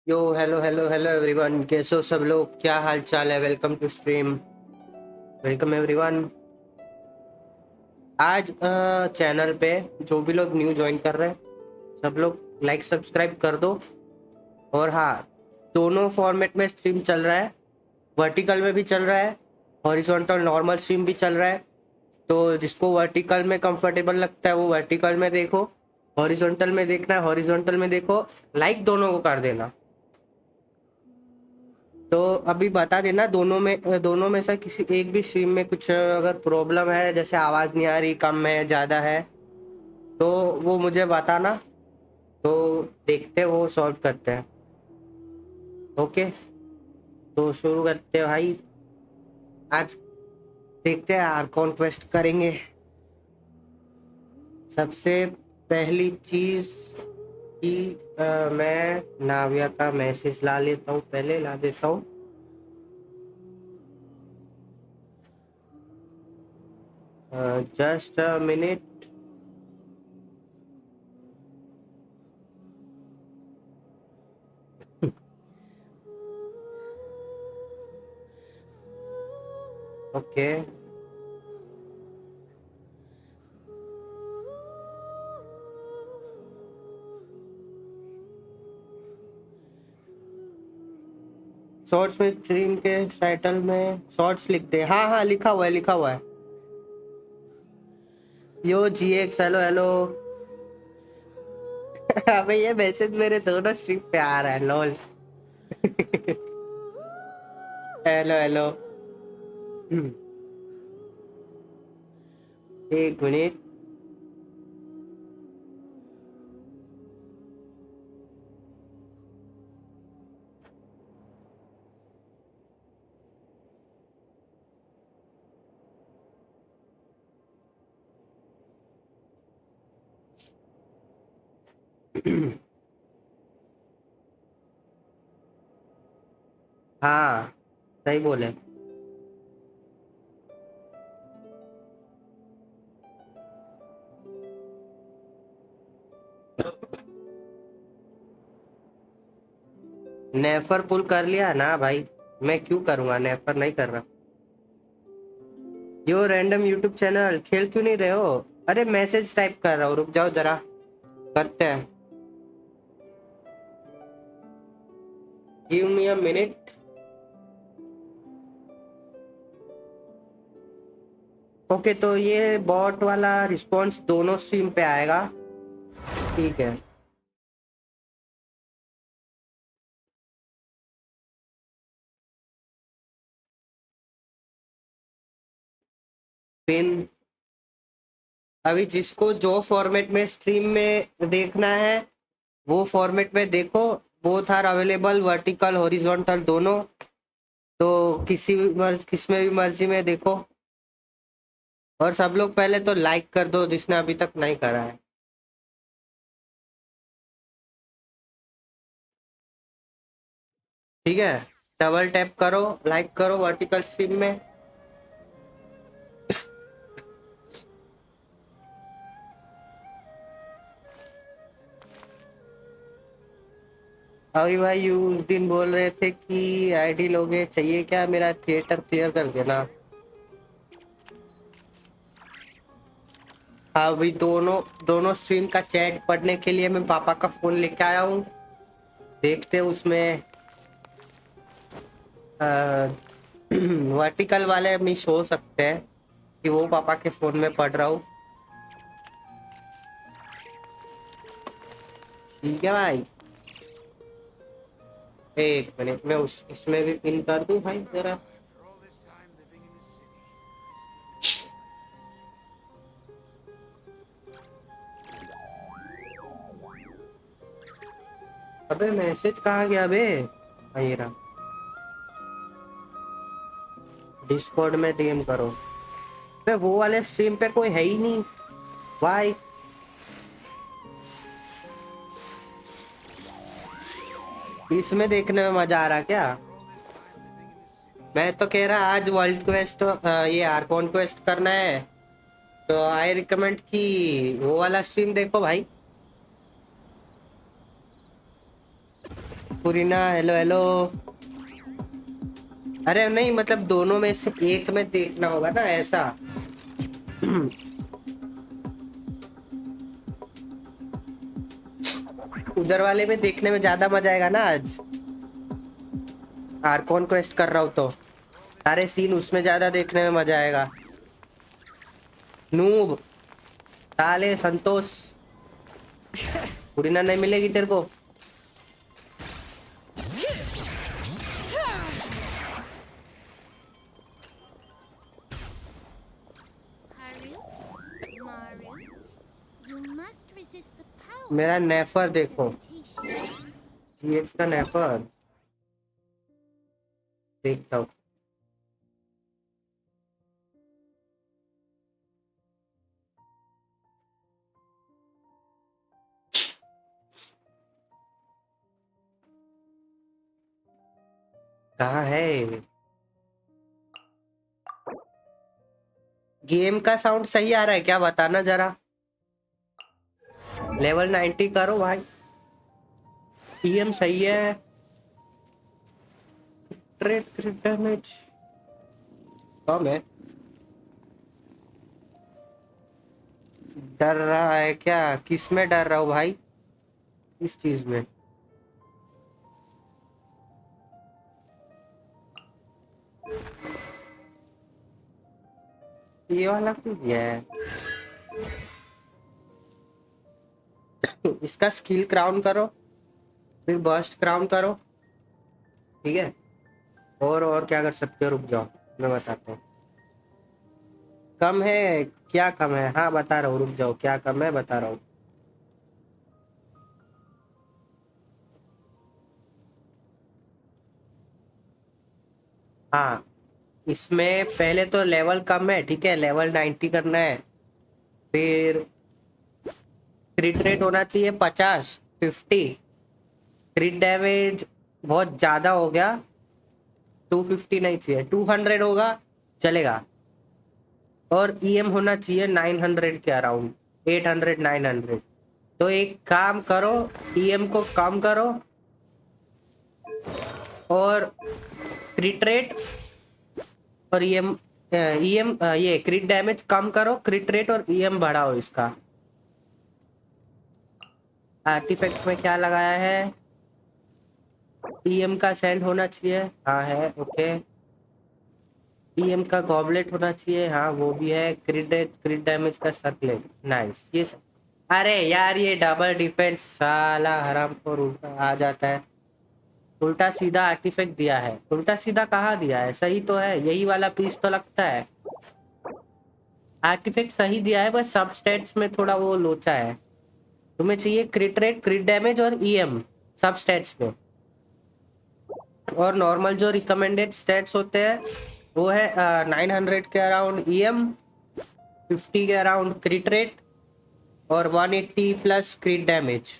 यो hello hello hello everyone, कैसे हो सब लोग? क्या हाल चाल है? Welcome to stream. Welcome everyone. आज चैनल पे जो भी लोग न्यू ज्वाइन कर रहे हैं सब लोग लाइक सब्सक्राइब कर दो। और हाँ, दोनों फॉर्मेट में स्ट्रीम चल रहा है, वर्टिकल में भी चल रहा है, हॉरिजॉन्टल नॉर्मल स्ट्रीम भी चल रहा है। तो जिसको वर्टिकल में कंफर्टेबल लगता है वो वर्टिकल में देखो, हॉरिजॉन्टल में देखना है हॉरिजॉन्टल में देखो। लाइक दोनों को कर देना। तो अभी बता देना दोनों में से किसी एक भी स्ट्रीम में कुछ अगर प्रॉब्लम है, जैसे आवाज़ नहीं आ रही, कम है, ज़्यादा है, तो वो मुझे बताना। तो देखते हैं, वो सॉल्व करते हैं। ओके, तो शुरू करते हैं भाई। आज देखते हैं यार कौन क्वेस्ट करेंगे। सबसे पहली चीज़ कि मैं नाविया का मैसेज ला लेता हूँ, पहले ला देता हूँ। Just a minute. Okay, shorts में स्ट्रीम के टाइटल में शॉर्ट्स लिख दे। हाँ हाँ, लिखा हुआ है लिखा हुआ है। यो GX, हेलो हेलो। अबे ये मैसेज मेरे दोनों स्ट्रीम पे आ रहा है, लॉल। Hello hello. एक मिनट। हाँ, सही बोले। नेफर पुल कर लिया ना भाई? मैं क्यों करूंगा, नेफर नहीं कर रहा। यो रैंडम यूट्यूब चैनल खेल क्यों नहीं रहे हो? अरे मैसेज टाइप कर रहा हूँ, रुक जाओ जरा, करते हैं। Give me a minute. Okay, तो ये बॉट वाला रिस्पॉन्स दोनों स्ट्रीम पे आएगा, ठीक है। पिन अभी जिसको जो फॉर्मेट में स्ट्रीम में देखना है वो फॉर्मेट में देखो। Both are available, vertical horizontal दोनों। तो किसमें भी मर्जी में देखो। और सब लोग पहले तो लाइक कर दो जिसने अभी तक नहीं करा है। ठीक है, डबल टैप करो, लाइक करो वर्टिकल स्ट्रीम में। अभी भाई उस दिन बोल रहे थे कि आईडी लोगे, चाहिए क्या? मेरा थिएटर क्लियर कर देना। अभी दोनों दोनों स्ट्रीम का चैट पढ़ने के लिए मैं पापा का फोन लेके आया हूँ। देखते उसमें वर्टिकल वाले मिस हो सकते हैं कि वो पापा के फोन में पढ़ रहा हूँ। ठीक है भाई, एक मिनट में उस इसमें भी पिन कर दूं भाई जरा। अबे मैसेज कहाँ गया बे? हाँ, ये रहा। डिस्कॉर्ड में डीएम करो। बे वो वाले स्ट्रीम पे कोई है ही नहीं भाई। इसमें देखने में मजा आ रहा क्या? मैं तो कह रहा आज वर्ल्ड क्वेस्ट ये आर्कोन क्वेस्ट करना है, तो आई रिकमेंड कि वो वाला स्ट्रीम देखो भाई। पुरीना हेलो हेलो। अरे नहीं, मतलब दोनों में से एक में देखना होगा ना ऐसा। उधर वाले में देखने में ज्यादा मजा आएगा ना। आज आर्कोन क्वेस्ट कर रहा हूँ तो सारे सीन उसमें ज्यादा देखने में मजा आएगा। नूब साले संतोष, पुरीना नहीं मिलेगी तेरे को। मेरा नेफर देखो, जीएक्स का नेफर देखता हूँ। कहाँ है? गेम का साउंड सही आ रहा है क्या, बताना जरा। लेवल 90 करो भाई। पीएम सही है। ट्रेड क्रिट डैमेज कम है। डर रहा है क्या? किस में डर रहा हूँ भाई? इस चीज में। ये वाला क्यों दिया है? इसका स्किल क्राउन करो, फिर बर्स्ट क्राउन करो। ठीक है, और क्या कर सकते हो? रुक जाओ मैं बताता हूँ। कम है क्या? कम है, हाँ बता रहा हूँ, रुक जाओ। क्या कम है बता रहा हूँ। हाँ, इसमें पहले तो लेवल कम है, ठीक है, लेवल 90 करना है। फिर क्रिट रेट होना चाहिए 50। क्रिट डैमेज बहुत ज्यादा हो गया, 250 नहीं चाहिए, 200 होगा चलेगा। और ईएम होना चाहिए 900 के अराउंड, 800 900। तो एक काम करो, ईएम को कम करो और क्रिट रेट और ईएम ये क्रिट डैमेज कम करो, क्रिट रेट और ईएम बढ़ाओ इसका। आर्टिफैक्ट में क्या लगाया है? ईएम का सेंड होना चाहिए, हाँ है, ओके। ईएम का गॉबलेट होना चाहिए, हाँ वो भी है। क्रिट डैमेज का सर्कलेट, नाइस। ये अरे यार, ये डबल डिफेंस साला हराम खोर उल्टा आ जाता है। उल्टा सीधा आर्टिफैक्ट दिया है। उल्टा सीधा कहाँ दिया है? सही तो है, यही वाला पीस तो लगता है। आर्टिफैक्ट सही दिया है, बस सब स्टेट्स में थोड़ा वो लोचा है। तुम्हें चाहिए क्रिट रेट, क्रिट डैमेज और ईएम सब स्टेट्स में। और नॉर्मल जो रिकमेंडेड स्टेट्स होते हैं वो है 900 के अराउंड ईएम, 50 के अराउंड क्रिट रेट और 180 प्लस क्रिट डैमेज।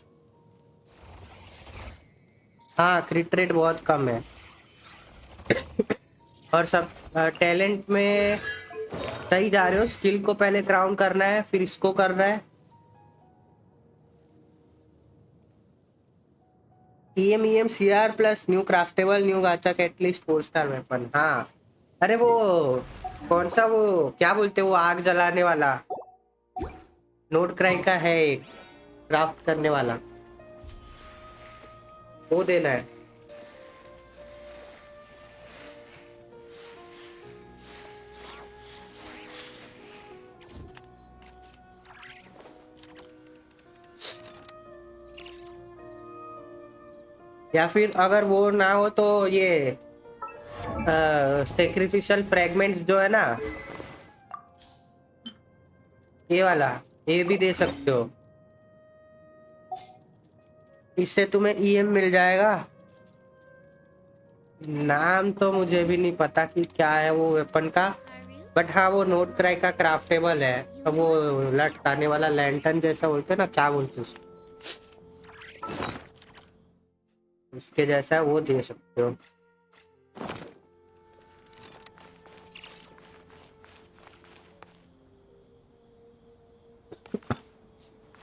हाँ, क्रिट रेट बहुत कम है। और सब टैलेंट में सही जा रहे हो। स्किल को पहले क्राउन करना है, फिर इसको करना है। EM CR plus new craftable new गाचा का एटलीस्ट 4 स्टार वेपन। हाँ, अरे वो कौन सा, वो क्या बोलते हैं, वो आग जलाने वाला नोट क्राई का है एक क्राफ्ट करने वाला। वो देना है। या फिर अगर वो ना हो तो ये सेक्रिफिशियल फ्रैगमेंट्स जो है ना, ये वाला, ये भी दे सकते हो। इससे तुम्हें ईएम मिल जाएगा। नाम तो मुझे भी नहीं पता कि क्या है वो वेपन का, बट हाँ वो नोट क्राई का क्राफ्टेबल है। अब वो लटकाने वाला लैंटर्न जैसा बोलते हैं ना, क्या बोलते हैं उसके जैसा है, वो दे सकते हो।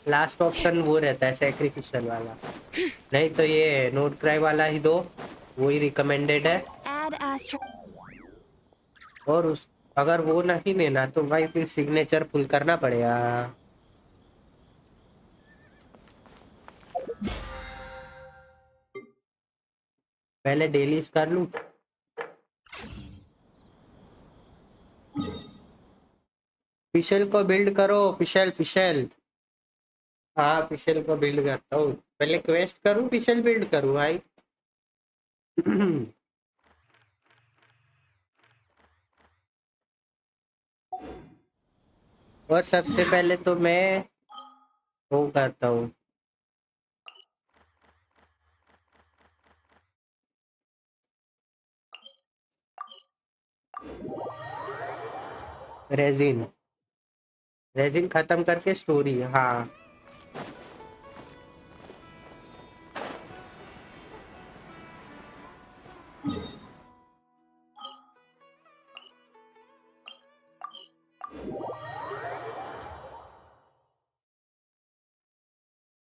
लास्ट ऑप्शन वो रहता है सैक्रिफिशियल वाला, नहीं तो ये नोट क्राई वाला ही दो, वो ही रिकमेंडेड है। और उस अगर वो नहीं देना तो भाई फिर सिग्नेचर फुल करना पड़ेगा। पहले डेलीज कर लूं। फिशल को बिल्ड करो, फिशल फिशल। हाँ फिशल को बिल्ड करता हूँ, पहले क्वेस्ट करूँ फिशल बिल्ड करूँ भाई। और सबसे पहले तो मैं वो करता हूँ, रेजिन। रेजिन खत्म करके स्टोरी, हाँ।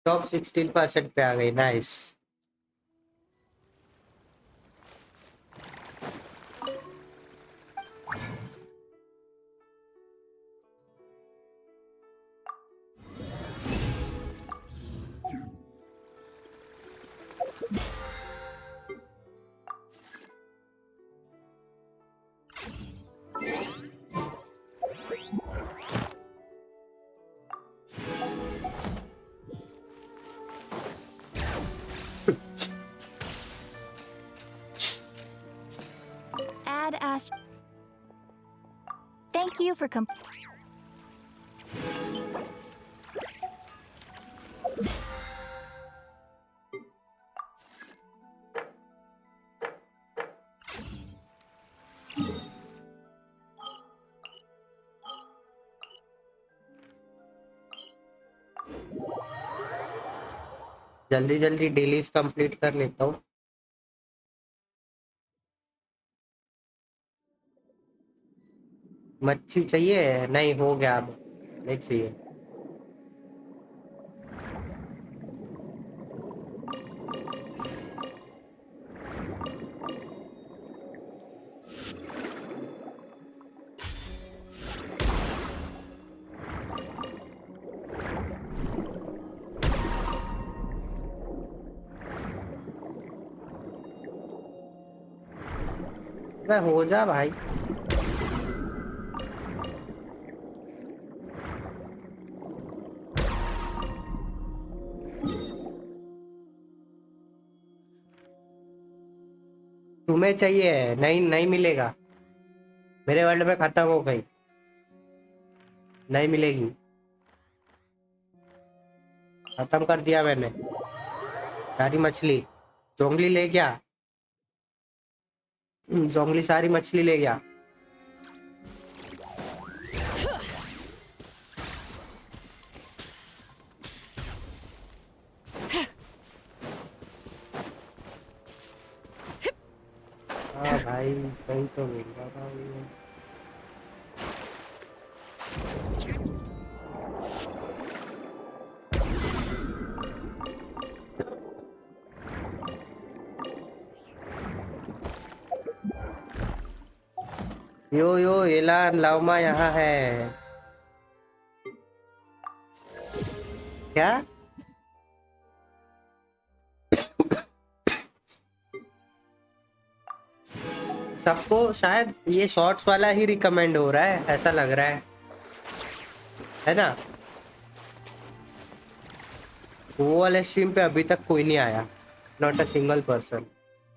टॉप 16% पे आ गई, नाइस। Thank you for जल्दी जल्दी डेलीज कंप्लीट कर लेता हूँ। मच्छी चाहिए? नहीं, हो गया, अब नहीं चाहिए। मैं हो जा भाई। तुम्हें चाहिए? नहीं, नहीं मिलेगा, मेरे वर्ल्ड में खत्म हो गई, नहीं मिलेगी, खत्म कर दिया मैंने सारी मछली। जोंगली ले गया, जोंगली सारी मछली ले गया। हाँ भाई, कहीं तो मिल रहा भाई। यो यो एलान लाउमा यहाँ है। क्या? सबको शायद ये शॉर्ट्स वाला ही रिकमेंड हो रहा है, ऐसा लग रहा है ना? वो वाले स्ट्रीम पे अभी तक कोई नहीं आया, नॉट अ सिंगल पर्सन।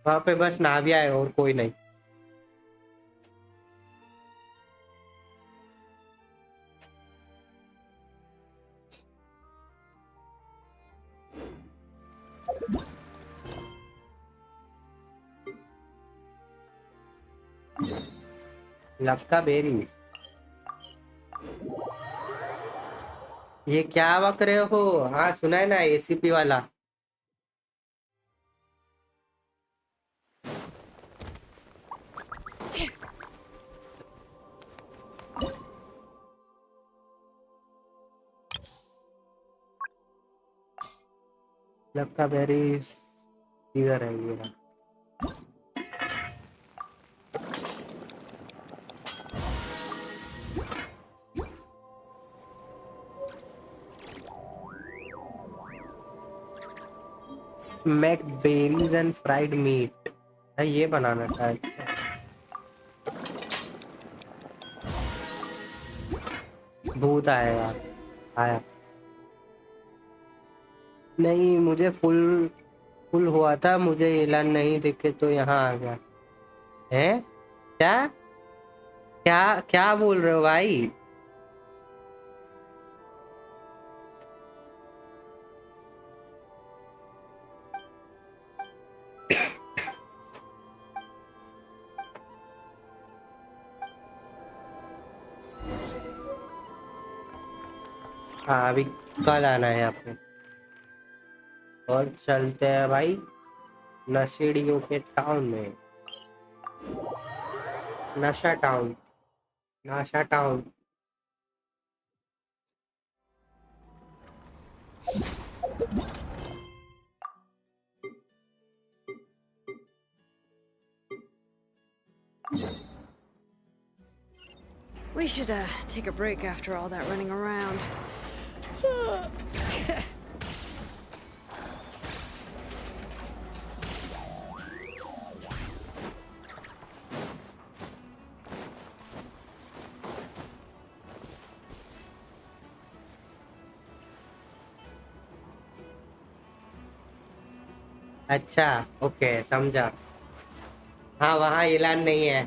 वहां पे बस नाविया है और कोई नहीं। लक्का बेरी, ये क्या बक रहे हो? हाँ सुना है ना, एसीपी वाला। लक्का बेरीज इधर है ये रहा। Mac berries and fried meat, ये बनाना था। भूत आएगा, आया नहीं। मुझे फुल फुल हुआ था, मुझे एलान नहीं दिखे तो यहाँ आ गया है। क्या क्या क्या बोल रहे हो भाई? हाँ अभी कल आना है यहाँ पे। और चलते हैं भाई नशेड़ियों के टाउन में। नशा टाउन, नशा town. We should take a break after all that running around. अच्छा ओके समझा। हाँ वहाँ ऐलान नहीं है,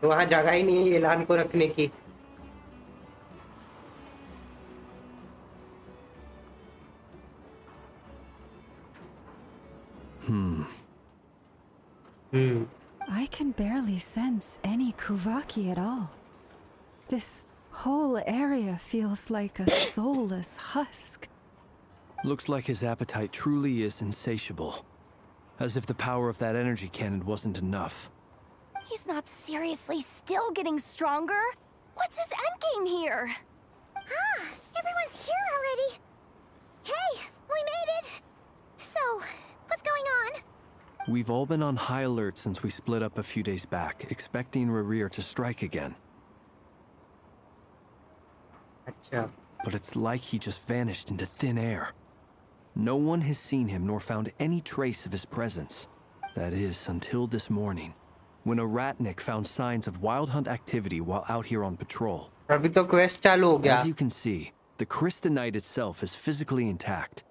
वहाँ जगह ही नहीं है ऐलान को रखने की। I can barely sense any Kuvaki at all. This whole area feels like a soulless husk. Looks like his appetite truly is insatiable. As if the power of that energy cannon wasn't enough. He's not seriously still getting stronger. What's his endgame here? Ah, everyone's here already. Hey, we made it. So, what's going on? We've all been on high alert since we split up a few days back, expecting Rerir to strike again. अच्छा But it's like he just vanished into thin air. No one has seen him nor found any trace of his presence. That is, until this morning, when a ratnik found signs of wild hunt activity while out here on patrol. अभी तो quest चालू हो गया। As you can see, the crystalite itself is physically intact.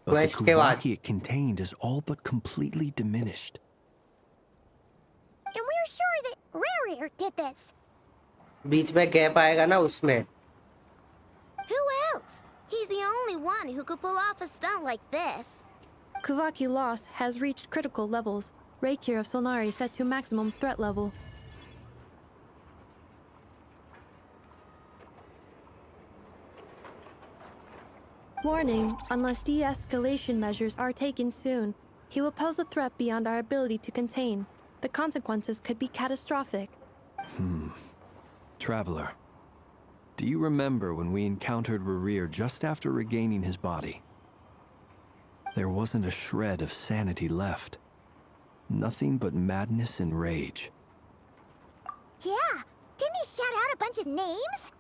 But the quest के बाद Kuvaki it contained is all but completely diminished. And we're sure that Rarir did this. बीच में gap आएगा ना उसमें। Who else? He's the only one who could pull off a stunt like this. Kuvaki loss has reached critical levels. Reikir of Solnari set to maximum threat level. Warning, unless de-escalation measures are taken soon, he will pose a threat beyond our ability to contain. The consequences could be catastrophic. Traveler, do you remember when we encountered Rerir just after regaining his body? There wasn't a shred of sanity left. Nothing but madness and rage. Yeah, didn't he shout out a bunch of names?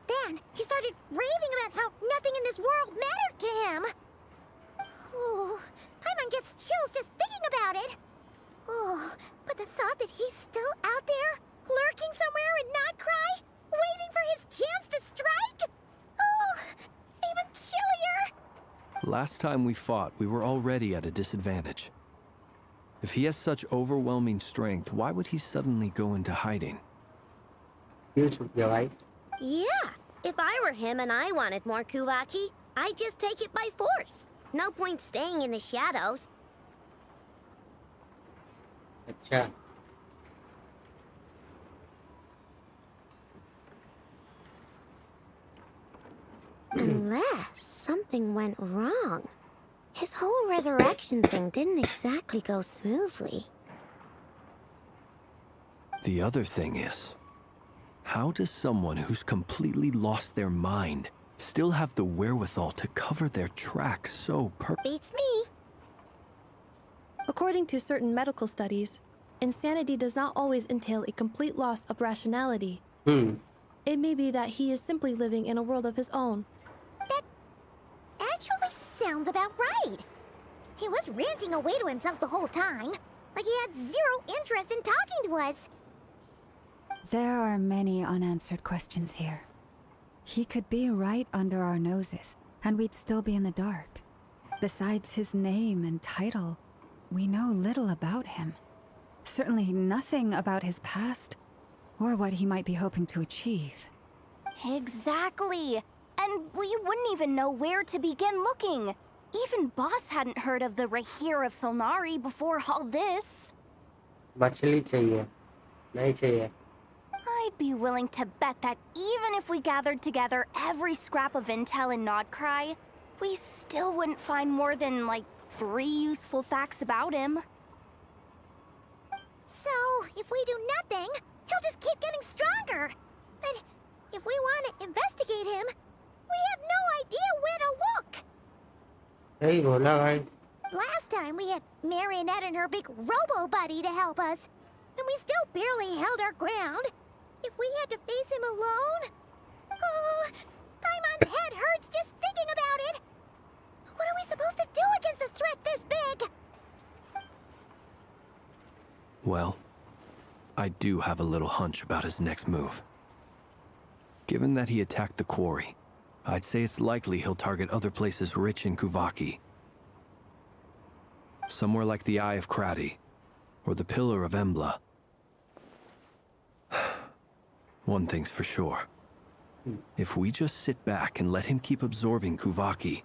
Then he started raving about how nothing in this world mattered to him. Oh, Paimon gets chills just thinking about it. Oh, but the thought that he's still out there, lurking somewhere in Not Cry, waiting for his chance to strike? Oh, even chillier! Last time we fought, we were already at a disadvantage. If he has such overwhelming strength, why would he suddenly go into hiding? ये छूट गया भाई. Yeah, if I were him and I wanted more Kuvaki, I'd just take it by force. No point staying in the shadows. अच्छा. Unless something went wrong. His whole resurrection thing didn't exactly go smoothly. The other thing is, how does someone who's completely lost their mind still have the wherewithal to cover their tracks so Beats me. According to certain medical studies, insanity does not always entail a complete loss of rationality. It may be that he is simply living in a world of his own. That actually sounds about right. He was ranting away to himself the whole time, like he had zero interest in talking to us. There are many unanswered questions here. He could be right under our noses, and we'd still be in the dark. Besides his name and title, we know little about him. Certainly nothing about his past, or what he might be hoping to achieve. Exactly. And we wouldn't even know where to begin looking. Even Boss hadn't heard of the Rahir of Solnari before all this. मछली चाहिए. नहीं चाहिए. I'd be willing to bet that even if we gathered together every scrap of intel in Nodcry, we still wouldn't find more than, like, 3 useful facts about him. So, if we do nothing, he'll just keep getting stronger. And if we want to investigate him, we have no idea where to look. सही बोला भाई. Last time we had Marionette and her big robo-buddy to help us, and we still barely held our ground. If we had to face him alone... Oh, Paimon's head hurts just thinking about it. What are we supposed to do against a threat this big? Well, I do have a little hunch about his next move. Given that he attacked the quarry, I'd say it's likely he'll target other places rich in Kuvaki. Somewhere like the Eye of Krati, or the Pillar of Embla. One thing's for sure. If we just sit back and let him keep absorbing Kuvaki,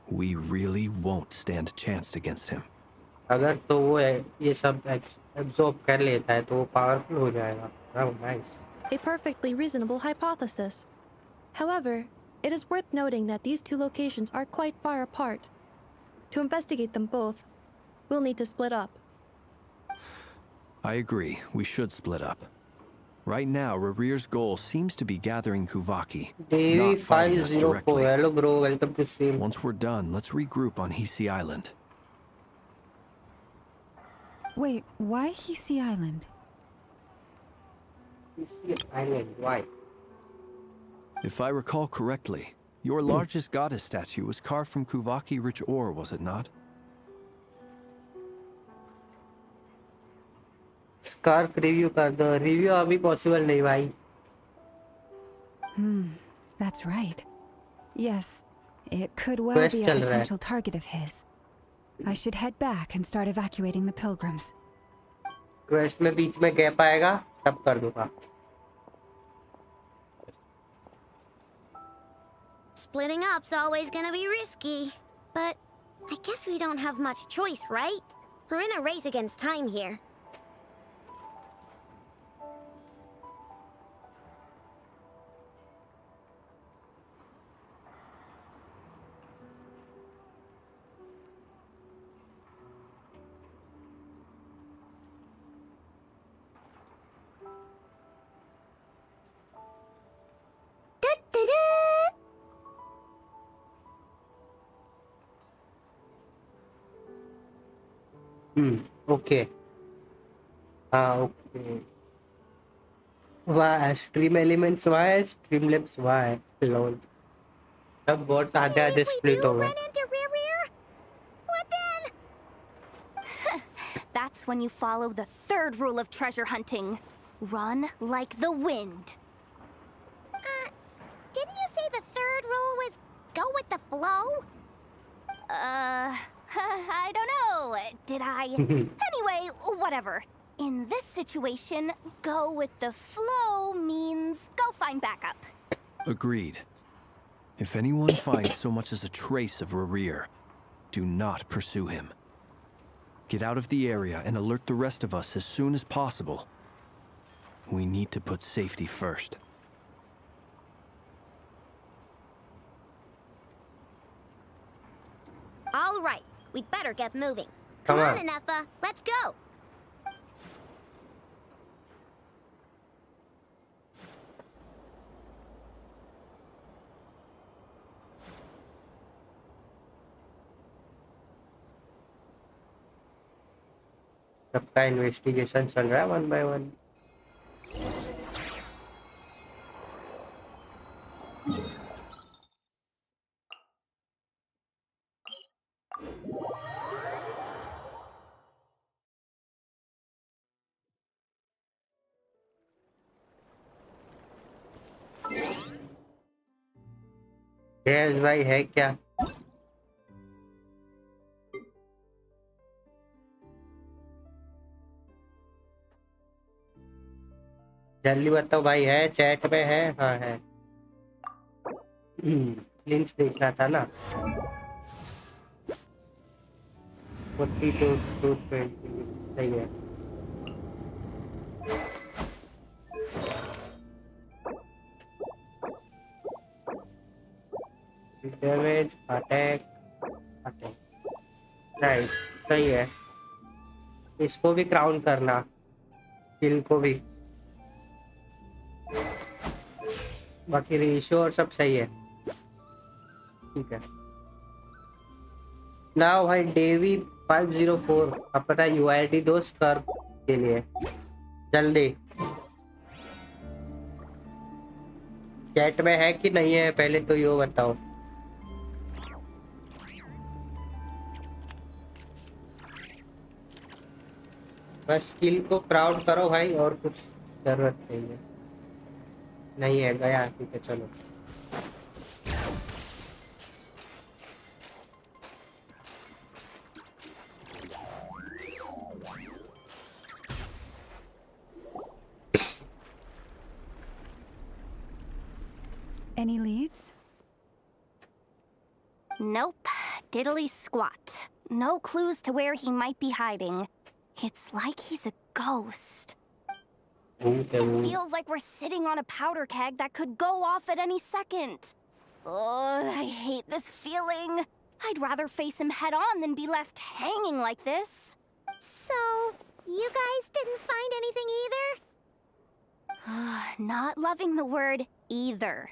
we really won't stand a chance against him. अगर तो वो ये सब absorb कर लेता है तो वो powerful हो जाएगा. Oh, nice. A perfectly reasonable hypothesis. However, it is worth noting that these two locations are quite far apart. To investigate them both, we'll need to split up. I agree, we should split up. Right now, Rarir's goal seems to be gathering Kuvaki, not fighting us DV504. directly. Hello bro, welcome to stream. Once we're done, let's regroup on Hisi Island. Wait, why Hisi Island? Island, why? If I recall correctly, your largest goddess statue was carved from Kuvaki-rich ore, was it not? Scarf review कर दो. Review अभी possible नहीं भाई. That's right. Yes, it could well Quest be a चल रहा है. potential target of his. I should head back and start evacuating the pilgrims. Quest में बीच में gap आएगा तब कर दूँगा. Splitting up's always gonna be risky. But I guess we don't have much choice, right? We're in a race against time here. Okay. Okay. Why stream elements? Why streamlabs? Why lol. सब bots आधे आधे If we split do हो गए. run into Rear, what then? That's works when you follow the third rule of treasure hunting. Run like the wind. Didn't you say the third rule was go with the flow? I don't know. Did I? Anyway, whatever. In this situation, go with the flow means go find backup. Agreed. If anyone finds so much as a trace of Rerir, do not pursue him. Get out of the area and alert the rest of us as soon as possible. We need to put safety first. All right, we'd better get moving. Come Come on. on, Nefer, let's go. सबका investigation चल रहा है 1 by 1. Yes भाई है क्या? जल्दी बताओ भाई, है चैट में है? हाँ है. लिंक्स देखना था ना. 42 to 20 सही है. डैमेज अटैक राइट, सही है. इसको भी क्राउन करना, किल को भी. बाकी रेशियो और सब सही है. ठीक है ना भाई. डेवी 504 अब पता है यूआईडी दोस्त कर के लिए. जल्दी चैट में है कि नहीं है पहले तो यो बताओ. बस स्किल को क्राउड करो भाई, और कुछ जरूरत नहीं है. नहीं है गया. ठीक है चलो. Any leads? Nope. Diddly squat. No clues to where he might be hiding. It's like he's a ghost. It feels like we're sitting on a powder keg that could go off at any second. Oh, I hate this feeling. I'd rather face him head on than be left hanging like this. So, you guys didn't find anything either? Not loving the word either.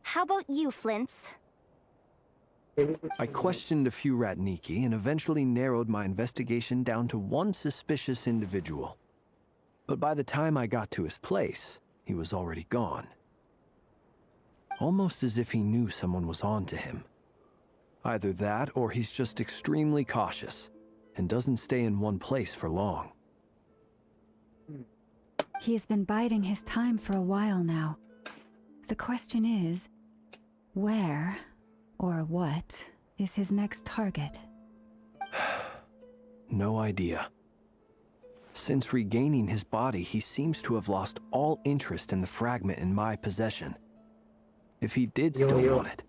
How about you, Flints? I questioned a few Ratniki and eventually narrowed my investigation down to one suspicious individual. But by the time I got to his place, he was already gone. Almost as if he knew someone was on to him. Either that or he's just extremely cautious and doesn't stay in one place for long. He's been biding his time for a while now. The question is, where or what is his next target? No idea. Since regaining his body, he seems to have lost all interest in the fragment in my possession. If he did still want it,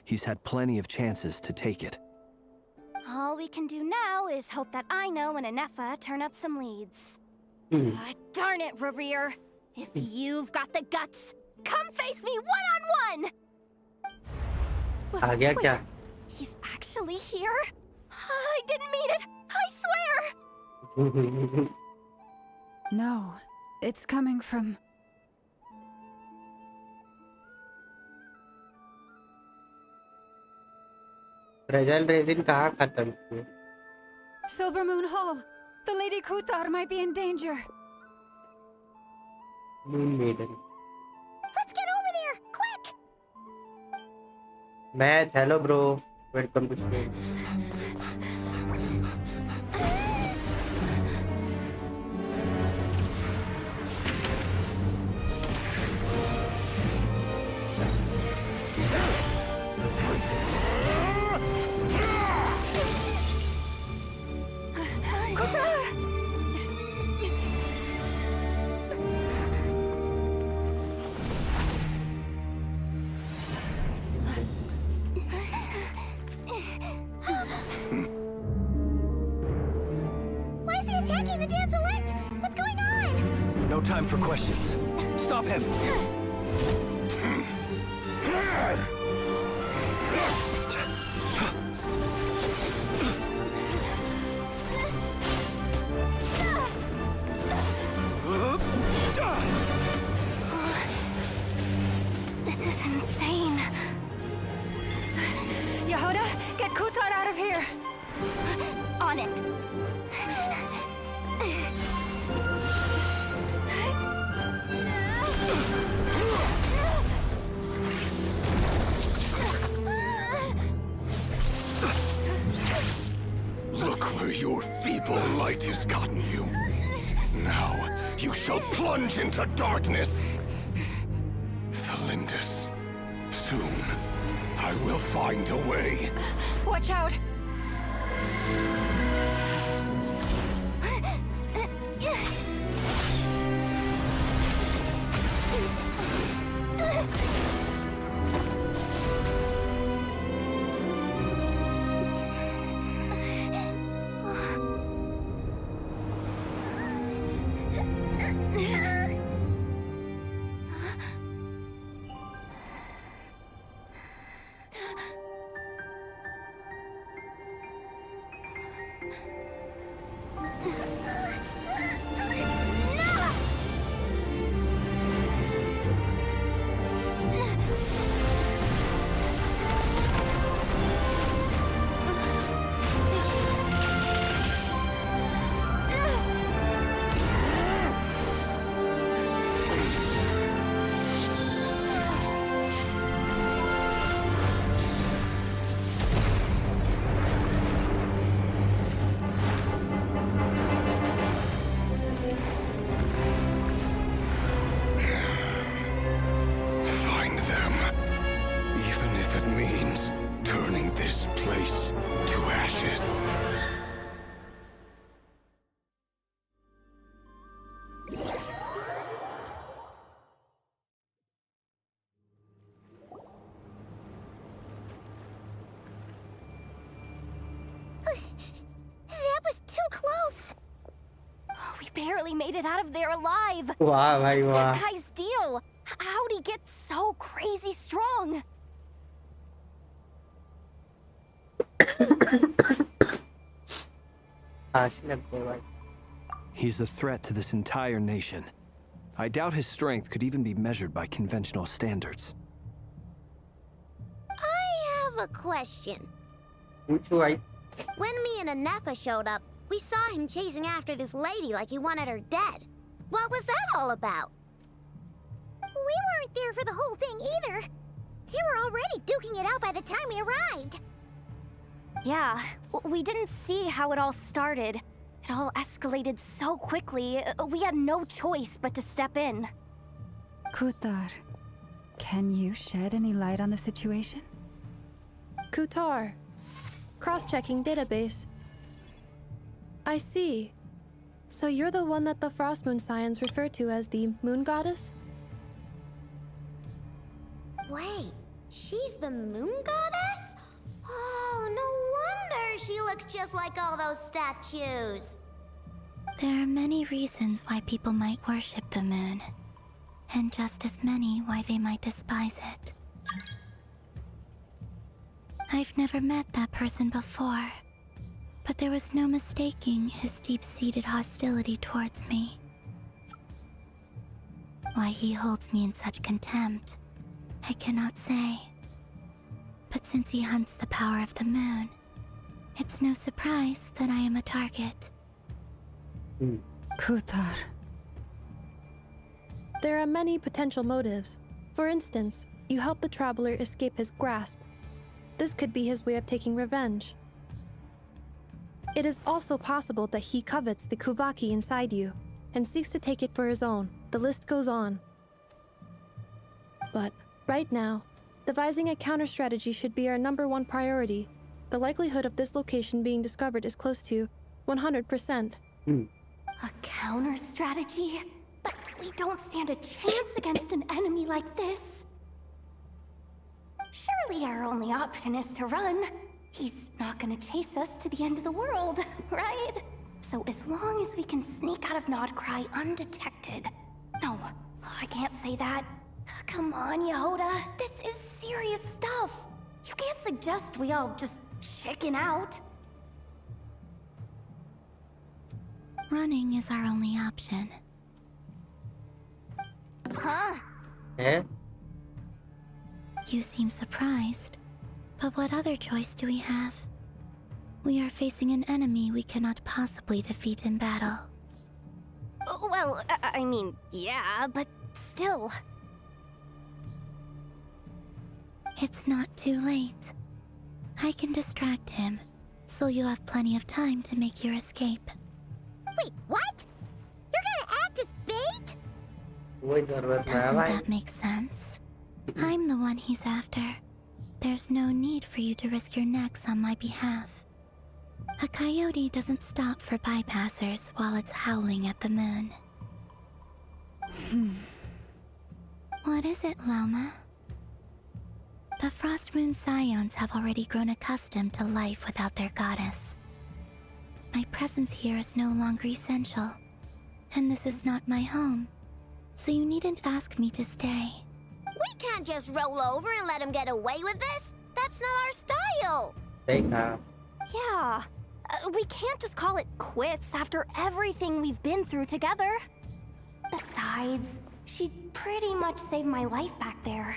he's had plenty of chances to take it. All we can do now is hope that I know and Nefer turn up some leads. Darn it, Rerir. If you've got the guts, come face me one-on-one! आ गया क्या? He's actually here? I didn't mean it! I swear! No, it's coming from... present resin कहाँ खत्म किए? Silver Moon Hall! The Lady Kuthar might be in danger! Moon maiden. Let's get over there, quick! Math hello bro, welcome to show. time for questions. Stop him! This is insane. Yehuda, get Kutar out of here! On it. Look where your feeble light has gotten you. Now, you shall plunge into darkness. Thelindis, soon, I will find a way. Watch out! Find them. Even if it means turning this place to ashes. That was too close. We barely made it out of there alive. वाह भाई What's वाह. that guy's deal? How'd he get so crazy strong? हंसने लग गए भाई. He's a threat to this entire nation. I doubt his strength could even be measured by conventional standards. I have a question. पूछो भाई. When me and Nefer showed up, we saw him chasing after this lady like he wanted her dead. What was that all about? We weren't there for the whole thing either. They were already duking it out by the time we arrived. Yeah, we didn't see how it all started. It all escalated so quickly, we had no choice but to step in. Kutar, can you shed any light on the situation? Kutar. Cross-checking database. I see. So you're the one that the Frost Moon Scions refer to as the Moon Goddess? Wait, she's the moon goddess? Oh, no wonder she looks just like all those statues. There are many reasons why people might worship the moon, and just as many why they might despise it. I've never met that person before, but there was no mistaking his deep-seated hostility towards me. Why he holds me in such contempt, I cannot say. But since he hunts the power of the moon, it's no surprise that I am a target. Kutar. There are many potential motives. For instance, you help the traveler escape his grasp. This could be his way of taking revenge. It is also possible that he covets the Kuvaki inside you and seeks to take it for his own. The list goes on. But right now, devising a counter-strategy should be our #1 priority. The likelihood of this location being discovered is close to 100%. A counter strategy? But we don't stand a chance against an enemy like this. Surely our only option is to run. He's not gonna chase us to the end of the world, right? So as long as we can sneak out of Nodcry undetected, No, I can't say that. Come on, Yehoda. This is serious stuff. You can't suggest we all just chicken out. Running is our only option. Huh? हैं? You seem surprised. But what other choice do we have? We are facing an enemy we cannot possibly defeat in battle. Well, I mean, yeah, but still. It's not too late. I can distract him, so you have plenty of time to make your escape. Wait, what? You're gonna act as bait? कोई जरूरत नहीं है Doesn't भाई. that make sense? I'm the one he's after. There's no need for you to risk your necks on my behalf. A coyote doesn't stop for bypassers while it's howling at the moon. What is it, Loma? The Frost Moon Scions have already grown accustomed to life without their goddess. My presence here is no longer essential, and this is not my home, so you needn't ask me to stay. We can't just roll over and let him get away with this. That's not our style. देखा. Yeah. We can't just call it quits after everything we've been through together. Besides, she pretty much saved my life back there.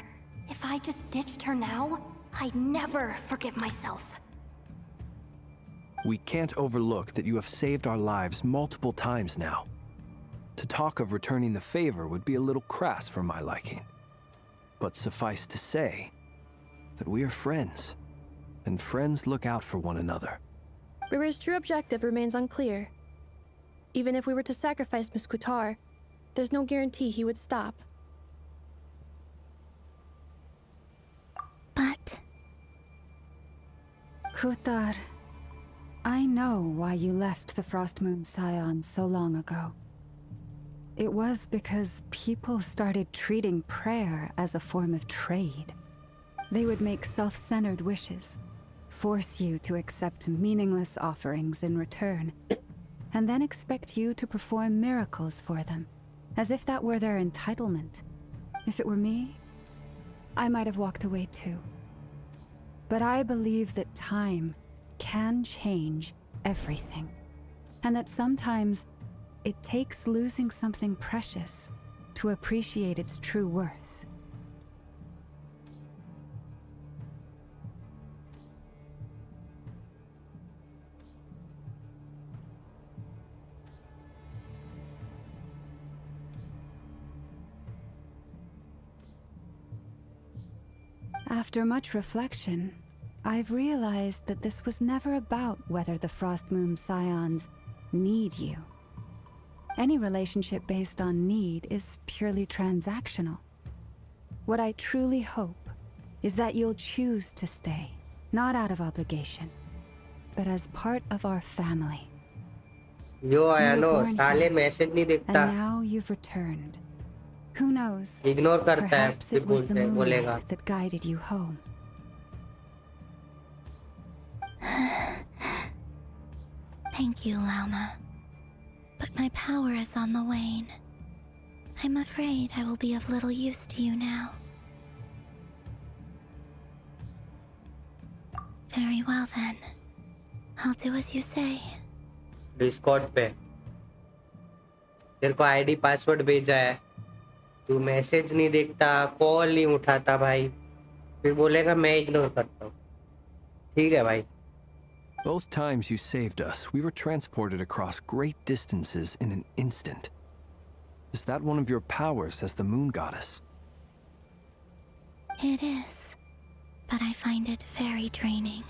If I just ditched her now, I'd never forgive myself. We can't overlook that you have saved our lives multiple times now. To talk of returning the favor would be a little crass for my liking. But suffice to say that we are friends, and friends look out for one another. Rira's true objective remains unclear. Even if we were to sacrifice Miss Kutar, there's no guarantee he would stop. But Kutar, I know why you left the Frost Moon Scions so long ago. It was because people started treating prayer as a form of trade. They would make self-centered wishes, force you to accept meaningless offerings in return, and then expect you to perform miracles for them, as if that were their entitlement. If it were me, I might have walked away too. But I believe that time can change everything, and that sometimes it takes losing something precious to appreciate its true worth. After much reflection, I've realized that this was never about whether the Frost Moon Scions need you. Any relationship based on need is purely transactional. What I truly hope is that you'll choose to stay, not out of obligation, but as part of our family. यो आया You no were born साले here, message नहीं And देखता. now you've returned. Who knows? Ignore करता है. Perhaps फिर it was the बोलेगा. moonlight that guided you home. thank you, Lauma. But my power is on the wane. I'm afraid I will be of little use to you now. Very well then. I'll do as you say. Discord पे तेरे को ID password भेजा है, तू message नहीं देखता, call नहीं उठाता भाई, फिर बोलेगा मैं इग्नोर करता हूँ. ठीक है भाई. Both times you saved us, we were transported across great distances in an instant. Is that one of your powers as the moon goddess? It is, but I find it very draining.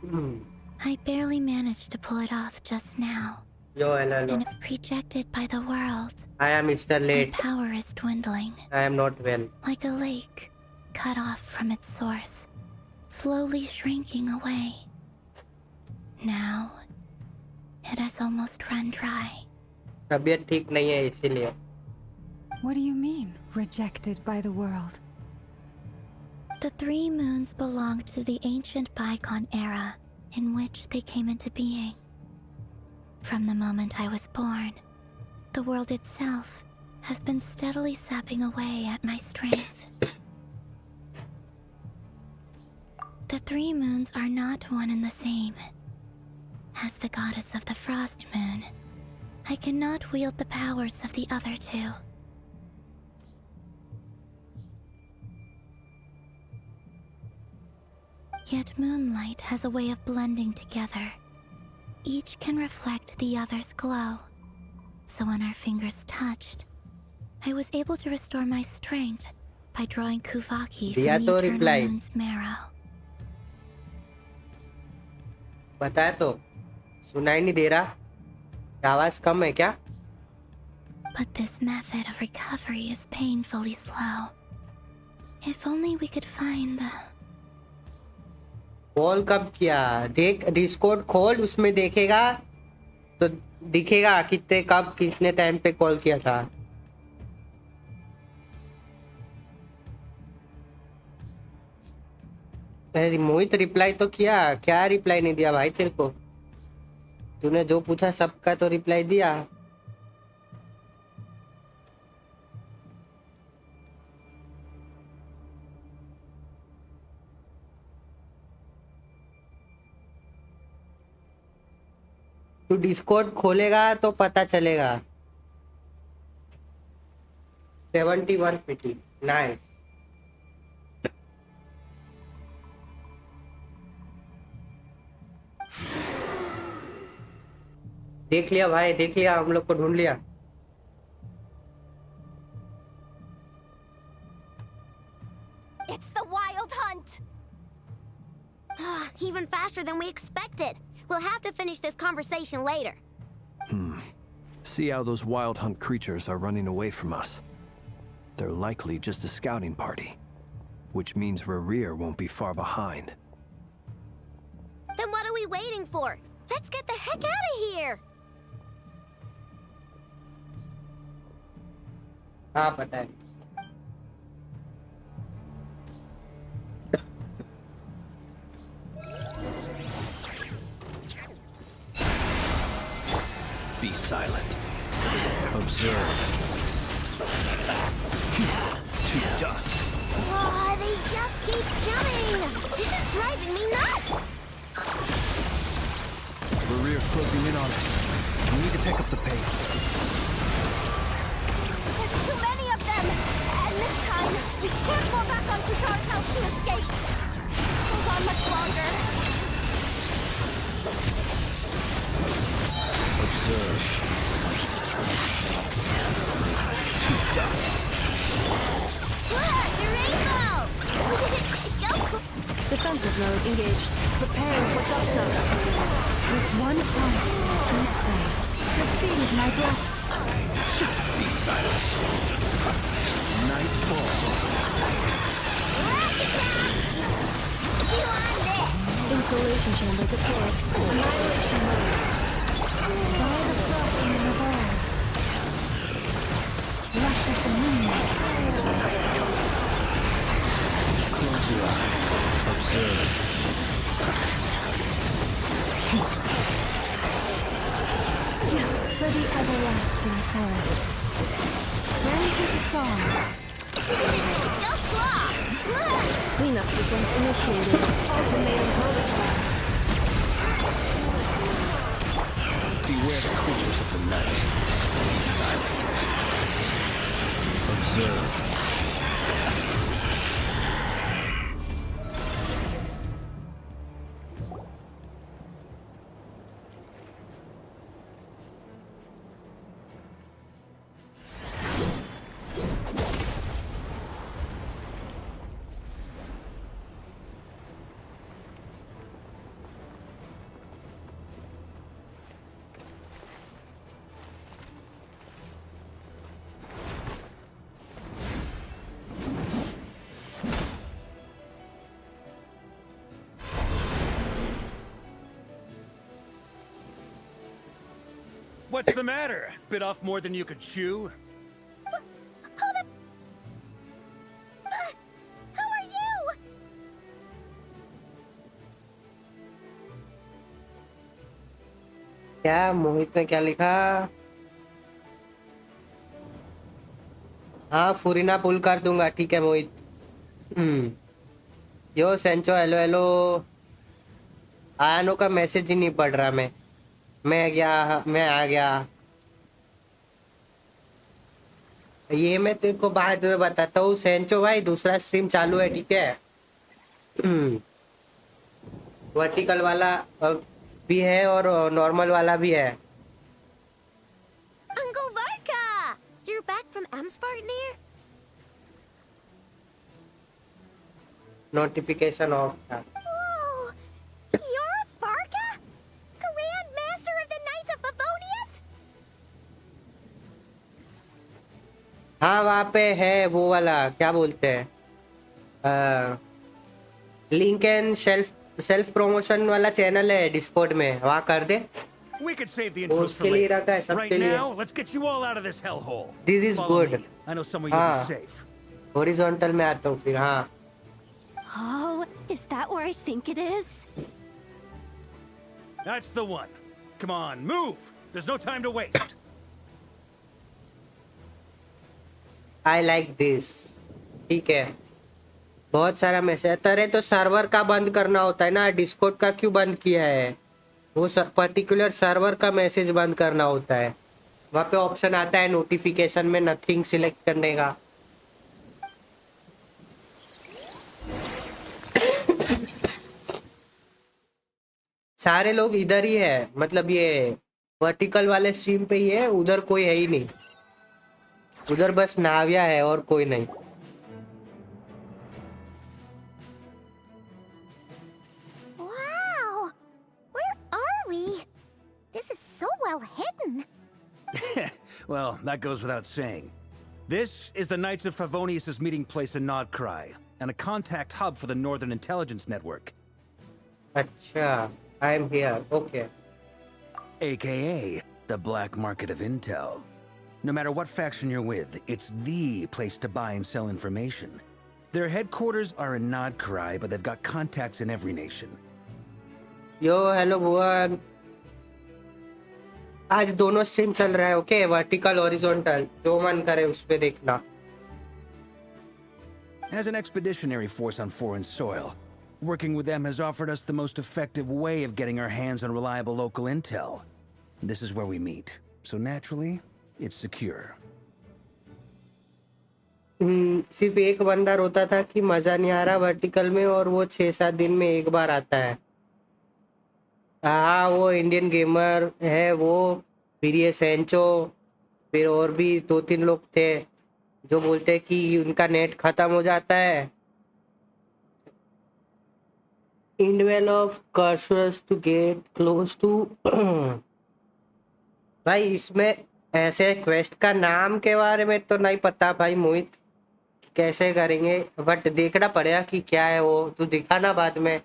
Hmm. I barely managed to pull it off just now, Yo, hello. and rejected by the world. I am Mr. My Late. power is dwindling, I am not well. like a lake cut off from its source, slowly shrinking away. Now, it has almost run dry. तबीयत ठीक नहीं है इसीलिए. What do you mean, rejected by the world? The three moons belonged to the ancient bygone era in which they came into being. From the moment I was born, the world itself has been steadily sapping away at my strength. The 3 moons are not one and the same. As the goddess of the Frost Moon, I cannot wield the powers of the other 2. Yet moonlight has a way of blending together. Each can reflect the other's glow. So when our fingers touched, I was able to restore my strength by drawing Kuvaki from the eternal moon's marrow. बताया तो, सुनाई नहीं दे रहा? आवाज कम है क्या? But this method of recovery is painfully slow. If only we could find the... call कब किया? देख डिस्कॉर्ड खोल, उसमें देखेगा तो दिखेगा कितने कब कितने टाइम पे कॉल किया था. अरे मोहित रिप्लाई तो किया, क्या रिप्लाई नहीं दिया भाई तेरे को? तूने जो पूछा सबका तो रिप्लाई दिया. तू डिस्कॉर्ड खोलेगा तो पता चलेगा. 71 पीटी, नाइस. देख लिया भाई, देख लिया, हम लोग को ढूंढ लिया. It's the wild hunt! Even faster than we expected. We'll have to finish this conversation later. See how those wild hunt creatures are running away from us. They're likely just a scouting party, which means Rerir won't be far behind. Then what are we waiting for? Let's get the heck out of here! हाँ पता है. Be silent. Observe. To dust. Oh, they just keep coming! This is driving me nuts! Rerir's closing in on us. We need to pick up the pace. There's too many of them! And this time, we can't fall back on Kutar's house to escape! Hold on much longer. Observe. To dust. Look! The rainbow! Go! Defensive mode engaged. Preparing for dust up. With one heart, we pray. Receive my blessing. Be silent. Night falls. You on this! Insulation chamber deployed. Annihilation mode. By the frost in the revolve. Rush as the moonlight. Close your eyes. Observe. For the everlasting forest. Branches a song. Go claw! Look! Cleanup sequence initiated. Ultimatum protocol. Beware the creatures of the night. Be silent. Observe. What's the matter? Bit off more than you could chew? Hold up! How are you? क्या मोहित ने क्या लिखा? हाँ फुरीना पुल कर दूंगा, ठीक है मोहित। यो Sancho, hello hello. आयानो का मैसेज ही नहीं पढ़ रहा मैं गया, मैं आ गया। ये मैं तेरे को बाद में बताता हूँ सेंचो भाई, दूसरा स्ट्रीम चालू है, ठीक है। वर्टिकल वाला भी है और नॉर्मल वाला भी है। Uncle Varka! You're back from Amspartnir? Notification of था। Oh, you're Varka? Grand Master of the Knights of Favonius? हाँ वहाँ पे है वो वाला, क्या बोलते हैं, लिंक एंड सेल्फ प्रमोशन वाला चैनल है डिस्कॉर्ड में, वहाँ कर दे। We could save the वो intros उसके for लिए later. रखा है, सबके Right लिए। now, let's get you all out of this hellhole. This is Follow good. me. I know somewhere you'll हाँ be safe. हॉरिजॉन्टल में आता हूँ फिर। हाँ Oh, is that where I think it is? That's the one. Come on, move. There's no time to waste. I like this, ठीक है। बहुत सारा मैसेज। अरे तो सर्वर का बंद करना होता है ना, डिस्कॉर्ड का क्यों बंद किया है? वो पर्टिकुलर सर्वर का मैसेज बंद करना होता है। वहाँ पे ऑप्शन आता है नोटिफिकेशन में नथिंग सिलेक्ट करने का। सारे लोग इधर ही है, मतलब ये वर्टिकल वाले स्ट्रीम पे ही है, उधर कोई है ही नहीं। उधर बस नाविया है और कोई नहीं। Wow! Where are we? This is so well hidden. Well, that goes without saying. This is the Knights of Favonius' meeting place in Nodcry, and a contact hub for the Northern Intelligence Network. अच्छा, I am here. Okay. AKA the black market of intel. No matter what faction you're with, it's the place to buy and sell information. Their headquarters are in Nodcry, but they've got contacts in every nation. Yo hello Bhuvan, आज दोनों stream चल रहा है। Okay, vertical horizontal, जो मन करे उस पे देखना। As an expeditionary force on foreign soil, working with them has offered us the most effective way of getting our hands on reliable local intel. This is where we meet, so naturally, it's secure. सिर्फ एक बंदा रोता था कि मजा नहीं आ रहा vertical में, और वो 6-7 दिन में एक बार आता है। हाँ वो इंडियन गेमर है वो, फिर ये सेंचो, फिर और भी 2-3 लोग थे जो बोलते हैं कि उनका नेट खत्म हो जाता है। इंडवेल of cursors to get close to. भाई इसमें ऐसे क्वेस्ट का नाम के बारे में तो नहीं पता भाई मोहित, कैसे करेंगे, बट देखना पड़ेगा कि क्या है वो, तू दिखाना बाद में।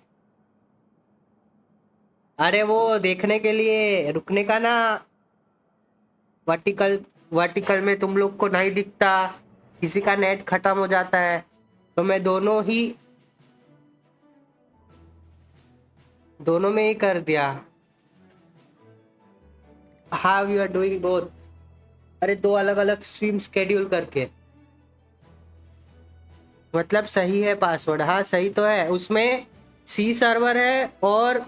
अरे वो देखने के लिए रुकने का ना, वर्टिकल में तुम लोग को नहीं दिखता, किसी का नेट खत्म हो जाता है, तो मैं दोनों में ही कर दिया। How you are doing both. अरे 2 अलग अलग स्ट्रीम स्केड्यूल करके, मतलब सही है पासवर्ड? हाँ सही तो है, उसमें सी सर्वर है और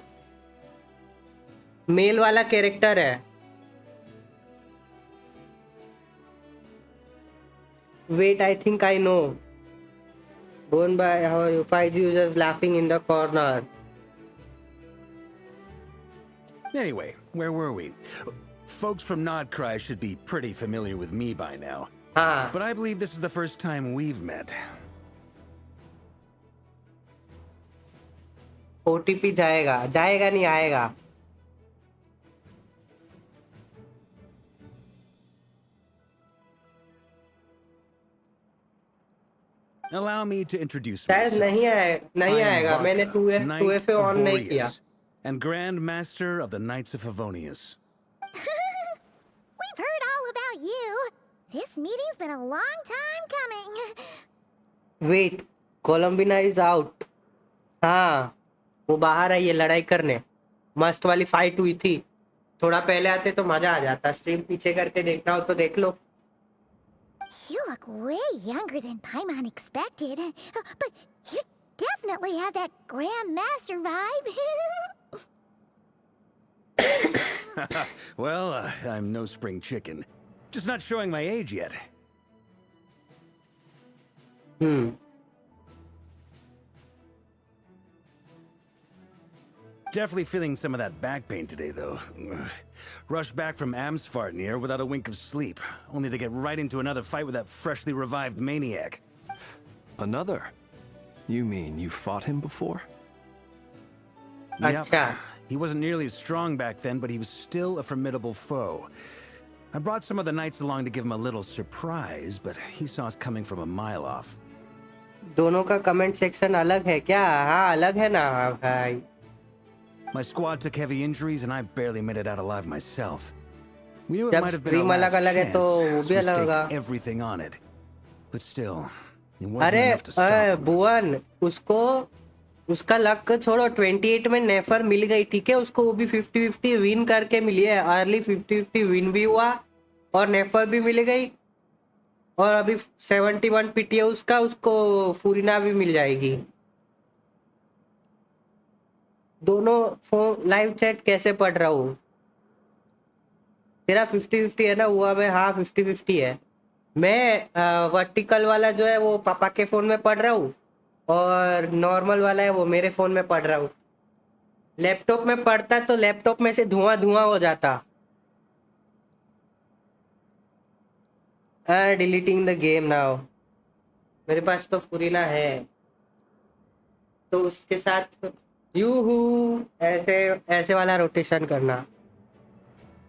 मेल वाला कैरेक्टर है। Wait, I think I know. Born by how you 5G users laughing in the corner. Anyway, where were we? Folks from Nodcry should be pretty familiar with me by now. हाँ But I believe this is the first time we've met. OTP जाएगा नहीं आएगा। Allow me to introduce शायद myself. नहीं I am आएगा, मैंने Varka, 2F Knight पे of on नहीं किया। Boreas, and Grand Master of the Knights of Favonius. We've heard all about you. This meeting's been a long time coming. Wait, Colombina is out. हाँ वो बाहर है ये लड़ाई करने। मस्त वाली फाइट हुई थी, थोड़ा पहले आते तो मजा आ जाता। स्ट्रीम पीछे करके देखना हो तो देख लो। You look way younger than Paimon expected. But you definitely have that Grandmaster vibe. Well, I'm no spring chicken. Just not showing my age yet. Definitely feeling some of that back pain today, though. Rushed back from Amsfarnir without a wink of sleep, only to get right into another fight with that freshly revived maniac. Another? You mean you fought him before? Yep. Acha. He wasn't nearly as strong back then, but he was still a formidable foe. I brought some of the knights along to give him a little surprise, but he saw us coming from a mile off. दोनों का comment section अलग है क्या? हाँ अलग है ना भाई. My squad took heavy injuries, and I barely made it out alive myself. We knew it जब might have been our stream last अलग-अलग है chance, तो वो so भी we अलग होगा. staked everything on it. But still, it wasn't अरे enough to stop him. भुवन उसको उसका लक छोड़ो 28 में नेफर मिल गई ठीक है उसको वो भी 50-50 विन करके मिली है अर्ली 50-50 विन भी हुआ और नेफर भी मिल गई और अभी 71 पीटी है उसका उसको फूरिना भी मिल जाएगी दोनों फोन लाइव चैट कैसे पढ़ रहा हूँ तेरा 50-50 है ना हुआ मैं हाँ 50-50 है मैं वर्टिकल वाला जो है वो पापा के फोन में पढ़ रहा हूँ और नॉर्मल वाला है वो मेरे फोन में पढ़ रहा हूँ लैपटॉप में पढ़ता तो लैपटॉप में से धुआं धुआं हो जाता डिलीटिंग द गेम नाउ मेरे पास तो फुरीना है तो उसके साथ यूहू ऐसे ऐसे वाला रोटेशन करना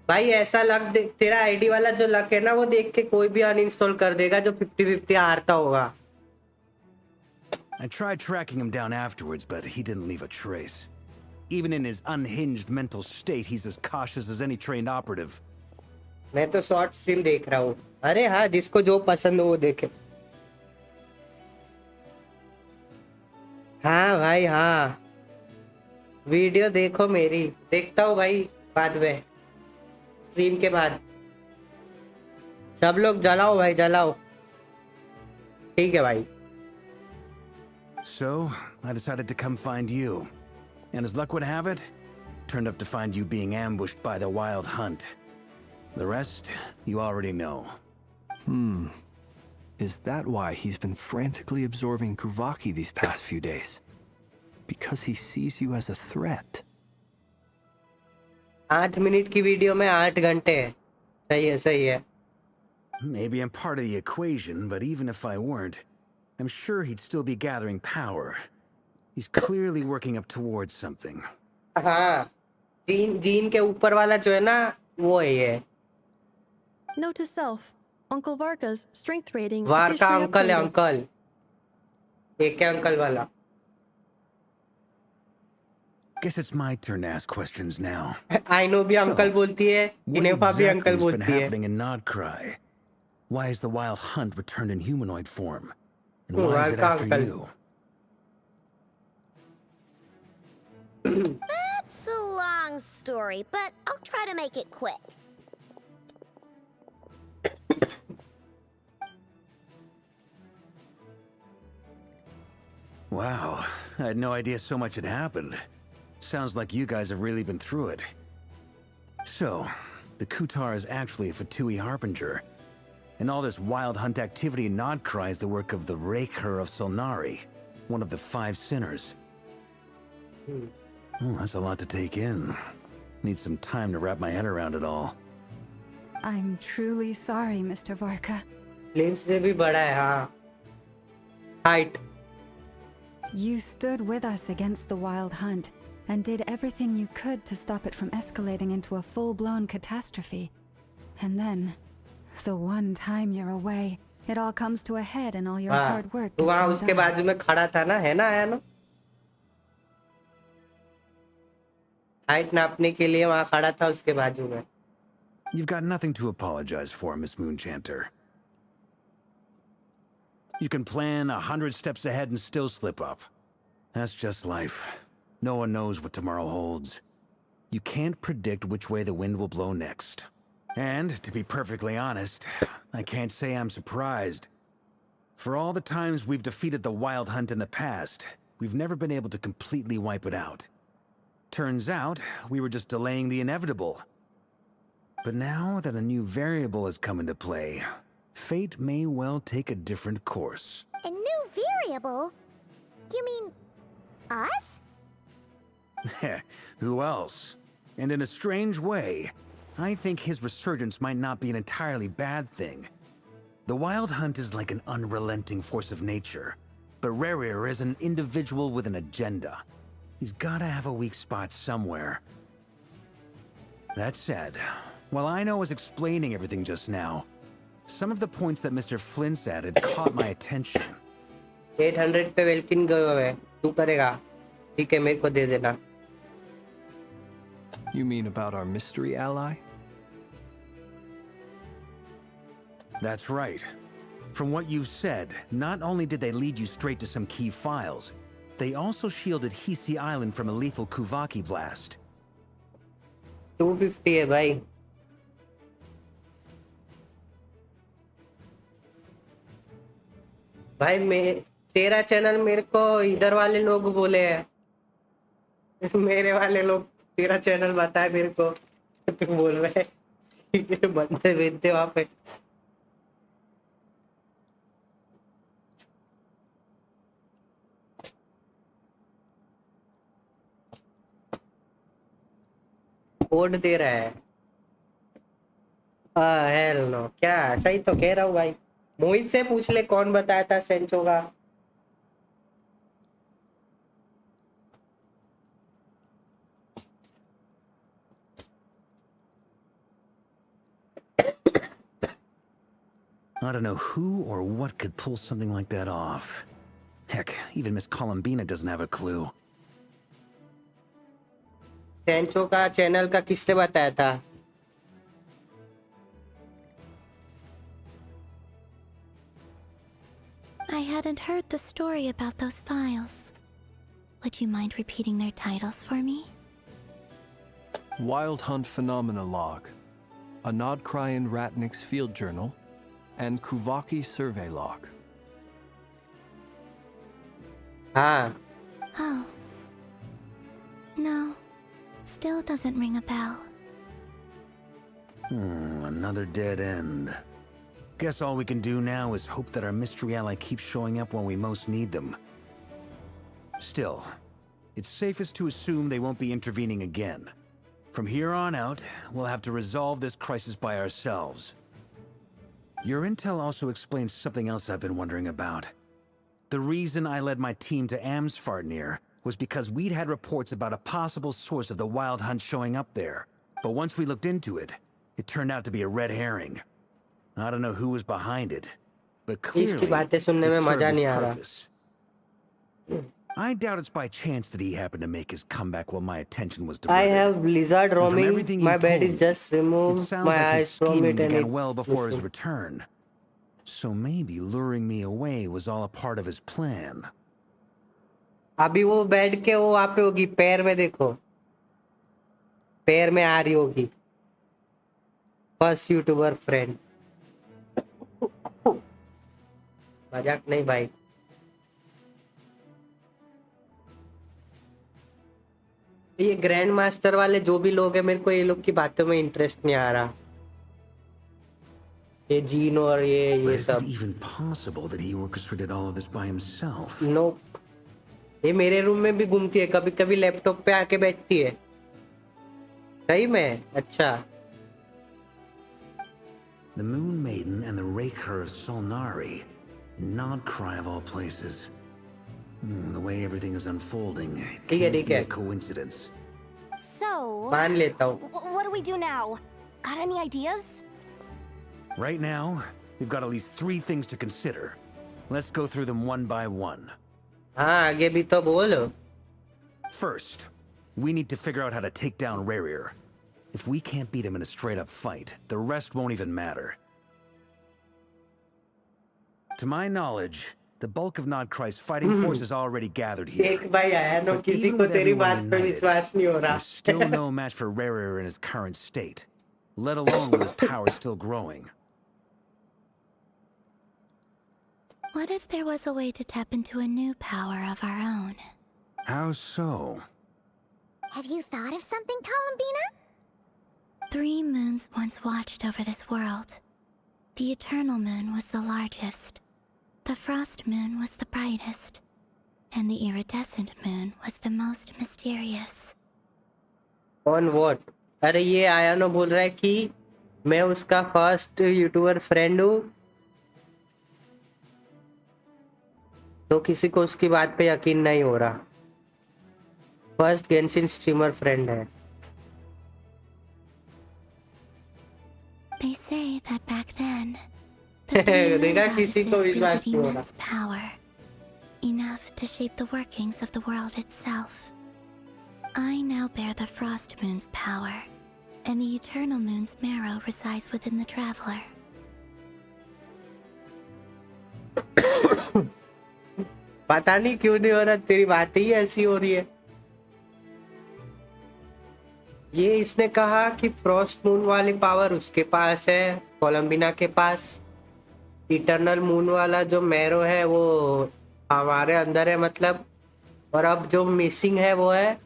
भाई ऐसा लक देख तेरा आईडी वाला जो लक है ना वो देख के कोई भी अनइंस्टॉल कर देगा जो 50-50 हारता होगा I tried tracking him down afterwards, but he didn't leave a trace. Even in his unhinged mental state, he's as cautious as any trained operative. मैं तो शॉर्ट स्ट्रीम देख रहा हूँ अरे हाँ जिसको जो पसंद हो वो देखे हाँ भाई हाँ वीडियो देखो मेरी देखता हूँ भाई बाद में स्ट्रीम के बाद सब लोग जलाओ भाई जलाओ ठीक है भाई So, I decided to come find you. And as luck would have it, turned up to find you being ambushed by the Wild Hunt. The rest, you already know. Is that why he's been frantically absorbing Kuvaki these past few days? Because he sees you as a threat. 8 minute की video में 8 घंटे है सही है Maybe I'm part of the equation, but even if I weren't, I'm sure he'd still be gathering power. He's clearly working up towards something. हाँ gene के ऊपर वाला जो है ना वो है ये Note to self: Uncle Varka's strength rating वार का officially अंकल है upgraded. अंकल एक है अंकल वाला Guess it's my turn to ask questions now. I know भी अंकल बोलती है What इनेफा भी exactly अंकल has been बोलती है happening in Nodcry? Why has the Wild Hunt returned in humanoid form? And Oh, why is it Varka after uncle. you? That's a long story, but I'll try to make it quick. Wow, I had no idea so much had happened. Sounds like you guys have really been through it. So, the Kutar is actually a Fatui Harbinger. And all this wild hunt activity in Nodcry is the work of the Raker of Solnari, one of the 5 sinners. Oh, that's a lot to take in. Need some time to wrap my head around it all. I'm truly sorry, Mr. Varka. Flame से भी बड़ा है हाँ height You stood with us against the Wild Hunt and did everything you could to stop it from escalating into a full-blown catastrophe. And then, the one time you're away, it all comes to a head and all your हाँ hard work तो gets वहाँ उसके undone. बाजू में खड़ा था ना है ना आया ना हाइट नापने के लिए वहाँ खड़ा था उसके बाजू में You've got nothing to apologize for, Miss Moonchanter. You can plan 100 steps ahead and still slip up. That's just life. No one knows what tomorrow holds. You can't predict which way the wind will blow next. And, to be perfectly honest, I can't say I'm surprised. For all the times we've defeated the Wild Hunt in the past, we've never been able to completely wipe it out. Turns out, we were just delaying the inevitable. But now that a new variable has come into play, fate may well take a different course. A new variable? You mean us? Who else? And in a strange way, I think his resurgence might not be an entirely bad thing. The Wild Hunt is like an unrelenting force of nature, but Rerir is an individual with an agenda. He's gotta have a weak spot somewhere. That said, while I was explaining everything just now, some of the points that Mr. Flint's added caught my attention. 800 पे welkin गयो है तू करेगा ठीक है मेरे को दे देना You mean about our mystery ally? That's right. From what you've said, not only did they lead you straight to some key files, they also shielded Hisi Island from a lethal Kuvaki blast. 250 है भाई भाई मैं तेरा channel मेरे को इधर वाले लोग बोले हैं मेरे वाले लोग तेरा चैनल बताए मेरे को तू बोल रहा है बंदे भेजते वहां पे कोड दे रहा है हेल नो क्या सही तो कह रहा हूँ भाई मोहित से पूछ ले कौन बताया था सेंचो का I don't know who or what could pull something like that off. Heck, even Miss Columbina doesn't have a clue. Sancho का चैनल का किसने बताया था I hadn't heard the story about those files. Would you mind repeating their titles for me? Wild Hunt Phenomena Log, a Nodcrian Ratnik's Field Journal, and Kuvaki Survey Log. हाँ Oh. No. Still doesn't ring a bell. Another dead end. Guess all we can do now is hope that our mystery ally keeps showing up when we most need them. Still, it's safest to assume they won't be intervening again. From here on out, we'll have to resolve this crisis by ourselves. Your intel also explains something else I've been wondering about. The reason I led my team to Amsfarnir was because we'd had reports about a possible source of the Wild Hunt showing up there. But once we looked into it, it turned out to be a red herring. I don't know who was behind it, but clearly इसकी बातें सुनने में it served मजा its नहीं आ रहा purpose. I doubt it's by chance that he happened to make his comeback while my attention was diverted. I have lizard And from roaming everything you my bed told is me, just it removed sounds my like his eyes from scheming it and began it's well before his missing. return. So maybe luring me away was all a part of his plan. अभी वो बैठ के वो वहां पे होगी पैर में देखो पैर में आ रही होगी फर्स्ट यूट्यूबर फ्रेंड मजाक नहीं भाई ये ग्रैंड मास्टर वाले जो भी लोग हैं मेरे को ये लोग की बातों में इंटरेस्ट नहीं आ रहा ये जीन और ये Is सब it even possible that he orchestrated all of this by himself? No ये मेरे रूम में भी घूमती है कभी कभी लैपटॉप पे आके बैठती है सही में अच्छा The Moon Maiden and the Raker of Solnari. Nodcry of all places. The way everything is unfolding, it ठीक है can't ठीक be है a coincidence. So, मान लेता हूँ what do we do now? Got any ideas? Right now, we've got at least 3 things to consider. Let's go through them one by one. हाँ आगे भी तो बोल First, we need to figure out how to take down Rerir. If we can't beat him in a straight-up fight, the rest won't even matter. To my knowledge, the bulk of Nodcry's fighting force is already gathered here. एक भाई आया no But किसी even को with तेरी everyone बात पे united, विश्वास नहीं हो there's still रहा no match for Rerir in his current state, let alone with his power still growing. What if there was a way to tap into a new power of our own? How so? Have you thought of something, Columbina? 3 moons once watched over this world. The eternal moon was the largest. The frost moon was the brightest. And the iridescent moon was the most mysterious. On what? अरे ये आयानो बोल रहा है कि मैं उसका first YouTuber friend हूँ, तो किसी को उसकी बात पे यकीन नहीं हो रहा। फर्स्ट गेंशिन स्ट्रीमर फ्रेंड है। They say that back then, the three moon देखा, किसी को goddesses विश्वास wielded नहीं हो रहा। immense power, enough to shape the workings of the world itself. I now bear the frost moon's power, and the eternal moon's marrow resides within the traveler. पता नहीं क्यों नहीं हो रहा, तेरी बात ही ऐसी हो रही है। ये इसने कहा कि फ्रॉस्ट मून वाली पावर उसके पास है, कोलंबिना के पास। इटर्नल मून वाला जो मैरो है वो हमारे अंदर है मतलब। और अब जो मिसिंग है वो है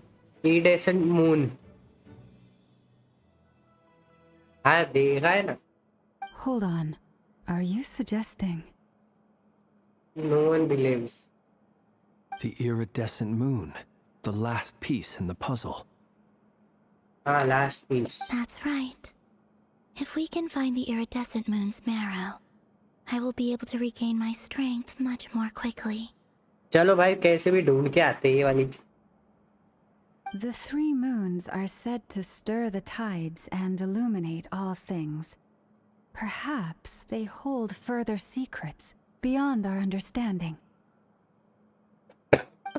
इरिडेसेंट मून। हाँ देखा है ना। Hold on. Are you suggesting? No one believes. The iridescent moon, the last piece in the puzzle. Ah, last piece. That's right. If we can find the iridescent moon's marrow, I will be able to regain my strength much more quickly. चलो भाई, कैसे भी ढूंढ के आते हैं ये वाली चीज। The 3 moons are said to stir the tides and illuminate all things. Perhaps they hold further secrets beyond our understanding.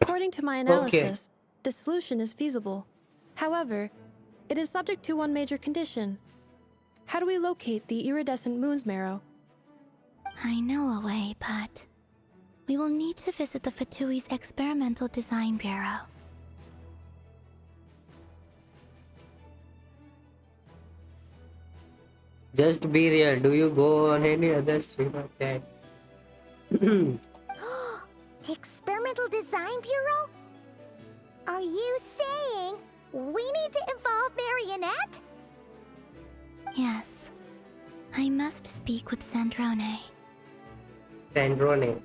According to my analysis, the solution is feasible. However, it is subject to one major condition. How do we locate the iridescent moon's marrow? I know a way, but we will need to visit the Fatui's Experimental Design Bureau. Just be real. Do you go on any other streamer chat? The Experimental Design Bureau? Are you saying we need to involve Marionette? Yes. I must speak with Sandrone. Sandrone.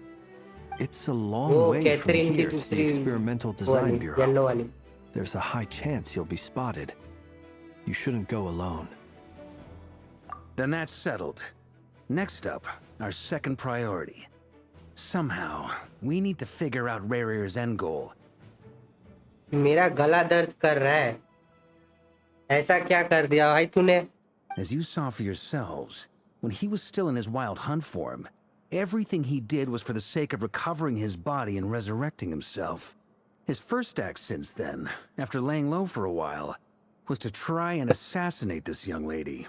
It's a long वो way from Catherine की here to the दूसरी Experimental Design वाली, Bureau. Yellow वाली। There's a high chance you'll be spotted. You shouldn't go alone. Then that's settled. Next up, our second priority. Somehow, we need to figure out Rarir's end goal. मेरा गला दर्द कर रहा है। ऐसा क्या कर दिया भाई तूने? As you saw for yourselves, when he was still in his wild hunt form, everything he did was for the sake of recovering his body and resurrecting himself. His first act since then, after laying low for a while, was to try and assassinate this young lady.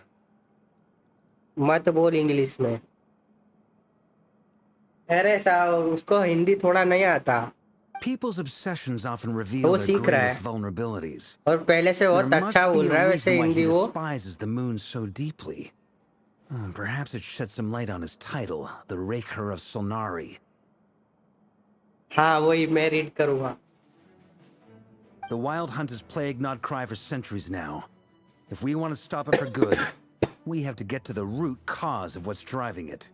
मत बोल English में। अरे साहब, उसको हिंदी थोड़ा नहीं आता। People's obsessions often reveal वो their सीख रहा greatest है vulnerabilities. और पहले से There बहुत must अच्छा be बोल a रहा है reason वैसे why he हिंदी वो। despises the moon so deeply. Perhaps it sheds some light on his title, the Raker of Solnari. हाँ वही मैं रीड करूँगा। The wild hunt has plagued Nodcry for centuries now. If we want to stop it for good, we have to get to the root cause of what's driving it.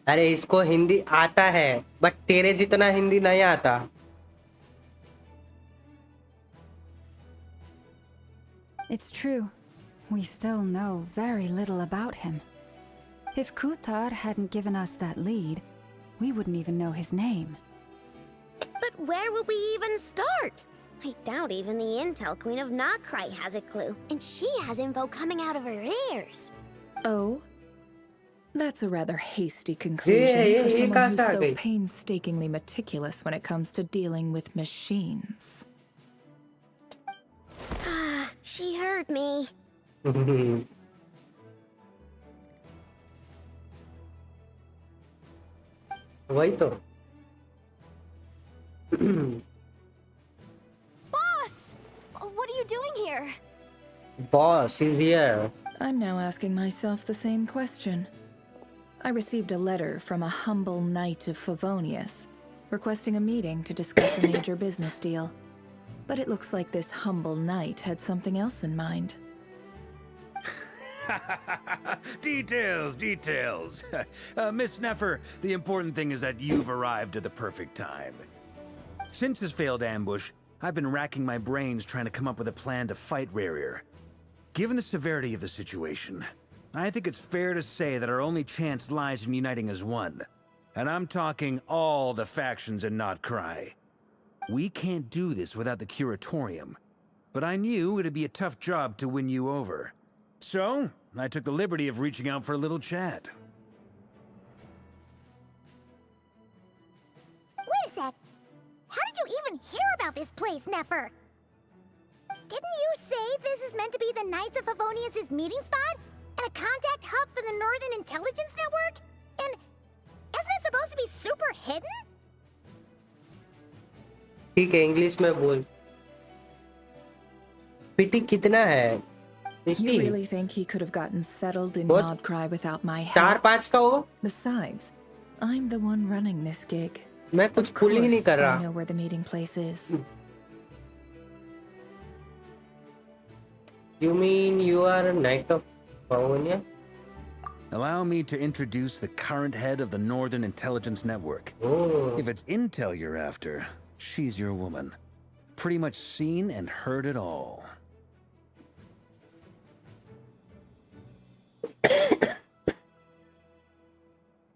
अरे इसको हिंदी आता है, but तेरे जितना हिंदी नहीं आता। It's true. We still know very little about him. If Kuthar hadn't given us that lead, we wouldn't even know his name. But where would we even start? I doubt even the Intel Queen of Nodcry has a clue, and she has info coming out of her ears. Oh? That's a rather hasty conclusion for someone who's so painstakingly meticulous when it comes to dealing with machines. Ah, she heard me. वही तो। Boss! What are you doing here? Boss is here. I'm now asking myself the same question. I received a letter from a humble knight of Favonius, requesting a meeting to discuss a major business deal. But it looks like this humble knight had something else in mind. Details, details. Miss Nefer, the important thing is that you've arrived at the perfect time. Since his failed ambush, I've been racking my brains trying to come up with a plan to fight Rerir. Given the severity of the situation, I think it's fair to say that our only chance lies in uniting as one. And I'm talking all the factions in Notcry. We can't do this without the Curatorium, but I knew it'd be a tough job to win you over. So, I took the liberty of reaching out for a little chat. Wait a sec. How did you even hear about this place, Nefer? Didn't you say this is meant to be the Knights of Favonius' meeting spot? And a contact hub for the Northern Intelligence Network? And isn't it supposed to be super hidden? ठीक है, English में बोल. पिटी कितना है? You really think he could have gotten settled in What? Notcry without my help? 4-5 का होगा? Besides, I'm the one running this gig. मैं कुछ Of पुल ही नहीं course, कर I रहा. know where the meeting place is. You mean you are a Knight of Pavonia? Allow me to introduce the current head of the Northern Intelligence Network. Oh. If it's intel you're after, she's your woman. Pretty much seen and heard it all.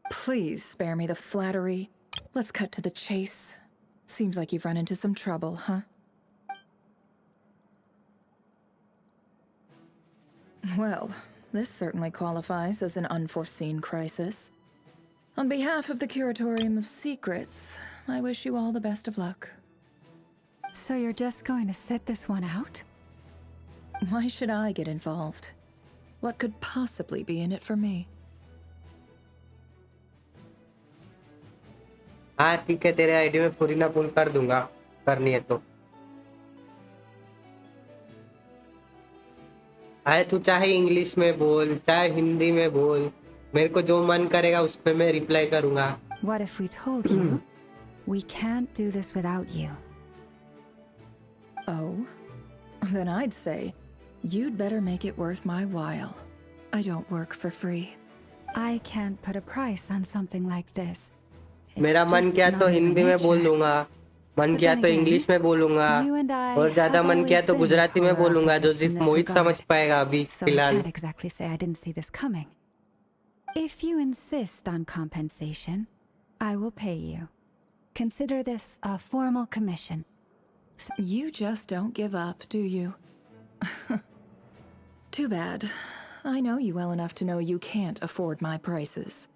Please spare me the flattery. Let's cut to the chase. Seems like you've run into some trouble, huh? Well, this certainly qualifies as an unforeseen crisis. On behalf of the Curatorium of Secrets, I wish you all the best of luck. So you're just going to sit this one out? Why should I get involved? What could possibly be in it for me? हाँ ठीक है, तेरे ID में फुरीना पुल कर दूंगा, करनी है तो. आए तू चाहे इंग्लिश में बोल, चाहे हिंदी में बोल, मेरे को जो मन करेगा उस पे मैं रिप्लाई करूंगा. What if we told you we can't do this without you? Oh? Then I'd say you'd better make it worth my while. I don't work for free. I can't put a price on something like this. मेरा मन किया तो हिंदी में बोल दूंगा, मन किया तो इंग्लिश में बोलूंगा, और ज्यादा मन किया तो गुजराती में बोलूंगा, जो सिर्फ मोहित समझ पाएगा अभी फिलहाल. So I can't exactly say I didn't see this coming. If you insist on compensation, I will pay you. Consider this a formal commission. You just don't give up, do you? Too bad. I know you well enough to know you can't afford my prices.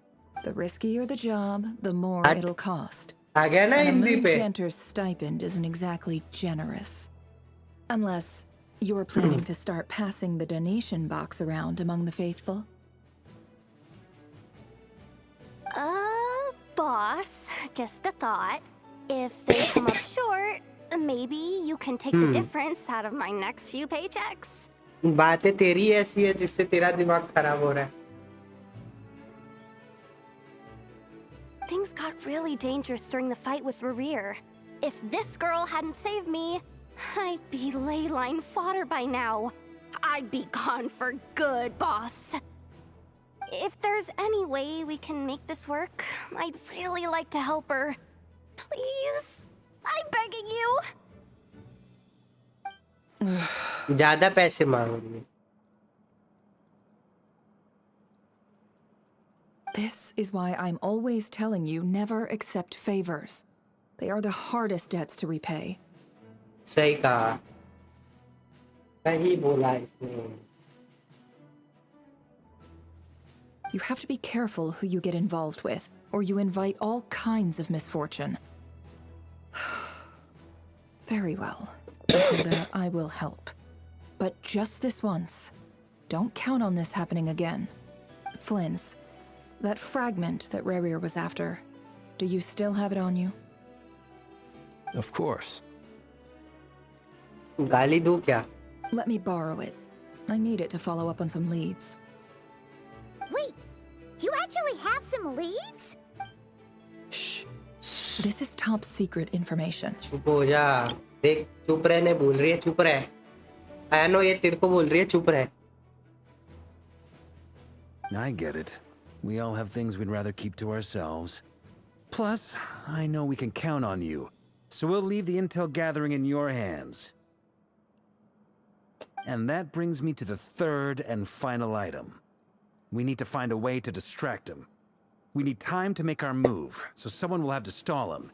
The riskier the job, the more it'll cost. आ गया ना And a Hindi moon पे. chanter's stipend isn't exactly generous. Unless you're planning to start passing the donation box around among the faithful. Boss, just a thought. If they come up short, maybe you can take the difference out of my next few paychecks. बातें तेरी ऐसी है जिससे तेरा दिमाग खराब हो रहा है. Things got really dangerous during the fight with Rerir. If this girl hadn't saved me, I'd be ley line fodder by now. I'd be gone for good, boss. If there's any way we can make this work, I'd really like to help her. Please, I'm begging you. ज्यादा पैसे मांगेंगे. This is why I'm always telling you never accept favors. They are the hardest debts to repay. सही कहा. सही बोला इसने. You have to be careful who you get involved with, or you invite all kinds of misfortune. Very well. Dakota, I will help. But just this once. Don't count on this happening again. Flynn's. That fragment that Rerir was after. Do you still have it on you? Of course. गाली दूं क्या? Let me borrow it. I need it to follow up on some leads. Wait, You actually have some leads? Shh. This is top secret information. चुप हो जा। देख, चुप रहने बोल रही है, चुप रह। आई नो ये तेरे को बोल रही है, चुप रह। I get it. We all have things we'd rather keep to ourselves. Plus, I know we can count on you, so we'll leave the intel gathering in your hands. And that brings me to the third and final item. We need to find a way to distract him. We need time to make our move, so someone will have to stall him.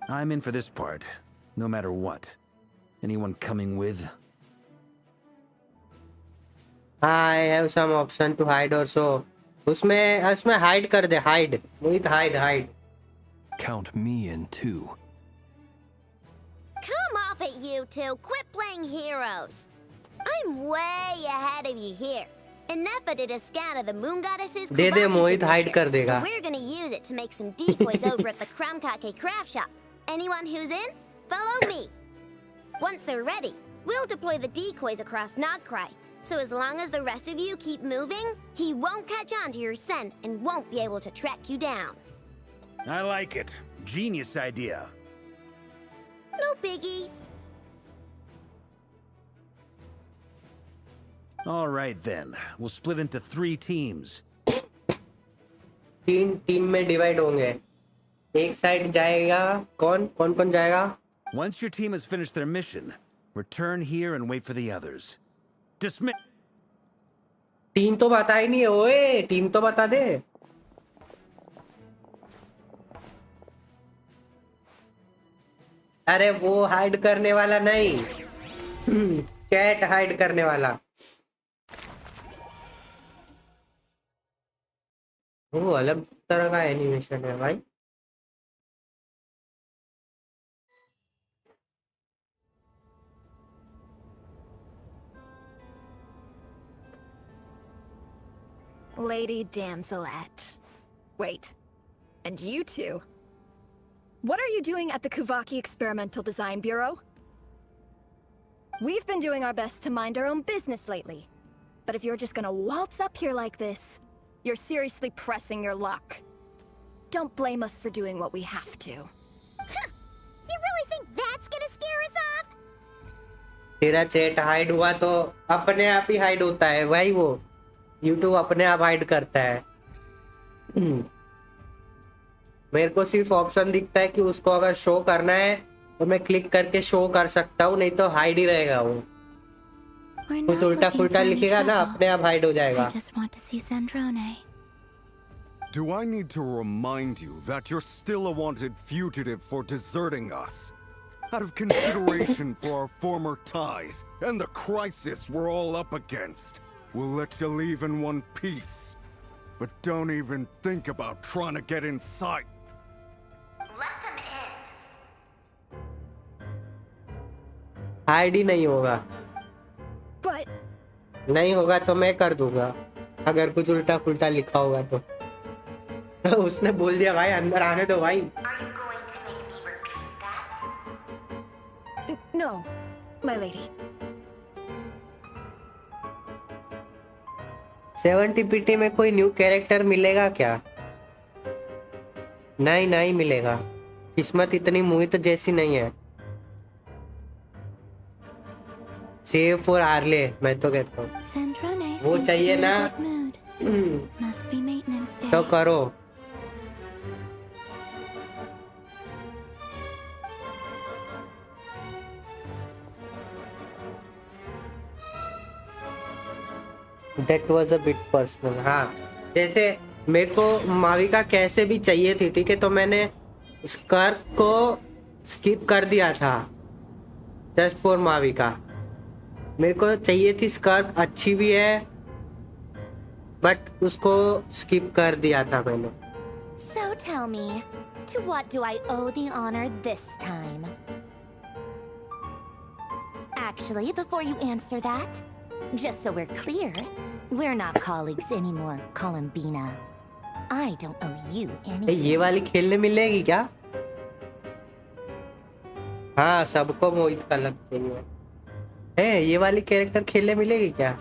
I'm in for this part, no matter what. Anyone coming with? I have some option to hide also. उसमें hide कर दे, hide. Mohit hide. Count me in too. Come off it, you two. Quit playing heroes. I'm way ahead of you here. And Nefer did a scan of the moon goddess's they they, Mohit hide कर देगा. We're gonna use it to make some decoys over at the karke craft shop. Anyone who's in, follow me. Once they're ready, we'll deploy the decoys across Nagkrai. So as long as the rest of you keep moving, he won't catch on to your scent and won't be able to track you down. I like it. Genius idea. No biggie. All right then. We'll split into 3 teams. तीन team में divide होंगे। एक side जाएगा, कौन जाएगा? Once your team has finished their mission, return here and wait for the others. Dismiss. Team तो बता ही नहीं है, ओए, टीम तो बता दे। अरे वो हाइड करने वाला नहीं, चैट हाइड करने वाला। वो अलग तरह का एनिमेशन है भाई। Lady Damselette. Wait, and you two? What are you doing at the Kuvaki Experimental Design Bureau? We've been doing our best to mind our own business lately. But if you're just gonna waltz up here like this, you're seriously pressing your luck. Don't blame us for doing what we have to. Huh. You really think that's gonna scare us off? तेरा chat hide हुआ तो अपने आप ही hide होता है भाई, वो YouTube अपने आप हाइड करता है। मेरे को सिर्फ ऑप्शन दिखता है कि उसको अगर शो करना है तो मैं क्लिक करके शो कर सकता हूँ, नहीं तो हाइड ही रहेगा वो। कुछ उल्टा फुल्टा लिखेगा ना, अपने आप हाइड हो जाएगा। I just want to see Sandrone. Do I need to remind you that you're still a wanted fugitive for deserting us? Out of consideration for our former ties and the crisis we're all up against, we'll let you leave in one piece. But don't even think about trying to get inside. Let them in. Hide ही नहीं होगा। But नहीं होगा तो मैं कर दूंगा, अगर कुछ उल्टा फुल्टा लिखा होगा तो। उसने बोल दिया भाई अंदर आने दो भाई। Are you going to make me repeat that? no, my lady. 70 में कोई न्यू कैरेक्टर मिलेगा क्या? नहीं मिलेगा। किस्मत इतनी मोहित जैसी नहीं है। सेव फॉर आर्ले, मैं तो कहता हूँ Sandrone वो seems to चाहिए be in ना, a good mood. Must be maintenance day. तो करो। That was a bit personal। हाँ, जैसे मेरे को माविका कैसे भी चाहिए थी, ठीक है, तो मैंने स्कर्क को स्किप कर दिया था जस्ट फॉर माविका। मेरे को चाहिए थी स्कर्क, अच्छी भी है, बट उसको स्किप कर दिया था मैंने। So tell me, to what do I owe the honor this time? Actually, before you answer that, just so we're clear, we're not colleagues anymore, Columbina. I don't owe you anything. ये वाली खेलने मिलेगी क्या? हाँ, सबको मोहित का लग चाहिए है। ये वाली कैरेक्टर खेलने मिलेगी क्या?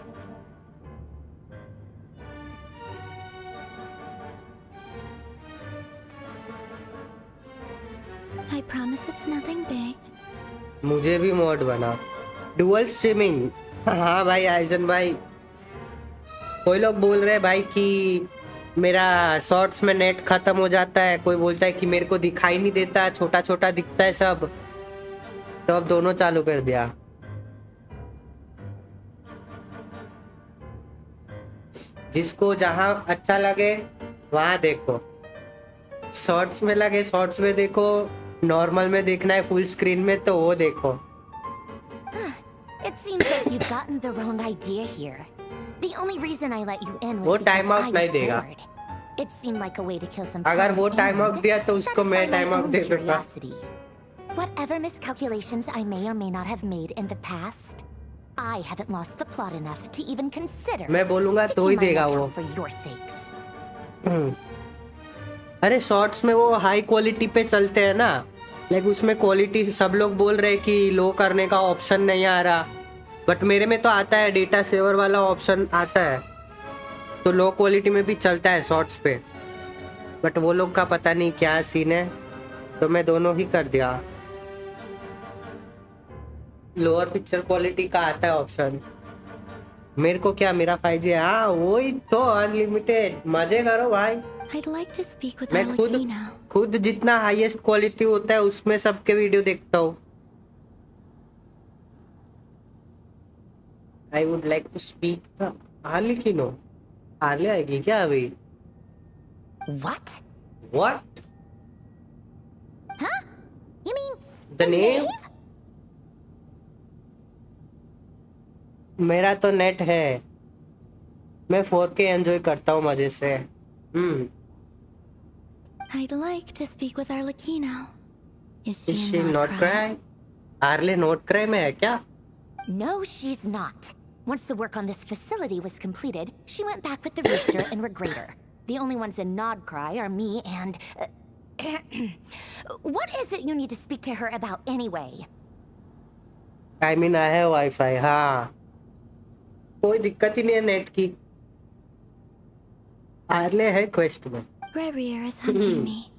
मुझे भी मॉड बना। डुअल स्ट्रीमिंग, हाँ भाई आइजन भाई। कोई लोग बोल रहे हैं भाई कि मेरा शॉर्ट्स में नेट खत्म हो जाता है, कोई बोलता है कि मेरे को दिखाई नहीं देता, छोटा छोटा दिखता है सब, तो अब दोनों चालू कर दिया। जिसको जहां अच्छा लगे वहां देखो, शॉर्ट्स में लगे शॉर्ट्स में देखो, नॉर्मल में देखना है फुल स्क्रीन में तो वो देखो। It seems like you've gotten the wrong idea here. The only reason I let you in वो was time because I out नहीं was देगा। bored. It seemed like a way to kill some अगर time वो time out and दिया तो उसको मैं satisfy my time out own दे दूंगा। curiosity. Whatever miscalculations I may or may not have made in the past, I haven't lost the plot enough to even consider मैं बोलूंगा तो ही sticking my देगा neck वो। out for your sakes. अरे shorts में वो high quality पे चलते हैं ना, लाइक उसमें क्वालिटी सब लोग बोल रहे हैं कि लो करने का ऑप्शन नहीं आ रहा, बट मेरे में तो आता है, डेटा सेवर वाला ऑप्शन आता है, तो लो क्वालिटी में भी चलता है शॉर्ट्स पे। बट वो लोग का पता नहीं क्या सीन है, तो मैं दोनों ही कर दिया। लोअर पिक्चर क्वालिटी का आता है ऑप्शन, मेरे को क्या, मेरा 5G है। हाँ वही तो, अनलिमिटेड मजे करो भाई। I'd like to speak with मैं खुद जितना हाईएस्ट क्वालिटी होता है उसमें सबके वीडियो देखता हूँ। I would like to speak early की नो। आर्ली आएगी क्या अभी? What? What? Huh? You mean The name? मेरा तो नेट है, मैं 4K एंजॉय करता हूँ मजे से। I'd like to speak with Arlecchino. Is Is she she not not cry? Early note cry में है क्या? No, she's not. Once the work on this facility was completed, she went back with the rooster and Regrator. The only ones in Nod Cry are me and... what is it you need to speak to her about anyway? I mean, I have Wi-Fi, हाँ। कोई दिक्कत ही नहीं है net की। Early है quest में। Rarier is hunting me.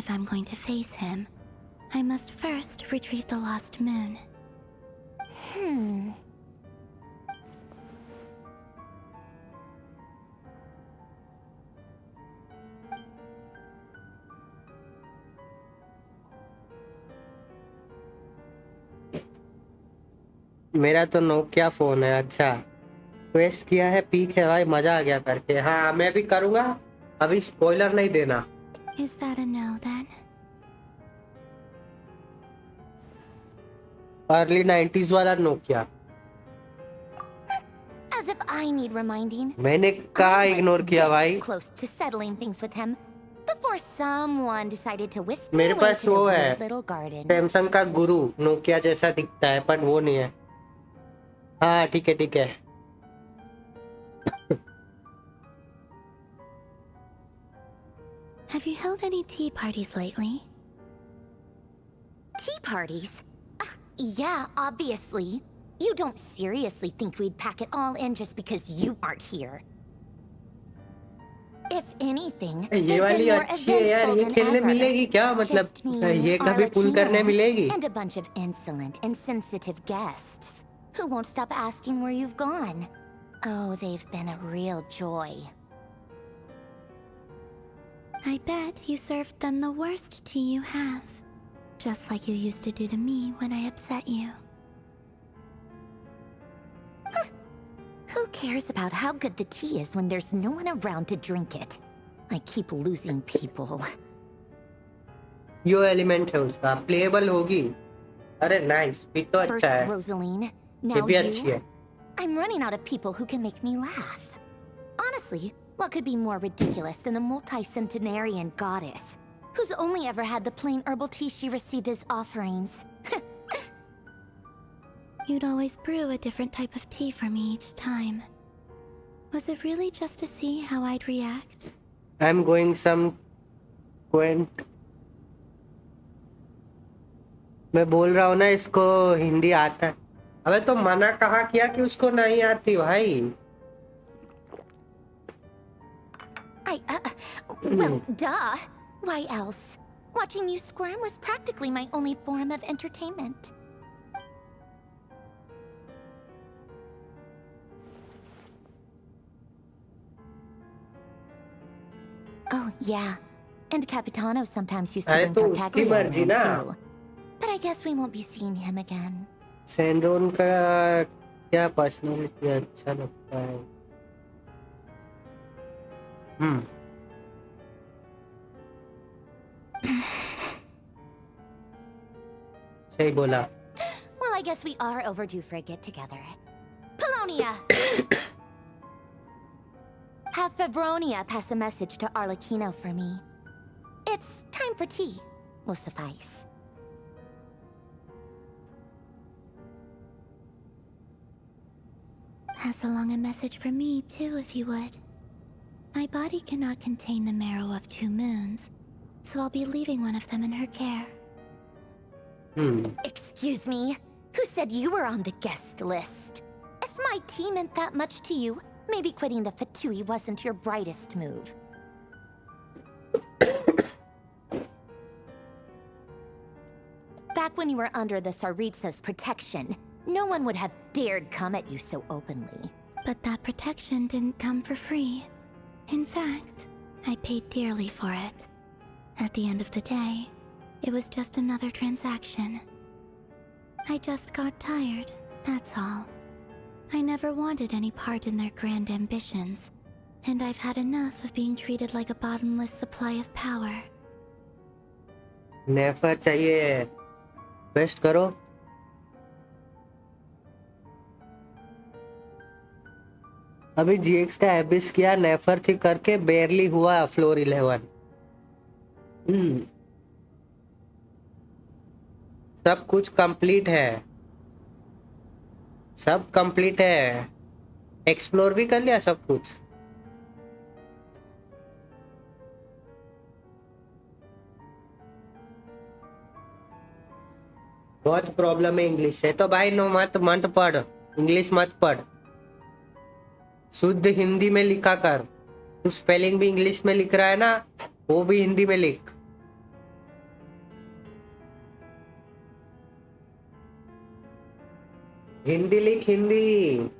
If I'm going to face him, I must first retrieve the lost moon. मेरा तो नोकिया फोन है। अच्छा क्वेस्ट किया है, पीक है भाई, मजा आ गया करके। हाँ मैं भी करूँगा, अभी स्पॉइलर नहीं देना। Is that a no then? Early 90s वाला Nokia. As if I need reminding. मैंने कहा I was इग्नोर किया this भाई। close to settling things with him before someone decided to whisk me मेरे away पास to the वो weird है, little garden. Samsung का गुरु, Nokia जैसा दिखता है पर वो नहीं है। हाँ ठीक है ठीक है। Have you held any tea parties lately? Tea parties? Yeah, obviously. You don't seriously think we'd pack it all in just because you aren't here. If anything, ये they've वाली been more अच्छी है यार, eventful ये than खेलने ever. मिलेगी क्या? मतलब Just me, ये कभी पुल करने Arlecchino, मिलेगी? and a bunch of insolent and sensitive guests who won't stop asking where you've gone. Oh, they've been a real joy. I bet you served them the worst tea you have. Just like you used to do to me when I upset you. Who cares about how good the tea is when there's no one around to drink it? I keep losing people. Yo element है उसका, playable होगी। अरे nice, भी तो अच्छा First है। Rosaline, ये now भी अच्छी you. है। I'm running out of people who can make me laugh. Honestly, what could be more ridiculous than a multi-centenarian goddess who's only ever had the plain herbal tea she received as offerings? You'd always brew a different type of tea for me each time. Was it really just to see how I'd react? I'm going some quaint. मैं बोल रहा हूँ ना, इसको हिंदी आता है। अबे तो मना कहाँ किया कि उसको नहीं आती भाई? Well, duh. Why else? Watching you squirm was practically my only form of entertainment. Oh, yeah. And Capitano sometimes used to अरे bring तो उसकी Tartaglia मर्जी in ना। too. But I guess we won't be seeing him again. सैंडोन का क्या personality अच्छा लगता है? सही बोला। Well, I guess we are overdue for a get-together. Polonia! Have Febronia pass a message to Arlecchino for me. It's time for tea. Will suffice. Pass along a message from me, too, if you would. My body cannot contain the marrow of 2 moons, so I'll be leaving one of them in her care. Excuse me? Who said you were on the guest list? If my tea meant that much to you, maybe quitting the Fatui wasn't your brightest move. Back when you were under the Tsaritsa's protection, no one would have dared come at you so openly. But that protection didn't come for free. In fact, I paid dearly for it. At the end of the day, it was just another transaction. I just got tired, that's all. I never wanted any part in their grand ambitions, and I've had enough of being treated like a bottomless supply of power. नेफर चाहिए, best करो। अभी GX का एबिस किया, नेफर थी करके barely हुआ floor 11। सब कुछ कंप्लीट है, सब कंप्लीट है, एक्सप्लोर भी कर लिया सब कुछ। बहुत प्रॉब्लम है इंग्लिश से, तो भाई नो मत मत पढ़, इंग्लिश मत पढ़, शुद्ध हिंदी में लिखा कर। तू स्पेलिंग भी इंग्लिश में लिख रहा है ना, वो भी हिंदी में लिख। हिंदी लिख, हिंदी।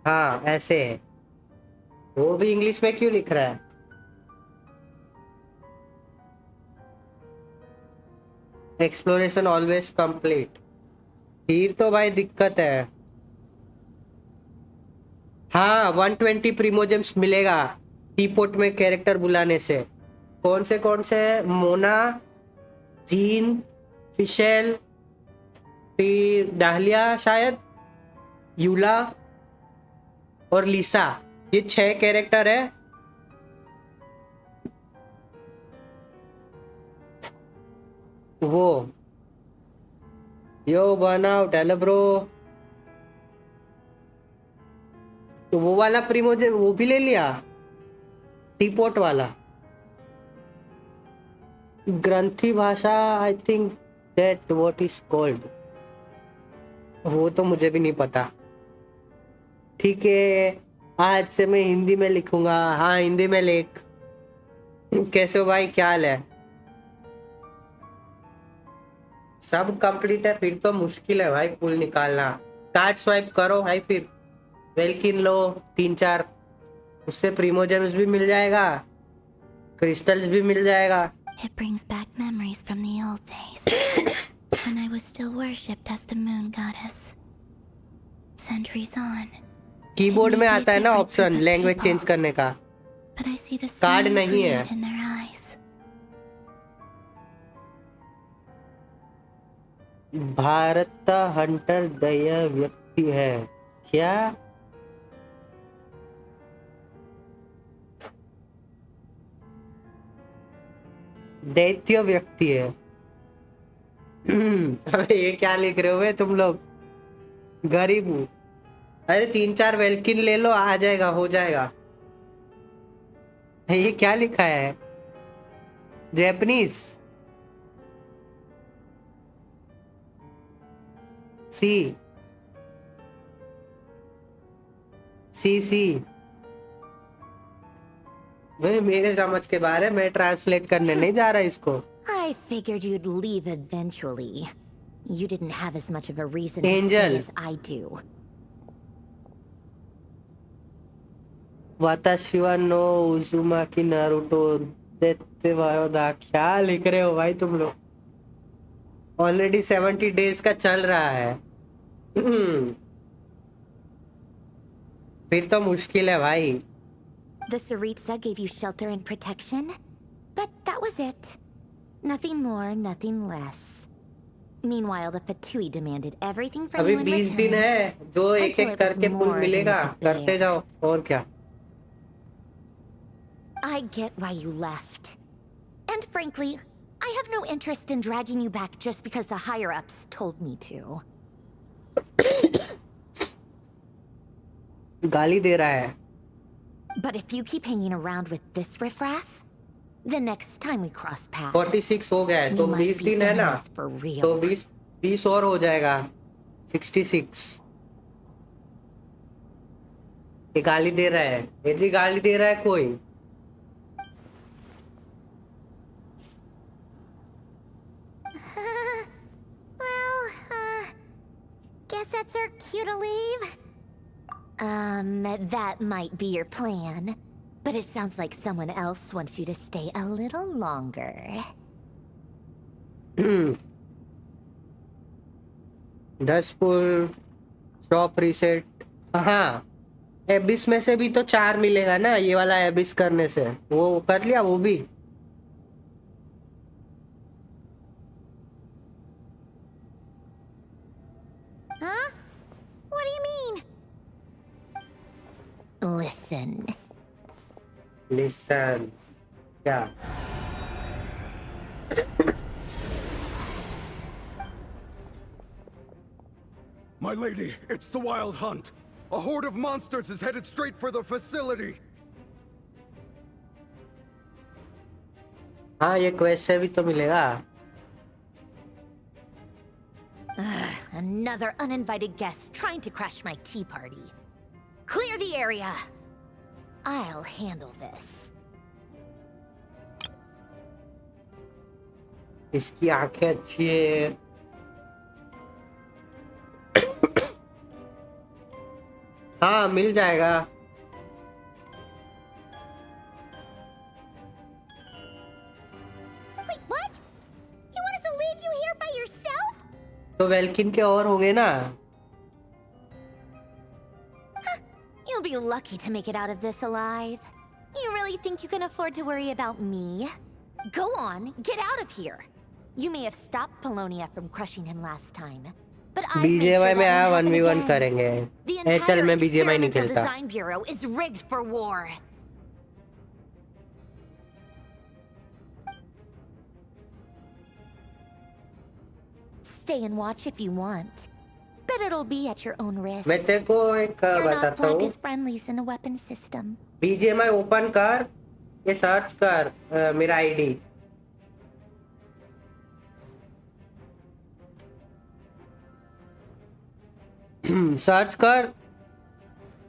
हाँ ऐसे है, वो भी इंग्लिश में क्यों लिख रहा है? एक्सप्लोरेशन ऑलवेज कंप्लीट, फिर तो भाई दिक्कत है। हाँ 120 प्रीमोजेम्स मिलेगा टीपोट में कैरेक्टर बुलाने से। कौन से मोना, जीन, फिशेल, फिर डाहलिया शायद, यूला और लिसा, ये 6 कैरेक्टर है। वो यो बनाओ टेल ब्रो, तो वो वाला प्रीमोजेन वो भी ले लिया, टीपोट वाला। ग्रंथी भाषा, I think that what is called, वो तो मुझे भी नहीं पता। ठीक है, आज से मैं हिंदी में लिखूंगा। हाँ हिंदी में लिख। कैसे हो भाई, क्या हाल है? सब कंप्लीट है, फिर तो मुश्किल है भाई पुल निकालना। कार्ड स्वाइप करो भाई, फिर वेल्किन लो 3-4, उससे प्रीमोजेम्स भी मिल जाएगा, क्रिस्टल्स भी मिल जाएगा। It brings back memories from the old days, when I was still worshipped as the moon goddess. Centuries on. Keyboard में आता है ना ऑप्शन लैंग्वेज चेंज करने का, But I see the card same नहीं है। greed in their eyes. Bharat hunter दया व्यक्ति है क्या? दैत्य व्यक्ति है। अबे ये क्या लिख रहे हो तुम लोग, गरीब हूँ। अरे 3-4 वेल्किन ले लो, आ जाएगा, हो जाएगा। ये क्या लिखा है? जैपनीज सी। सी वे मेरे समझ के बारे में ट्रांसलेट करने नहीं जा रहा इसको. I figured you'd leave eventually. You didn't have as much of a reason to Angel. stay as I do. वाताशिवा नो उजुमा की नारुतो देते वायोदा. क्या लिख रहे हो भाई तुम लोग? ऑलरेडी 70 डेज का चल रहा है. फिर तो मुश्किल है भाई. The Saritsa gave you shelter and protection, but that was it. Nothing more, nothing less. Meanwhile, the Fatui demanded everything from अभी you in 20 दिन return. है जो एक Until एक it was करके पुल more than मिलेगा. you could करते bear. जाओ और क्या. I get why you left. And frankly, I have no interest in dragging you back just because the higher-ups told me to. गाली दे रहा है. But if you keep hanging around with this riffraff, the next time we cross paths, 46 हो गया है तो we might 20 be दिन है ना. enemies for real. तो 20 और हो जाएगा. 66. ये गाली दे रहा है. ये जी गाली दे रहा है कोई. Guess that's our cue to leave. That might be your plan. But it sounds like someone else wants you to stay a little longer. 10 pull shop reset. हाँ एबिस में से भी तो 4 मिलेगा ना. ये वाला एबिस करने से वो कर लिया वो भी. Huh? What do you mean? Listen. Listen. क्या? My lady, it's the Wild Hunt. A horde of monsters is headed straight for the facility. हाँ ये क्वेस्ट से भी तो मिलेगा. Another uninvited guest trying to crash my tea party. Clear the area. I'll handle this. इसकी आंखें अच्छी है. हाँ मिल जाएगा. Wait, what? You want us to leave you here by yourself? तो वेल्किन के और होंगे ना. You'll be lucky to make it out of this alive. You really think you can afford to worry about me? Go on, get out of here. You may have stopped Polonia from crushing him last time, but I've made sure BGMI में that uh won't happen 1v1 again. करेंगे. The HL में entire BGMI नहीं experimental खेलता. design bureau is rigged for war. Stay and watch if you want, but it'll be at your own risk. मैं तेरे को एक You're not बताता flagged हूँ. as friendlies in a weapon system. BGMI open कर. ये search कर मेरा आईडी. सर्च कर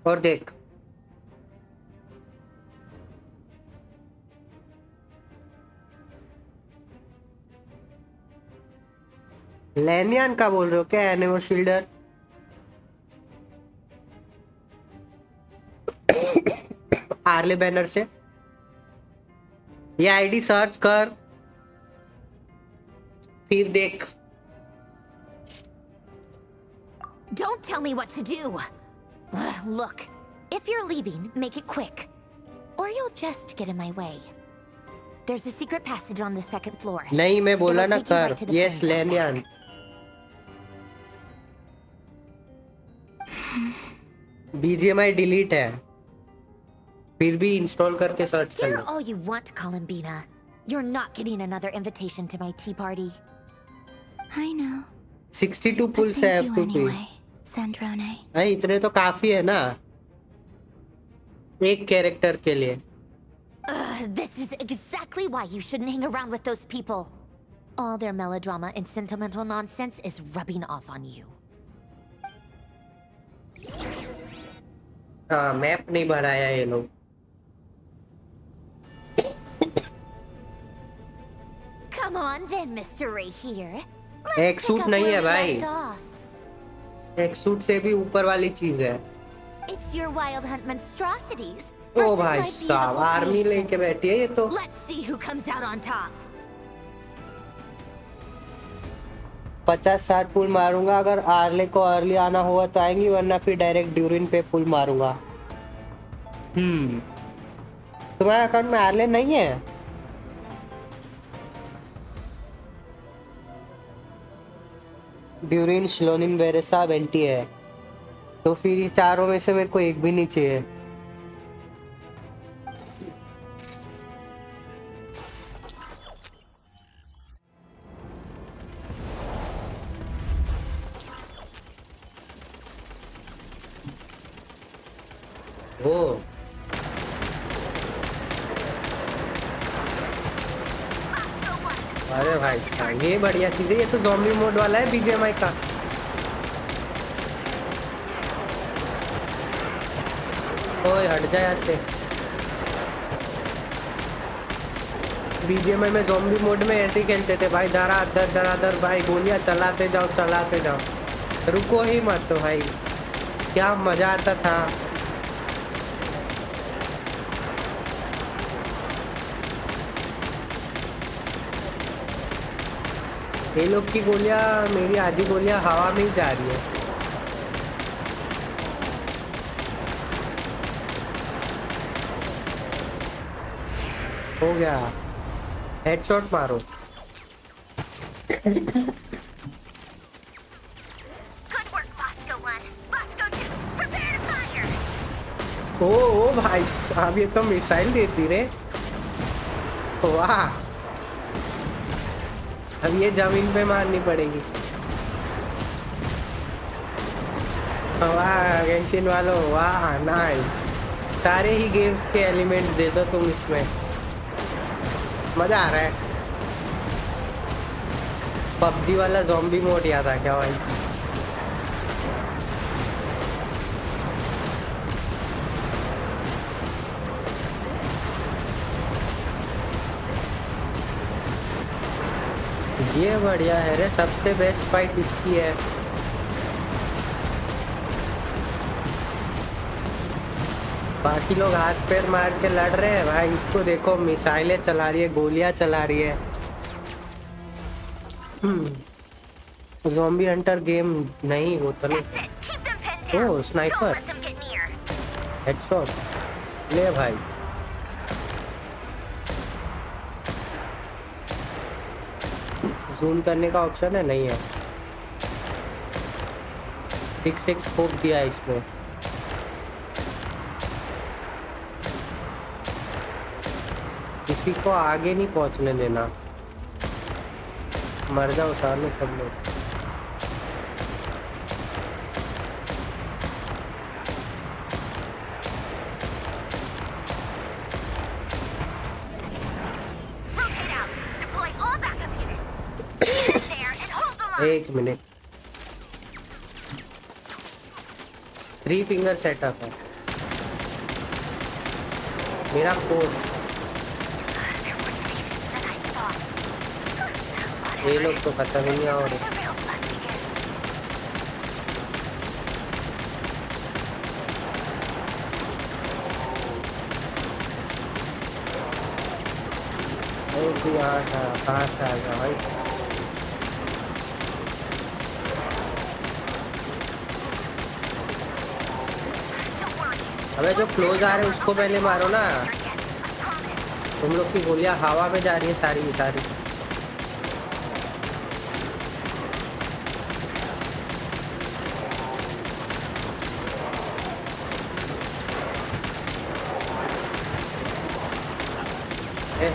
और देख. लैनियन का बोल रहे हो क्या? एनिमो शील्डर. आर्ले बैनर से ये आईडी सर्च कर फिर देख. Don't tell me what to do. Look, if you're leaving, make it quick, or you'll just get in my way. There's a secret passage on the second floor. नहीं मैं बोला It'll ना take you कर. right to the yes friend zone लैनियन. BGMI delete है. फिर भी install करके search कर Stare low. all you want, Columbina. You're not getting another invitation to my tea party. I know. 62 But पुल से thank you F2P. anyway, Sandrone. नहीं इतने तो काफी है ना एक कैरेक्टर के लिए. This is exactly why you shouldn't hang around with those people. All their melodrama and sentimental nonsense is rubbing off on you. हाँ मैप नहीं बनाया ये लोग। Come on then, Mr. Right here. एक सूट नहीं है भाई, एक सूट से भी ऊपर वाली चीज है। It's your wild hunt monstrosities. ओ भाई साहब, आर्मी लेके बैठी है ये तो। Let's see who comes out on top. 50-60 पुल मारूंगा, अगर आर्ले को अर्ली आना हुआ तो आएंगी, वरना फिर डायरेक्ट ड्यूरिन पे पुल मारूंगा। तुम्हारे अकाउंट में आर्ले नहीं है? ड्यूरिन, श्लोनिन, वेरेसा, वेंटी है, तो फिर ये चारों में से मेरे को एक भी नहीं चाहिए। वो अरे भाई ये बढ़िया चीज है, ये तो ज़ॉम्बी मोड वाला है बीजीएमआई का। ओए हट जा यहाँ से। बीजीएमआई में ज़ॉम्बी मोड में ऐसे ही खेलते थे भाई, धराधर भाई, गोलियां चलाते जाओ, रुको ही मत तो भाई, क्या मजा आता था। ये लोग की गोलियां, मेरी आधी गोलियां हवा में ही जा रही है। हो गया, हेडशॉट मारो। ओ भाई साहब, ये तो मिसाइल देती रे, वाह। अब ये जमीन पे मारनी पड़ेगी। वाह गेंशिन वालों, वाह नाइस। सारे ही गेम्स के एलिमेंट दे दो तुम इसमें, मजा आ रहा है। पबजी वाला ज़ॉम्बी मोड याद आ गया भाई। ये बढ़िया है रे, सबसे बेस्ट फाइट इसकी है। बाकी लोग हाथ पैर मार के लड़ रहे हैं भाई, इसको देखो मिसाइलें चला रही है, गोलियां चला रही है। ज़ॉम्बी हंटर गेम नहीं, वो तो नहीं। ओह स्नाइपर, हेडशॉट ले भाई। जूम करने का ऑप्शन है, नहीं है। 6 स्कोप दिया है इसमें। किसी को आगे नहीं पहुंचने देना, मर जाओ सामने सब लोग। एक मिनट, 3 फिंगर सेटअप है मेरा 4। ये लोग तो खत्म ही नहीं हो रहे। कहाँ से आ गया भाई? अबे जो क्लोज आ रहे हैं उसको पहले मारो ना। तुम लोग की गोलियां हवा में जा रही है सारी की सारी।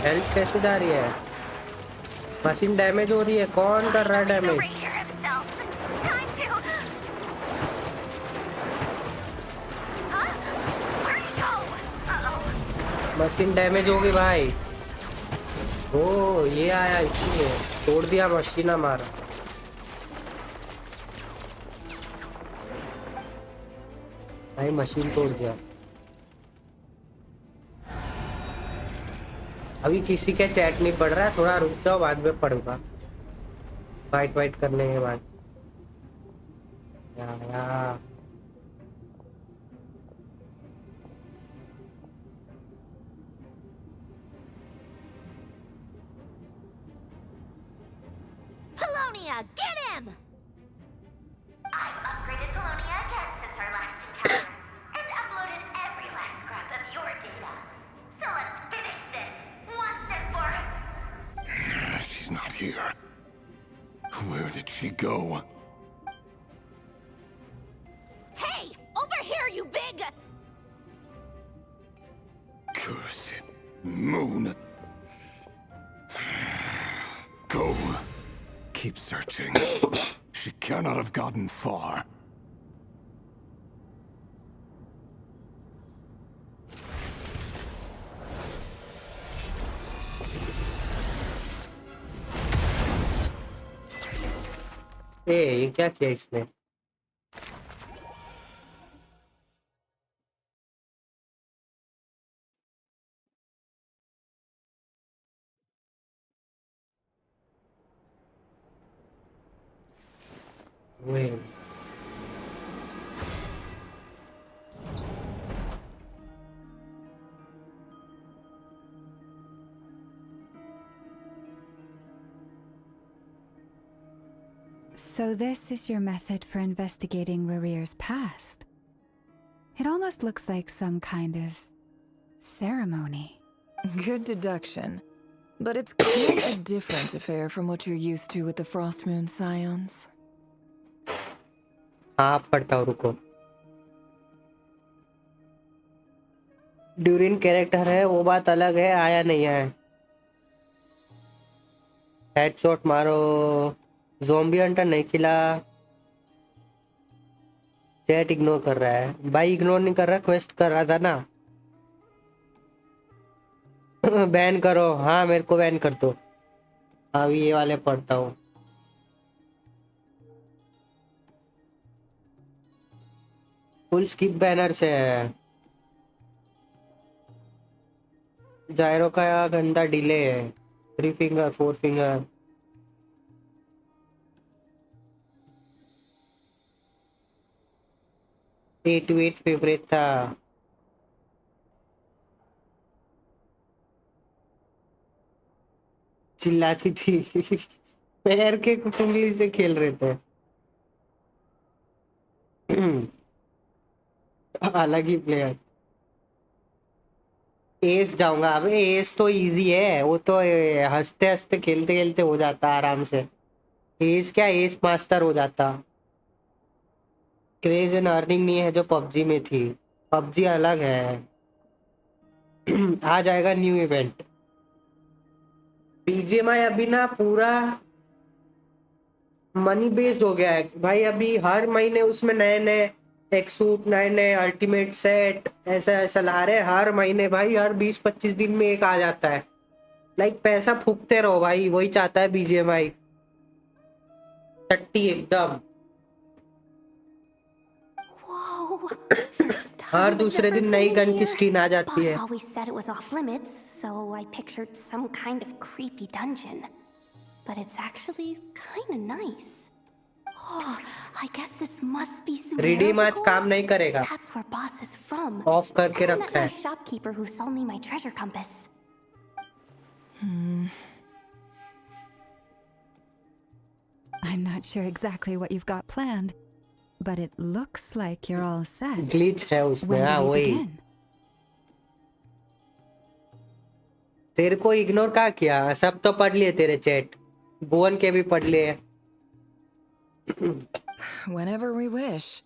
हेल्थ कैसे जा रही है? मशीन डैमेज हो रही है। कौन कर रहा है डैमेज? मशीन डैमेज हो गई भाई। ओ ये आया इसलिए तोड़ दिया मशीन हमारा। भाई मशीन तोड़ दिया। अभी किसी के चैट नहीं पढ़ रहा, थोड़ा रुक जाओ, बाद में पढ़ूंगा वाइट करने के बाद। यार Polonia, get him! I've upgraded Polonia again since our last encounter, and uploaded every last scrap of your data. So let's finish this, once and for... She's not here. Where did she go? Hey! Over here, you big... Cursed moon. Go. Keep searching. She cannot have gotten far. ये क्या किया इसने? Wait. So this is your method for investigating Rarir's past. It almost looks like some kind of ceremony. Good deduction. But it's quite a different affair from what you're used to with the Frost Moon Scions. हाँ पढ़ता हूँ, रुको। Durian character है, वो बात अलग है, आया नहीं है। हेडशॉट मारो। ज़ॉम्बी हंटर नहीं खिला। चैट इग्नोर कर रहा है भाई, इग्नोर नहीं कर रहा, क्वेस्ट कर रहा था ना। बैन करो, हाँ मेरे को बैन कर दो। अभी ये वाले पढ़ता हूँ। फुल स्किप बैनर से है। जायरो का गंदा डिले है। 3 finger 4 finger. Eight to eight favourite था। चिल्लाती थी। पैर के उंगली से खेल रहे थे। अलग ही प्लेयर। एस जाऊंगा। अबे एस तो इजी है, वो तो हंसते हंसते खेलते खेलते हो जाता आराम से। एस क्या, एस मास्टर हो जाता। क्रेज एंड अर्निंग नहीं है जो पबजी में थी। पबजी अलग है। आ जाएगा न्यू इवेंट। बीजीएमआई अभी ना पूरा मनी बेस्ड हो गया है भाई। अभी हर महीने उसमें नए नए एक्सूट, नए नए अल्टीमेट सेट ऐसा ऐसा ला रहे हैं हर महीने भाई। हर 20-25 दिन में एक आ जाता है। लाइक पैसा फूकते रहो भाई, वही चाहता है बीजीएमआई। टट्टी एकदम। Whoa. हर दूसरे दिन नई गन की स्किन आ जाती है। Boss always said it was off limits, so I pictured some kind of creepy dungeon. But it's actually kind of nice. Oh, I guess this must be redeem आज Sumeria. काम नहीं करेगा। That's where boss is from. Of करके And that रखा है। nice shopkeeper who sold me my treasure compass. I'm not sure exactly what you've got planned, but it looks like you're all set. Glitch है उसमें, When हाँ do we वही। begin? तेरे को ignore कहाँ किया? सब तो पढ़ लिए तेरे चैट। भुवन के भी पढ़ लिए। Whenever we wish.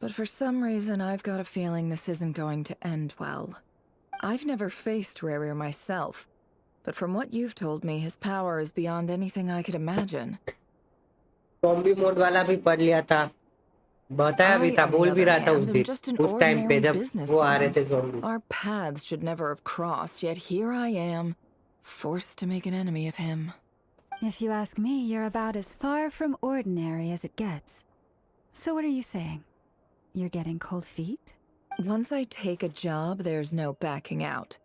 But for some reason, I've got a feeling this isn't going to end well. I've never faced Rerir myself, but from what you've told me, his power is beyond anything I could imagine. Zombie mode वाला भी पढ़ लिया था। बताया भी था, I, on the बोल भी other रहा था उस hand, am दिन, just an उस टाइम पे ordinary जब वो आ रहे थे businesswoman. Zombie. Our paths should never have crossed, yet here I am, forced to make an enemy of him. If you ask me, you're about as far from ordinary as it gets. So what are you saying? You're getting cold feet? Once I take a job, there's no backing out.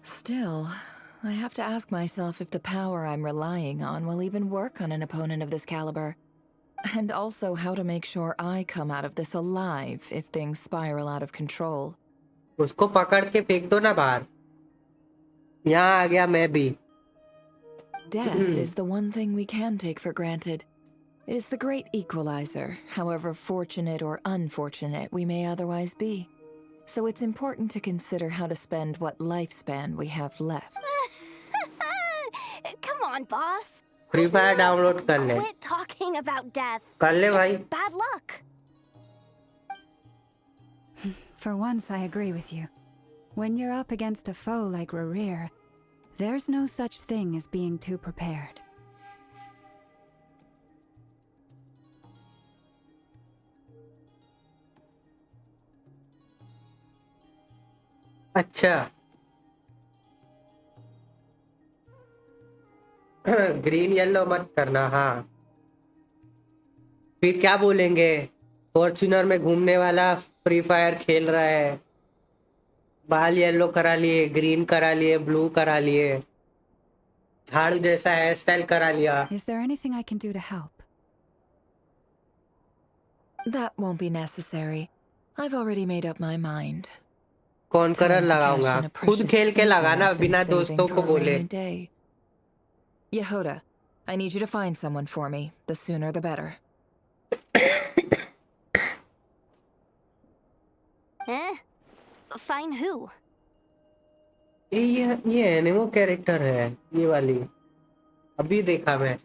Still, I have to ask myself if the power I'm relying on will even work on an opponent of this caliber. And also how to make sure I come out of this alive if things spiral out of control. उसको पकड़ के फेंक दो ना बाहर. यहाँ आ गया मैं भी. Death is the one thing we can take for granted. It is the great equalizer, however fortunate or unfortunate we may otherwise be. So it's important to consider how to spend what lifespan we have left. Come on, boss. Free Fire download कर ले. Quit talking about death. कर ले भाई. It's bad luck. For once, I agree with you. When you're up against a foe like Rerir, there's no such thing as being too prepared. अच्छा. Green yellow मत करना. हाँ, फिर क्या बोलेंगे? फॉर्च्यूनर में घूमने वाला फ्री फायर खेल रहा है. बाल येलो करा लिए, ग्रीन करा लिए, ब्लू करा लिए, झाड़ू जैसा हेयर स्टाइल करा लिया. Is there anything I can do to help? That won't be necessary. I've already made up my mind. कौन कलर लगाऊंगा? खुद खेल के लगाना बिना दोस्तों को बोले. Yehoda, I need you to find someone for me. The sooner the better. Find who? ये एनिमो कैरेक्टर है, ये वाली. अभी देखा मैं.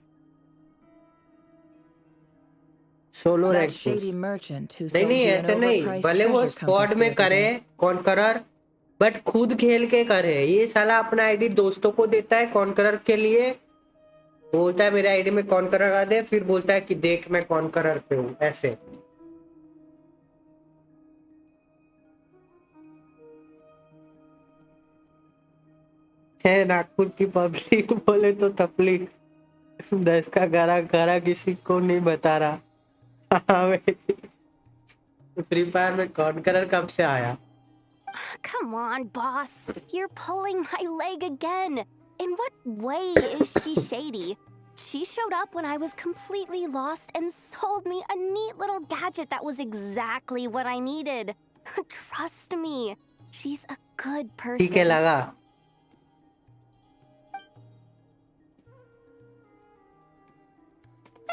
Solo That rank. shady merchant who नहीं sold नहीं you an ऐसे नहीं. overpriced भले वो treasure स्क्वाड compass में the other करे day. कॉन्करर, बट खुद खेल के करे. ये साला अपना आईडी दोस्तों को देता है कॉन्करर के लिए. बोलता है मेरे आईडी में कॉन्करर आ दे, फिर बोलता है कि देख मैं कॉन्करर पे हूँ. ऐसे है. नागपुर की पब्लिक बोले तो तपलीक. 10 का गारा गारा किसी को नहीं बता रहा. फ्री फायर में कॉन्करर कब से आया? Come on, boss. You're pulling my leg again. In what way is she shady? She showed up when I was completely lost and sold me a neat little gadget that was exactly what I needed. Trust me, she's a good person. ठीक है लगा.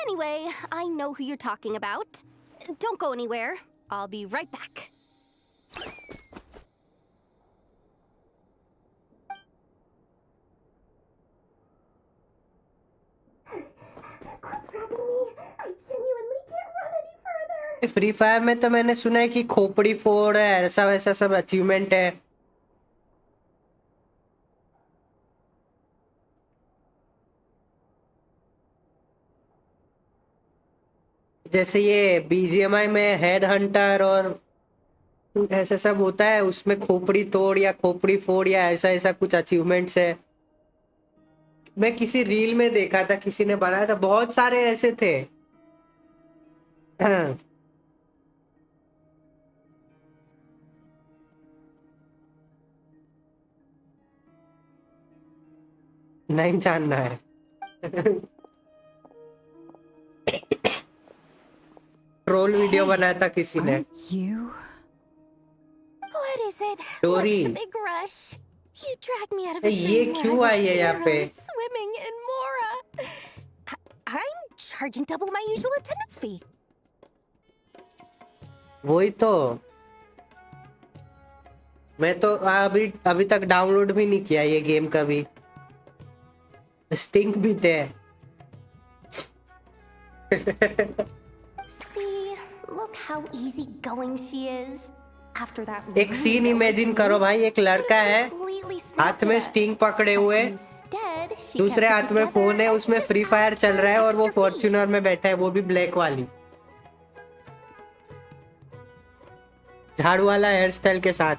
Anyway, I know who you're talking about. Don't go anywhere. I'll be right back. Free fire में तो मैंने सुना है कि खोपड़ी फोड़ है, ऐसा वैसा सब अचीवमेंट है. जैसे ये बीजीएमआई में हेड हंटर और ऐसा सब होता है, उसमें खोपड़ी तोड़ या खोपड़ी फोड़ या ऐसा ऐसा कुछ अचीवमेंट्स है. मैं किसी रील में देखा था, किसी ने बनाया था. बहुत सारे ऐसे थे. नहीं जानना है. ट्रोल वीडियो बनाया था किसी ने. You? What is it? Dory. What's the big rush? You dragged me out of a ये dream where क्यों I was आई है यहाँ पे? literally swimming in Mora. I'm charging double my usual attendance fee. वही तो. मैं तो अभी तक डाउनलोड भी नहीं किया ये गेम कभी. स्टिंक भी थे. See, look how easy-going she is. After that, एक सीन इमेजिन करो भाई. एक लड़का है, हाथ में स्टिंग पकड़े हुए, दूसरे हाथ में फोन है, उसमें फ्री फायर चल रहा है और वो फॉर्च्यूनर में बैठा है, वो भी ब्लैक वाली, झाड़ू वाला हेयर स्टाइल के साथ.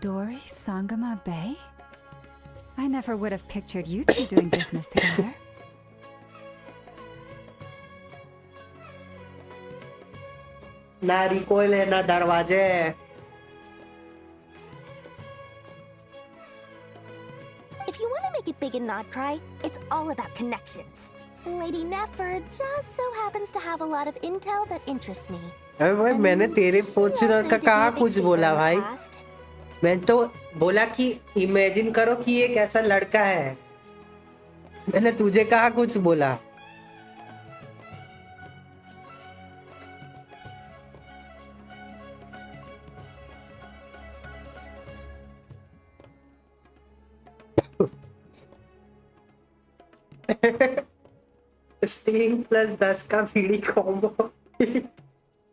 Dory Sangama Bay? I never would have pictured you two doing business together. ना रिकॉइल है ना दरवाजे. big in Nodcry, it's all about connections. Lady Nefer just so happens to have a lot of intel that interests me. अबे भाई मैंने तेरे Fortuner का कहा कुछ बोला भाई. मैं तो बोला कि इमेजिन करो कि एक ऐसा लड़का है. मैंने तुझे कहा कुछ बोला. स्टिंग प्लस 10 का पीडी कॉम्बो.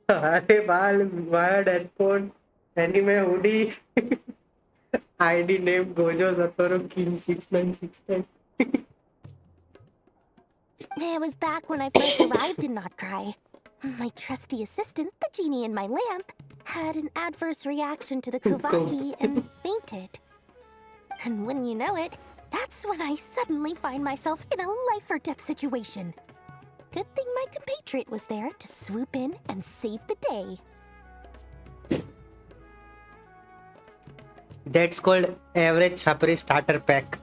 अरे बाल wired headphone anime hoodie ID name Gojo Satoru किन 6969. It was back when I first arrived in Nodcry. My trusty assistant, the genie in my lamp, had an adverse reaction to the Kuvaki and fainted. And when you know it, that's when I suddenly find myself in a life or death situation. Good thing my compatriot was there to swoop in and save the day. That's called average Chapri starter pack.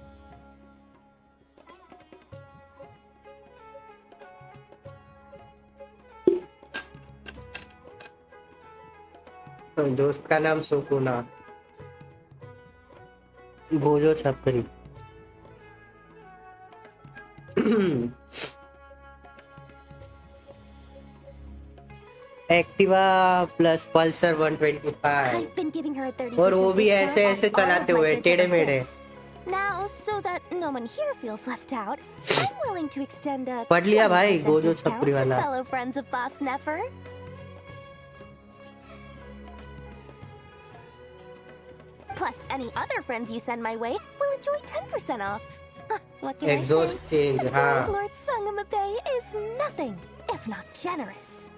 दोस्त का नाम Sukuna. Gojo छपरी. Activa plus Pulsar 125 और वो भी ऐसे ऐसे चलाते हुए टेढ़े मेढ़े. Now, so that no one here feels left out, I'm willing to extend a पढ़ लिया भाई 20% गोजो discount छपरी to वाला. fellow friends of Boss Nefer. Plus, any other friends you send my way will enjoy 10% off. What can Exhaust I say? change, The हाँ. Lord Lord Sangamabe is nothing if not generous.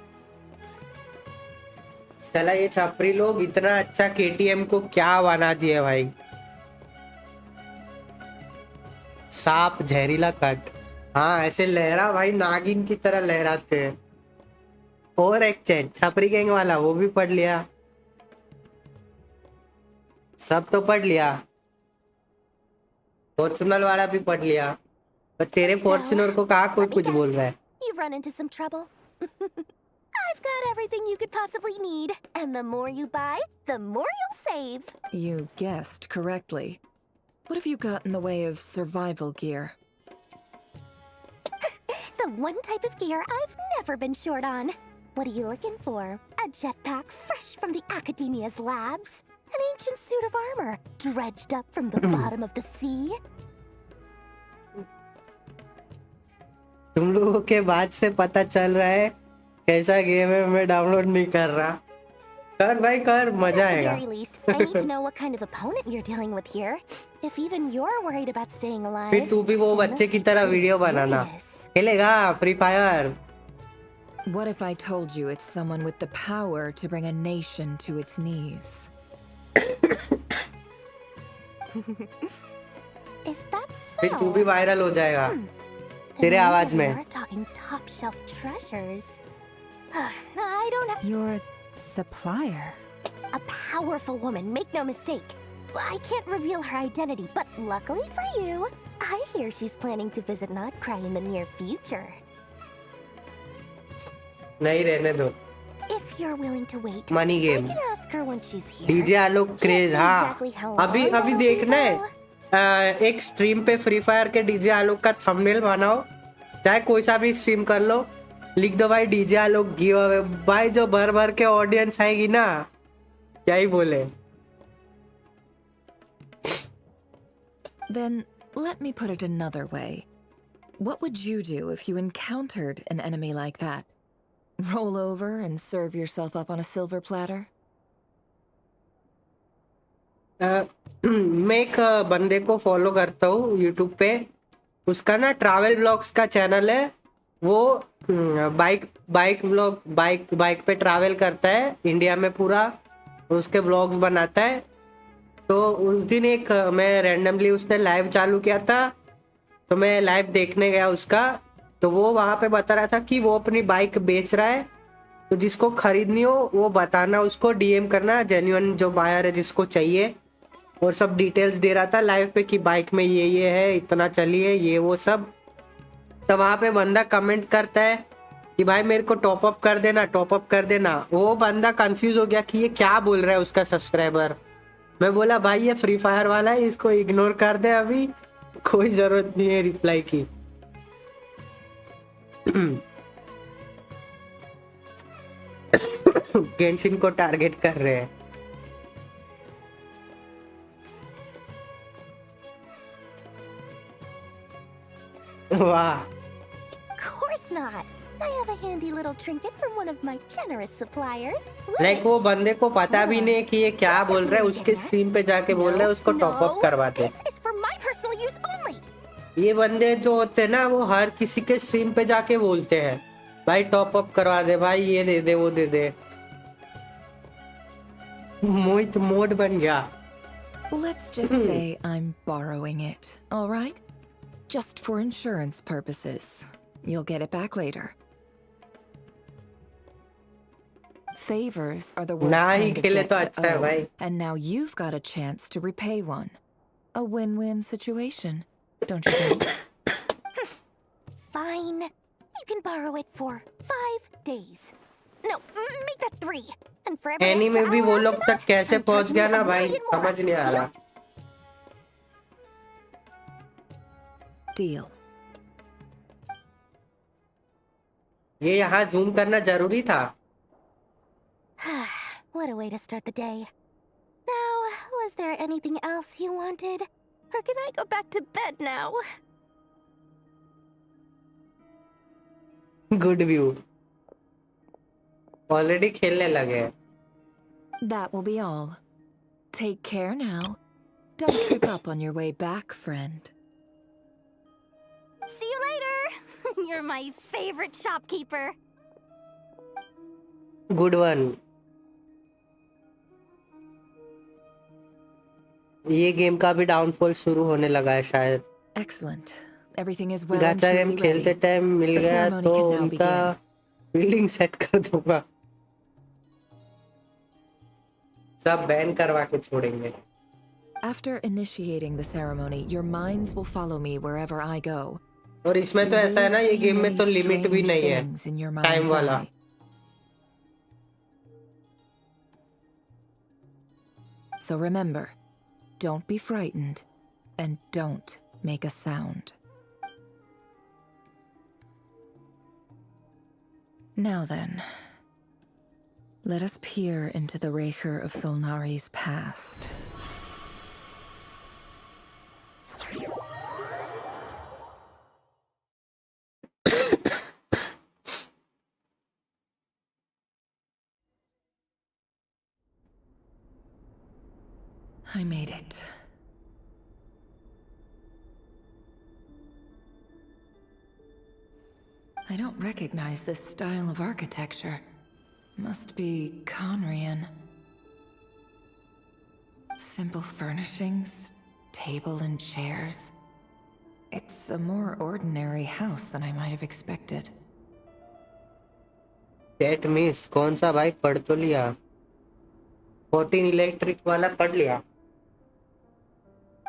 साला ये छपरी लोग इतना अच्छा KTM को क्या बना दिए भाई. सांप जहरीला कट. हाँ ऐसे लहरा भाई नागिन की तरह लहराते हैं. और एक चैट छपरी गैंग वाला वो भी पढ़ लिया. सब तो पढ़ लिया. फॉर्च्यूनर वाला भी पढ़ लिया. पर तेरे फॉर्च्यूनर को कहा कोई कुछ बोल रहा है. You've run into some trouble. I've got everything you could possibly need, and the more you buy, the more you'll save. You guessed correctly. What have you got in the way of survival gear? The one type of gear I've never been short on. What are you looking for? A jetpack fresh from the Academia's labs? An ancient suit of armor dredged up from the bottom of the sea? तुम लोगों के बाद से पता चल रहा है कैसा गेम है. मैं डाउनलोड नहीं कर रहा. कर भाई कर मजा At the आएगा. very least, I need to know what kind of opponent you're dealing with here. If even you're worried about staying alive, फिर तू भी वो you बच्चे must की be तरह pretty वीडियो बनाना. serious. खेलेगा free fire. What if I told you it's someone with the power to bring a nation to its knees? Is that फिर तू so? भी वायरल हो जाएगा तेरे Then आवाज maybe में. we're talking top shelf treasures. I don't have Your supplier? a powerful woman, make no mistake. I can't reveal her identity, but luckily for you, I hear she's planning to visit Nodcry in the near future. नहीं रहने दो. If you're willing to wait, Money I game. can ask her when she's here. DJ Alok craze. Can't say हाँ exactly how अभी long अभी that'll be, देखना है. though. एक stream पे फ्री फायर के डीजे आलोक का थंबनेल बनाओ. चाहे कोई सा भी स्ट्रीम कर लो. लिख दो भाई डीजे आलोक गिव अवे. भाई जो भर भर के ऑडियंस आएगी ना क्या ही बोले. Then let me put it another way. What would you do if you encountered an enemy like that? Roll over and serve yourself up on a silver platter? मैं एक बंदे को फॉलो करता हूँ यूट्यूब पे. उसका ना ट्रैवल ब्लॉग्स का चैनल है. वो बाइक पे ट्रैवल करता है इंडिया में पूरा. उसके ब्लॉग्स बनाता है. तो उस दिन एक मैं रैंडमली उसने लाइव चालू किया था तो मैं लाइव देखने गया उसका. तो वो वहाँ पे बता रहा था कि वो अपनी बाइक बेच रहा है. तो जिसको खरीदनी हो वो बताना, उसको डीएम करना. जेन्युइन जो बायर है जिसको चाहिए और सब डिटेल्स दे रहा था लाइव पे कि बाइक में ये है, इतना चली है, ये वो सब। तो वहां पे बंदा कमेंट करता है कि भाई मेरे को टॉप अप कर देना, टॉप अप कर देना। वो बंदा कंफ्यूज हो गया कि ये क्या बोल रहा है उसका सब्सक्राइबर। मैं बोला भाई ये फ्री फायर वाला है, इसको इग्नोर कर दे, अभी कोई जरूरत नहीं है रिप्लाई की। गेंशिन को टारगेट कर रहे हैं। वाह, Of course not. I have a handy little trinket from one of my generous suppliers. Like वो बंदे को पता भी नहीं कि ये क्या बोल रहा है, उसके स्ट्रीम पे जाके बोल रहा है उसको टॉप अप करवाते। This is for my personal use only. ये बंदे जो होते हैं ना, वो हर किसी के स्ट्रीम पे जाके बोलते हैं भाई टॉप अप करवा दे, भाई ये दे दे, वो दे दे। मोहित मोड बन गया। Let's just say I'm borrowing it, all right? Just for insurance purposes. You'll get it back later. Favors are the worst ना ही kind of खेले debt तो to अच्छा है owe, भाई। and now you've got a chance to repay one. A win-win situation, don't you think? Fine. You can borrow it for 5 days. No, make that 3. And for every any extra में भी hour वो after लोग that, तक कैसे I'm पहुंच charging गया you ना $1 भाई, million more. समझ नहीं आ रहा। Deal. ये यहाँ जूम करना जरूरी था। What a way to start the day. Now, was there anything else you wanted? Or can I go back to bed now? Good view. Already खेलने लगे। That will be all. Take care now. Don't trip up on your way back, friend. See you later! You're my favorite shopkeeper. Good one. ये game का भी downfall शुरू होने लगा है शायद। Excellent. Everything is well and गाचा game truly खेलते ready. Time mill The गया ceremony तो can now उनका begin. फीलिंग सेट कर दूंगा, सब बैन करवा के छोड़ेंगे। After initiating the ceremony, your minds will follow me wherever I go. और इसमें You तो ऐसा है will ना, ये see गेम में many तो लिमिट भी strange नहीं है things in your time mind's वाला। eye. So remember, don't be frightened and don't make a sound. Now then, let us peer into the Raker of Solnari's past. I made it. I don't recognize this style of architecture. Must be Conrian. Simple furnishings, table and chairs. It's a more ordinary house than I might have expected. Date miss कौन सा भाई, पढ़ तो लिया। 14 electric वाला पढ़ लिया।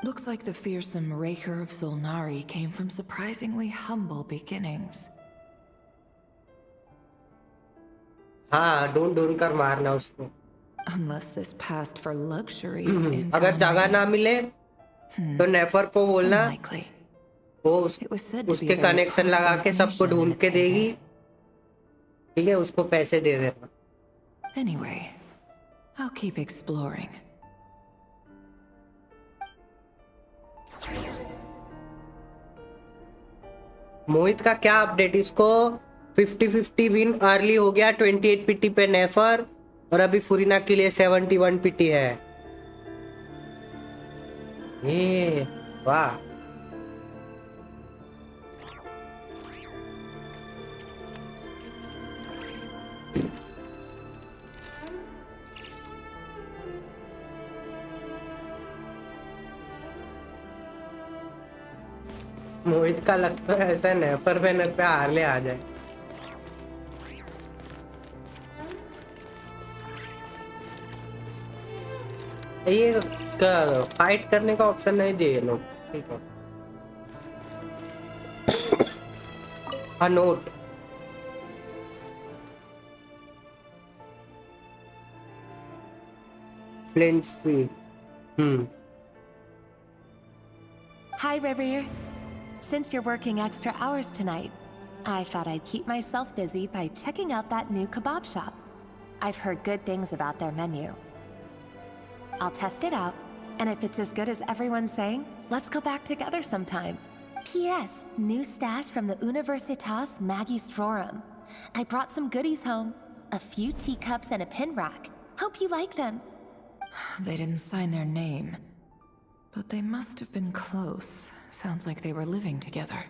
Looks like the fearsome Raker of Solnari came from surprisingly humble beginnings. हाँ, ढूंढ ढूंढ कर मारना उसको। Unless this passed for luxury in अगर जगह Conrian. ना मिले तो नेफर को बोलना, Unlikely. वो It was said to be उसके a very कनेक्शन लगा के prosperous सबको nation in ढूंढ its के देगी, heyday. ठीक है, उसको पैसे दे देना। Anyway, I'll keep exploring. मोहित का क्या अपडेट, इसको 50-50 विन अर्ली हो गया 28 पीटी पे नेफर, और अभी फुरीना के लिए 71 पीटी है। ये वाह, मोहित का लगता है ऐसा नेफर बैनर पे हारले आ जाए। ये फाइट करने का ऑप्शन नहीं दिए ये लोग। ठीक है। हाँ note. Flinch free. Hi, Revere. Since you're working extra hours tonight, I thought I'd keep myself busy by checking out that new kebab shop. I've heard good things about their menu. I'll test it out, and if it's as good as everyone's saying, let's go back together sometime. P.S. New stash from the Universitas Magistrorum. I brought some goodies home. A few teacups and a pin rack. Hope you like them. They didn't sign their name. But they must have been close. Sounds like they were living together.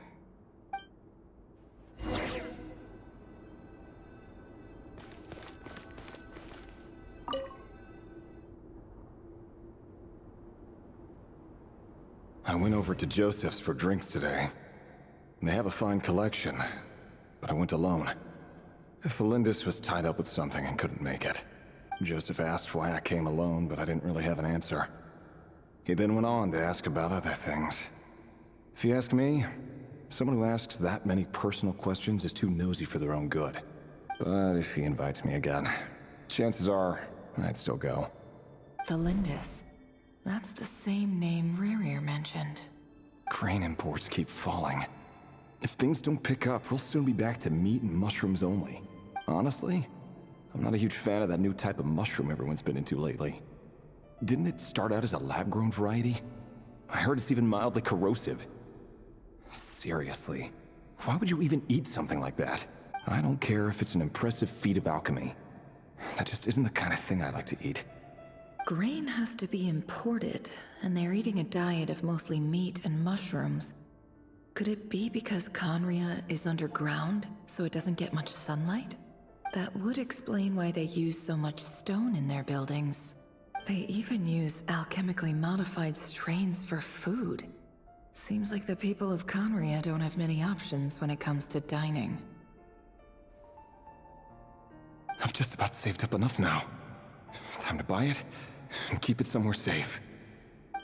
I went over to Joseph's for drinks today. They have a fine collection, but I went alone. Felindis was tied up with something and couldn't make it. Joseph asked why I came alone, but I didn't really have an answer. He then went on to ask about other things. If you ask me, someone who asks that many personal questions is too nosy for their own good. But if he invites me again, chances are I'd still go. Felindis. That's the same name Rerir mentioned. Crane imports keep falling. If things don't pick up, we'll soon be back to meat and mushrooms only. Honestly, I'm not a huge fan of that new type of mushroom everyone's been into lately. Didn't it start out as a lab-grown variety? I heard it's even mildly corrosive. Seriously, why would you even eat something like that? I don't care if it's an impressive feat of alchemy. That just isn't the kind of thing I like to eat. Grain has to be imported, and they're eating a diet of mostly meat and mushrooms. Could it be because Conria is underground, so it doesn't get much sunlight? That would explain why they use so much stone in their buildings. They even use alchemically modified strains for food. Seems like the people of Conria don't have many options when it comes to dining. I've just about saved up enough now. Time to buy it and keep it somewhere safe.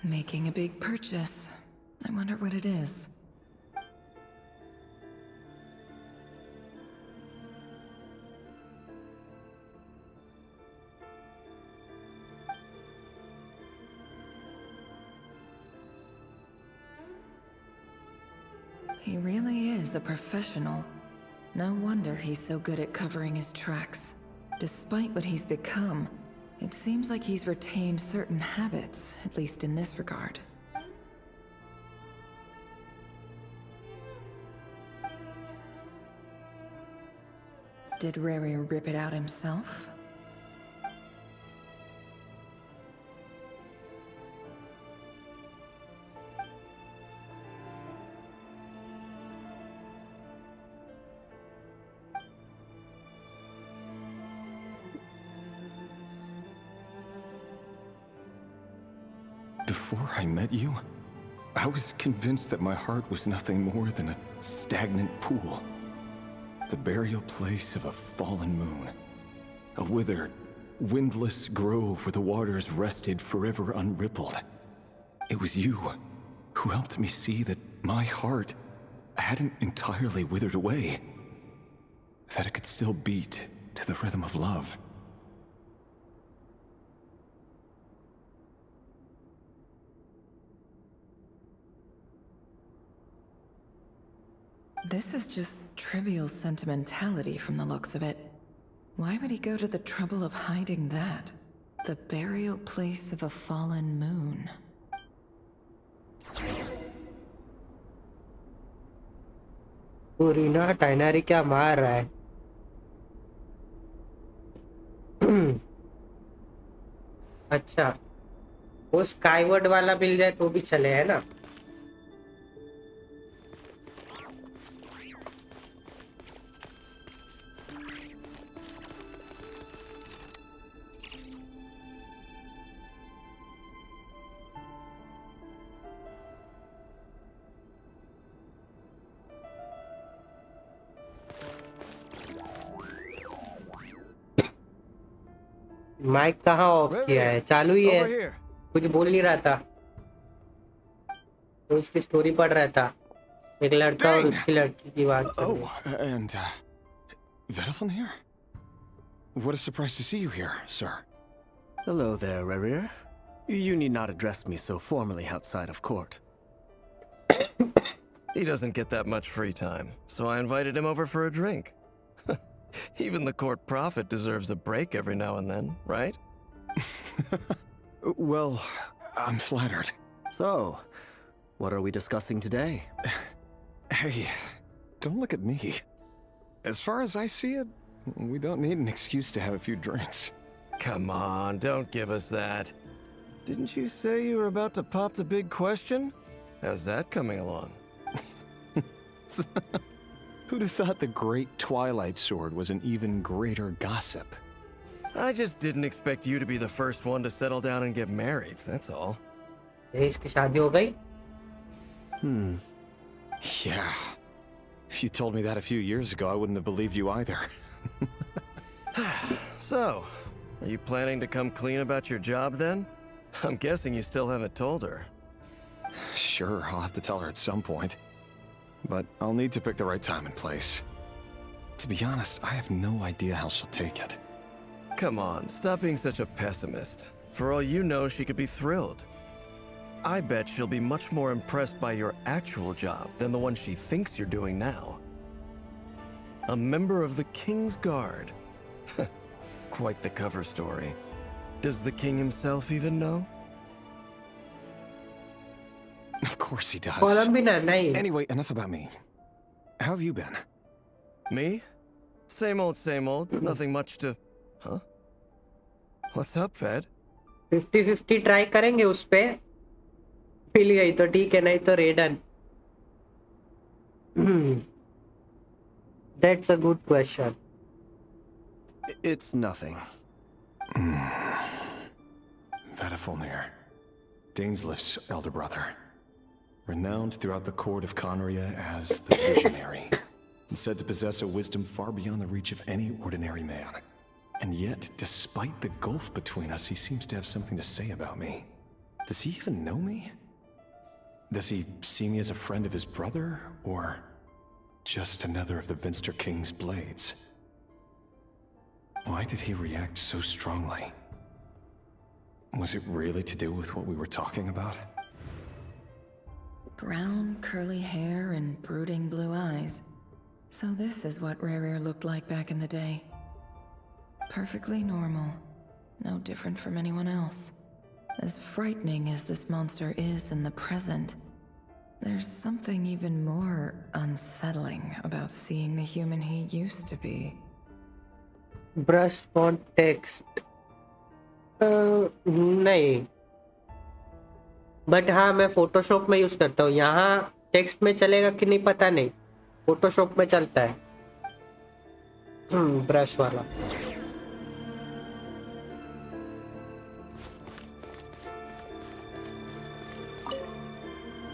Making a big purchase. I wonder what it is. He really is a professional. No wonder he's so good at covering his tracks. Despite what he's become, it seems like he's retained certain habits, at least in this regard. Did Rary rip it out himself? Before I met you, I was convinced that my heart was nothing more than a stagnant pool. The burial place of a fallen moon. A withered, windless grove where the waters rested forever unrippled. It was you who helped me see that my heart hadn't entirely withered away. That it could still beat to the rhythm of love. This is just trivial sentimentality from the looks of it. Why would he go to the trouble of hiding that? The burial place of a fallen moon. फुरीना टाइनरी क्या मार रहा है? अच्छा, वो Skyward वाला मिल जाए तो भी चले, है ना? माइक कहाँ ऑफ किया है? चालू ही है। कुछ बोल नहीं रहा था, तो उसकी स्टोरी पढ़ रहा था, एक लड़का और उसकी लड़की की बात चल रही। Oh, and Vettelfin here? What a surprise to see you here, sir. Hello there, Rerir. You need not address me so formally outside of court. He doesn't get that much free time, so I invited him over for a drink. Even the court prophet deserves a break every now and then, right? Well, I'm flattered. So, what are we discussing today? Hey, don't look at me. As far as I see it, we don't need an excuse to have a few drinks. Come on, don't give us that. Didn't you say you were about to pop the big question? How's that coming along? Who'd have thought the great Twilight Sword was an even greater gossip? I just didn't expect you to be the first one to settle down and get married, that's all. इसकी शादी हो गई? Yeah. If you told me that a few years ago, I wouldn't have believed you either. So, are you planning to come clean about your job then? I'm guessing you still haven't told her. Sure, I'll have to tell her at some point. But I'll need to pick the right time and place. To be honest, I have no idea how she'll take it. Come on, stop being such a pessimist. For all you know, she could be thrilled. I bet she'll be much more impressed by your actual job than the one she thinks you're doing now. A member of the King's Guard. Quite the cover story. Does the king himself even know? Of course he does. Column भी ना नहीं। Anyway, enough about me. How have you been? Me? Same old, nothing much to... Huh? What's up, Fed? 50-50 try करेंगे उस पे, मिल गई तो ठीक है, नहीं तो रेडन। That's a good question. It's nothing. Vettelfin, Dainslift's elder brother. Renowned throughout the court of Conria as the Visionary, and said to possess a wisdom far beyond the reach of any ordinary man. And yet, despite the gulf between us, he seems to have something to say about me. Does he even know me? Does he see me as a friend of his brother, or just another of the Vinster King's blades? Why did he react so strongly? Was it really to do with what we were talking about? Brown, curly hair and brooding blue eyes. So this is what Rerir looked like back in the day. Perfectly normal. No different from anyone else. As frightening as this monster is in the present, there's something even more unsettling about seeing the human he used to be. Brush font text. नहीं, but हाँ मैं Photoshop में use करता हूँ। यहाँ text में चलेगा कि नहीं पता नहीं, फोटोशॉप में चलता है ब्रश वाला।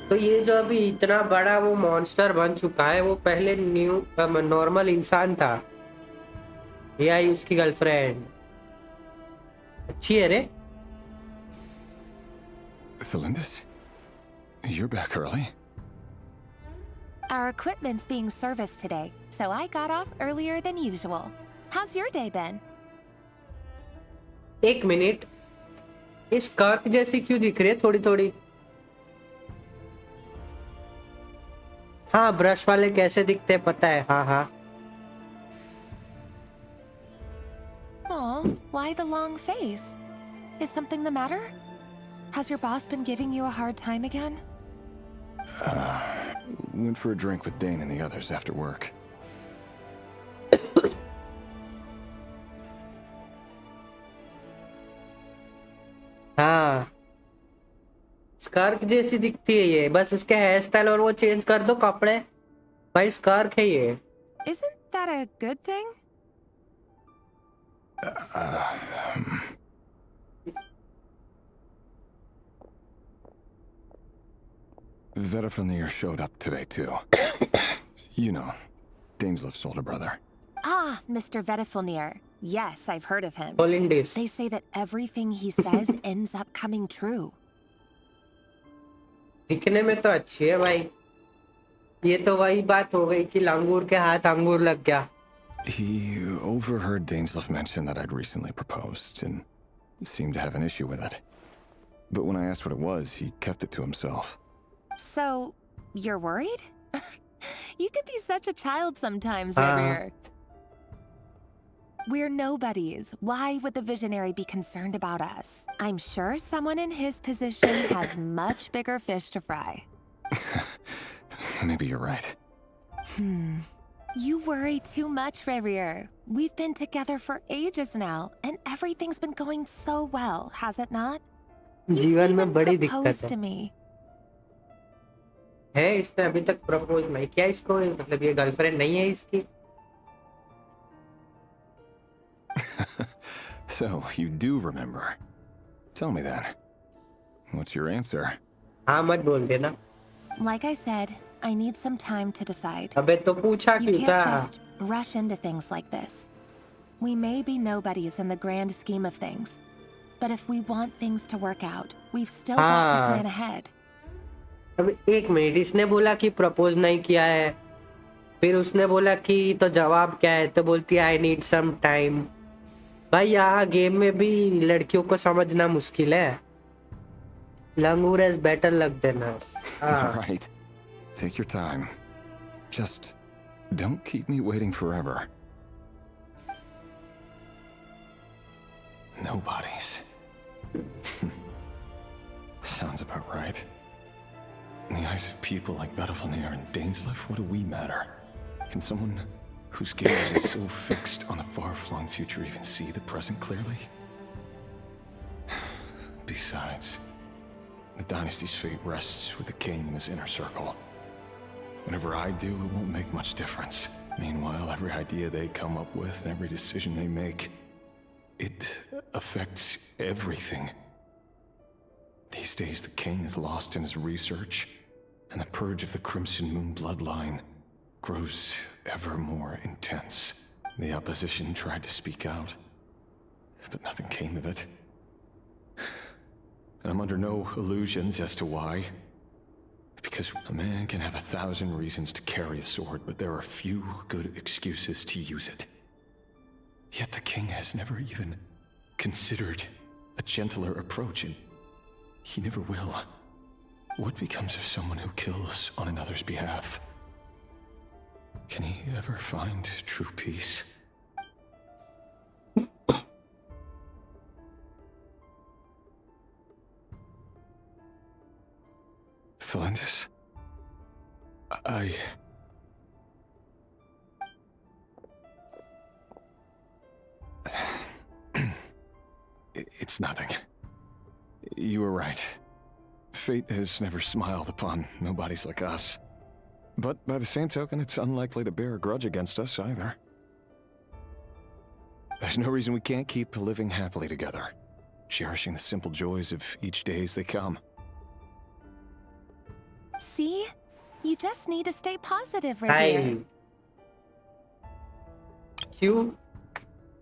तो ये जो अभी इतना बड़ा वो मॉन्स्टर बन चुका है, वो पहले न्यू नॉर्मल इंसान था। ये आई उसकी गर्लफ्रेंड, अच्छी है रे। Felindis? You're back early. Our equipment's being serviced today, so I got off earlier than usual. How's your day been? एक मिनट, इस कार्क जैसी क्यों दिख रही है थोड़ी थोड़ी? हाँ, ब्रश वाले कैसे दिखते हैं पता है। हाँ हाँ। Oh, why the long face? Is something the matter? Has your boss been giving you a hard time again? Went for a drink with Dane and the others after work. हाँ, स्कार्क जैसी दिखती है ये, बस उसके हेयर स्टाइल और वो change कर दो कपड़े, भाई स्कार्क है ये। Isn't that a good thing? Vettelfin showed up today too. You know, Dainslift's older brother. Ah, Mr. Vedifilnir. Yes, I've heard of him. Hollandaise. They say that everything he says ends up coming true. दिखने में तो अच्छी है भाई. ये तो वही बात हो गई कि लंगूर के हाथ अंगूर लग गया. He overheard Dainsleif mention that I'd recently proposed and seemed to have an issue with it. But when I asked what it was, he kept it to himself. So, you're worried? You could be such a child sometimes, Revere. We're nobodies. Why would the Visionary be concerned about us? I'm sure someone in his position has much bigger fish to fry. Maybe you're right. You worry too much, Revere. We've been together for ages now, and everything's been going so well, has it not? जीवन में बड़ी Proposed दिक्कत to है. me. है इसने अभी तक propose नहीं किया इसको, मतलब ये गर्लफ्रेंड नहीं है इसकी. So, you do remember. Tell me then. What's your answer? हाँ मत बोल देना. Like I said, I need some time to decide. अबे तो पूछा You क्यों can't था? just rush into things like this. We may be nobodies in the grand scheme of things, but if we want things to work out, we've still got to plan ahead. अबे एक minute, इसने बोला कि propose नहीं किया है, फिर उसने बोला कि तो जवाब क्या है, तो बोलती है आई नीड सम टाइम. भाई यहाँ गेम में भी लड़कियों को समझना मुश्किल है. Langur has better luck than us. All right. Take your time. Just don't keep me waiting forever. Nobodies. Sounds about right. In the eyes of people like Vedifilnir and Dainsleif, what do we matter? Can someone whose gaze is so fixed on a far-flung future even see the present clearly? Besides, the dynasty's fate rests with the king and his inner circle. Whatever I do, it won't make much difference. Meanwhile, every idea they come up with and every decision they make, it affects everything. These days, the king is lost in his research, and the purge of the Crimson Moon bloodline grows ever more intense. The opposition tried to speak out, but nothing came of it. And I'm under no illusions as to why. Because a man can have 1,000 reasons to carry a sword, but there are few good excuses to use it. Yet the king has never even considered a gentler approach, and he never will. What becomes of someone who kills on another's behalf? Can he ever find true peace? Thelindis? It's nothing. You were right. Fate has never smiled upon nobodies like us. But by the same token, it's unlikely to bear a grudge against us either. There's no reason we can't keep living happily together, cherishing the simple joys of each day as they come. See? You just need to stay positive, Revere. क्यों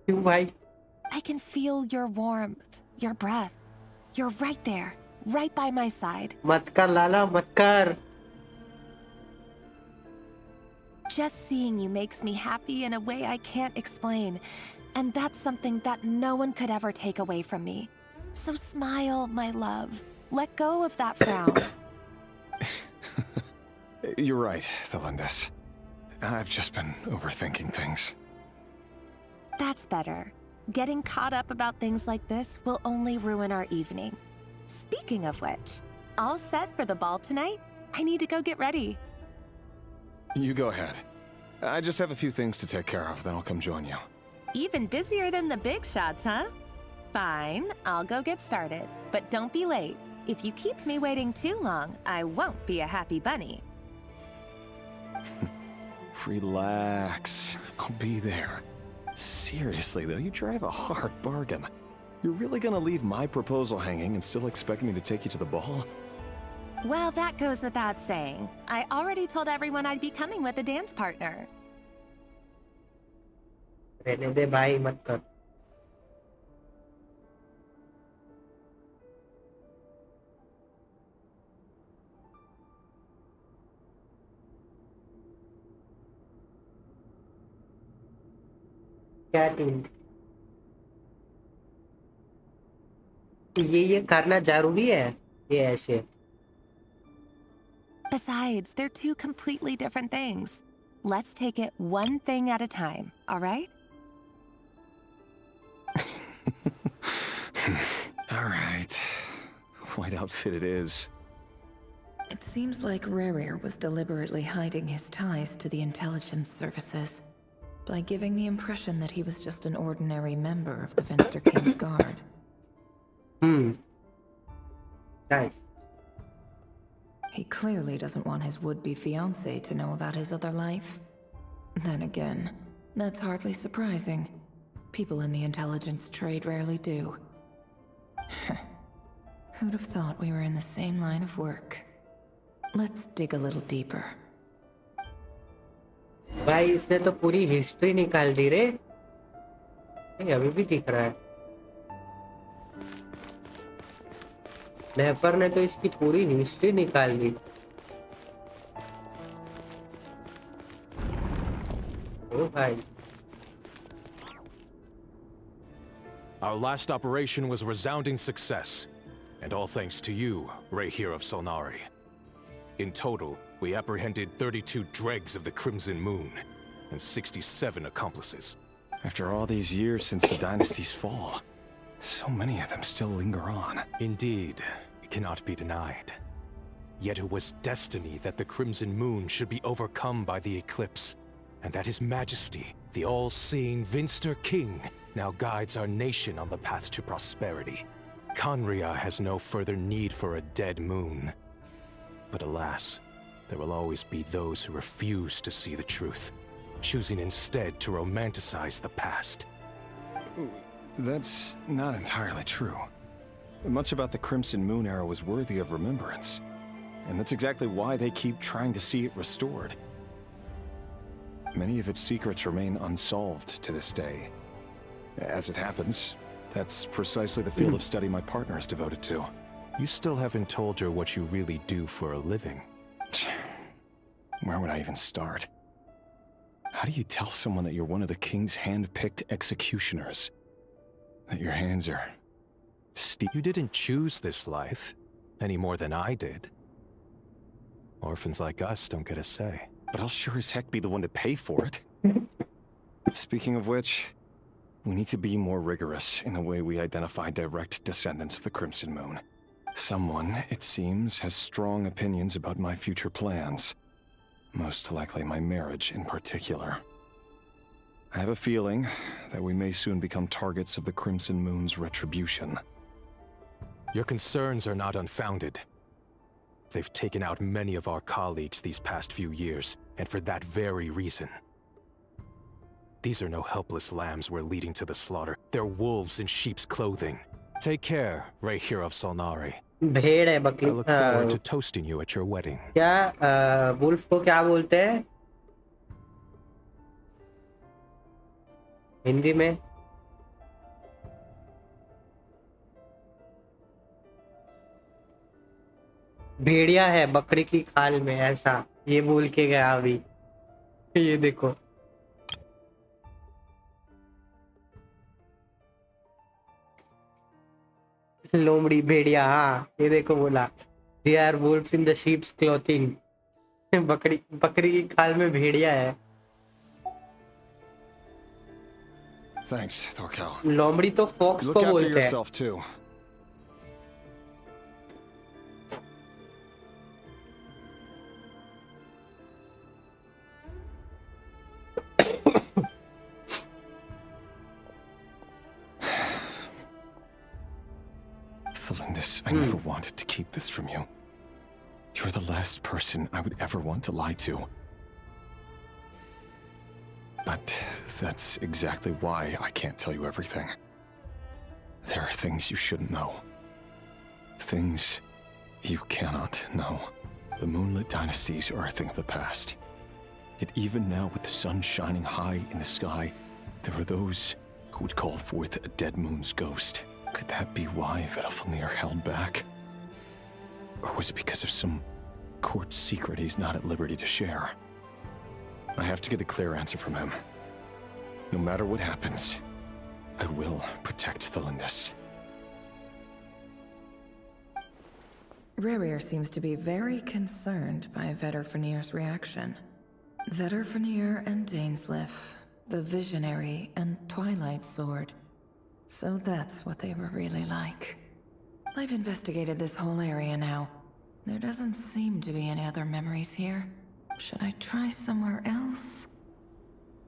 भाई? I can feel your warmth, your breath. You're right there, right by my side. मत कर लाला, मत कर. Just seeing you makes me happy in a way I can't explain. And that's something that no one could ever take away from me. So smile, my love. Let go of that frown. You're right, Thelindis. I've just been overthinking things. That's better. Getting caught up about things like this will only ruin our evening. Speaking of which, all set for the ball tonight? I need to go get ready. You go ahead. I just have a few things to take care of, then I'll come join you. Even busier than the big shots, huh? Fine, I'll go get started. But don't be late. If you keep me waiting too long, I won't be a happy bunny. Relax. I'll be there. Seriously, though, you drive a hard bargain. You're really gonna leave my proposal hanging and still expect me to take you to the ball? Well, that goes without saying. I already told everyone I'd be coming with a dance partner. रहने दे भाई, मत कर। क्या team? ये करना जरूरी है, ये ऐसे। Besides, they're two completely different things. Let's take it one thing at a time, all right? All right. White outfit it is. It seems like Rerir was deliberately hiding his ties to the intelligence services by giving the impression that he was just an ordinary member of the Finster King's Guard. Nice. He clearly doesn't want his would-be fiancée to know about his other life. Then again, that's hardly surprising. People in the intelligence trade rarely do. Who'd have thought we were in the same line of work? Let's dig a little deeper. भाई इसने तो पूरी history निकाल दी रे। ये अभी भी दिख रहा है। नेफर ने तो इसकी पूरी हिस्ट्री निकाल दी। ओ भाई। Our last operation was a resounding success, and all thanks to you, Rehir of Solnari. In total, we apprehended 32 dregs of the Crimson Moon, and 67 accomplices. After all these years since the dynasty's fall, so many of them still linger on. Indeed, it cannot be denied. Yet it was destiny that the Crimson Moon should be overcome by the eclipse, and that His Majesty, the all-seeing Finster King, now guides our nation on the path to prosperity. Khaenri'ah has no further need for a dead moon. But alas, there will always be those who refuse to see the truth, choosing instead to romanticize the past. That's not entirely true. Much about the Crimson Moon era was worthy of remembrance, and that's exactly why they keep trying to see it restored. Many of its secrets remain unsolved to this day. As it happens, that's precisely the field of study my partner is devoted to. You still haven't told her what you really do for a living. Where would I even start? How do you tell someone that you're one of the king's hand-picked executioners? That your hands are steep? You didn't choose this life, any more than I did. Orphans like us don't get a say. But I'll sure as heck be the one to pay for it. Speaking of which, we need to be more rigorous in the way we identify direct descendants of the Crimson Moon. Someone, it seems, has strong opinions about my future plans. Most likely my marriage in particular. I have a feeling that we may soon become targets of the Crimson Moon's retribution. Your concerns are not unfounded. They've taken out many of our colleagues these past few years, and for that very reason. These are no helpless lambs we're leading to the slaughter. They're wolves in sheep's clothing. Take care, Rehir of Solnari. भेड़ है बकरी। I look forward to toasting you at your wedding. क्या wolf को क्या बोलते हैं हिंदी में? भेड़िया है बकरी की खाल में, ऐसा ये बोल के गया अभी। ये देखो लोमड़ी भेड़िया, हाँ ये देखो बोला they are wolfs in the sheep's clothing. बकरी की खाल में भेड़िया है। Thanks, Thorkel. लोमड़ी तो फॉक्स को Look after बोलते हैं। yourself too. Thelindis, I never wanted to keep this from you. You're the last person I would ever want to lie to. But that's exactly why I can't tell you everything. There are things you shouldn't know. Things you cannot know. The moonlit dynasties are a thing of the past. Yet even now, with the sun shining high in the sky, There were those who would call forth a dead moon's ghost. Could that be why Vedalfnir held back? Or was it because of some court secret he's not at liberty to share? I have to get a clear answer from him. No matter what happens, I will protect Thelindis. Rerir seems to be very concerned by Vedalfnir's reaction. Vedalfnir and Dainsleif, the Visionary and Twilight Sword. So that's what they were really like. I've investigated this whole area now. There doesn't seem to be any other memories here. Should I try somewhere else?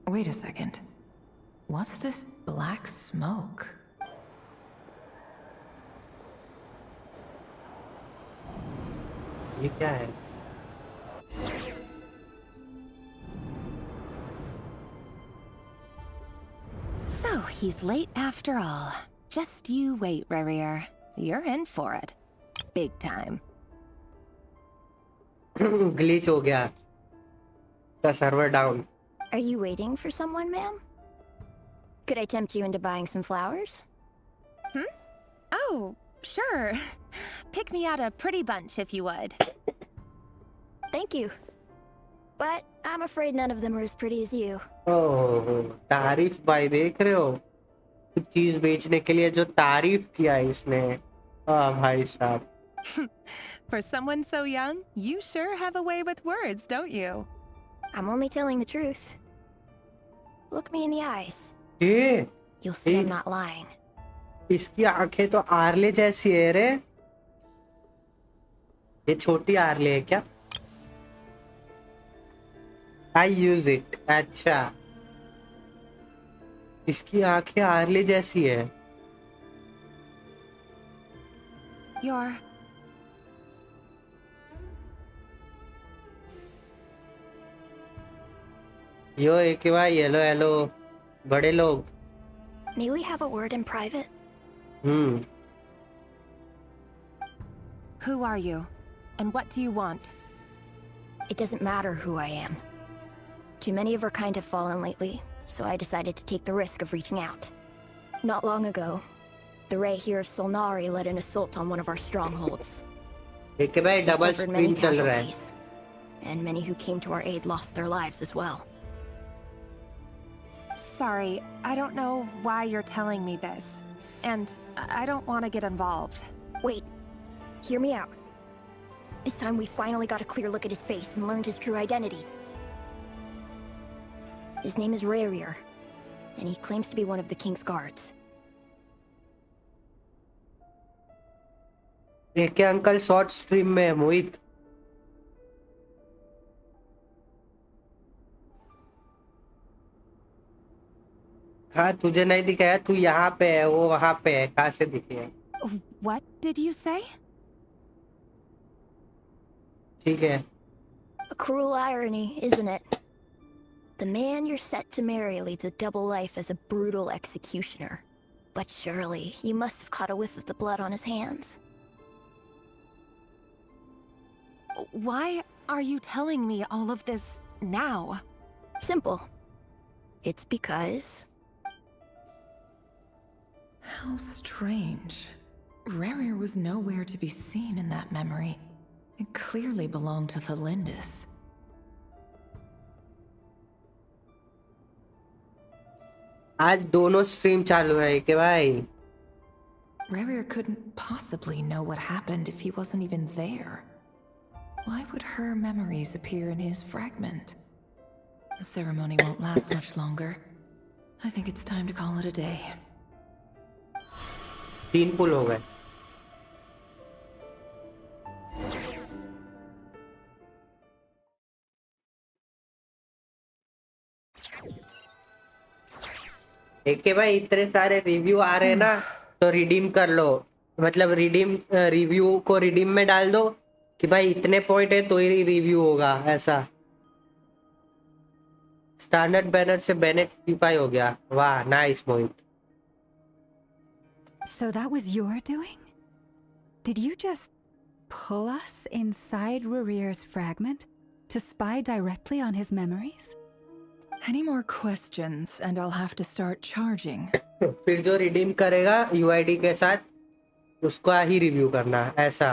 Wait a second. What's this black smoke? ये क्या है? So, he's late after all. Just you wait, Rerir. You're in for it. Big time. Glitch हो गया. The server down. Are you waiting for someone, ma'am? Could I tempt you into buying some flowers? Oh, sure. Pick me out a pretty bunch if you would. Thank you. But I'm afraid none of them are as pretty as you. ओह, तारीफ भाई देख रहे हो? कुछ चीज बेचने के लिए जो तारीफ किया इसने. भाई साहब. For someone so young, you sure have a way with words, don't you? I'm only telling the truth. Look me in the eyes. ये You'll see I'm not lying. इसकी आंखें तो आरले जैसी है रे. ये छोटी आरले है क्या? I use it. अच्छा. इसकी आंखें आरले जैसी है. You're... यो एक बार येलो येलो बड़े लोग. May we have a word in private? Who are you? And what do you want? It doesn't matter who I am. Too many of our kind have fallen lately, so I decided to take the risk of reaching out. Not long ago, the Ray here of Solnari led an assault on one of our strongholds. एक बार double screen चल रहा है. And many who came to our aid lost their lives as well. Sorry, I don't know why you're telling me this. And I don't want to get involved. Wait, hear me out. This time we finally got a clear look at his face and learned his true identity. His name is Rerir, and he claims to be one of the King's guards. एक uncle short stream में है मोहित. हाँ तुझे नहीं दिखाया. तू यहाँ पे है वो वहाँ पे है. कहाँ से दिखे? What did you say? ठीक है. A cruel irony, isn't it? The man you're set to marry leads a double life as a brutal executioner. But surely, you must have caught a whiff of the blood on his hands. Why are you telling me all of this now? Simple. It's because... How strange. Rerir was nowhere to be seen in that memory. It clearly belonged to Thelindis. आज दोनों stream चालू है कि भाई. Rerir couldn't possibly know what happened if he wasn't even there. Why would her memories appear in his fragment? The ceremony won't last much longer. I think it's time to call it a day. 3 पुल हो गए. एक के भाई इतने सारे review आ रहे हैं ना, तो रिडीम कर लो. मतलब रिडीम रिव्यू को रिडीम में डाल दो कि भाई इतने पॉइंट है तो ही रिव्यू होगा. ऐसा स्टैंडर्ड बैनर से बैनेट सिपाही हो गया. वाह nice Mohit. So that was your doing? Did you just pull us inside Rerir's fragment to spy directly on his memories? Any more questions and I'll have to start charging. फिर जो redeem करेगा UID के साथ उसका ही review करना ऐसा.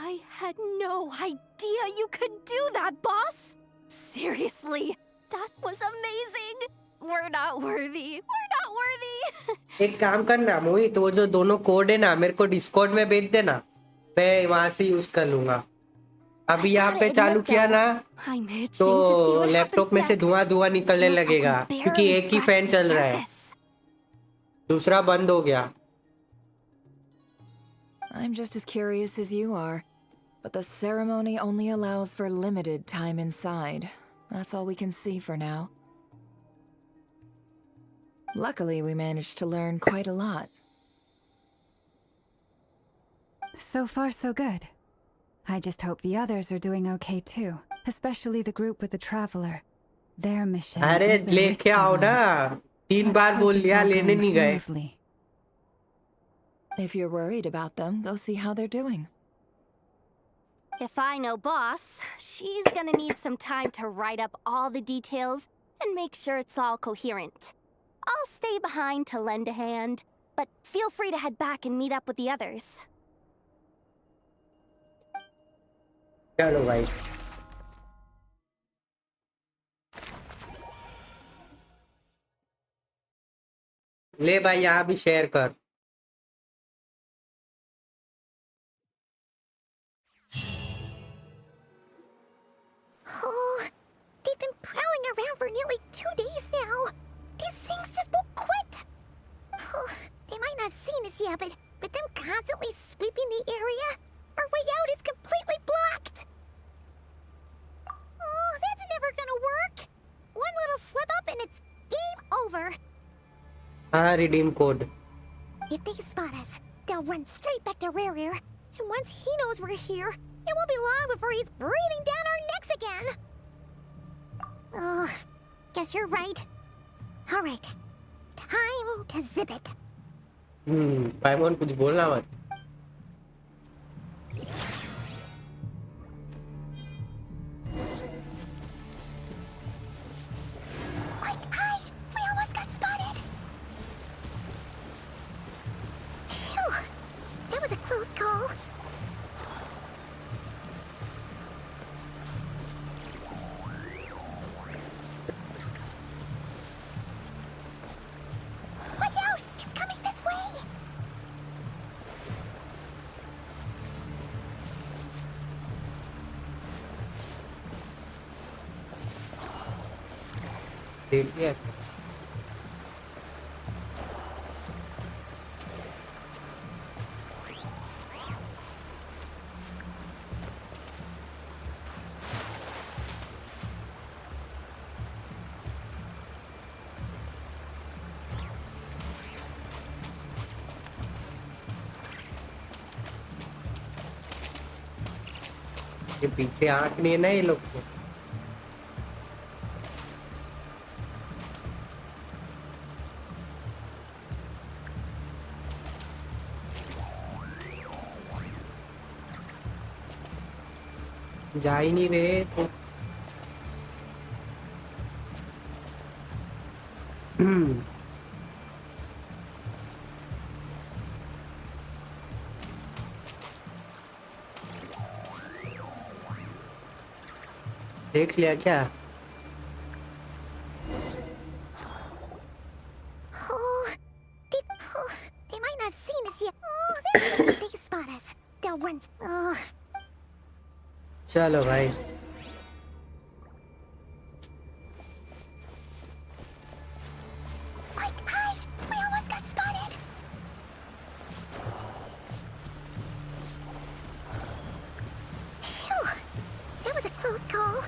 I had no idea you could do that, boss! Seriously, that was amazing! We're not worthy. We're not worthy! एक काम करना मोहित, वो जो दोनों कोड है ना मेरे को डिस्कॉर्ड में भेज देना, मैं वहां से यूज कर लूंगा. अभी यहाँ पे चालू किया ना तो लैपटॉप में से धुआं निकलने लगेगा क्योंकि एक ही फैन चल रहा है, दूसरा बंद हो गया. I'm just as curious as you are, but the ceremony only allows for limited time inside. That's all we can see for now. Luckily, we managed to learn quite a lot. So far, so good. I just hope the others are doing okay too, especially the group with the traveler. Their mission अरे is a लेके risky आओ one. ना, 3 Let's bar hope बोल it's लिया, all लेने going नहीं गए. smoothly. If you're worried about them, go see how they're doing. If I know boss, she's gonna need some time to write up all the details and make sure it's all coherent. I'll stay behind to lend a hand, but feel free to head back and meet up with the others. चलो भाई. ले भाई यहाँ भी share कर. Oh, they've been prowling around for nearly 2 days now. These things just won't quit. Oh, they might not have seen us yet, but them constantly sweeping the area, our way out is completely blocked. Oh, that's never gonna work. One little slip up and it's game over. हाँ redeem code. If they spot us, they'll run straight back to Rare. And once he knows we're here, it won't be long before he's breathing down our necks again. Oh, guess you're right. All right, time to zip it. पाइमोन कुछ बोलना मत. Quick, hide! We almost got spotted. Phew, that was a close call. Watch out! He's coming this way! देख लिया. ये पीछे आंख नहीं है ना ये लोग को. जा ही नहीं रहे तो. देख लिया क्या? Oh, they might not have seen us yet. Oh, if they spot us, they'll run. Oh. चलो भाई. Quick, hide! We almost got spotted. Phew, that was a close call.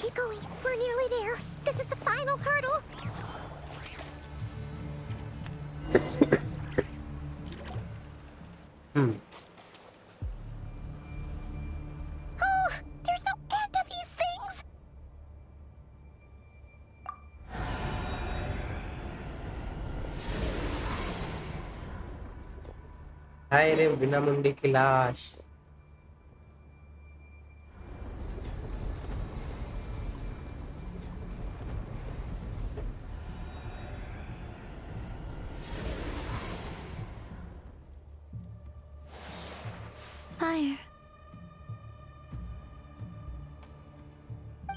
Keep going. We're nearly there. This is the final hurdle. Oh, there's no end to these things. हाय रे बिना मुंडी की लाश। Fire.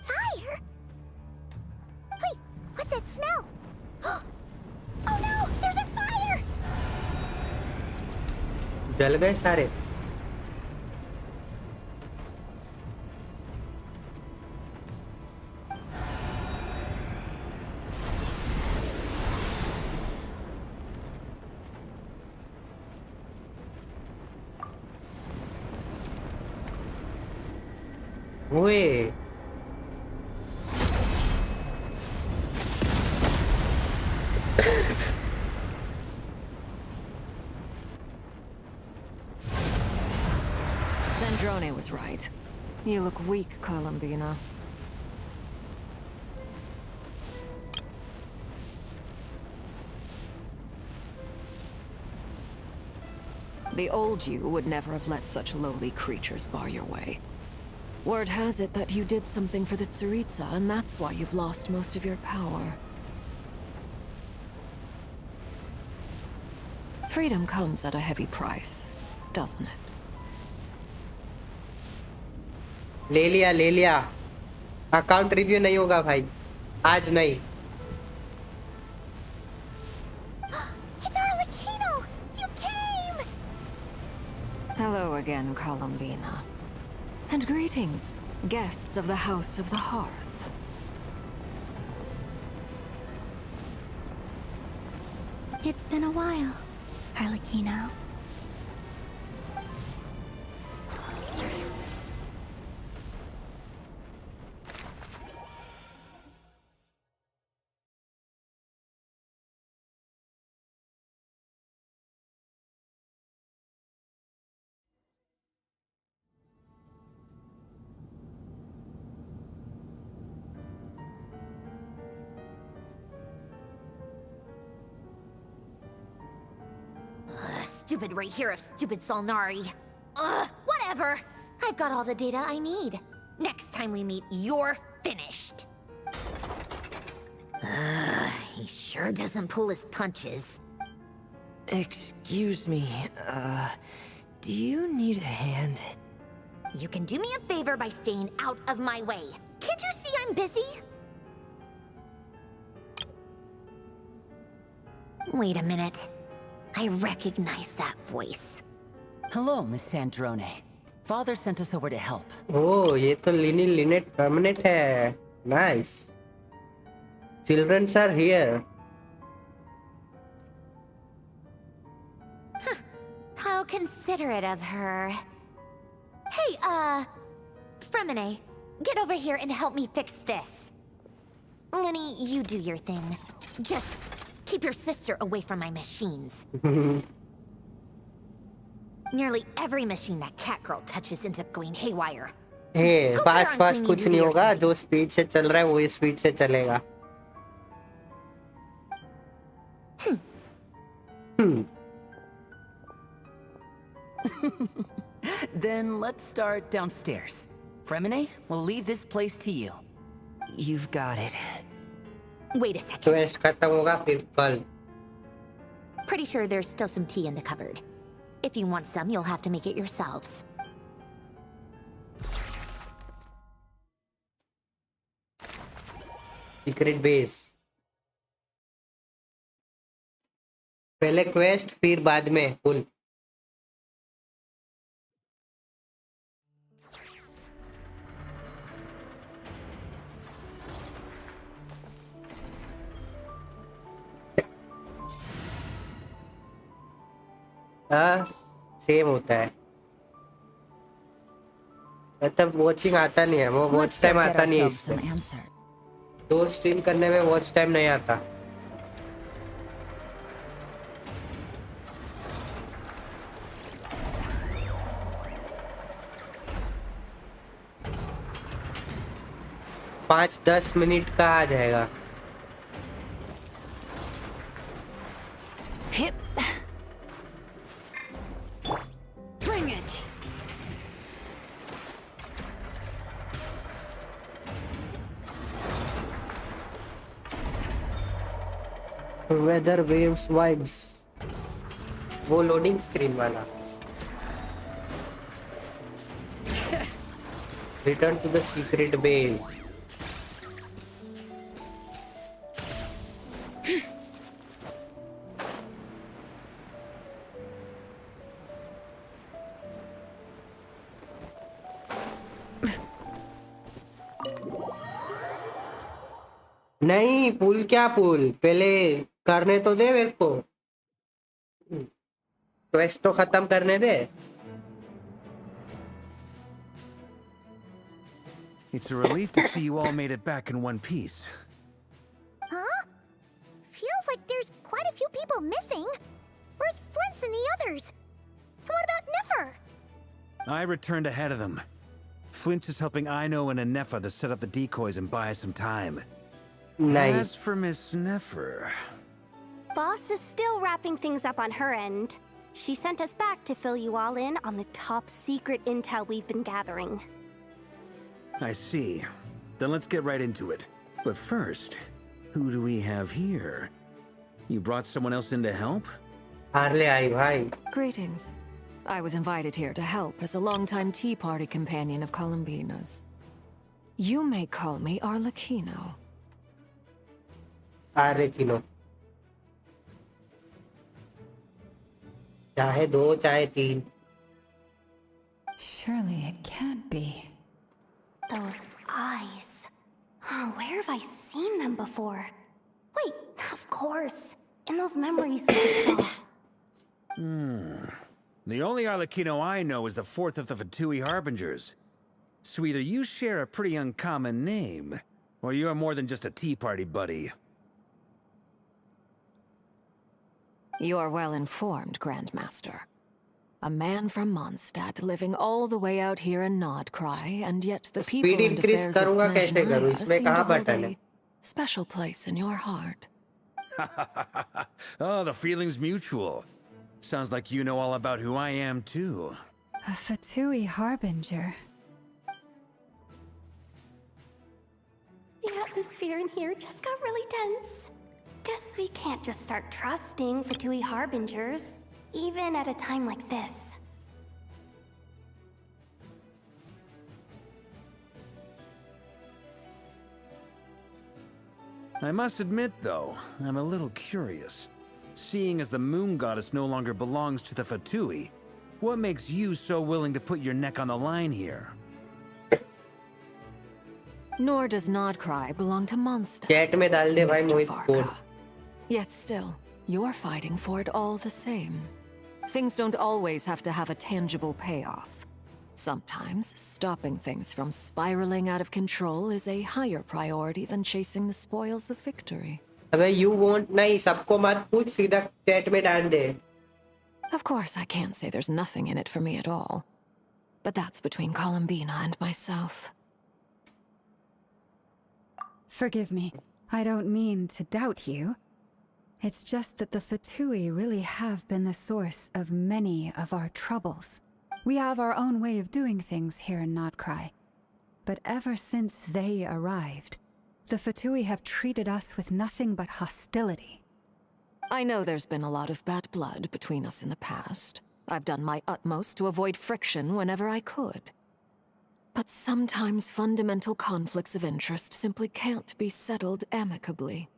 Fire? Wait, what's that smell? Oh no, there's a fire! जल गए सारे। ओए Zandrone was right. You look weak, Columbina. The old you would never have let such lowly creatures bar your way. Word has it that you did something for the Tsaritsa, and that's why you've lost most of your power. Freedom comes at a heavy price, doesn't it? ले लिया account review नहीं होगा भाई आज नहीं। It's Arlecchino! You came! Hello again, Columbina. And greetings, guests of the House of the Hearth. It's been a while, Arlecchino. Stupid right here of stupid Solnari. Ugh, whatever. I've got all the data I need. Next time we meet, you're finished. He sure doesn't pull his punches. Excuse me, do you need a hand? You can do me a favor by staying out of my way. Can't you see I'm busy? Wait a minute. I recognize that voice. Hello, Miss Sandrone. Father sent us over to help. Oh, ये तो Linet permanent है. Nice. Children are here. How considerate of her. Hey, Fremine, get over here and help me fix this. Lenny, you do your thing. Just keep your sister away from my machines. Nearly every machine that cat girl touches ends up going haywire. Hey, Go put her on pass clean कुछ duty नहीं or होगा. something. जो speed से चल रहा है वो speed से चलेगा. Then let's start downstairs. Fremine, we'll leave this place to you. You've got it. Wait a second. Quest खत्म होगा फिर कल. Pretty sure there's still some tea in the cupboard. If you want some, you'll have to make it yourselves. Secret base. पहले quest फिर बाद में पुल. हाँ same होता है. मतलब वॉचिंग आता नहीं है, वो वॉच टाइम आता नहीं है इसमें। 2 स्ट्रीम करने में वॉच टाइम नहीं आता। पाँच 10 मिनट का आ जाएगा। Hip. Bring it. Weather waves vibes, वो लोडिंग स्क्रीन वाला। Return to the secret base. नहीं पुल, क्या पुल, पहले करने तो दे मेरे को, क्वेस्ट तो खत्म करने दे। It's a relief to see you all made it back in one piece. Huh? Feels like there's quite a few people missing. Where's Flint's and the others? And what about Nefer? I returned ahead of them. Flint is helping Aino and Nefer to set up the decoys and buy us some time. Nice. As for Miss Nefer... Boss is still wrapping things up on her end. She sent us back to fill you all in on the top secret intel we've been gathering. I see. Then let's get right into it. But first, who do we have here? You brought someone else in to help? हारले आई भाई। Greetings. I was invited here to help as a longtime Tea Party companion of Columbina's. You may call me Arlecchino. Arlecchino. चाहे 2 चाहे 3। Surely it can't be. Those eyes. Oh, where have I seen them before? Wait, of course. In those memories we saw. The only Arlecchino I know is the 4th of the Fatui Harbingers. So either you share a pretty uncommon name, or you're more than just a Tea Party buddy. You are well informed, Grandmaster. A man from Mondstadt living all the way out here in Nodcry, and yet the people and affairs of Snezhnaya seem to hold a special place in your heart. Oh, the feeling's mutual. Sounds like you know all about who I am, too. A Fatui Harbinger. The atmosphere in here just got really tense. Guess we can't just start trusting Fatui Harbingers, even at a time like this. I must admit, though, I'm a little curious. Seeing as the moon goddess no longer belongs to the Fatui, what makes you so willing to put your neck on the line here? Nor does Nodcry belong to Mondstadt, Chat में डाल दे भाई Mr. Mohit Varka. Code. Yet still, you're fighting for it all the same. Things don't always have to have a tangible payoff. Sometimes, stopping things from spiraling out of control is a higher priority than chasing the spoils of victory. अबे you want नहीं, सबको मत पूछ, सीधा chat में डाल दे। Of course, I can't say there's nothing in it for me at all. But that's between Columbina and myself. Forgive me. I don't mean to doubt you. It's just that the Fatui really have been the source of many of our troubles. We have our own way of doing things here in Nodcry. But ever since they arrived, the Fatui have treated us with nothing but hostility. I know there's been a lot of bad blood between us in the past. I've done my utmost to avoid friction whenever I could. But sometimes fundamental conflicts of interest simply can't be settled amicably.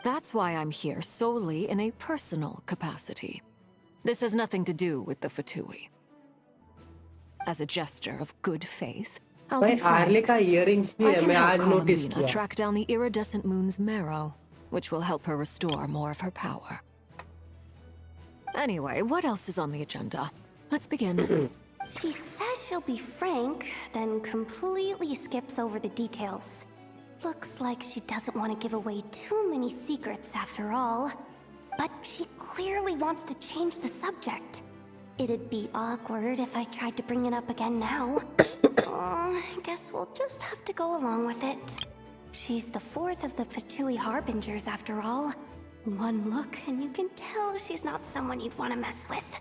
That's why I'm here solely in a personal capacity. This has nothing to do with the Fatui. As a gesture of good faith, I'll be frank. I can help Columbina track down the iridescent moon's marrow, which will help her restore more of her power. Anyway, what else is on the agenda? Let's begin. She says she'll be frank, then completely skips over the details. Looks like she doesn't want to give away too many secrets after all. But she clearly wants to change the subject. It'd be awkward if I tried to bring it up again now. I guess we'll just have to go along with it. She's the fourth of the Fatui Harbingers after all. One look and you can tell she's not someone you'd want to mess with.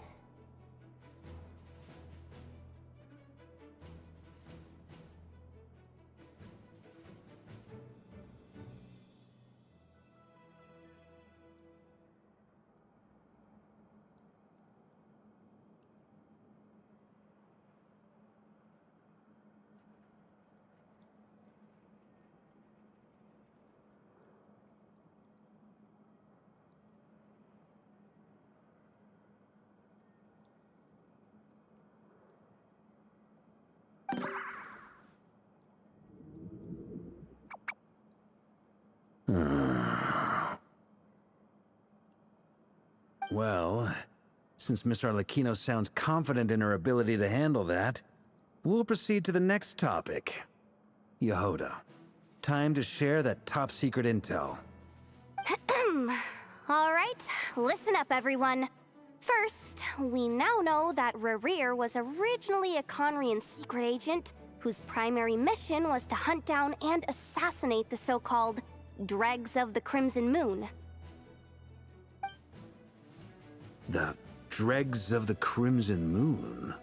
Well, since Miss Arlecchino sounds confident in her ability to handle that, we'll proceed to the next topic. Yehoda, time to share that top-secret intel. Alright, listen up everyone. First, we now know that Rerir was originally a Conrian secret agent whose primary mission was to hunt down and assassinate the so-called Dregs of the Crimson Moon. The Dregs of the Crimson Moon?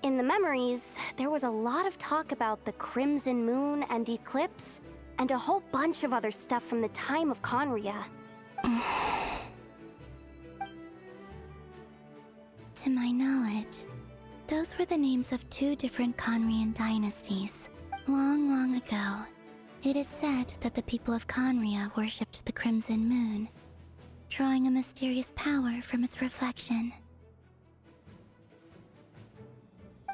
In the memories, there was a lot of talk about the Crimson Moon and Eclipse, and a whole bunch of other stuff from the time of Conria. To my knowledge, those were the names of two different Conrian dynasties. Long, long ago, it is said that the people of Conria worshipped the Crimson Moon, drawing a mysterious power from its reflection.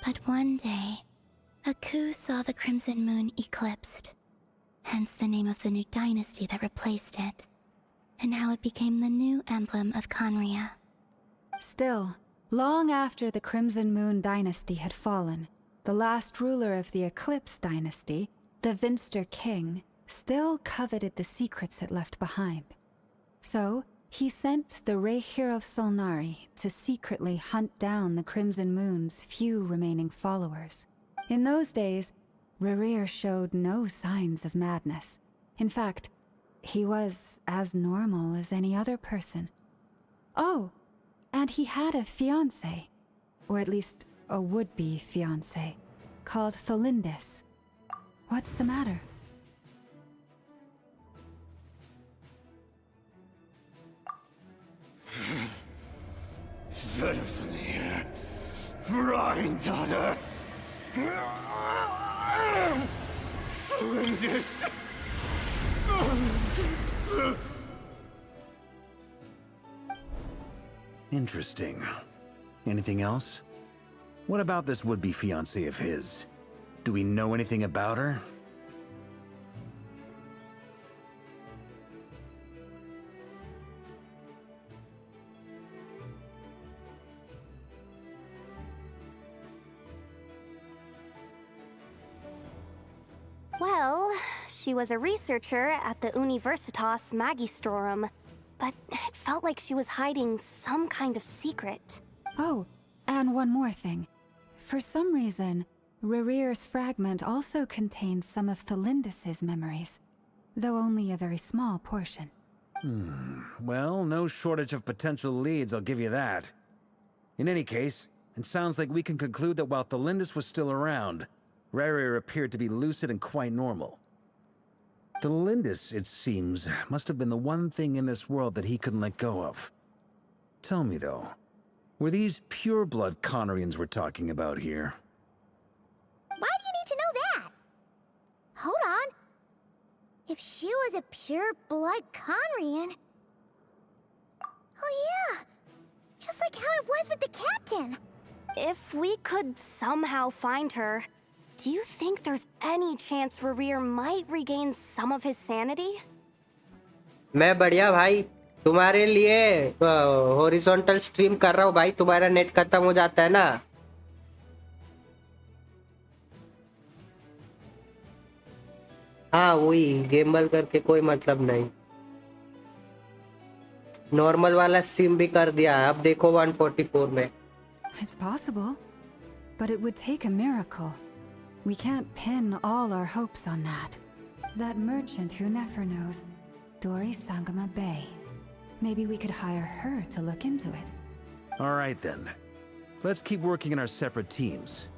But one day, a coup saw the Crimson Moon eclipsed, hence the name of the new dynasty that replaced it, and how it became the new emblem of Conria. Still, long after the Crimson Moon dynasty had fallen, the last ruler of the Eclipse dynasty, the Vinster King, still coveted the secrets it left behind. So, he sent the Rehir of Solnari to secretly hunt down the Crimson Moon's few remaining followers. In those days, Rerir showed no signs of madness. In fact, he was as normal as any other person. Oh, and he had a fiancé, or at least a would-be fiancé, called Tholindis. What's the matter? Verfnir, Rheindaughter, Flinders. Interesting. Anything else? What about this would-be fiancé of his? Do we know anything about her? Well, she was a researcher at the Universitas Magistrorum, but it felt like she was hiding some kind of secret. Oh, and one more thing. For some reason, Rerir's fragment also contains some of Tholindis' memories, though only a very small portion. Well, no shortage of potential leads, I'll give you that. In any case, it sounds like we can conclude that while Tholindis was still around, Rerir appeared to be lucid and quite normal. Tholindis, it seems, must have been the one thing in this world that he couldn't let go of. Tell me, though, were these pure-blood Conrians we're talking about here? Why do you need to know that? Hold on. If she was a pure-blood Conrian... Oh yeah! Just like how it was with the captain! If we could somehow find her, do you think there's any chance Rerir might regain some of his sanity? मैं बढ़िया भाई तुम्हारे लिए horizontal stream कर रहा हूँ भाई, तुम्हारा नेट खत्म हो जाता है ना। हाँ वही गेम करके कोई मतलब नहीं, नॉर्मल वाला स्ट्रीम भी कर दिया है, अब देखो 144 में। It's possible, but it would take a miracle. We can't pin all our hopes on that. That merchant who Nefer knows, Dori Sangama Bay. Maybe we could hire her to look into it. All right then. Let's keep working in our separate teams.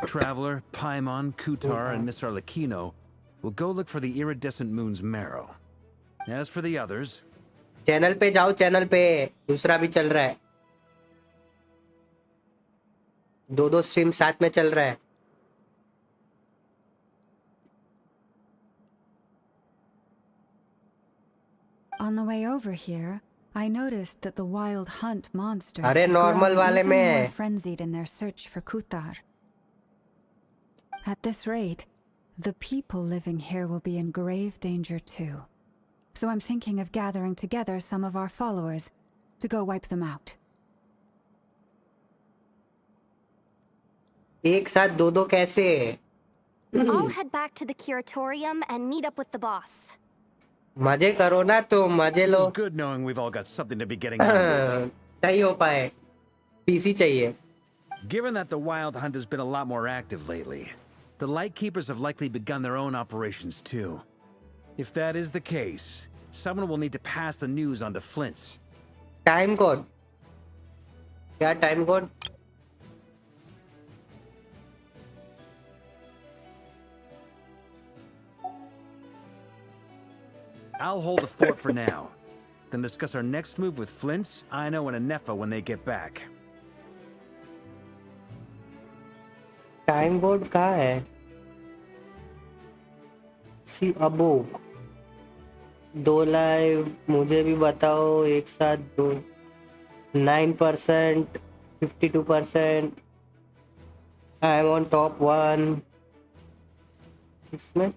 Traveler, Paimon, Kutar, and Miss Arlecchino will go look for the iridescent moon's marrow. As for the others... channel पे जाओ, channel पे दूसरा भी चल रहा है, दो stream साथ में चल रहा है। On the way over here, I noticed that the wild hunt monsters अरे had नॉर्मल grown वाले even more में frenzied in their search for Kutar. At this rate, the people living here will be in grave danger too. So I'm thinking of gathering together some of our followers to go wipe them out. एक साथ दो कैसे? I'll head back to the curatorium and meet up with the boss. मजे करो ना, तो मजे लो। Feels good knowing we've all got something to be getting on with. नहीं हो पाए, पीसी चाहिए। Given that the Wild Hunt has been a lot more active lately, the Lightkeepers have likely begun their own operations too. If that is the case, someone will need to pass the news on to Flint's. Time code क्या? Time code I'll hold the fort for now, then discuss our next move with Flint's, Aino, and Nefer when they get back. Time code कहाँ है? सी अबो 2 live मुझे भी बताओ एक साथ दो। 9%, 52%, I am on top 1 इसमें।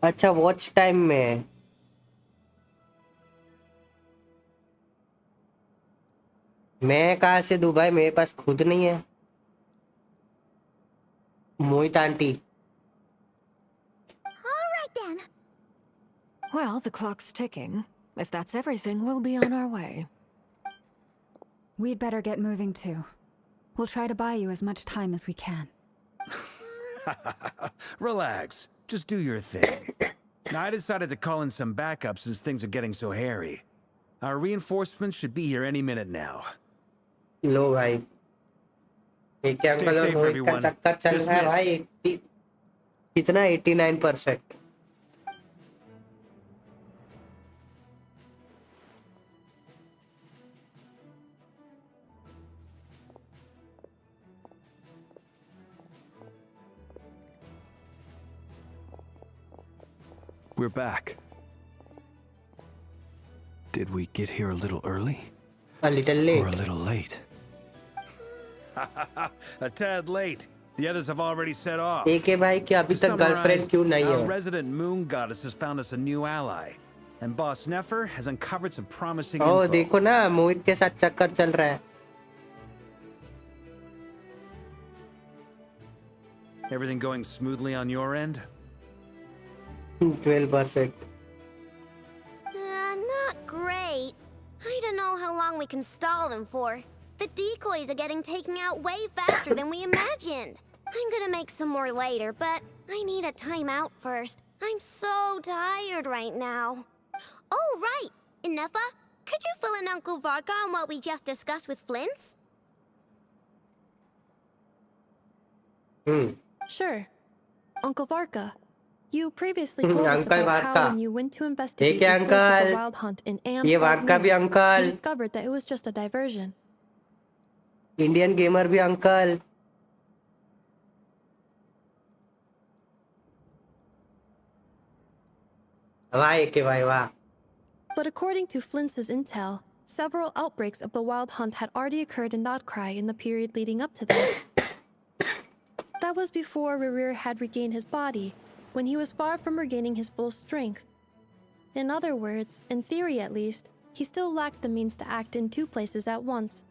अच्छा वॉच टाइम में मैं कहाँ से दूं भाई, मेरे पास खुद नहीं है। मोहित aunty Well, the clock's ticking. If that's everything, we'll be on our way. We'd better get moving too. We'll try to buy you as much time as we can. Relax. Just do your thing. Now, I decided to call in some backup since things are getting so hairy. Our reinforcements should be here any minute now. लो भाई, एक Stay uncle और safe, मोहित का everyone. चक्कर चल रहा है भाई। कितना 89%। We're back. Did we get here a little early? A little late. Or a little late? A tad late. The others have already set off. एक है भाई कि अभी To तक गर्लफ्रेंड summarize, क्यों नहीं our है? resident moon goddess has found us a new ally, and Boss Nefer has uncovered some promising O info. देखो ना, मोहित के साथ चक्कर चल रहा है। Everything going smoothly on your end? 12%। Not great. I don't know how long we can stall them for. The decoys are getting taken out way faster than we imagined. I'm gonna make some more later, but I need a timeout first. I'm so tired right now. Oh, right! Nefer, could you fill in Uncle Varka on what we just discussed with Flint's? Sure. Uncle Varka, you previously told us Uncle about how Varka. when you went to investigate ठीक है the source of uncle, the wild hunt in Am's ये Wild वार्का भी Moon, uncle, you discovered that it was just a diversion. Indian gamer भी uncle. वाह के भाई वाह। But according to Flintz's intel, several outbreaks of the wild hunt had already occurred in Nodcry in the period leading up to that. That was before Rerir had regained his body, when he was far from regaining his full strength. In other words, in theory at least, he still lacked the means to act in two places at once.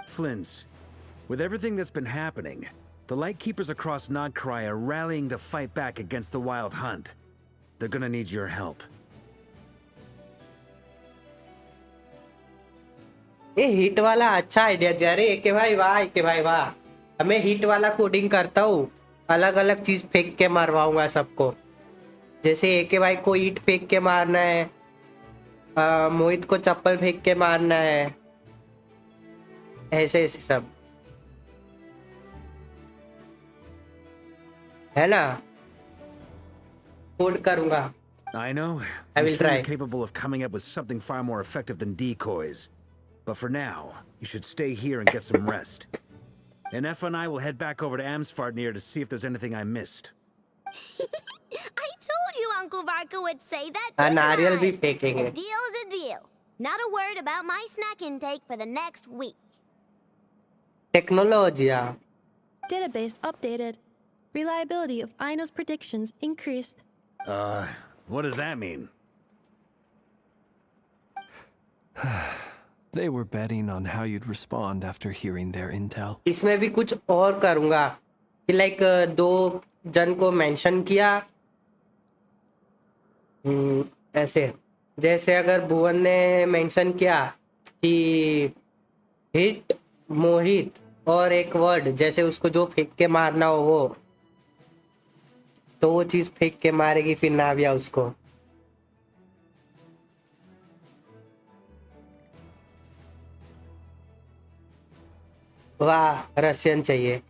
Flins, with everything that's been happening, the Lightkeepers across Nagkrai are rallying to fight back against the Wild Hunt. They're gonna need your help. ये hit वाला अच्छा idea दिया रे एके भाई, वाह एके भाई वाह। अब मैं हिट वाला कोडिंग करता हूँ, अलग अलग चीज फेंक के मारवाऊंगा सबको। जैसे एके भाई को ईट फेंक के मारना है, मोहित को चप्पल फेंक के मारना है, ऐसे ऐसे सब है ना। कोड करूंगा। I know. I I'm will sure try. you're capable of coming up with something far more effective than decoys. But for now, you should stay here and get some rest. And Nefer and I will head back over to Amsfartnir to see if there's anything I missed. I told you Uncle Varka would say that. नारियल भी didn't I? फेंकेंगे। A deal's a deal. Not a word about my snack intake for the next week. टेक्नोलॉजिया। Database updated. Reliability of Aino's predictions increased. What does that mean? They were betting on how you'd respond after hearing their intel. इसमें भी कुछ और करूंगा कि like दो जन को mention किया, ऐसे जैसे अगर भुवन ने मेंशन किया कि हिट मोहित और एक वर्ड, जैसे उसको जो फेंक के मारना हो वो, तो वो चीज फेंक के मारेगी फिर नाविया उसको। वाह रशियन चाहिए।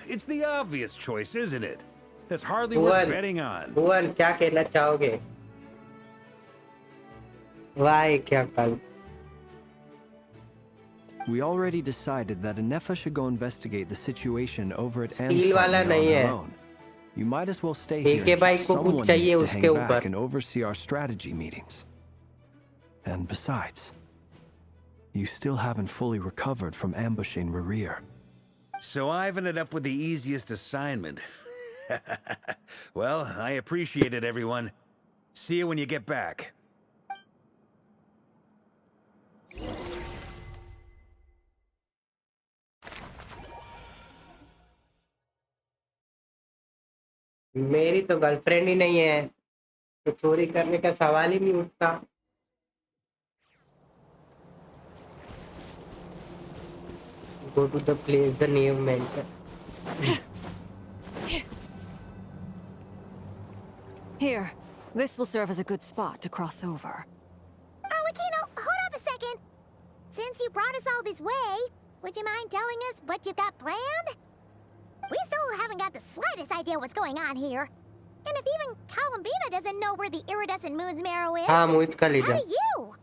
It's the obvious choice, isn't it? That's hardly worth betting on. भुवन क्या कहना चाहोगे? वाह क्या कल। We already decided that Nefer should go investigate the situation over at Steel वाला Amsfartnir on नहीं her है। own. You might as well stay here. एके भाई until को someone कुछ चाहिए needs to उसके hang ऊपर। back and oversee our strategy meetings. And besides, you still haven't fully recovered from ambushing Rerir. So I've ended up with the easiest assignment. Well, I appreciate it, everyone. See you when you get back. मेरी तो girlfriend ही नहीं है, तो चोरी करने का सवाल ही नहीं उठता। Go to the place the name mentioned. Here, this will serve as a good spot to cross over. Arlecchino, hold up a second. Since you brought us all this way, would you mind telling us what you got planned? We still haven't got the slightest idea what's going on here. And if even Columbina doesn't know where the iridescent moon's marrow is, हाँ मोहित का ले how जा। do you?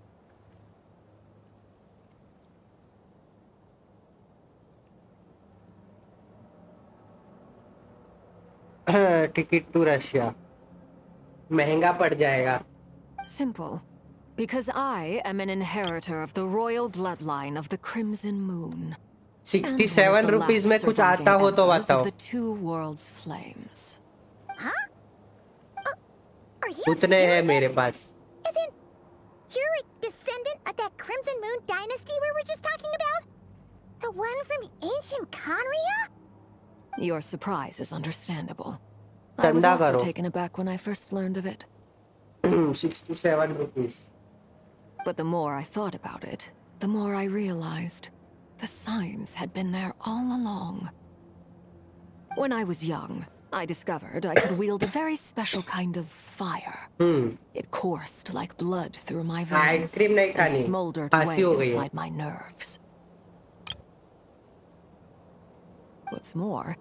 Ticket to Russia महंगा पड़ जाएगा। Simple. Because I am an inheritor of the royal bloodline of the Crimson Moon. 67 rupees में कुछ आता हो तो बताओ। Of the two worlds' flames. Huh? Are you उतने हैं serious? मेरे पास। Isn't you're a descendant of that Crimson Moon dynasty we were just talking about? The one from ancient Conria? Your surprise is understandable. I was चंदा also करो। taken aback when I first learned of it. 67 rupees. But the more I thought about it, the more I realized the signs had been there all along. When I was young, I discovered I could wield a very special kind of fire. It coursed like blood through my veins ice cream नहीं and खानी, smoldered away फांसी हो गई है। inside my nerves. What's more,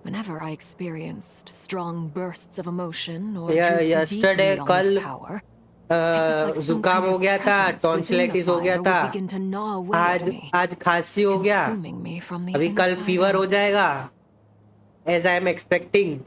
whenever I experienced strong bursts of emotion or drew too yesterday deeply on कल this power, it was like some जुकाम kind हो of गया था, presence within the टॉन्सिलाइटिस हो गया fire था, would begin to gnaw away at आज me, आज खांसी हो गया, consuming me from the अभी कल inside फीवर हो out. जाएगा, as I am expecting.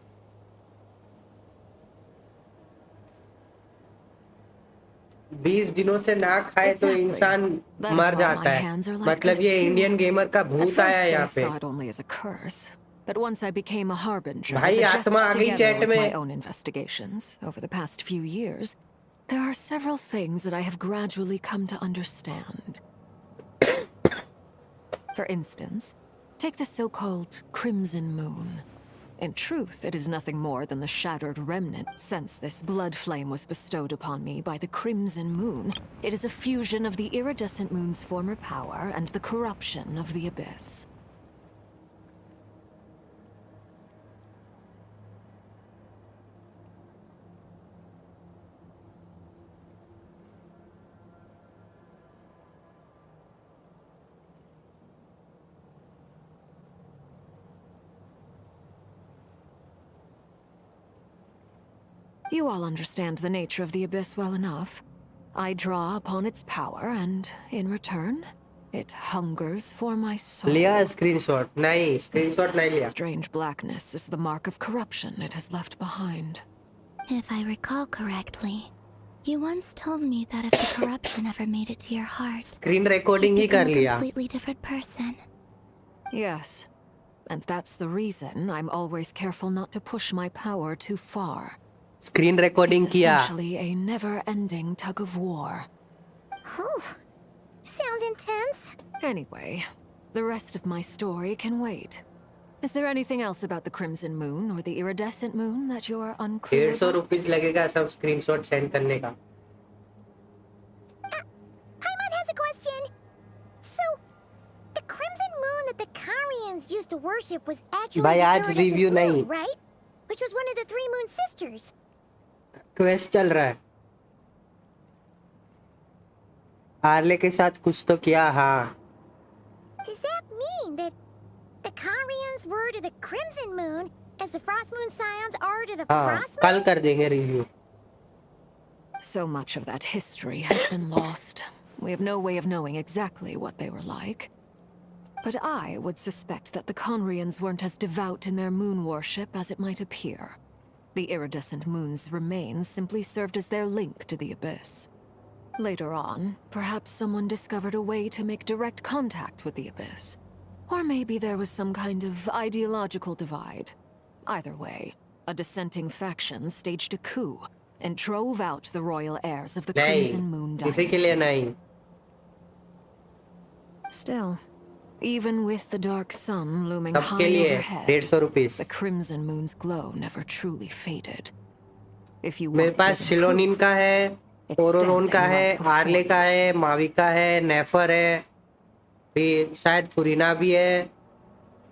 20 दिनों से ना खाए तो Exactly. इंसान That is मर why जाता my है hands are like मतलब this ये too. इंडियन गेमर का At भूत आया है first, I यहाँ पे saw it only as a curse, but once I became a harbinger, भाई that आत्मा just आ गई together चैट with my में own investigations over the past few years, there are several things that I have gradually come to understand. For instance, take the so-called Crimson Moon. In truth, it is nothing more than the shattered remnant. Since this blood flame was bestowed upon me by the Crimson Moon, it is a fusion of the iridescent moon's former power and the corruption of the Abyss. You all understand the nature of the Abyss well enough. I draw upon its power, and in return, it hungers for my soul. लिया screenshot नहीं screenshot नहीं लिया Strange blackness is the mark of corruption it has left behind. If I recall correctly, you once told me that if the corruption ever made it to your heart, screen recording he you'd कर become a लिया completely different person. Yes, and that's the reason I'm always careful not to push my power too far. Screen recording It's किया essentially a never-ending tug of war. Oh, sounds intense. Anyway, the rest of my story can wait. Is there anything else about the Crimson Moon or the iridescent moon that you are unclear 150 about? Rupees लगेगा सब screenshot send करने का Paimon has a question. So, the crimson moon that the Karians used to worship was actually भाई the आज iridescent review moon, नहीं right? Which was one of the three moon sisters. Quest चल रहा है early के साथ कुछ तो किया हाँ Does that mean that the Karians were to the crimson moon as the frost moon scions are to the हाँ frost कल कर देंगे review So much of that history has been lost. We have no way of knowing exactly what they were like. But I would suspect that the Conrians weren't as devout in their moon worship as it might appear. The iridescent moon's remains simply served as their link to the Abyss. Later on, perhaps someone discovered a way to make direct contact with the Abyss. Or maybe there was some kind of ideological divide. Either way, a dissenting faction staged a coup and drove out the royal heirs of the Crimson Moon किसी के लिए dynasty. नहीं Still, even with the dark sun looming सबके high लिए overhead, 150 rupees the Crimson Moon's glow never truly faded. If you मेरे want पास living सिलोनिन proof, का है it's ओरोरोन का standing है right before आर्ले का you. है मावी का है नेफर है फिर शायद फुरीना भी है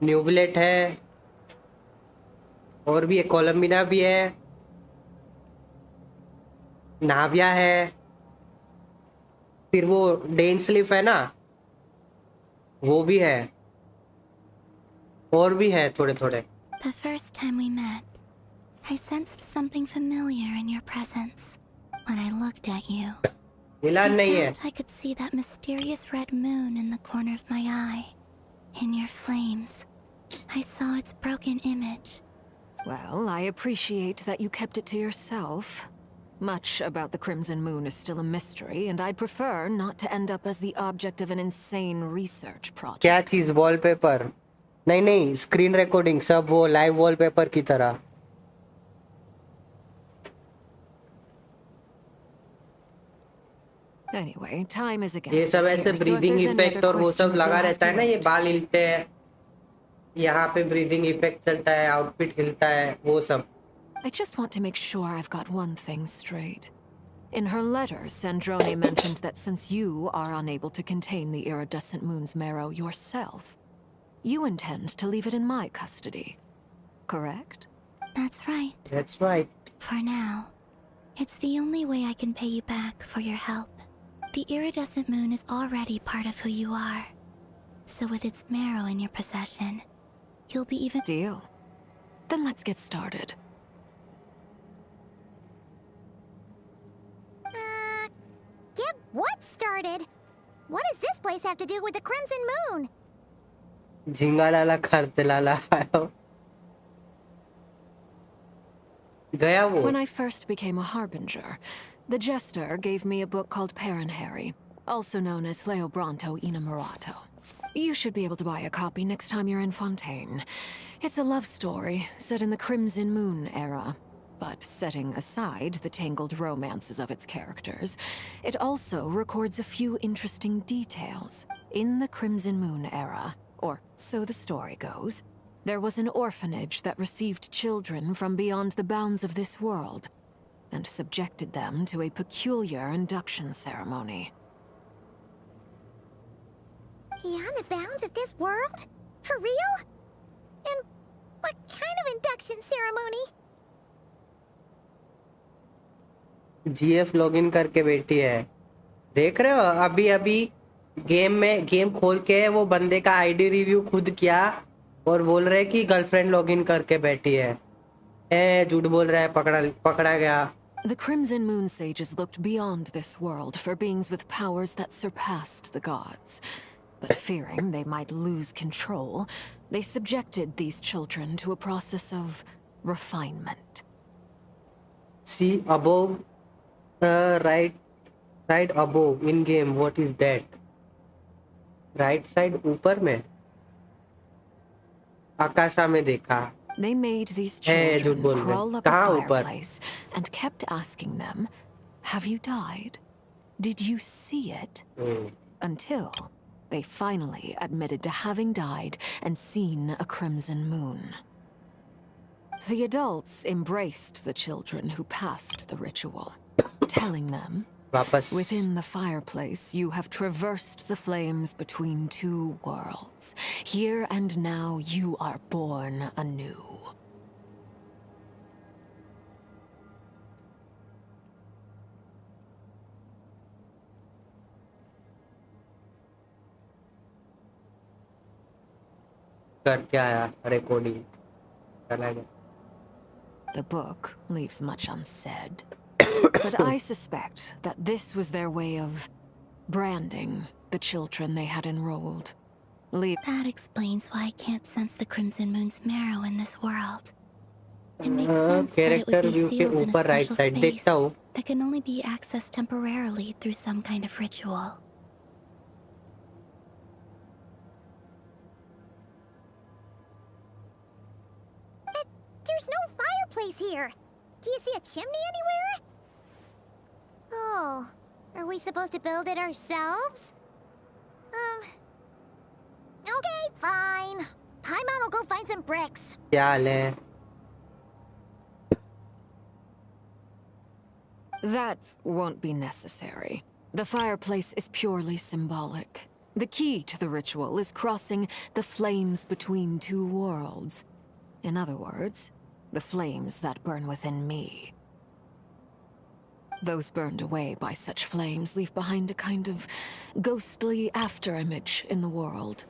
न्यूबलेट है और भी एक कोलम्बिना भी है नाविया है फिर वो डेनस्लिफ है ना वो भी है और भी है थोड़े थोड़े The first time we met, I sensed something familiar in your presence. When I looked at you, मिला I नहीं है felt I could see that mysterious red moon in the corner of my eye. In your flames, I saw its broken image. Well, I appreciate that you kept it to yourself. Much about the Crimson Moon is still a mystery, and I'd prefer not to end up as the object of an insane research project. क्या चीज wallpaper नहीं नहीं screen recording सब वो live wallpaper की तरह Anyway, time is against ये us सब here, ऐसे so if breathing there's any effect other और वो सब questions, लगा they'll have रहता to है ना ये wait. बाल हिलते हैं यहाँ पे ब्रीदिंग इफेक्ट चलता है आउटफिट हिलता है वो सब I just want to make sure I've got one thing straight. In her letter, Sandrone mentioned that since you are unable to contain the iridescent moon's marrow yourself, you intend to leave it in my custody. Correct? That's right. That's right. For now, it's the only way I can pay you back for your help. The iridescent moon is already part of who you are. So with its marrow in your possession, you'll be even— Deal. Then let's get started. Get what started? What does this place have to do with the Crimson Moon? झिंगा लाला खाते लाला गया वो When I first became a harbinger, The jester gave me a book called Harry, also known as Leobranto Inamorato. You should be able to buy a copy next time you're in Fontaine. It's a love story set in the Crimson Moon era. But setting aside the tangled romances of its characters, it also records a few interesting details. In the Crimson Moon era, or so the story goes, there was an orphanage that received children from beyond the bounds of this world, and subjected them to a peculiar induction ceremony. Beyond the bounds of this world? For real? And what kind of induction ceremony? GF login करके बैठी है, देख रहे हो? अभी अभी game खोल के वो बंदे का आईडी रिव्यू खुद किया और बोल रहे कि गर्लफ्रेंड लॉगिन करके बैठी है। झूठ बोल रहा है, पकड़ा गया। The Crimson Moon sages looked beyond this world for beings with powers that surpassed the gods. But fearing they might lose control, they subjected these children to a process of refinement. See above, right above in game. What is that? Right side ऊपर में, आकाशा में देखा। They made these children crawl up a fireplace and kept asking them, "Have you died? Did you see it?" Until they finally admitted to having died and seen a crimson moon. The adults embraced the children who passed the ritual, telling them, "Within the fireplace, you have traversed the flames between two worlds. Here and now, you are born anew." करके आया recording, चला गया। The book leaves much unsaid, but I suspect that this was their way of branding the children they had enrolled. That explains why I can't sense the Crimson Moon's marrow in this world. It makes sense that it Character would be view के sealed in a ऊपर right special side space देखता हूँ। that can only be accessed temporarily through some kind of ritual. There's no fireplace here. Do you see a chimney anywhere? Oh, are we supposed to build it ourselves? Okay, fine. Paimon will go find some bricks. क्या हाल है? That won't be necessary. The fireplace is purely symbolic. The key to the ritual is crossing the flames between two worlds. In other words, the flames that burn within me. Those burned away by such flames leave behind a kind of ghostly afterimage in the world.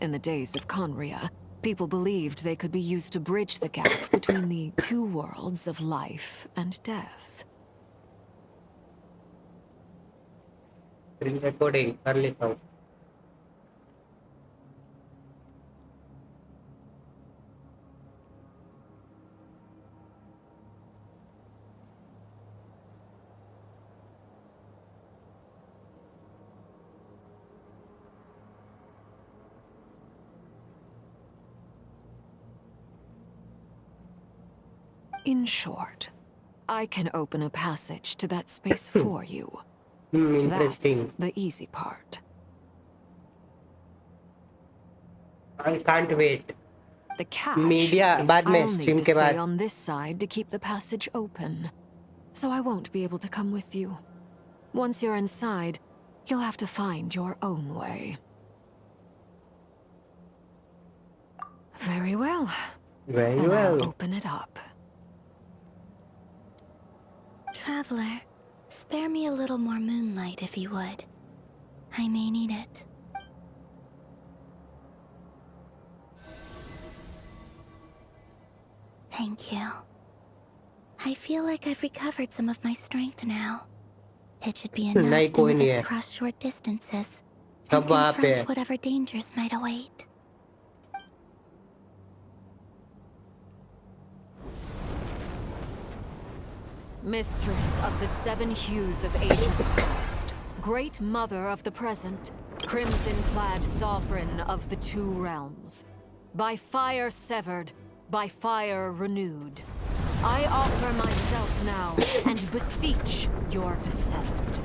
In the days of Conria, people believed they could be used to bridge the gap between the two worlds of life and death. Recording कर लेता हूँ। In short, I can open a passage to that space for you. Interesting. That's the easy part. I can't wait. The catch Media is बाद में I'll stream need to के stay बाद। on this side to keep the passage open. So I won't be able to come with you. Once you're inside, you'll have to find your own way. Very well. Very Then well. I'll open it up. Traveler, spare me a little more moonlight if you would. I may need it. Thank you. I feel like I've recovered some of my strength now. It should be enough नहीं, to कोई move नहीं us है। across short distances सब and वहाँ पे है। confront whatever dangers might await. Mistress of the seven hues of ages past, great mother of the present, crimson-clad sovereign of the two realms, by fire severed, by fire renewed, I offer myself now and beseech your descent.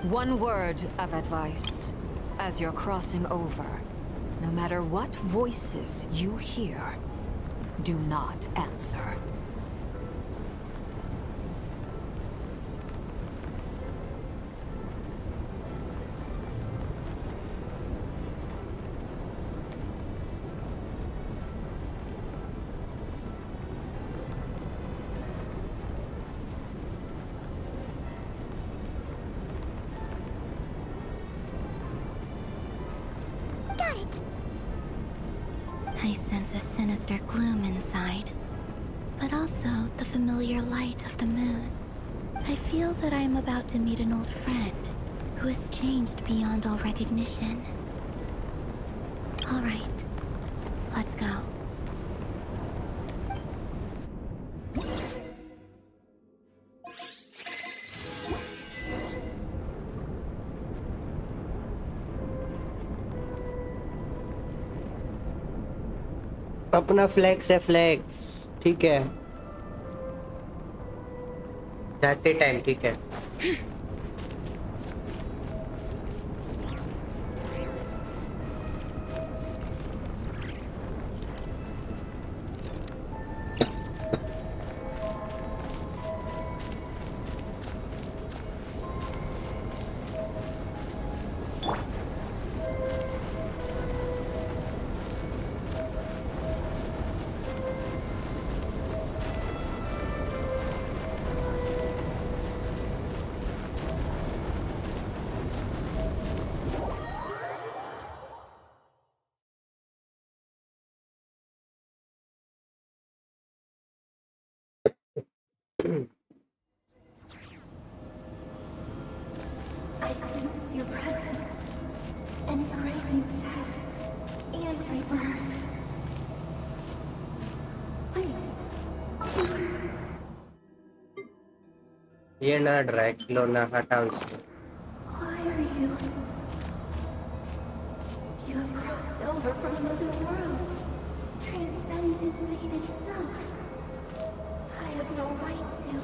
One word of advice as you're crossing over. No matter what voices you hear, do not answer. I sense a sinister gloom inside, but also the familiar light of the moon. I feel that I am about to meet an old friend who has changed beyond all recognition. All right, let's go. अपना flex है flex ठीक है जाते time ठीक है I sense your presence and crave you death and rebirth. Wait. ये ना Dracula ना हटा उसको Why are you? You have crossed over from another world, transcended fate itself. I have no right to.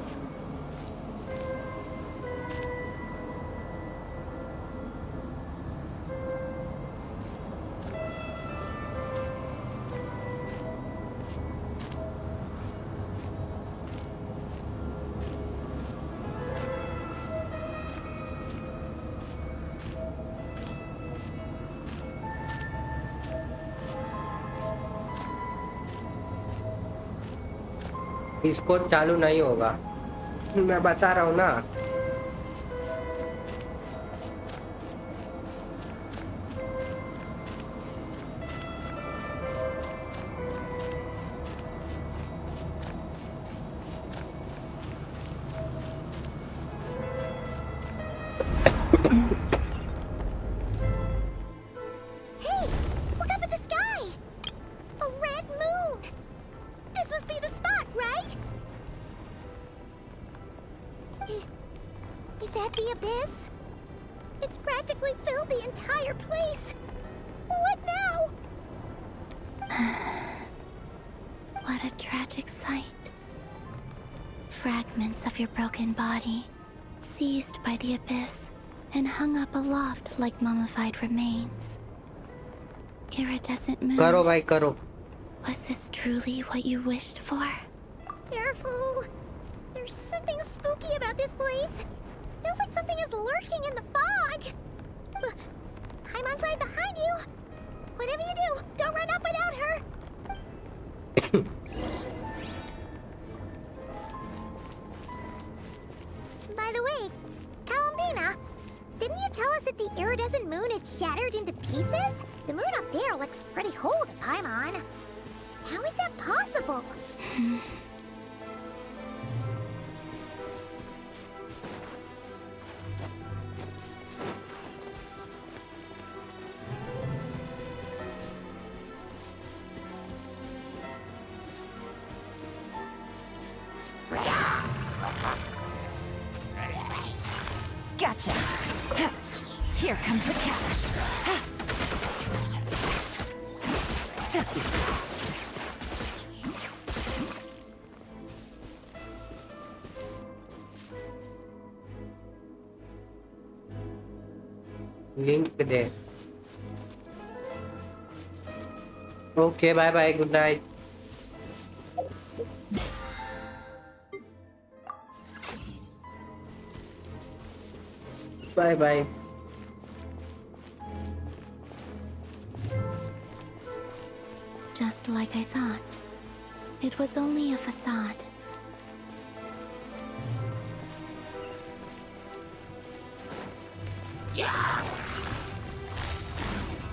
इसको चालू नहीं होगा मैं बता रहा हूँ ना Hey! Look up at the sky! A red moon! This must be the spot, right? Is that the abyss? It's practically filled the entire place. What now? What a tragic sight. Fragments of your broken body, seized by the abyss and hung up aloft like mummified remains. Iridescent moon. करो भाई करो Was this truly what you wished for? Careful! There's something spooky about this place. Feels like something is lurking in the fog. Haimon's right behind you. Whatever you do, don't run off without her. that the iridescent moon had shattered into pieces? The moon up there looks pretty whole to Paimon. How is that possible? Gotcha. Here comes the catch. Link there. Okay, bye bye. Good night. Bye bye. Just like I thought. It was only a facade.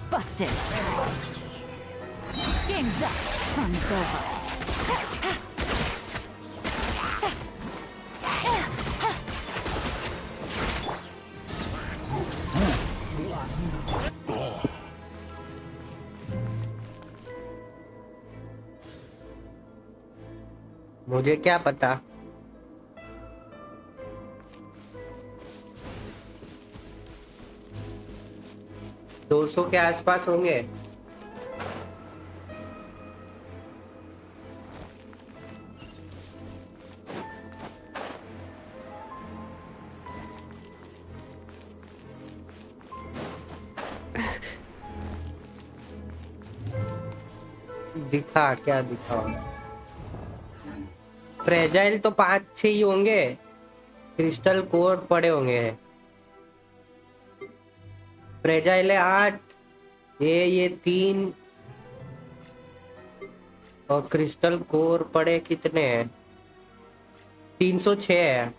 Busted. Game's up. Fun's over. मुझे क्या पता। दो सौ के आसपास होंगे। दिखा क्या दिखा? फ्रेजाइल तो 5-6 ही होंगे। क्रिस्टल कोर पड़े होंगे। फ्रेजाइल है 8, ये 3 और क्रिस्टल कोर पड़े कितने हैं? 306 है।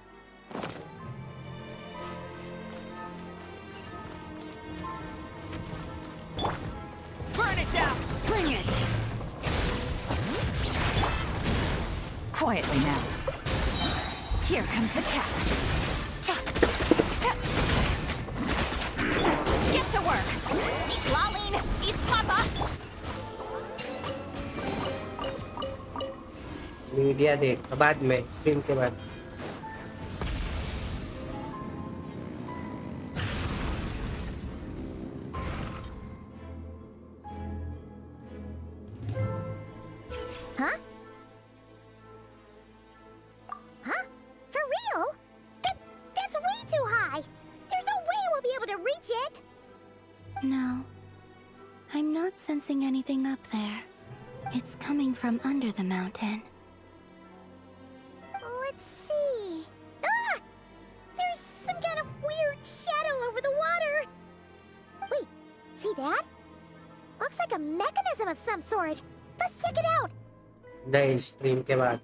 Burn it down. Bring it. Quietly now. Here comes the catch. Get to work. Eat Lolene! Eat Papa! Media देख बाद में, स्ट्रीम के बाद। Huh? Huh? For real? That's way too high! There's no way we'll be able to reach it! No. I'm not sensing anything up there. It's coming from under the mountain. Let's see... Ah! There's some kind of weird shadow over the water! Wait, see that? Looks like a mechanism of some sort. Let's check it out! नहीं, stream के बाद।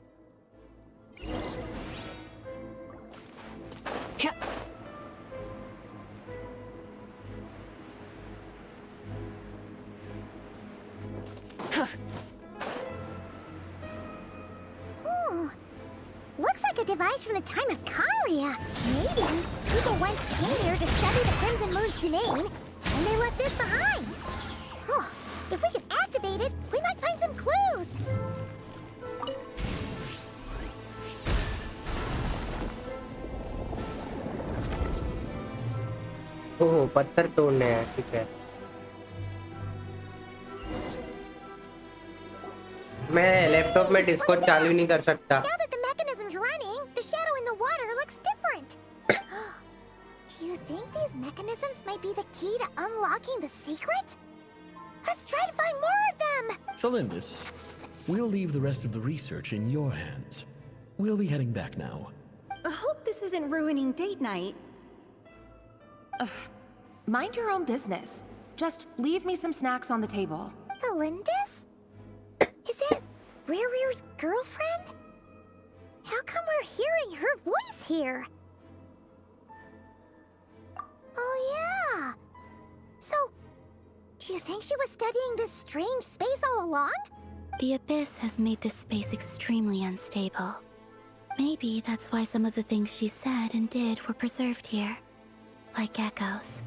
Hmm. Looks like a device from the time of Kyria. Maybe people once came here to study the Crimson Moon's domain, and they left this behind. Oh, if we can activate it, we might find some clues. ओह, पत्थर तोड़ने हैं, ठीक है। मैं laptop में Discord चालू नहीं कर सकता। Now that the mechanism's running, the shadow in the water looks different. Do you think these mechanisms might be the key to unlocking the secret? Let's try to find more of them! Felindis, we'll leave the rest of the research in your hands. We'll be heading back now. I hope this isn't ruining date night. Ugh. Mind your own business. Just leave me some snacks on the table. Felindis? Is that Rere's girlfriend? How come we're hearing her voice here? Oh, yeah. So, do you think she was studying this strange space all along? The Abyss has made this space extremely unstable. Maybe that's why some of the things she said and did were preserved here. Like echoes.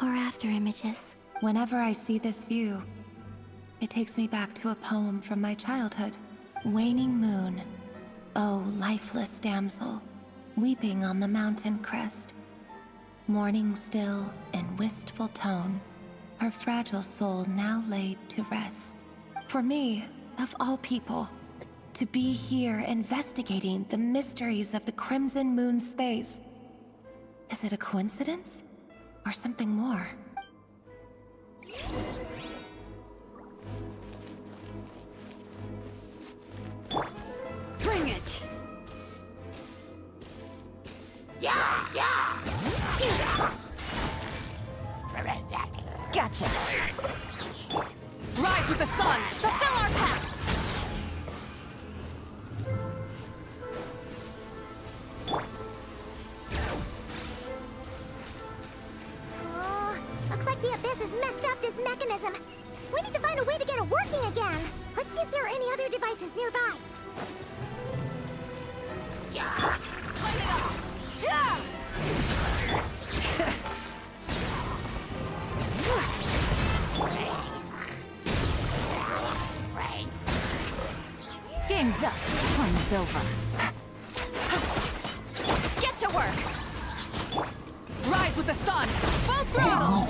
Or after images. Whenever I see this view, it takes me back to a poem from my childhood. Waning moon, oh lifeless damsel, weeping on the mountain crest. Mourning still in wistful tone, her fragile soul now laid to rest. For me, of all people, to be here investigating the mysteries of the Crimson Moon space. Is it a coincidence? Or something more? Bring it! Yeah! Gotcha! Rise with the sun! Fulfill our pact! Looks like the Abyss has messed up this mechanism. We need to find a way to get it working again. Let's see if there are any other devices nearby. Yeah! Light it up! Yeah! Game's up. Fun's over. Get to work! Rise with the sun! Full throttle!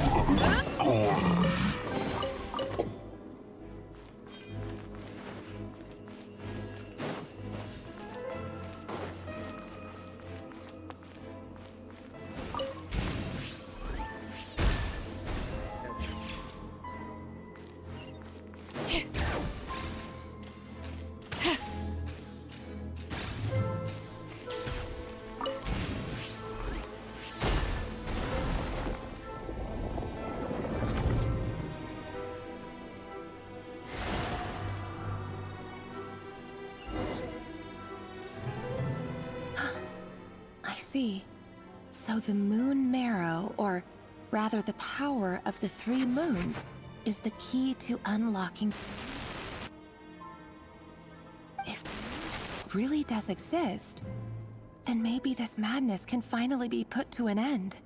So the moon marrow, or rather the power of the 3 moons, is the key to unlocking... If it really does exist, then maybe this madness can finally be put to an end.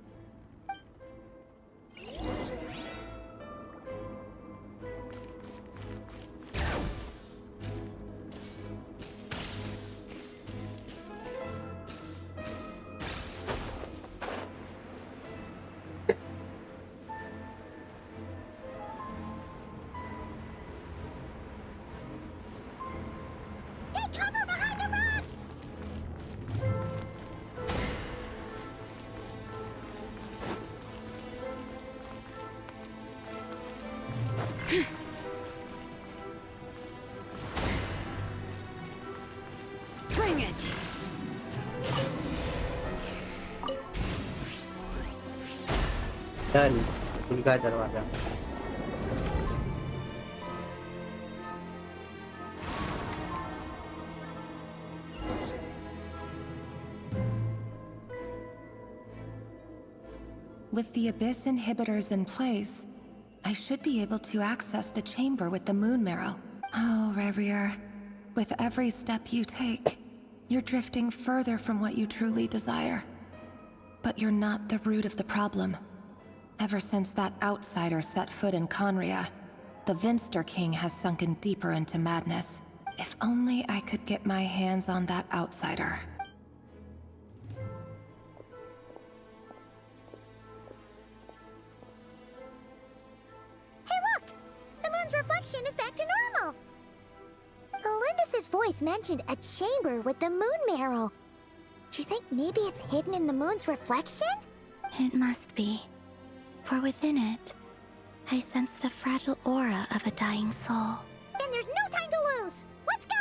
Bring it! Done खुल गया दरवाजा With the Abyss inhibitors in place, I should be able to access the chamber with the moon marrow. Oh, Rerir, with every step you take, you're drifting further from what you truly desire. But you're not the root of the problem. Ever since that outsider set foot in Conria, the Vinster King has sunken deeper into madness. If only I could get my hands on that outsider. Hey, look! The moon's reflection is back to normal! Elendis' voice mentioned a chamber with the moon marrow. Do you think maybe it's hidden in the moon's reflection? It must be. For within it, I sense the fragile aura of a dying soul. Then there's no time to lose! Let's go!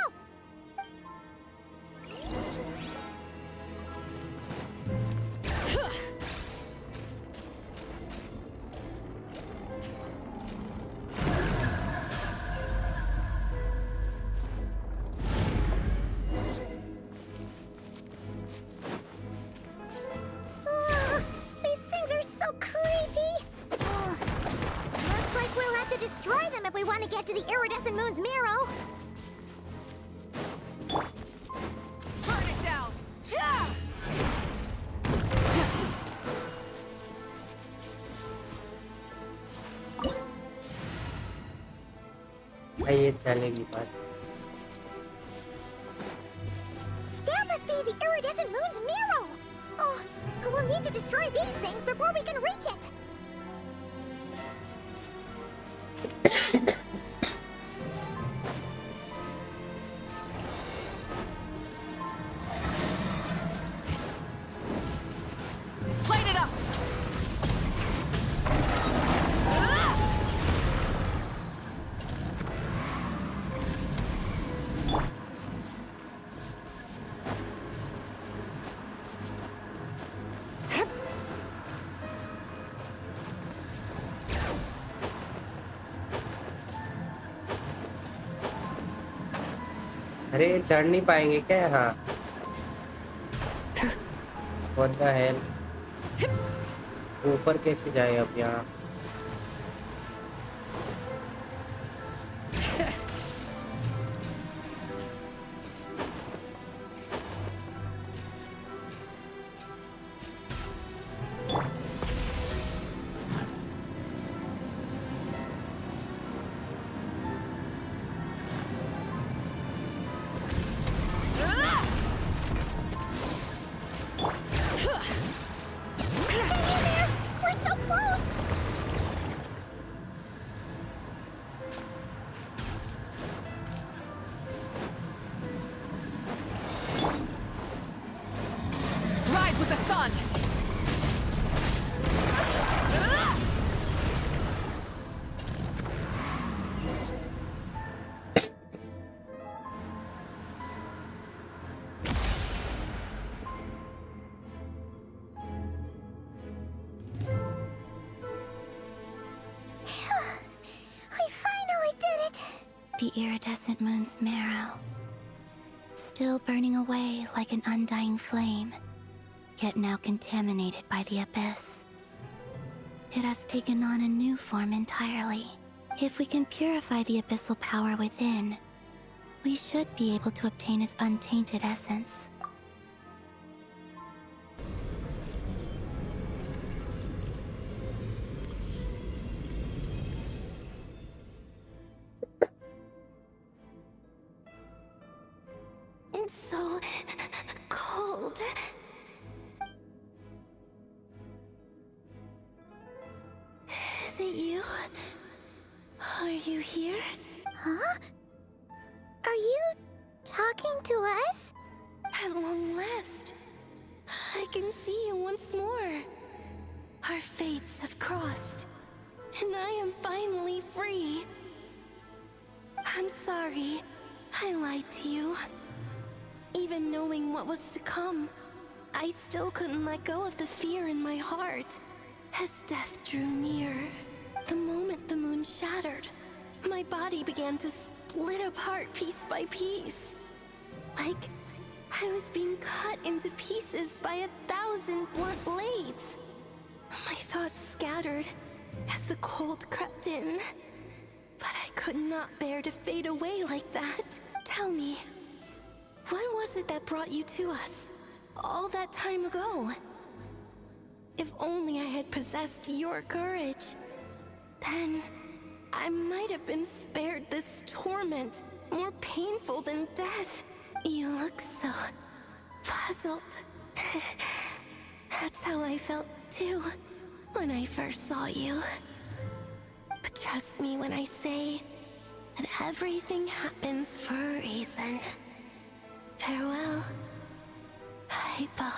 These things are so we want to get to the iridescent moon's marrow. Burn it down! ये चलेगी बात. That must be the iridescent moon's marrow. Oh, we'll need to destroy these things before we can reach it. Light it up! अरे चढ़ नहीं पाएंगे क्या? हाँ. What the hell? ऊपर कैसे जाए अब यहाँ? We're so close. Rise with the sun! We finally did it. The iridescent moon's marrow. Still burning away like an undying flame, yet now contaminated by the abyss. It has taken on a new form entirely. If we can purify the abyssal power within, we should be able to obtain its untainted essence. It's so cold. Is it you? Are you here? Huh? Are you talking to us? At long last, I can see you once more. Our fates have crossed, and I am finally free. I'm sorry, I lied to you. Even knowing what was to come, I still couldn't let go of the fear in my heart. As death drew near, the moment the moon shattered, my body began to split apart piece by piece. Like I was being cut into pieces by 1,000 blunt blades. My thoughts scattered as the cold crept in. But I could not bear to fade away like that. Tell me, what was it that brought you to us all that time ago? If only I had possessed your courage, then I might have been spared this torment more painful than death. You look so puzzled. That's how I felt too when I first saw you. But trust me when I say that everything happens for a reason. Farewell, Hypo.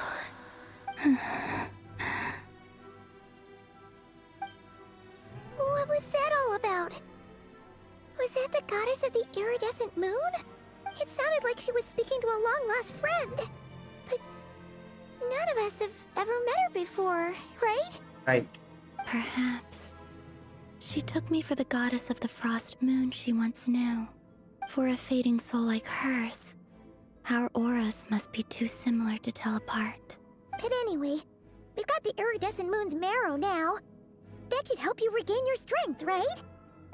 What was that all about? Was that the goddess of the iridescent moon? It sounded like she was speaking to a long-lost friend. But none of us have ever met her before, right? Right. Perhaps. She took me for the goddess of the frost moon she once knew. For a fading soul like hers, our auras must be too similar to tell apart. But anyway, we've got the iridescent moon's marrow now. That should help you regain your strength, right?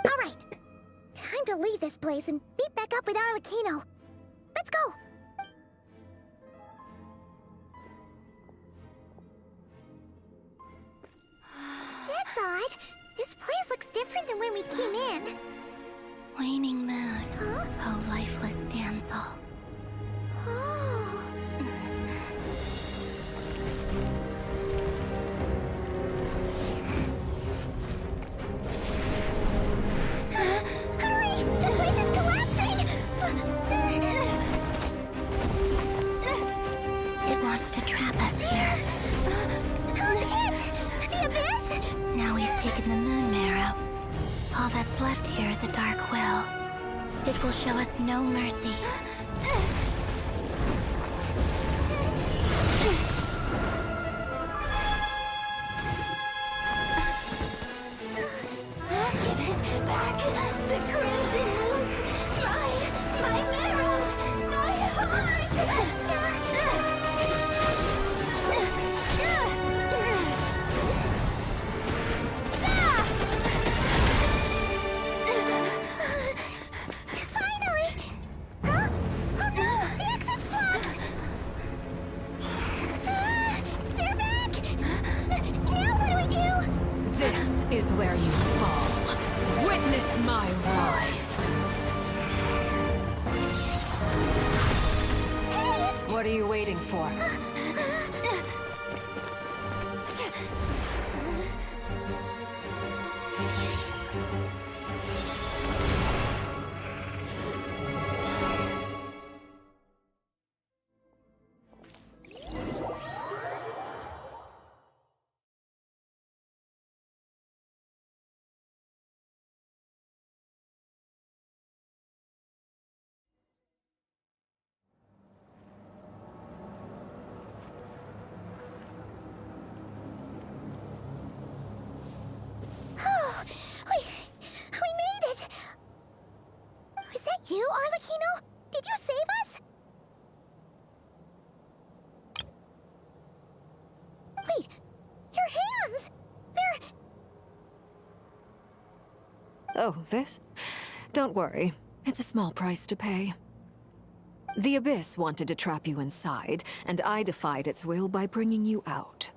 Alright, Time to leave this place and meet back up with Arlecchino. Let's go! That's odd. This place looks different than when we came in. Waning moon. Huh? Oh, lifeless damsel. Oh. Hurry! The place is collapsing! It wants to trap us here. Who's it? The Abyss? Now we've taken the moon marrow. All that's left here is a dark will. It will show us no mercy. Give it back! The Crimson Moons! My marrow! My heart! Finally! Huh? Oh no! The exit's blocked! They're back! Now what do we do? This is where you fall. Witness my rise. What are you waiting for? Oh, we made it! Was that you, Arlecchino? Did you save us? Wait, your hands! They're... Oh, this? Don't worry. It's a small price to pay. The Abyss wanted to trap you inside, and I defied its will by bringing you out.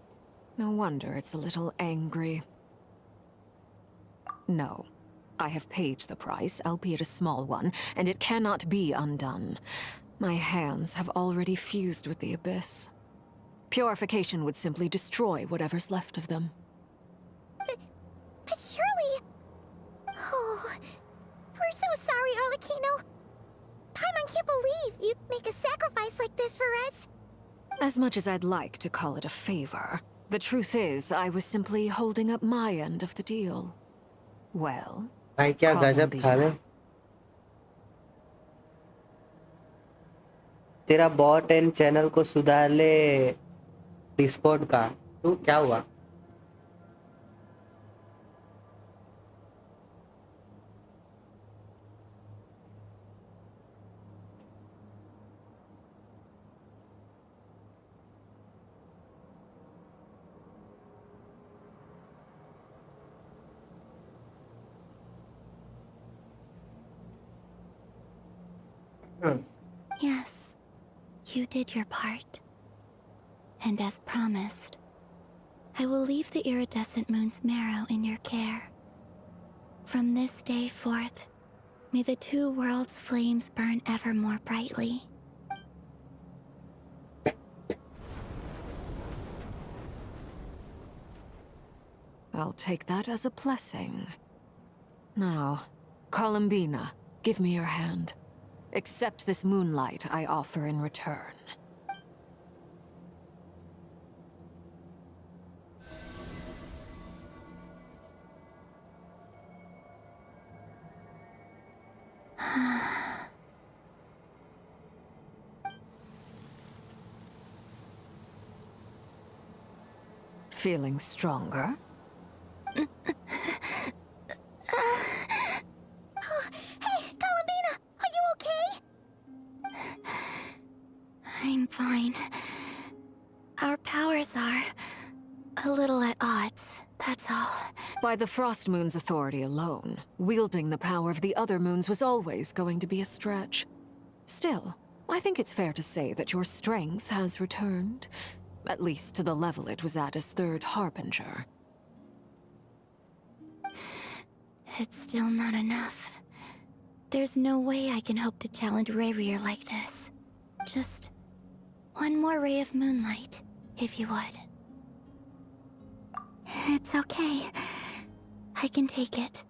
No wonder it's a little angry. No. I have paid the price, albeit a small one, and it cannot be undone. My hands have already fused with the Abyss. Purification would simply destroy whatever's left of them. But surely... Oh... We're so sorry, Arlecchino. Paimon can't believe you'd make a sacrifice like this for us. As much as I'd like to call it a favor, the truth is I was simply holding up my end of the deal. Well, भाई क्या गजब था बे तेरा bot and channel को सुधार ले Discord का तू क्या हुआ Yes, you did your part. And as promised, I will leave the iridescent moon's marrow in your care. From this day forth, may the two worlds' flames burn ever more brightly. I'll take that as a blessing. Now, Columbina, give me your hand. Accept this moonlight I offer in return. Feeling stronger? Hey, Columbina, are you okay? I'm fine. Our powers are a little at odds, that's all. By the Frost Moon's authority alone, wielding the power of the other moons was always going to be a stretch. Still, I think it's fair to say that your strength has returned, at least to the level it was at as Third Harbinger. It's still not enough. There's no way I can hope to challenge Rayrear like this. Just one more ray of moonlight, if you would. It's okay. I can take it.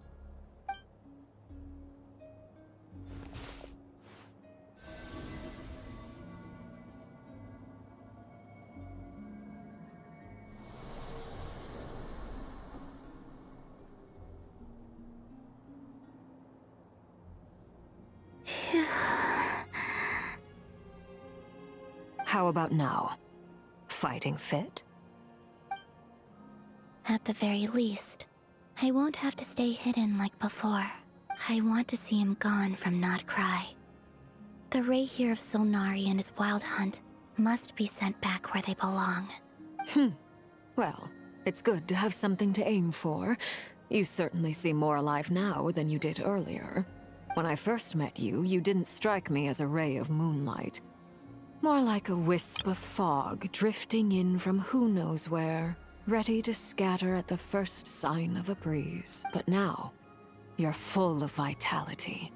How about now? Fighting fit? At the very least, I won't have to stay hidden like before. I want to see him gone from Nodcry. The Ray here of Solnari and his wild hunt must be sent back where they belong. Well, it's good to have something to aim for. You certainly seem more alive now than you did earlier. When I first met you, you didn't strike me as a ray of moonlight. More like a wisp of fog drifting in from who knows where, ready to scatter at the first sign of a breeze. But now, you're full of vitality.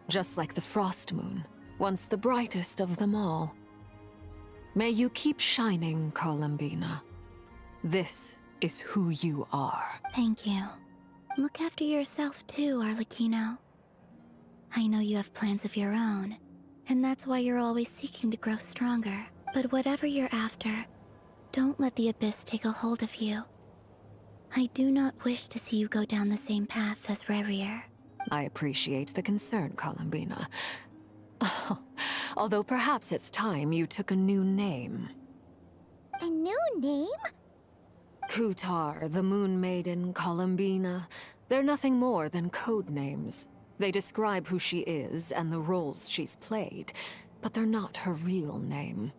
Just like the Frost Moon, once the brightest of them all. May you keep shining, Columbina. This is who you are. Thank you. Look after yourself too, Arlecchino. I know you have plans of your own, and that's why you're always seeking to grow stronger. But whatever you're after, don't let the Abyss take a hold of you. I do not wish to see you go down the same path as Rayrear. I appreciate the concern, Columbina. Although perhaps it's time you took a new name. A new name? Kutar, the Moon Maiden, Columbina. They're nothing more than code names. They describe who she is and the roles she's played, but they're not her real name.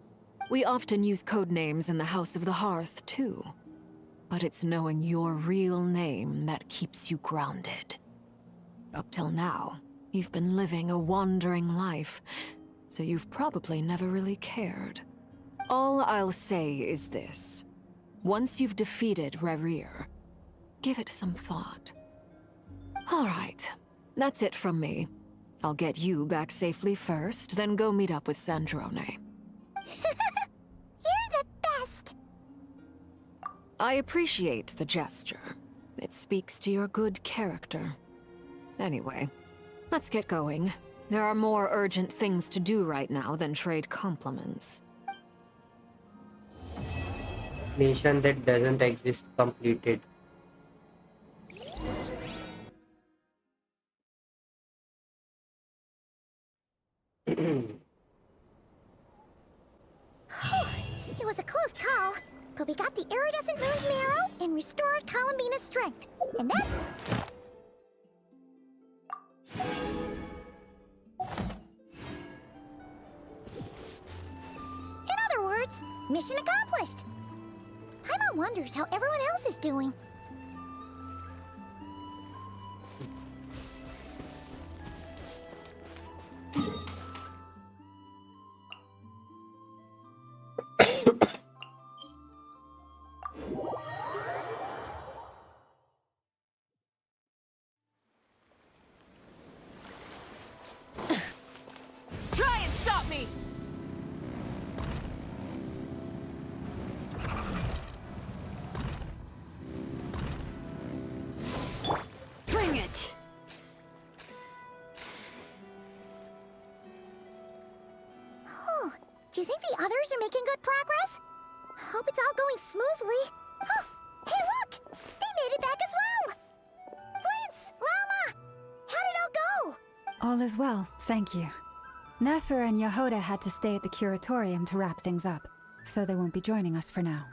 We often use code names in the House of the Hearth, too. But it's knowing your real name that keeps you grounded. Up till now, you've been living a wandering life, so you've probably never really cared. All I'll say is this. Once you've defeated Rayrear, give it some thought. All right. That's it from me. I'll get you back safely first, then go meet up with Sandrone. You're the best! I appreciate the gesture. It speaks to your good character. Anyway, let's get going. There are more urgent things to do right now than trade compliments. Nation that doesn't exist completed. It was a close call, but we got the iridescent moon's marrow and restored Columbina's strength. And that's... In other words, mission accomplished. Paimon wonders how everyone else is doing. Try and stop me! Bring it! Oh, do you think the others are making good progress? Hope it's all going smoothly. Oh, hey look! They made it back as well! Flintz! Llama! How did it all go? All is well, thank you. Nefer and Yehuda had to stay at the curatorium to wrap things up, so they won't be joining us for now.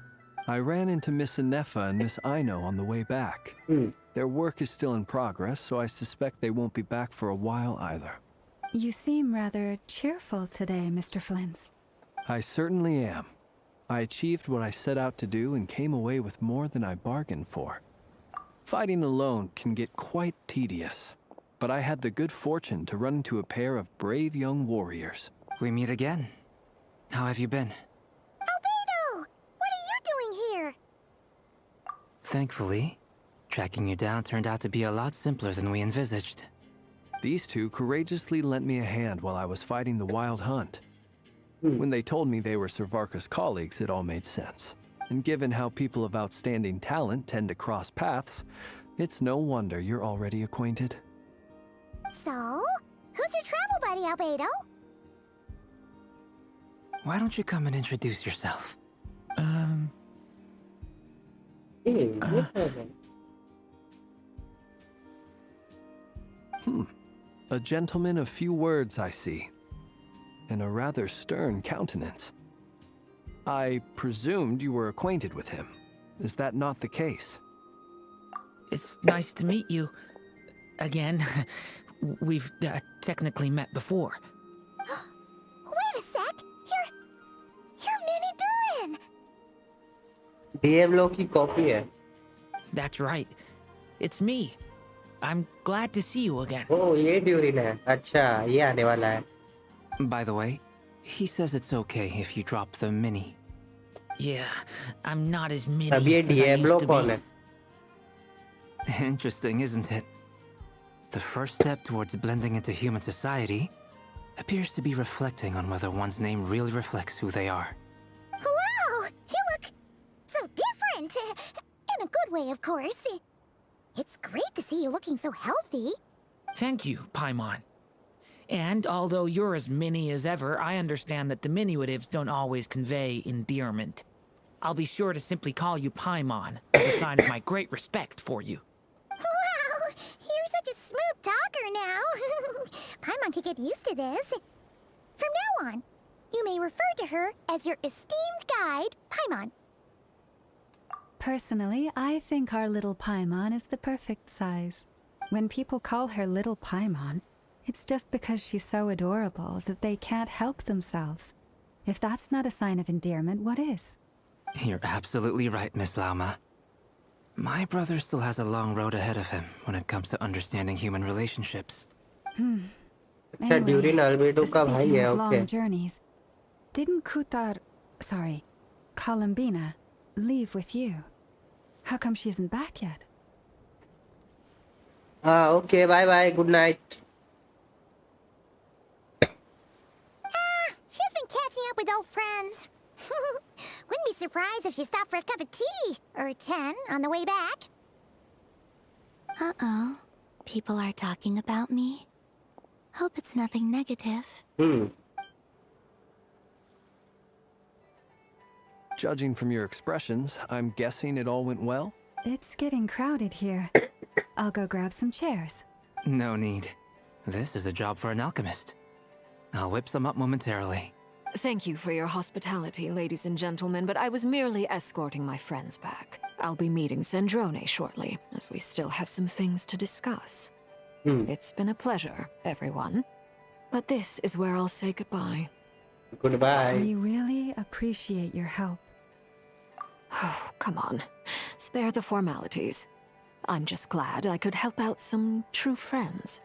I ran into Miss Nefer and Miss Aino on the way back. Their work is still in progress, so I suspect they won't be back for a while either. You seem rather cheerful today, Mr. Flintz. I certainly am. I achieved what I set out to do and came away with more than I bargained for. Fighting alone can get quite tedious, but I had the good fortune to run into a pair of brave young warriors. We meet again. How have you been? Albedo! What are you doing here? Thankfully, tracking you down turned out to be a lot simpler than we envisaged. These two courageously lent me a hand while I was fighting the Wild Hunt. When they told me they were Servarka's colleagues, it all made sense. And given how people of outstanding talent tend to cross paths, it's no wonder you're already acquainted. So, who's your travel buddy, Albedo? Why don't you come and introduce yourself? A gentleman of few words, I see, and a rather stern countenance. I presumed you were acquainted with him. Is that not the case? It's nice to meet you. Again, we've technically met before. Wait a sec! You're Mini Durin! Diablo की copy है. That's right. It's me. I'm glad to see you again. Oh, ये Durin है. अच्छा, ये आने वाला है. By the way, he says it's okay if you drop the mini. Yeah, I'm not as mini अब ये as I Diablo used to कौन be. है? Interesting, isn't it? The first step towards blending into human society appears to be reflecting on whether one's name really reflects who they are. Wow! You look so different! In a good way, of course. It's great to see you looking so healthy. Thank you, Paimon. And although you're as mini as ever, I understand that diminutives don't always convey endearment. I'll be sure to simply call you Paimon, as a sign of my great respect for you. Wow! You're such a smooth talker now. Paimon could get used to this. From now on, you may refer to her as your esteemed guide, Paimon. Personally, I think our little Paimon is the perfect size. When people call her Little Paimon, it's just because she's so adorable that they can't help themselves. If that's not a sign of endearment, what is? You're absolutely right, Miss Lauma. My brother still has a long road ahead of him when it comes to understanding human relationships. अच्छा Durin Albedo का भाई speaking है. of long Okay. journeys, didn't Columbina, leave with you? How come she isn't back yet? Okay. Bye bye. Good night. She's been catching up with old friends. Wouldn't be surprised if she stopped for a cup of tea or 10 on the way back. Uh-oh. People are talking about me. Hope it's nothing negative. Judging from your expressions, I'm guessing it all went well? It's getting crowded here. I'll go grab some chairs. No need. This is a job for an alchemist. I'll whip some up momentarily. Thank you for your hospitality, ladies and gentlemen, but I was merely escorting my friends back. I'll be meeting Sandrone shortly, as we still have some things to discuss. It's been a pleasure, everyone. But this is where I'll say goodbye. Goodbye. We really appreciate your help. Oh, come on. Spare the formalities. I'm just glad I could help out some true friends.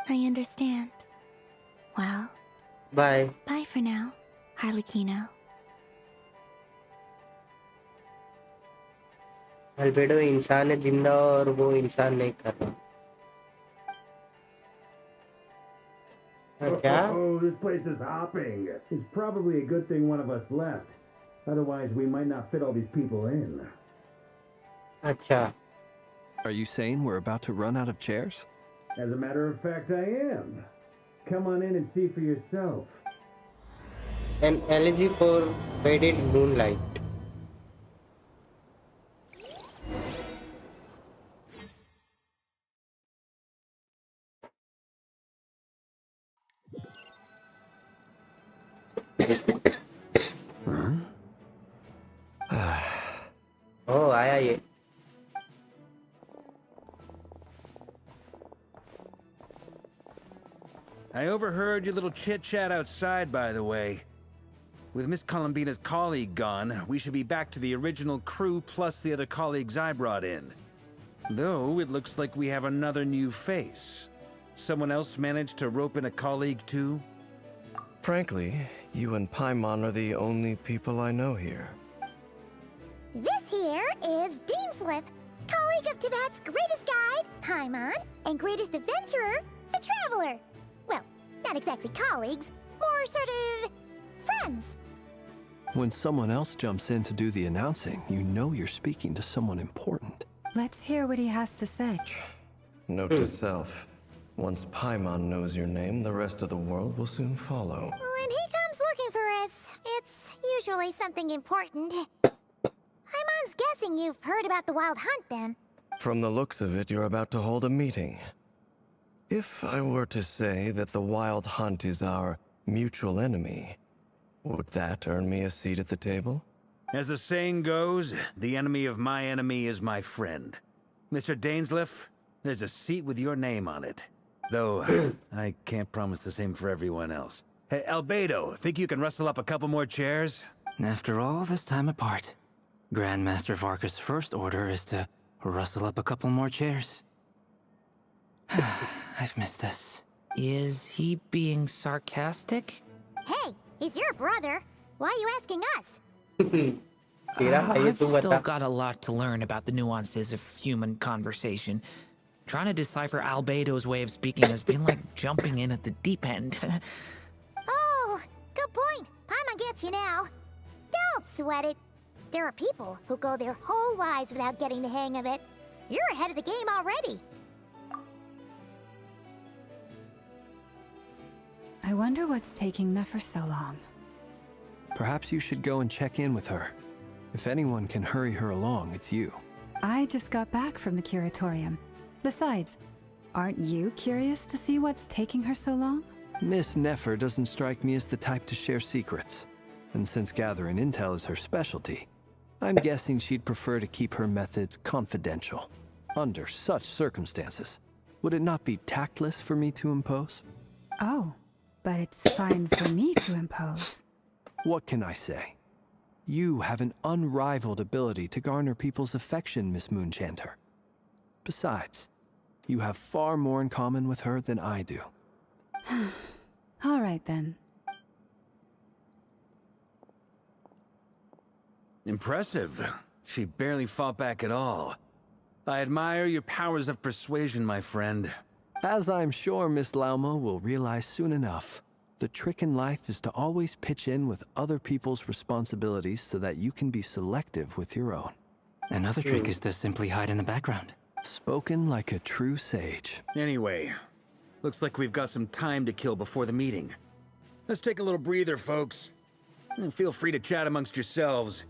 I understand. Well, Bye. bye for now, Harlequino. Albedo इंसान है जिंदा और वो इंसान नहीं कर रहा. क्या? Oh, this place is hopping. It's probably a good thing one of us left. Otherwise, we might not fit all these people in. अच्छा. Are you saying we're about to run out of chairs? As a matter of fact, I am. Come on in and see for yourself. An elegy for faded moonlight. Oh, आया ये. I overheard your little chit-chat outside, by the way. With Miss Columbina's colleague gone, we should be back to the original crew plus the other colleagues I brought in. Though it looks like we have another new face. Someone else managed to rope in a colleague too? Frankly, you and Paimon are the only people I know here. This here is Deansliff, colleague of Teyvat's greatest guide, Paimon, and greatest adventurer, the Traveler. Well, not exactly colleagues, more sort of friends. When someone else jumps in to do the announcing, you know you're speaking to someone important. Let's hear what he has to say. Note to self. Once Paimon knows your name, the rest of the world will soon follow. When he comes looking for us, it's usually something important. Paimon's guessing you've heard about the Wild Hunt, then. From the looks of it, you're about to hold a meeting. If I were to say that the Wild Hunt is our mutual enemy, would that earn me a seat at the table? As the saying goes, the enemy of my enemy is my friend. Mr. Dainsliff, there's a seat with your name on it. Though, I can't promise the same for everyone else. Hey, Albedo, think you can rustle up a couple more chairs? After all this time apart, Grandmaster Varka's first order is to rustle up a couple more chairs. I've missed this. Is he being sarcastic? Hey, he's your brother. Why are you asking us? I've still got a lot to learn about the nuances of human conversation. Trying to decipher Albedo's way of speaking has been like jumping in at the deep end. Oh, good point. Paimon gets you now. Don't sweat it. There are people who go their whole lives without getting the hang of it. You're ahead of the game already. I wonder what's taking Nefer so long. Perhaps you should go and check in with her. If anyone can hurry her along, it's you. I just got back from the curatorium. Besides, aren't you curious to see what's taking her so long? Miss Nefer doesn't strike me as the type to share secrets. And since gathering intel is her specialty, I'm guessing she'd prefer to keep her methods confidential. Under such circumstances, would it not be tactless for me to impose? Oh, but it's fine for me to impose. What can I say? You have an unrivaled ability to garner people's affection, Miss Moonchanter. Besides, you have far more in common with her than I do. All right, then. Impressive. She barely fought back at all. I admire your powers of persuasion, my friend. As I'm sure Miss Lauma will realize soon enough, the trick in life is to always pitch in with other people's responsibilities so that you can be selective with your own. Another trick is to simply hide in the background. Spoken like a true sage. Anyway, looks like we've got some time to kill before the meeting. Let's take a little breather, folks. And feel free to chat amongst yourselves.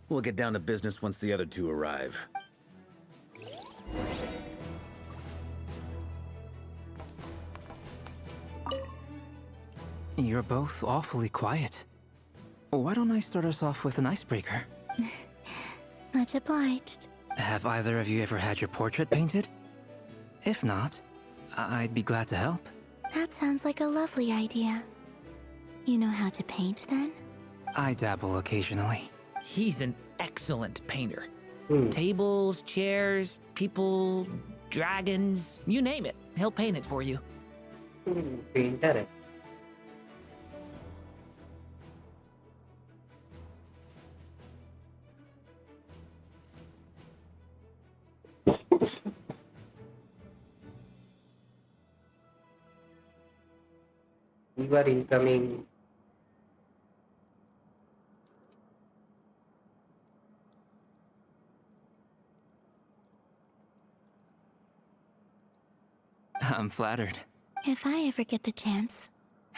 We'll get down to business once the other two arrive. You're both awfully quiet. Why don't I start us off with an icebreaker? Much obliged. Have either of you ever had your portrait painted? If not, I'd be glad to help. That sounds like a lovely idea. You know how to paint, then? I dabble occasionally. He's an excellent painter. Tables, chairs, people, dragons, you name it. He'll paint it for you. Painter. You are incoming. I'm flattered. If I ever get the chance,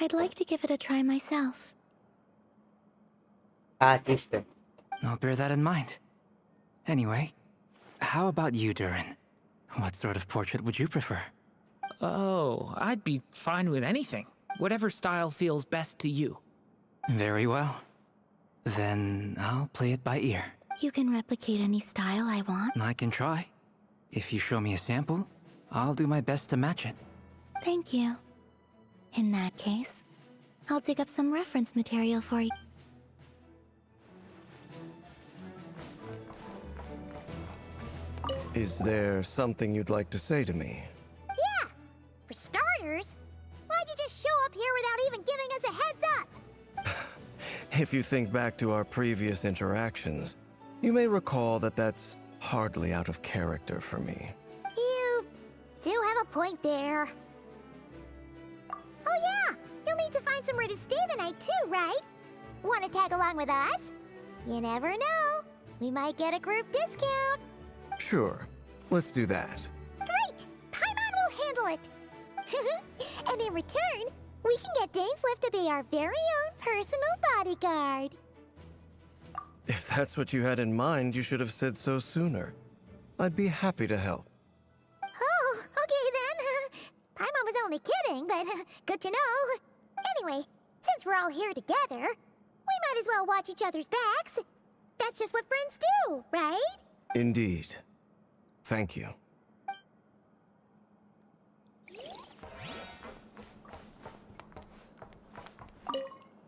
I'd like to give it a try myself. Artist. I'll bear that in mind. Anyway, how about you, Durin? What sort of portrait would you prefer? Oh, I'd be fine with anything. Whatever style feels best to you. Very well. Then I'll play it by ear. You can replicate any style I want. I can try. If you show me a sample, I'll do my best to match it. Thank you. In that case, I'll dig up some reference material for you. Is there something you'd like to say to me? Yeah! For starters, why'd you just show up here without even giving us a heads up? If you think back to our previous interactions, you may recall that that's hardly out of character for me. You do have a point there. Oh yeah! You'll need to find somewhere to stay the night too, right? Wanna tag along with us? You never know. We might get a group discount. Sure, let's do that. Great! Paimon will handle it. And in return, we can get Dainslift to be our very own personal bodyguard. If that's what you had in mind, you should have said so sooner. I'd be happy to help. Oh, okay then. Paimon was only kidding, but good to know. Anyway, since we're all here together, we might as well watch each other's backs. That's just what friends do, right? Indeed. Thank you.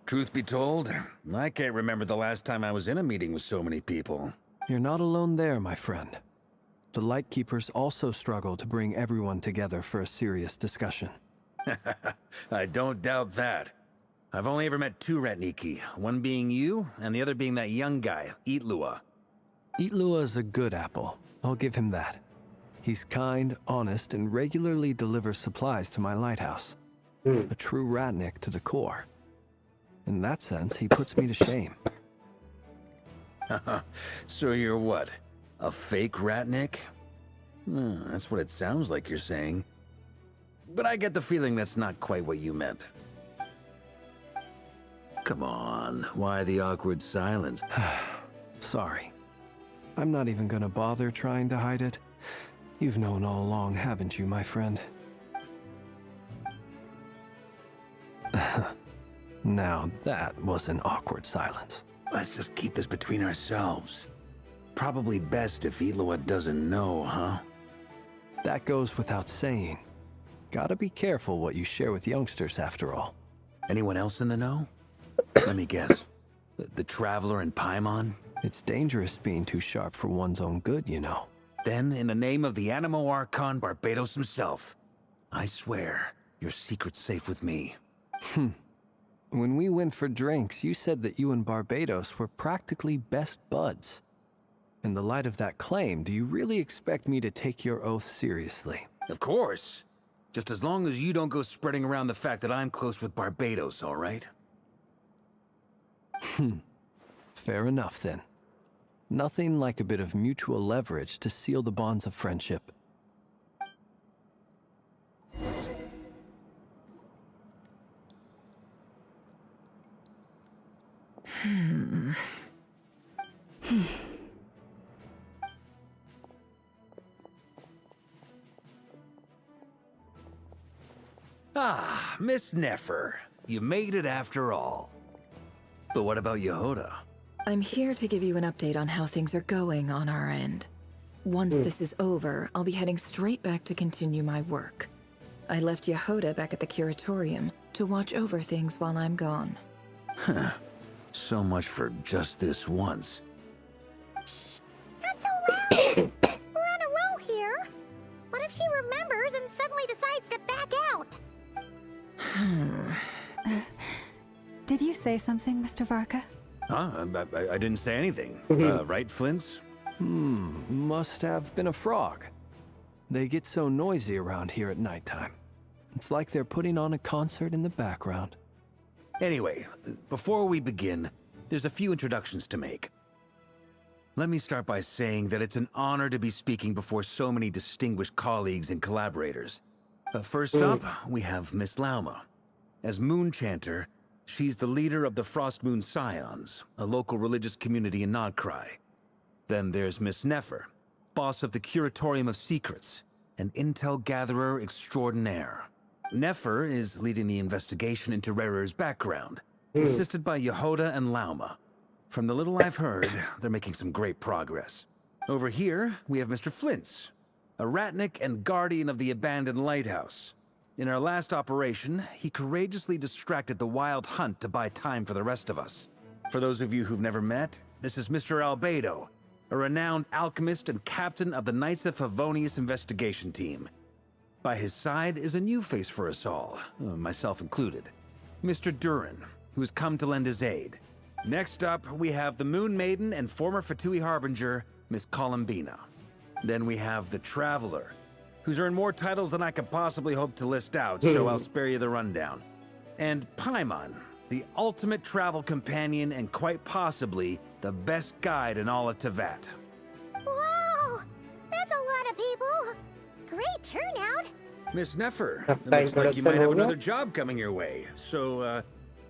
Truth be told, I can't remember the last time I was in a meeting with so many people. You're not alone there, my friend. The Lightkeepers also struggle to bring everyone together for a serious discussion. I don't doubt that. I've only ever met two Ratniki, one being you, and the other being that young guy, Itlua. Itlua is a good apple. I'll give him that. He's kind, honest, and regularly delivers supplies to my lighthouse. A true Ratnik to the core. In that sense, he puts me to shame. So you're what? A fake Ratnik? That's what it sounds like you're saying. But I get the feeling that's not quite what you meant. Come on, why the awkward silence? Sorry. I'm not even gonna bother trying to hide it. You've known all along, haven't you, my friend? Now, that was an awkward silence. Let's just keep this between ourselves. Probably best if Itlua doesn't know, huh? That goes without saying. Gotta be careful what you share with youngsters, after all. Anyone else in the know? Let me guess. The Traveler and Paimon? It's dangerous being too sharp for one's own good, you know. Then, in the name of the Animo Archon Barbados himself, I swear, your secret's safe with me. When we went for drinks, you said that you and Barbados were practically best buds. In the light of that claim, do you really expect me to take your oath seriously? Of course. Just as long as you don't go spreading around the fact that I'm close with Barbados, all right? Fair enough, then. Nothing like a bit of mutual leverage to seal the bonds of friendship. Ah, Miss Nefer. You made it after all. But what about Yehoda? I'm here to give you an update on how things are going on our end. Once this is over, I'll be heading straight back to continue my work. I left Yehoda back at the Curatorium to watch over things while I'm gone. Huh. So much for just this once. Shh! Not so loud! We're on a roll here. What if she remembers and suddenly decides to back out? Did you say something, Mr. Varka? Huh? I didn't say anything. Right, Flints? Must have been a frog. They get so noisy around here at nighttime. It's like they're putting on a concert in the background. Anyway, before we begin, there's a few introductions to make. Let me start by saying that it's an honor to be speaking before so many distinguished colleagues and collaborators. First up, we have Miss Lauma. As Moon Chanter, she's the leader of the Frost Moon Scions, a local religious community in Nodcry. Then there's Miss Nefer, boss of the Curatorium of Secrets, an intel gatherer extraordinaire. Nefer is leading the investigation into Rerer's background, assisted by Yehoda and Lauma. From the little I've heard, they're making some great progress. Over here, we have Mr. Flints, a Ratnik and guardian of the abandoned lighthouse. In our last operation, he courageously distracted the Wild Hunt to buy time for the rest of us. For those of you who've never met, this is Mr. Albedo, a renowned alchemist and captain of the Knights of Favonius investigation team. By his side is a new face for us all, myself included, Mr. Durin, who has come to lend his aid. Next up, we have the Moon Maiden and former Fatui Harbinger, Miss Columbina. Then we have the Traveler, who's earned more titles than I could possibly hope to list out, so I'll spare you the rundown. And Paimon, the ultimate travel companion and quite possibly the best guide in all of Teyvat. Wow! That's a lot of people! Great turnout! Miss Nefer, it looks like you might have another job coming your way, so,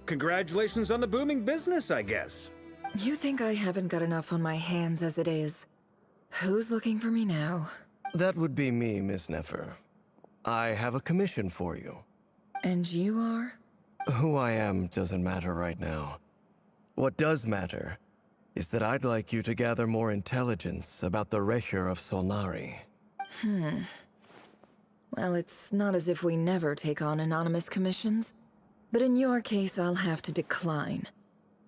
congratulations on the booming business, I guess. You think I haven't got enough on my hands as it is? Who's looking for me now? That would be me, Miss Nefer. I have a commission for you. And you are? Who I am doesn't matter right now. What does matter is that I'd like you to gather more intelligence about the Recher of Solnari. Well, it's not as if we never take on anonymous commissions. But in your case, I'll have to decline.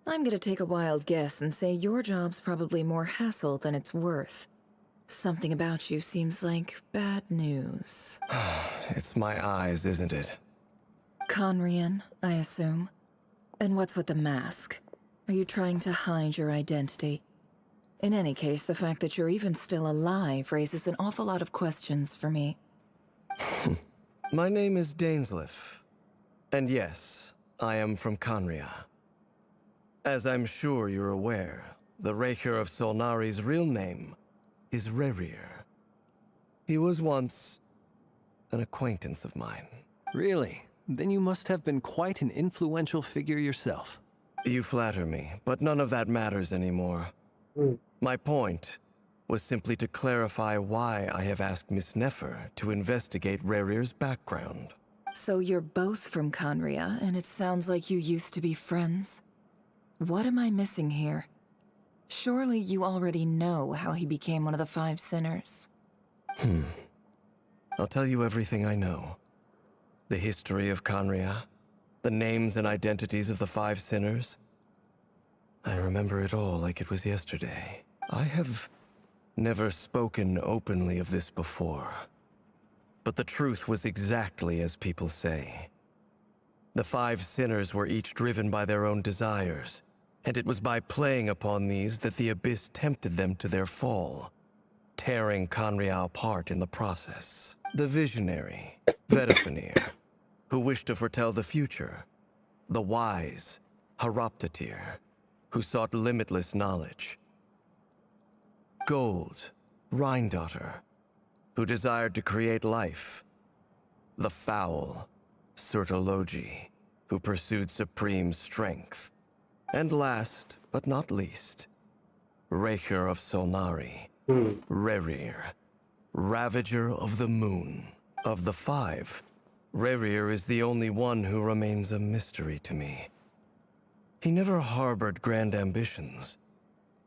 I'm gonna take a wild guess and say your job's probably more hassle than it's worth. Something about you seems like bad news. It's my eyes, isn't it? Conrian, I assume. And what's with the mask? Are you trying to hide your identity? In any case, the fact that you're even still alive raises an awful lot of questions for me. My name is Dainsleif. And yes, I am from Conria. As I'm sure you're aware, the Recher of Solnari's real name is Rerir. He was once an acquaintance of mine. Really? Then you must have been quite an influential figure yourself. You flatter me, but none of that matters anymore. My point was simply to clarify why I have asked Miss Nefer to investigate Rerir's background. So you're both from Conria, and it sounds like you used to be friends? What am I missing here? Surely you already know how he became one of the Five Sinners. I'll tell you everything I know. The history of Conria, the names and identities of the Five Sinners. I remember it all like it was yesterday. I have never spoken openly of this before. But the truth was exactly as people say. The Five Sinners were each driven by their own desires, and it was by playing upon these that the Abyss tempted them to their fall, tearing Conria apart in the process. The visionary, Vedifenir, who wished to foretell the future. The wise, Haroptatir, who sought limitless knowledge. Gold, Rhindaughter, who desired to create life. The foul, Surtologi, who pursued supreme strength. And last, but not least, Recher of Solnari, Rerir, Ravager of the Moon. Of the five, Rerir is the only one who remains a mystery to me. He never harbored grand ambitions,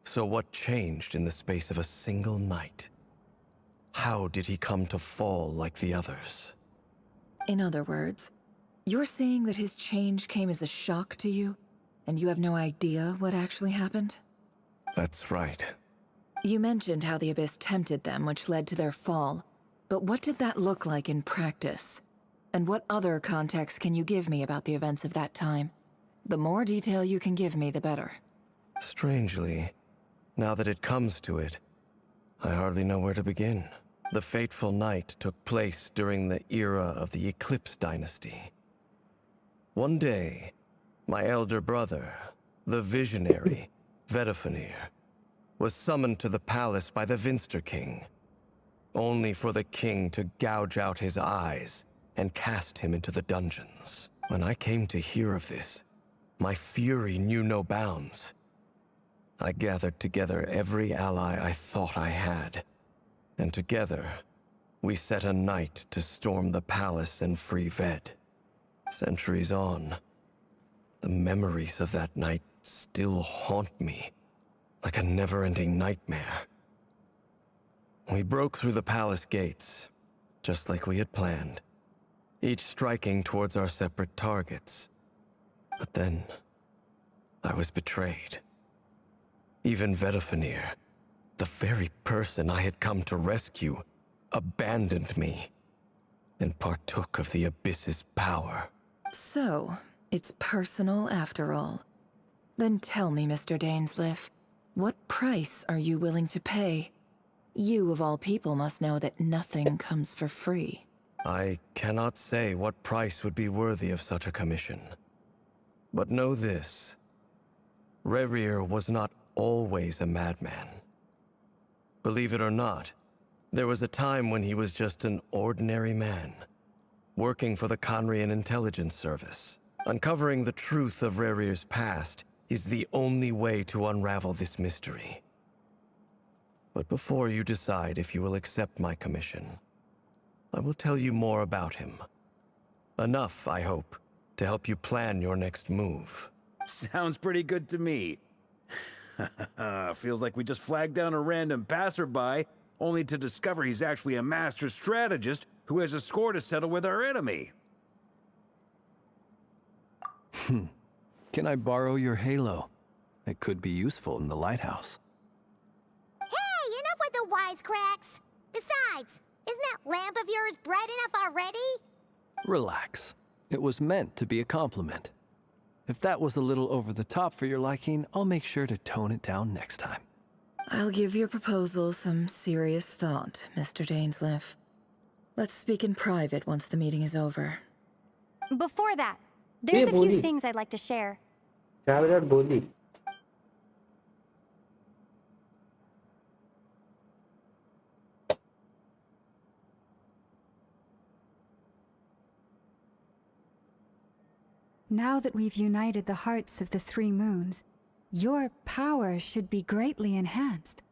so what changed in the space of a single night? How did he come to fall like the others? In other words, you're saying that his change came as a shock to you, and you have no idea what actually happened? That's right. You mentioned how the Abyss tempted them, which led to their fall. But what did that look like in practice? And what other context can you give me about the events of that time? The more detail you can give me, the better. Strangely, now that it comes to it, I hardly know where to begin. The fateful night took place during the era of the Eclipse Dynasty. One day, my elder brother, the visionary, Vedifenir, was summoned to the palace by the Vinster King, only for the king to gouge out his eyes and cast him into the dungeons. When I came to hear of this, my fury knew no bounds. I gathered together every ally I thought I had, and together, we set a night to storm the palace and free Ved. Centuries on, the memories of that night still haunt me like a never-ending nightmare. We broke through the palace gates, just like we had planned, each striking towards our separate targets. But then, I was betrayed. Even Vedifenir, The very person I had come to rescue abandoned me and partook of the Abyss's power. So, it's personal after all. Then tell me, Mr. Dainsleif, what price are you willing to pay? You, of all people, must know that nothing comes for free. I cannot say what price would be worthy of such a commission. But know this. Rerir was not always a madman. Believe it or not, there was a time when he was just an ordinary man, working for the Conrian Intelligence Service. Uncovering the truth of Rerir's past is the only way to unravel this mystery. But before you decide if you will accept my commission, I will tell you more about him. Enough, I hope, to help you plan your next move. Sounds pretty good to me. Feels like we just flagged down a random passerby, only to discover he's actually a master strategist who has a score to settle with our enemy. Can I borrow your halo? It could be useful in the lighthouse. Hey, enough with the wisecracks! Besides, isn't that lamp of yours bright enough already? Relax. It was meant to be a compliment. If that was a little over the top for your liking, I'll make sure to tone it down next time. I'll give your proposal some serious thought, Mr. Dainsleif. Let's speak in private once the meeting is over. Before that, there's a few things I'd like to share. Now that we've united the hearts of the three moons, your power should be greatly enhanced.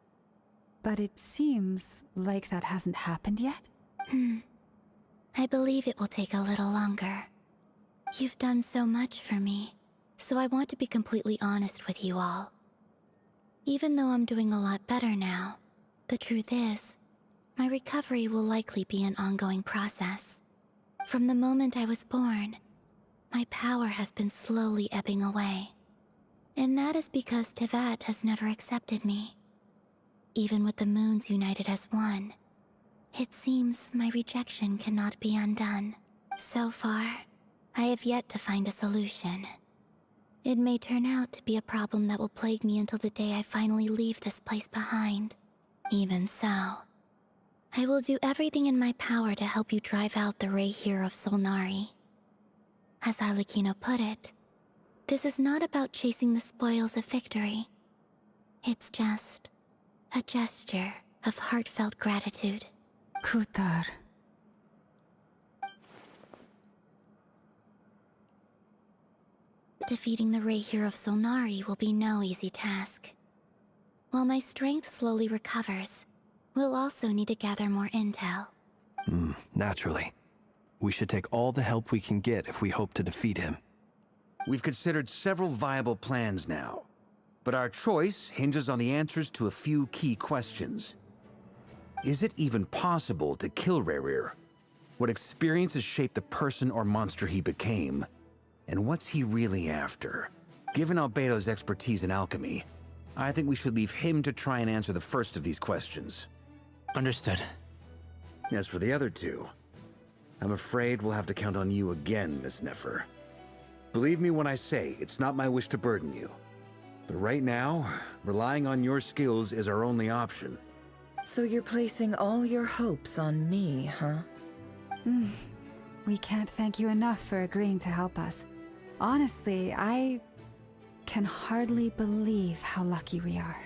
But it seems like that hasn't happened yet. I believe it will take a little longer. You've done so much for me, so I want to be completely honest with you all. Even though I'm doing a lot better now, the truth is, my recovery will likely be an ongoing process. From the moment I was born, my power has been slowly ebbing away. And that is because Teyvat has never accepted me. Even with the moons united as one, it seems my rejection cannot be undone. So far, I have yet to find a solution. It may turn out to be a problem that will plague me until the day I finally leave this place behind. Even so, I will do everything in my power to help you drive out the Reir of Solnari. As Arlecchino put it, this is not about chasing the spoils of victory. It's just a gesture of heartfelt gratitude. Kutar. Defeating the Reir of Solnari will be no easy task. While my strength slowly recovers, we'll also need to gather more intel. Naturally. We should take all the help we can get if we hope to defeat him. We've considered several viable plans now, but our choice hinges on the answers to a few key questions. Is it even possible to kill Rerir? What experiences shaped the person or monster he became? And what's he really after? Given Albedo's expertise in alchemy, I think we should leave him to try and answer the first of these questions. Understood. As for the other two, I'm afraid we'll have to count on you again, Miss Nefer. Believe me when I say it's not my wish to burden you. But right now, relying on your skills is our only option. So you're placing all your hopes on me, huh? We can't thank you enough for agreeing to help us. Honestly, I can hardly believe how lucky we are.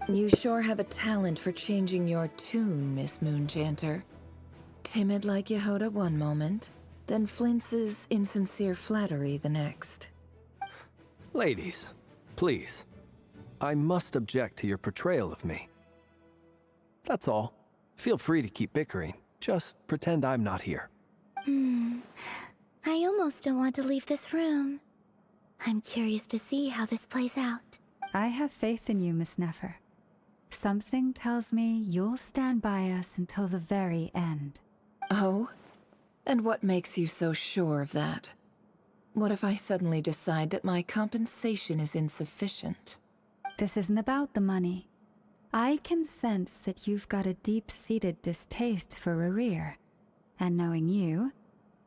You sure have a talent for changing your tune, Miss Moonchanter. Timid like Yehoda one moment, then flinches insincere flattery the next. Ladies, please. I must object to your portrayal of me. That's all. Feel free to keep bickering. Just pretend I'm not here. I almost don't want to leave this room. I'm curious to see how this plays out. I have faith in you, Miss Nefer. Something tells me you'll stand by us until the very end. Oh? And what makes you so sure of that? What if I suddenly decide that my compensation is insufficient? This isn't about the money. I can sense that you've got a deep-seated distaste for Rerir. And knowing you,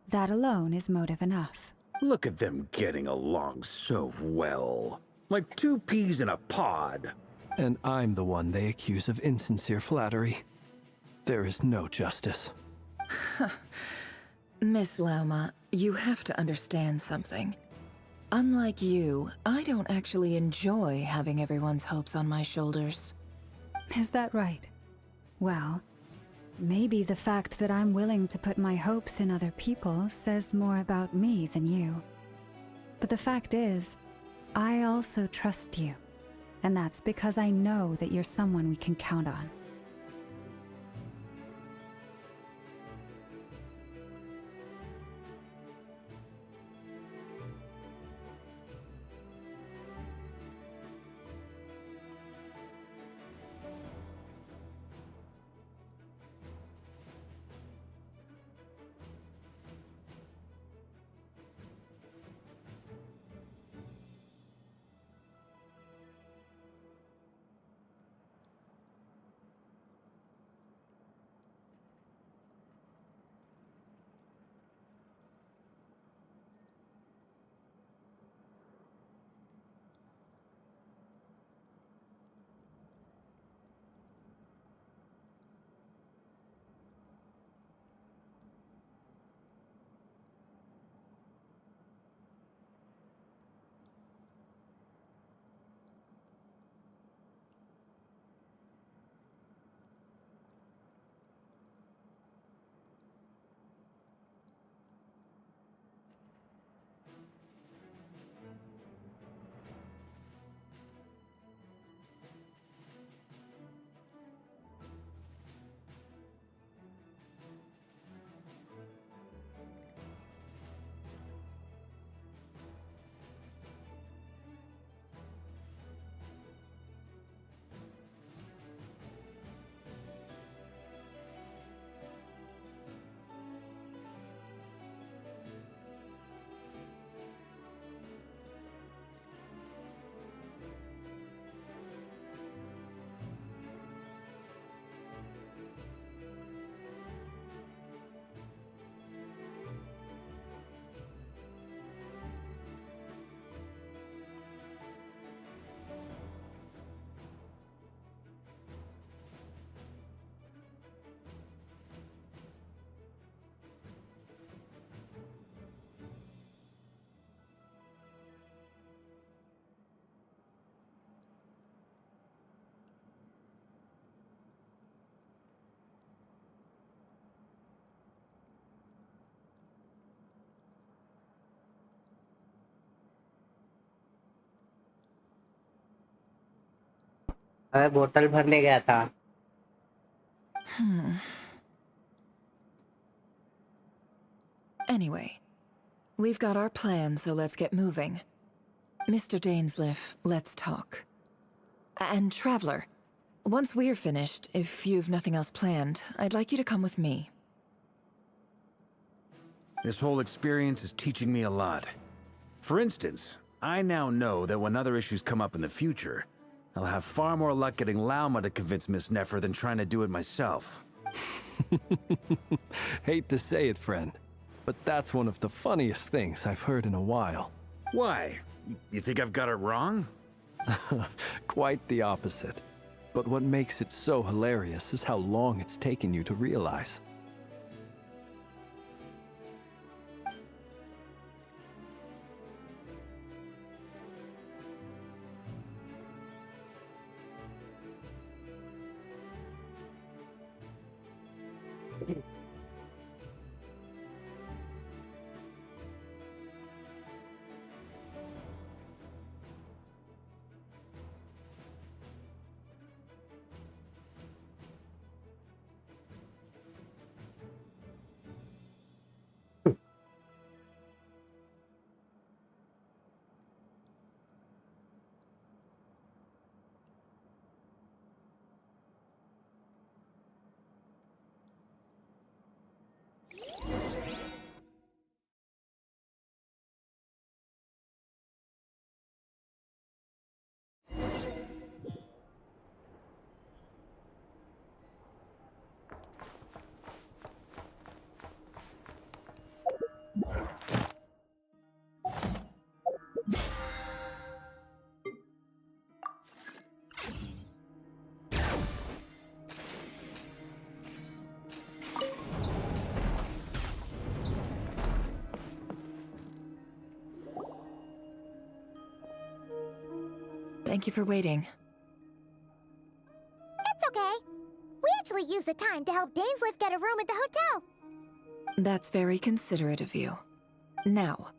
that alone is motive enough. Look at them getting along so well. Like two peas in a pod. And I'm the one they accuse of insincere flattery. There is no justice. Miss Lauma, you have to understand something. Unlike you, I don't actually enjoy having everyone's hopes on my shoulders. Is that right? Well, maybe the fact that I'm willing to put my hopes in other people says more about me than you. But the fact is, I also trust you. And that's because I know that you're someone we can count on. मैं बोतल भरने गया था. Anyway, we've got our plan, so let's get moving. Mr. Dainsleif, let's talk. And Traveler, once we're finished, if you've nothing else planned, I'd like you to come with me. This whole experience is teaching me a lot. For instance, I now know that when other issues come up in the future, I'll have far more luck getting Lauma to convince Miss Nefer than trying to do it myself. Hate to say it, friend, but that's one of the funniest things I've heard in a while. Why? You think I've got it wrong? Quite the opposite. But what makes it so hilarious is how long it's taken you to realize. Thank you for waiting. It's okay. We actually used the time to help Dainsleif get a room at the hotel. That's very considerate of you. Now,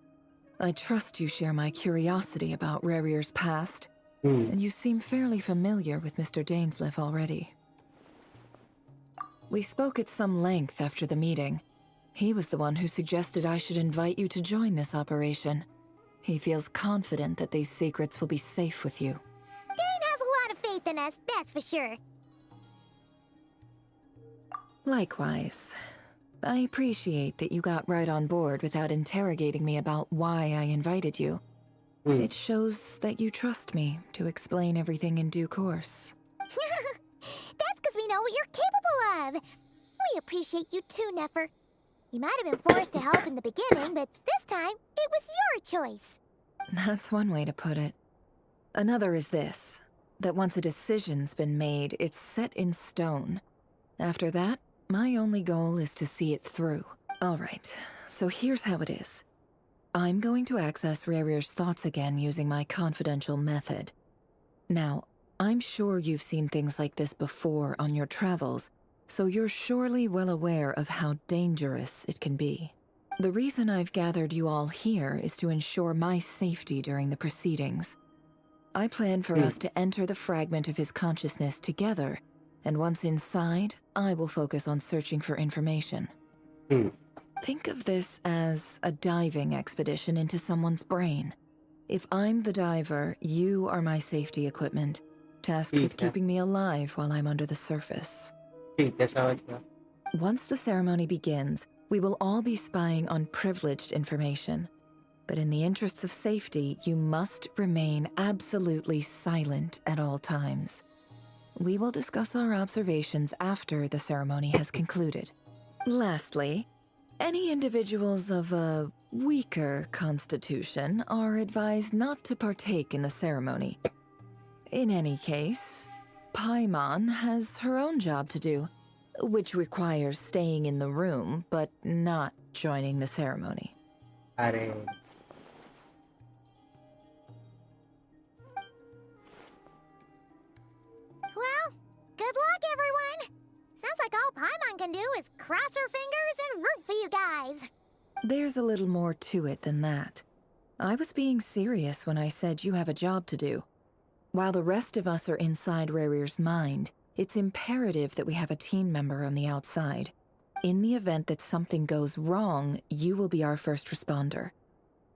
I trust you share my curiosity about Rarier's past, and you seem fairly familiar with Mr. Dainsleif already. We spoke at some length after the meeting. He was the one who suggested I should invite you to join this operation. He feels confident that these secrets will be safe with you. Dane has a lot of faith in us, that's for sure. Likewise. I appreciate that you got right on board without interrogating me about why I invited you. It shows that you trust me to explain everything in due course. That's because we know what you're capable of. We appreciate you too, Nefer. You might have been forced to help in the beginning, but this time, it was your choice. That's one way to put it. Another is this, that once a decision's been made, it's set in stone. After that, my only goal is to see it through. Alright, so here's how it is. I'm going to access Rarier's thoughts again using my confidential method. Now, I'm sure you've seen things like this before on your travels, so you're surely well aware of how dangerous it can be. The reason I've gathered you all here is to ensure my safety during the proceedings. I plan for us to enter the fragment of his consciousness together, and once inside, I will focus on searching for information. Think of this as a diving expedition into someone's brain. If I'm the diver, you are my safety equipment, tasked with keeping me alive while I'm under the surface. Once the ceremony begins, we will all be spying on privileged information. But in the interests of safety, you must remain absolutely silent at all times. We will discuss our observations after the ceremony has concluded. Lastly, any individuals of a weaker constitution are advised not to partake in the ceremony. In any case, Paimon has her own job to do, which requires staying in the room but not joining the ceremony. Are. Well, good luck, everyone. Sounds like all Paimon can do is cross her fingers and root for you guys. There's a little more to it than that. I was being serious when I said you have a job to do. While the rest of us are inside Rarier's mind, it's imperative that we have a team member on the outside. In the event that something goes wrong, you will be our first responder.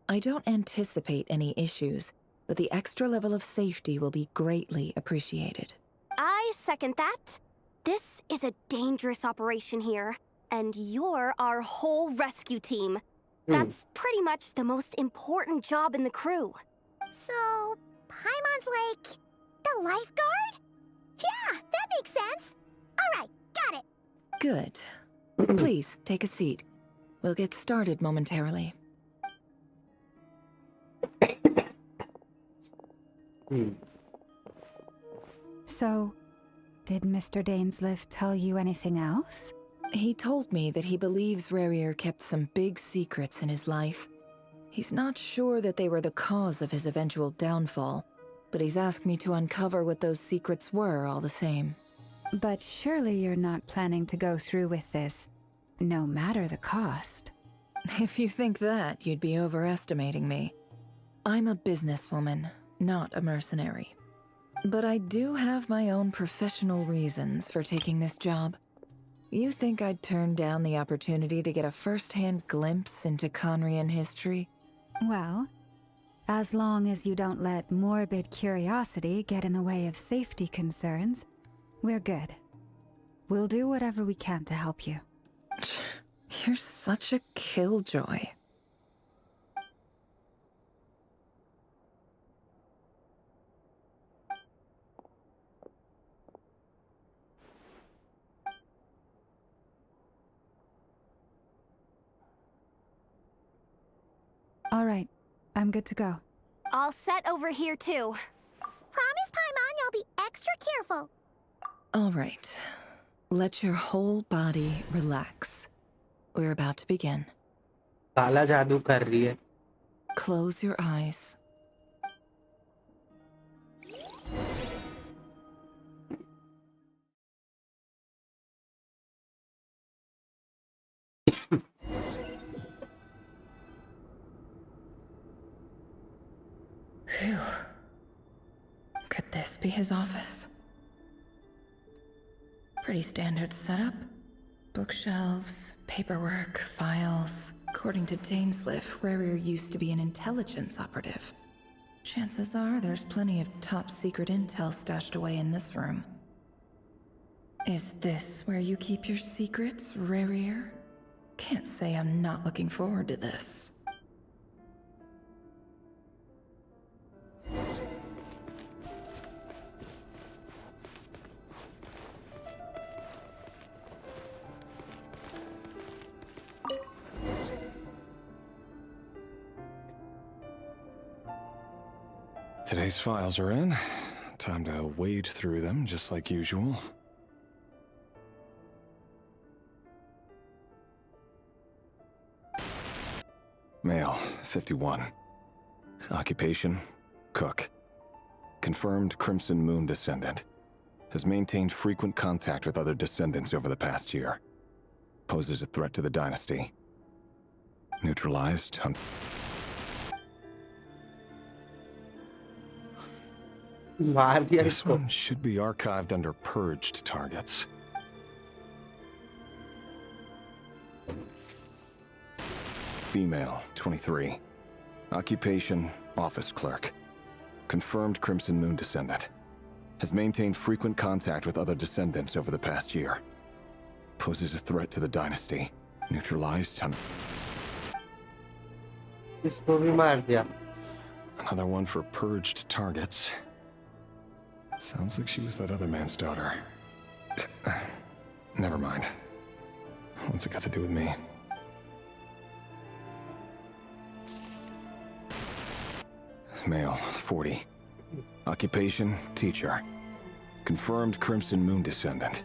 I don't anticipate any issues, but the extra level of safety will be greatly appreciated. I second that. This is a dangerous operation here, and you're our whole rescue team. That's pretty much the most important job in the crew. So, Paimon's like the lifeguard? Yeah, that makes sense. All right, got it. Good. Please, take a seat. We'll get started momentarily. So, did Mr. Dainsleif tell you anything else? He told me that he believes Rarier kept some big secrets in his life. He's not sure that they were the cause of his eventual downfall, but he's asked me to uncover what those secrets were all the same. But surely you're not planning to go through with this, no matter the cost. If you think that, you'd be overestimating me. I'm a businesswoman, not a mercenary. But I do have my own professional reasons for taking this job. You think I'd turn down the opportunity to get a first-hand glimpse into Conrian history? Well, as long as you don't let morbid curiosity get in the way of safety concerns, we're good. We'll do whatever we can to help you. You're such a killjoy. All right, I'm good to go. All set over here, too. Promise, Paimon, you'll be extra careful. All right. Let your whole body relax. We're about to begin. काला जादू कर रही है. Close your eyes. Phew. Could this be his office? Pretty standard setup. Bookshelves, paperwork, files. According to Dainsliff, Rarier used to be an intelligence operative. Chances are there's plenty of top-secret intel stashed away in this room. Is this where you keep your secrets, Rarier? Can't say I'm not looking forward to this. Today's files are in. Time to wade through them, just like usual. Male, 51. Occupation, cook. Confirmed Crimson Moon descendant. Has maintained frequent contact with other descendants over the past year. Poses a threat to the dynasty. Neutralized on... This one should be archived under purged targets. Female, 23. Occupation, office clerk. Confirmed Crimson Moon descendant. Has maintained frequent contact with other descendants over the past year. Poses a threat to the dynasty. Neutralized on... Another one for purged targets. Sounds like she was that other man's daughter. Never mind. What's it got to do with me? Male, 40. Occupation, teacher. Confirmed Crimson Moon descendant.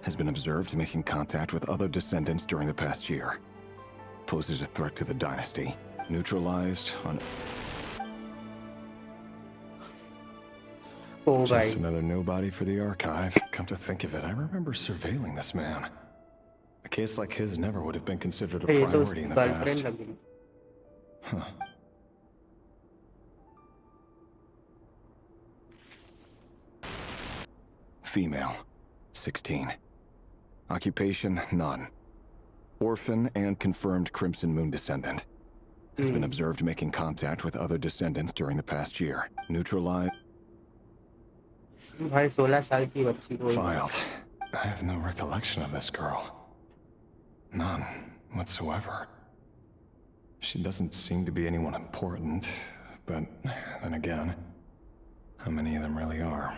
Has been observed making contact with other descendants during the past year. Poses a threat to the dynasty. Neutralized on... Just another nobody for the archive. Come to think of it, I remember surveilling this man. A case like his never would have been considered a priority in the past. Huh. Female, 16. Occupation, none. Orphan and confirmed Crimson Moon descendant. Has been observed making contact with other descendants during the past year. Neutralized... Filed. I have no recollection of this girl. None whatsoever. She doesn't seem to be anyone important, but then again, how many of them really are?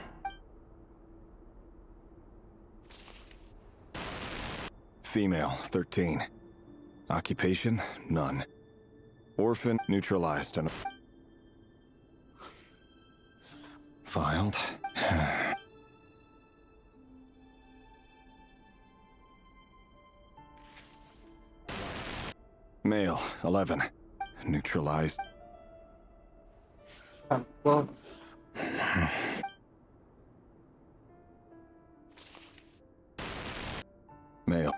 Female, 13. Occupation, none. Orphan, neutralized and... Filed. Male, 11. Neutralized. Male.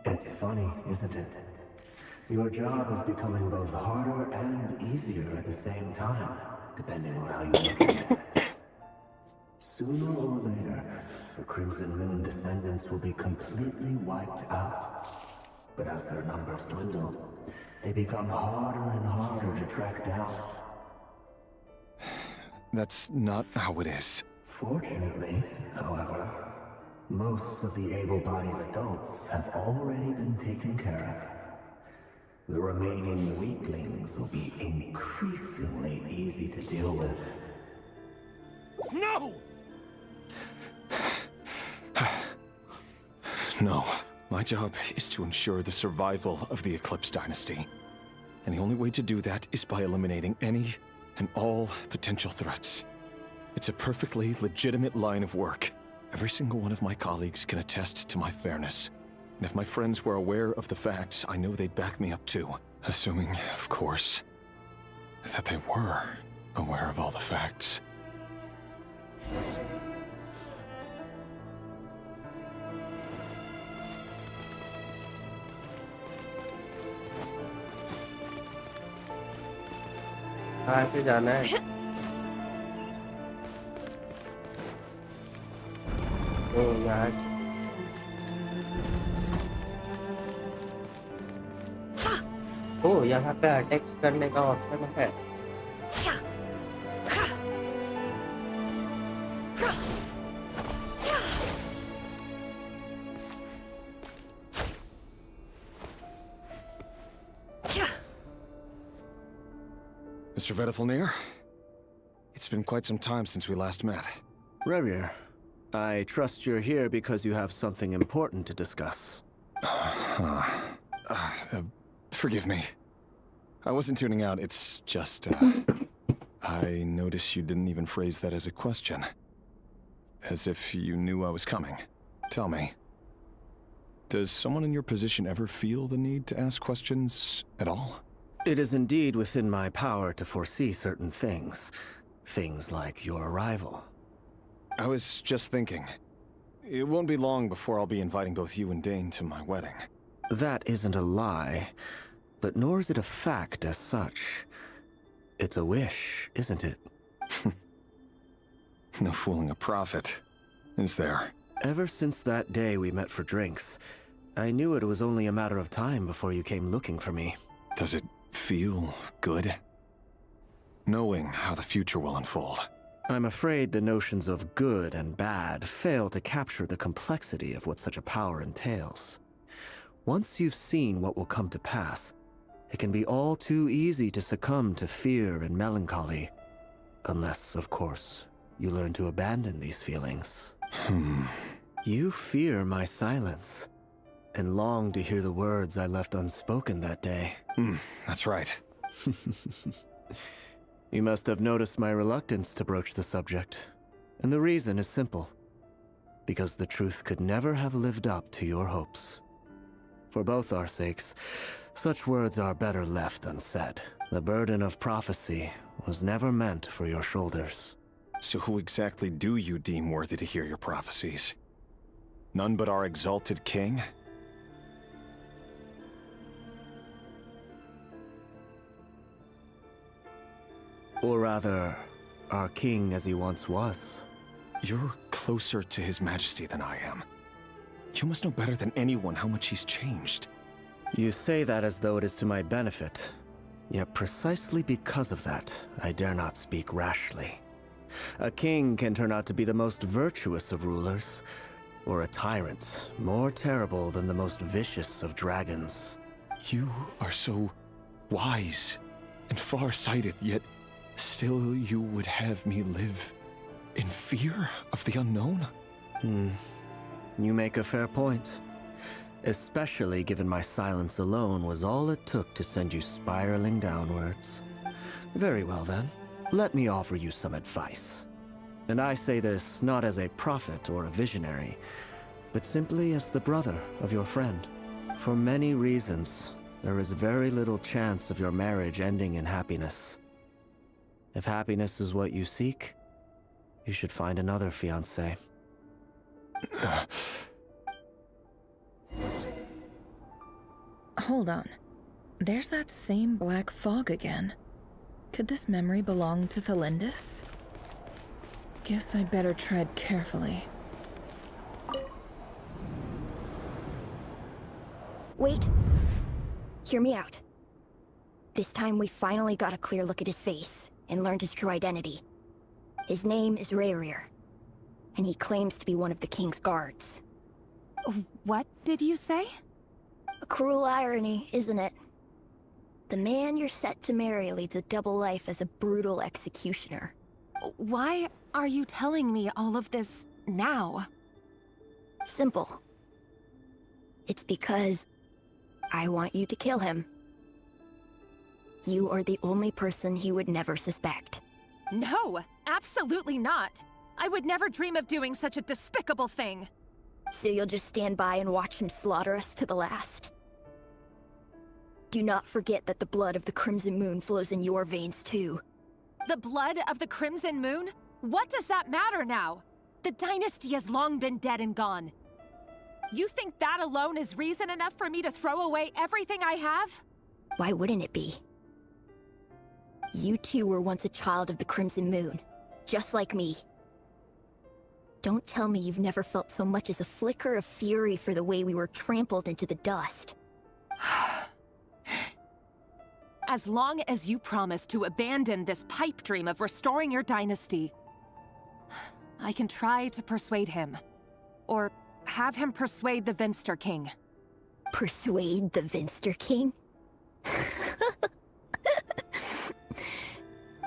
It's funny, isn't it? Your job is becoming both harder and easier at the same time, depending on how you look at it. Sooner or later, the Crimson Moon descendants will be completely wiped out. But as their numbers dwindle, they become harder and harder to track down. That's not how it is. Fortunately, however, most of the able-bodied adults have already been taken care of. The remaining weaklings will be increasingly easy to deal with. No! No. My job is to ensure the survival of the Eclipse Dynasty. And the only way to do that is by eliminating any and all potential threats. It's a perfectly legitimate line of work. Every single one of my colleagues can attest to my fairness. And if my friends were aware of the facts, I know they'd back me up too. Assuming, of course, that they were aware of all the facts. कहाँ से जाना है? यहाँ से। यहाँ पे attacks करने का ऑप्शन है। Mr. Vedifalnir, it's been quite some time since we last met. Rerir, I trust you're here because you have something important to discuss. Forgive me. I wasn't tuning out, it's just, I noticed you didn't even phrase that as a question. As if you knew I was coming. Tell me, does someone in your position ever feel the need to ask questions at all? It is indeed within my power to foresee certain things. Things like your arrival. I was just thinking. It won't be long before I'll be inviting both you and Dane to my wedding. That isn't a lie, but nor is it a fact as such. It's a wish, isn't it? No fooling a prophet, is there? Ever since that day we met for drinks, I knew it was only a matter of time before you came looking for me. Does it feel good? Knowing how the future will unfold. I'm afraid the notions of good and bad fail to capture the complexity of what such a power entails. Once you've seen what will come to pass, it can be all too easy to succumb to fear and melancholy. Unless, of course, you learn to abandon these feelings. You fear my silence, and long to hear the words I left unspoken that day. That's right. You must have noticed my reluctance to broach the subject, and the reason is simple. Because the truth could never have lived up to your hopes. For both our sakes, such words are better left unsaid. The burden of prophecy was never meant for your shoulders. So who exactly do you deem worthy to hear your prophecies? None but our exalted king? Or rather, our king as he once was. You're closer to his majesty than I am. You must know better than anyone how much he's changed. You say that as though it is to my benefit. Yet precisely because of that, I dare not speak rashly. A king can turn out to be the most virtuous of rulers, or a tyrant more terrible than the most vicious of dragons. You are so wise and far-sighted, yet still you would have me live in fear of the unknown? You make a fair point. Especially given my silence alone was all it took to send you spiraling downwards. Very well then, let me offer you some advice. And I say this not as a prophet or a visionary, but simply as the brother of your friend. For many reasons, there is very little chance of your marriage ending in happiness. If happiness is what you seek, you should find another fiancé. Hold on. There's that same black fog again. Could this memory belong to Thelindis? Guess I'd better tread carefully. Wait. Hear me out. This time we finally got a clear look at his face and learned his true identity. His name is Rerir, and he claims to be one of the king's guards. What did you say? A cruel irony, isn't it? The man you're set to marry leads a double life as a brutal executioner. Why are you telling me all of this now? Simple. It's because I want you to kill him. You are the only person he would never suspect. No, absolutely not. I would never dream of doing such a despicable thing. So you'll just stand by and watch him slaughter us to the last? Do not forget that the blood of the Crimson Moon flows in your veins too. The blood of the Crimson Moon? What does that matter now? The dynasty has long been dead and gone. You think that alone is reason enough for me to throw away everything I have? Why wouldn't it be? You two were once a child of the Crimson Moon, just like me. Don't tell me you've never felt so much as a flicker of fury for the way we were trampled into the dust. As long as you promise to abandon this pipe dream of restoring your dynasty, I can try to persuade him. Or have him persuade the Vinster King. Persuade the Vinster King?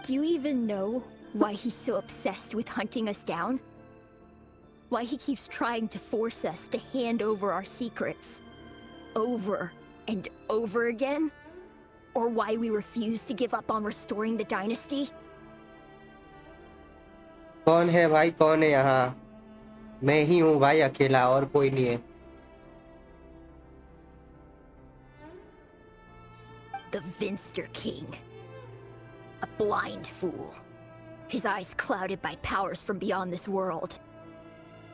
Do you even know why he's so obsessed with hunting us down? Why he keeps trying to force us to hand over our secrets? Over and over again? Or why we refuse to give up on restoring the dynasty? कौन है भाई, कौन है यहाँ? मैं ही हूँ भाई, अकेला, और कोई नहीं है. The Vinster King. A blind fool. His eyes clouded by powers from beyond this world.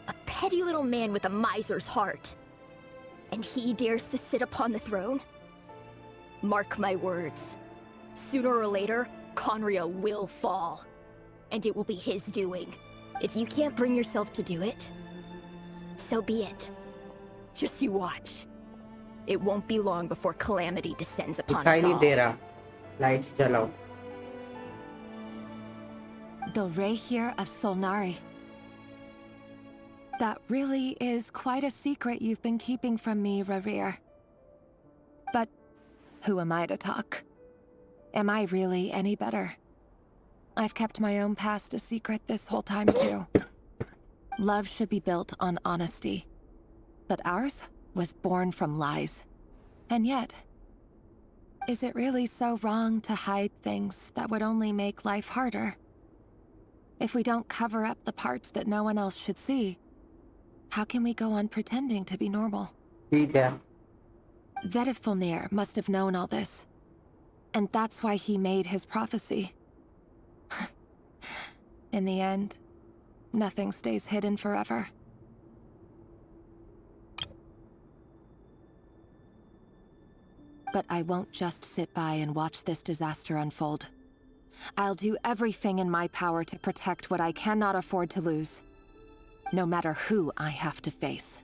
A petty little man with a miser's heart. And he dares to sit upon the throne? Mark my words. Sooner or later, Conria will fall. And it will be his doing. If you can't bring yourself to do it, so be it. Just you watch. It won't be long before calamity descends upon us दिखाई नहीं all. दे रहा. Lights जलाओ. The Rehir of Solnari. That really is quite a secret you've been keeping from me, Rerir. But who am I to talk? Am I really any better? I've kept my own past a secret this whole time too. Love should be built on honesty. But ours was born from lies. And yet, is it really so wrong to hide things that would only make life harder? If we don't cover up the parts that no one else should see, how can we go on pretending to be normal? ठीक है. Vedifulnir must have known all this. And that's why he made his prophecy. In the end, nothing stays hidden forever. But I won't just sit by and watch this disaster unfold. I'll do everything in my power to protect what I cannot afford to lose, no matter who I have to face.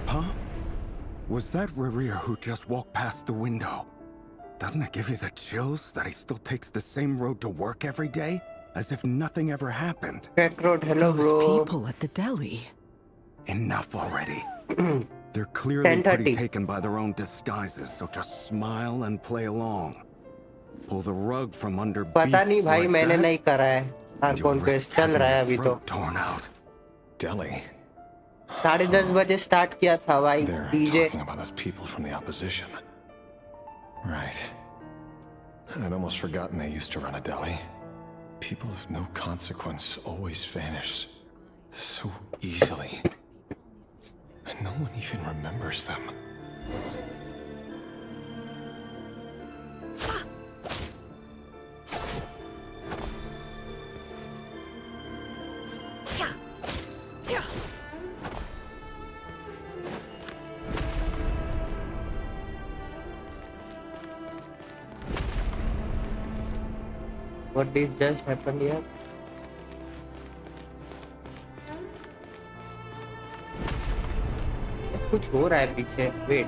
Huh? Was that Rerir who just walked past the window? Doesn't it give you the chills that he still takes the same road to work every day? As if nothing ever happened. Petrod, hello bro. Those people at the deli. Enough already. They're clearly pretty taken by their own disguises, so just smile and play along. Pull the rug from under पता नहीं beasts भाई, like मैंने that, नहीं करा है. हर कौन quest चल रहा है अभी तो. torn out. Delhi. 10:30 बजे स्टार्ट किया था भाई. They're DJ. talking about those people from the opposition. Right. I'd almost forgotten they used to run a deli. People of no consequence always vanish so easily. And no one even remembers them. What did just happen here? कुछ हो रहा है पीछे. Wait.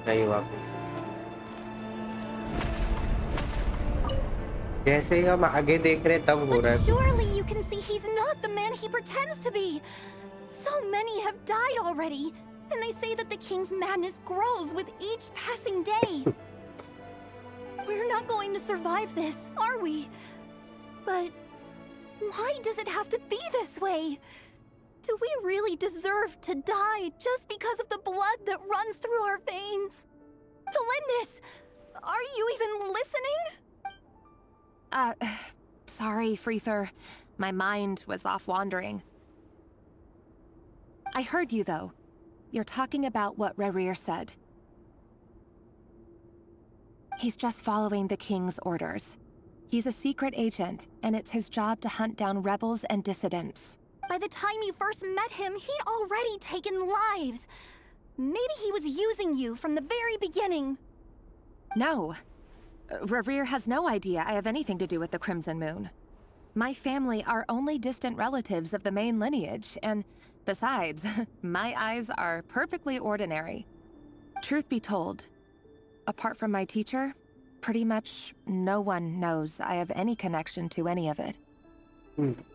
नहीं हुआ कुछ. जैसे ही हम आगे देख रहे तब हो रहा है. Surely you can see he's not the man he pretends to be. So many have died already, and they say that the king's madness grows with each passing day. We're not going to survive this, are we? But why does it have to be this way? Do we really deserve to die just because of the blood that runs through our veins? Felindis, are you even listening? Sorry, Freether. My mind was off wandering. I heard you, though. You're talking about what Rerir said. He's just following the king's orders. He's a secret agent, and it's his job to hunt down rebels and dissidents. By the time you first met him, he'd already taken lives. Maybe he was using you from the very beginning. No. Rerir has no idea I have anything to do with the Crimson Moon. My family are only distant relatives of the main lineage, and besides, my eyes are perfectly ordinary. Truth be told, apart from my teacher, pretty much no one knows I have any connection to any of it.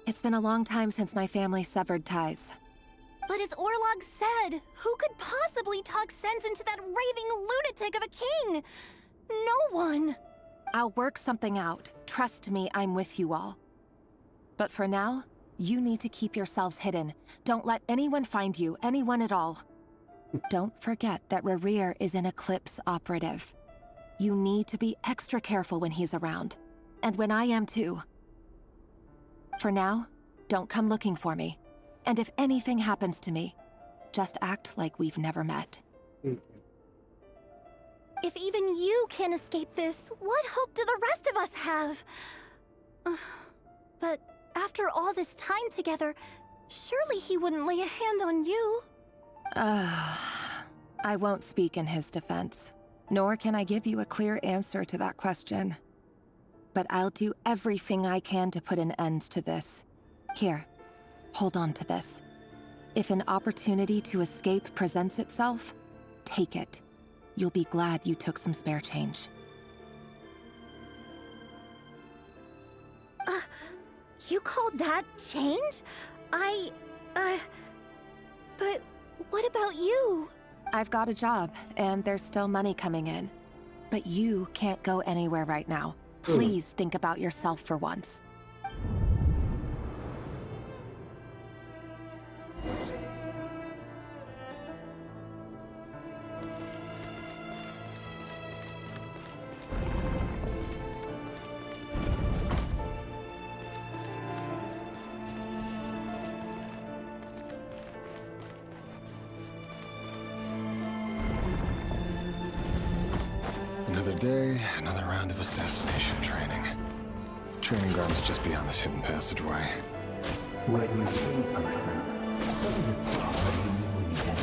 It's been a long time since my family severed ties. But as Orlog said, who could possibly talk sense into that raving lunatic of a king? No one. I'll work something out. Trust me, I'm with you all. But for now, you need to keep yourselves hidden. Don't let anyone find you, anyone at all. Don't forget that Rerir is an Eclipse operative. You need to be extra careful when he's around. And when I am too. For now, don't come looking for me. And if anything happens to me, just act like we've never met. If even you can't escape this, what hope do the rest of us have? But after all this time together, surely he wouldn't lay a hand on you. I won't speak in his defense, nor can I give you a clear answer to that question. But I'll do everything I can to put an end to this. Here, hold on to this. If an opportunity to escape presents itself, take it. You'll be glad you took some spare change. You call that change? But what about you? I've got a job, and there's still money coming in. But you can't go anywhere right now. Please think about yourself for once. Another day, another round of assassination training. Training ground is just beyond this hidden passageway. When you see a person, doesn't it bother you when you get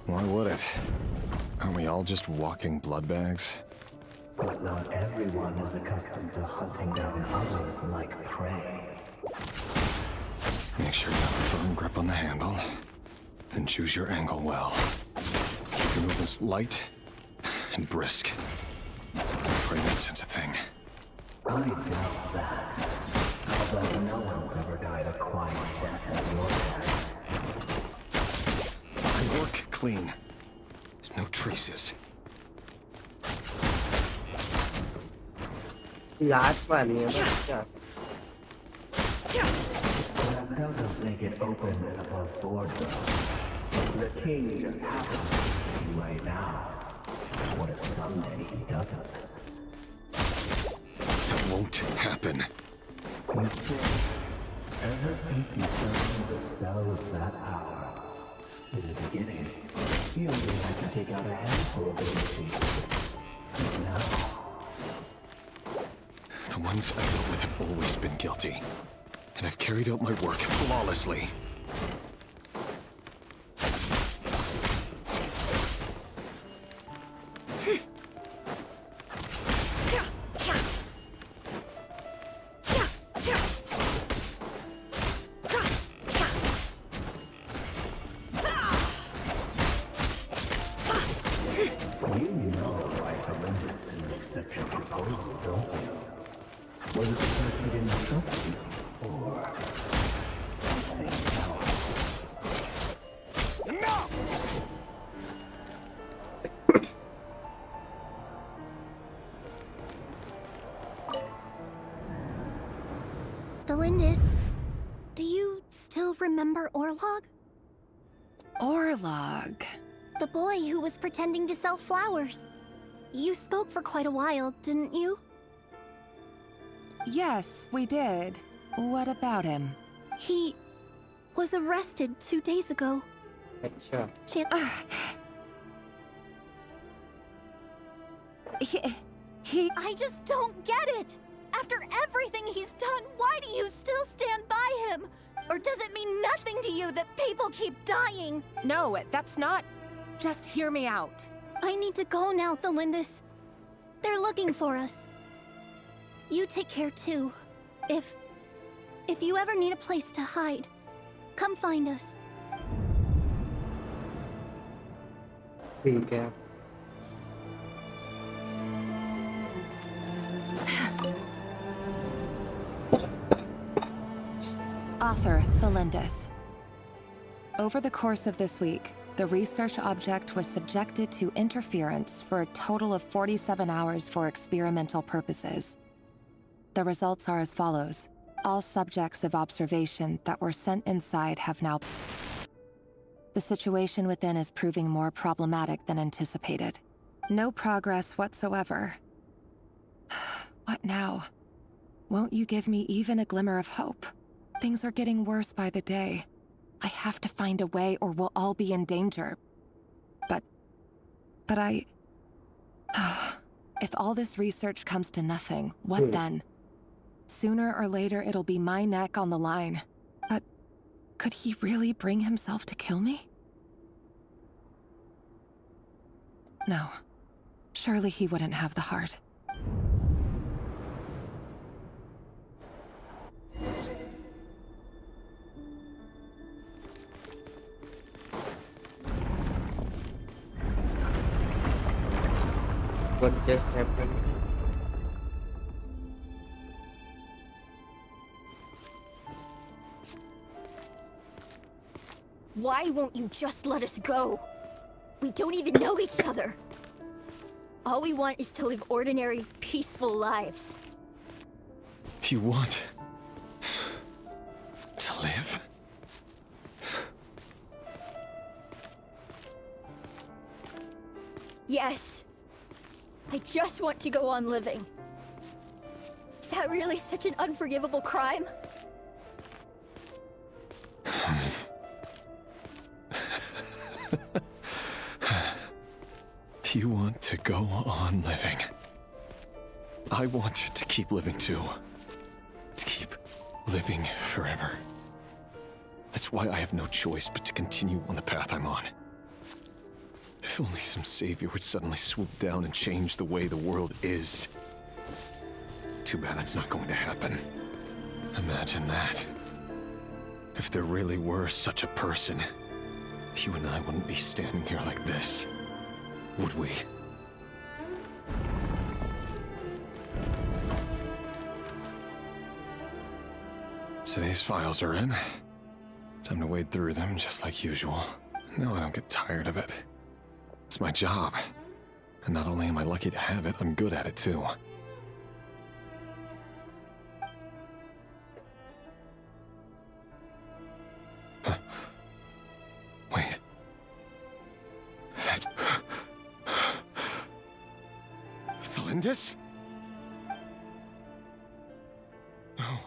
Why would it? Aren't we all just walking blood bags? But not everyone is accustomed to hunting down others like prey. Make sure you have a firm grip on the handle, then choose your angle well. Keep your movements light and brisk. Pray that sense a thing. I doubt that. Although no one's ever died a quiet death at your hands. I work clean. No traces. Last one, yeah. That doesn't make it open and above board, though. The king just happens to see you right now. What if someday he doesn't? That won't happen. You think, ever since you turned the spell of that hour, in the beginning, you only had to take out a handful of these. But now, The ones I dealt with have always been guilty. And I've carried out my work flawlessly. Valindis, do you still remember Orlog? Orlog? The boy who was pretending to sell flowers. You spoke for quite a while, didn't you? Yes, we did. What about him? He was arrested 2 days ago. अच्छा I just don't get it! After everything he's done, why do you still stand by him? Or does it mean nothing to you that people keep dying? No, that's not... Just hear me out. I need to go now, Thelindis. They're looking for us. You take care too. If you ever need a place to hide, come find us. ठीक है Author Thelindis. Over the course of this week, the research object was subjected to interference for a total of 47 hours for experimental purposes. The results are as follows. All subjects of observation that were sent inside have now... The situation within is proving more problematic than anticipated. No progress whatsoever. What now? Won't you give me even a glimmer of hope? Things are getting worse by the day. I have to find a way or we'll all be in danger. But I... If all this research comes to nothing, what then? Sooner or later it'll be my neck on the line. But could he really bring himself to kill me? No. Surely he wouldn't have the heart. what just happened Why won't you just let us go? We don't even know each other. All we want is to live ordinary, peaceful lives. You want to live? Yes. I just want to go on living. Is that really such an unforgivable crime? You want to go on living. I want to keep living too. To keep living forever. That's why I have no choice but to continue on the path I'm on. If only some savior would suddenly swoop down and change the way the world is. Too bad that's not going to happen. Imagine that. If there really were such a person, you and I wouldn't be standing here like this, would we? Today's files are in. Time to wade through them just like usual. No, I don't get tired of it. It's my job. And not only am I lucky to have it, I'm good at it too. Huh. Wait. That's... Thelindis? No.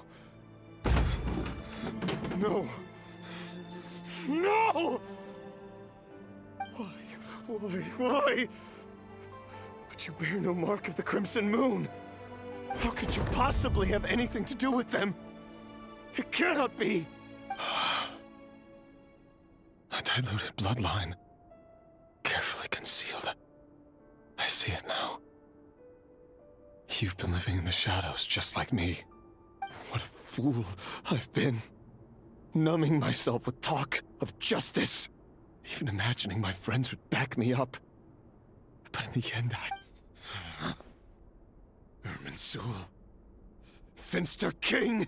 No! No! Why? But you bear no mark of the Crimson Moon. How could you possibly have anything to do with them? It cannot be! A diluted bloodline. Carefully concealed. I see it now. You've been living in the shadows just like me. What a fool I've been. Numbing myself with talk of justice. Even imagining my friends would back me up. But in the end, Irminsul. Finster King!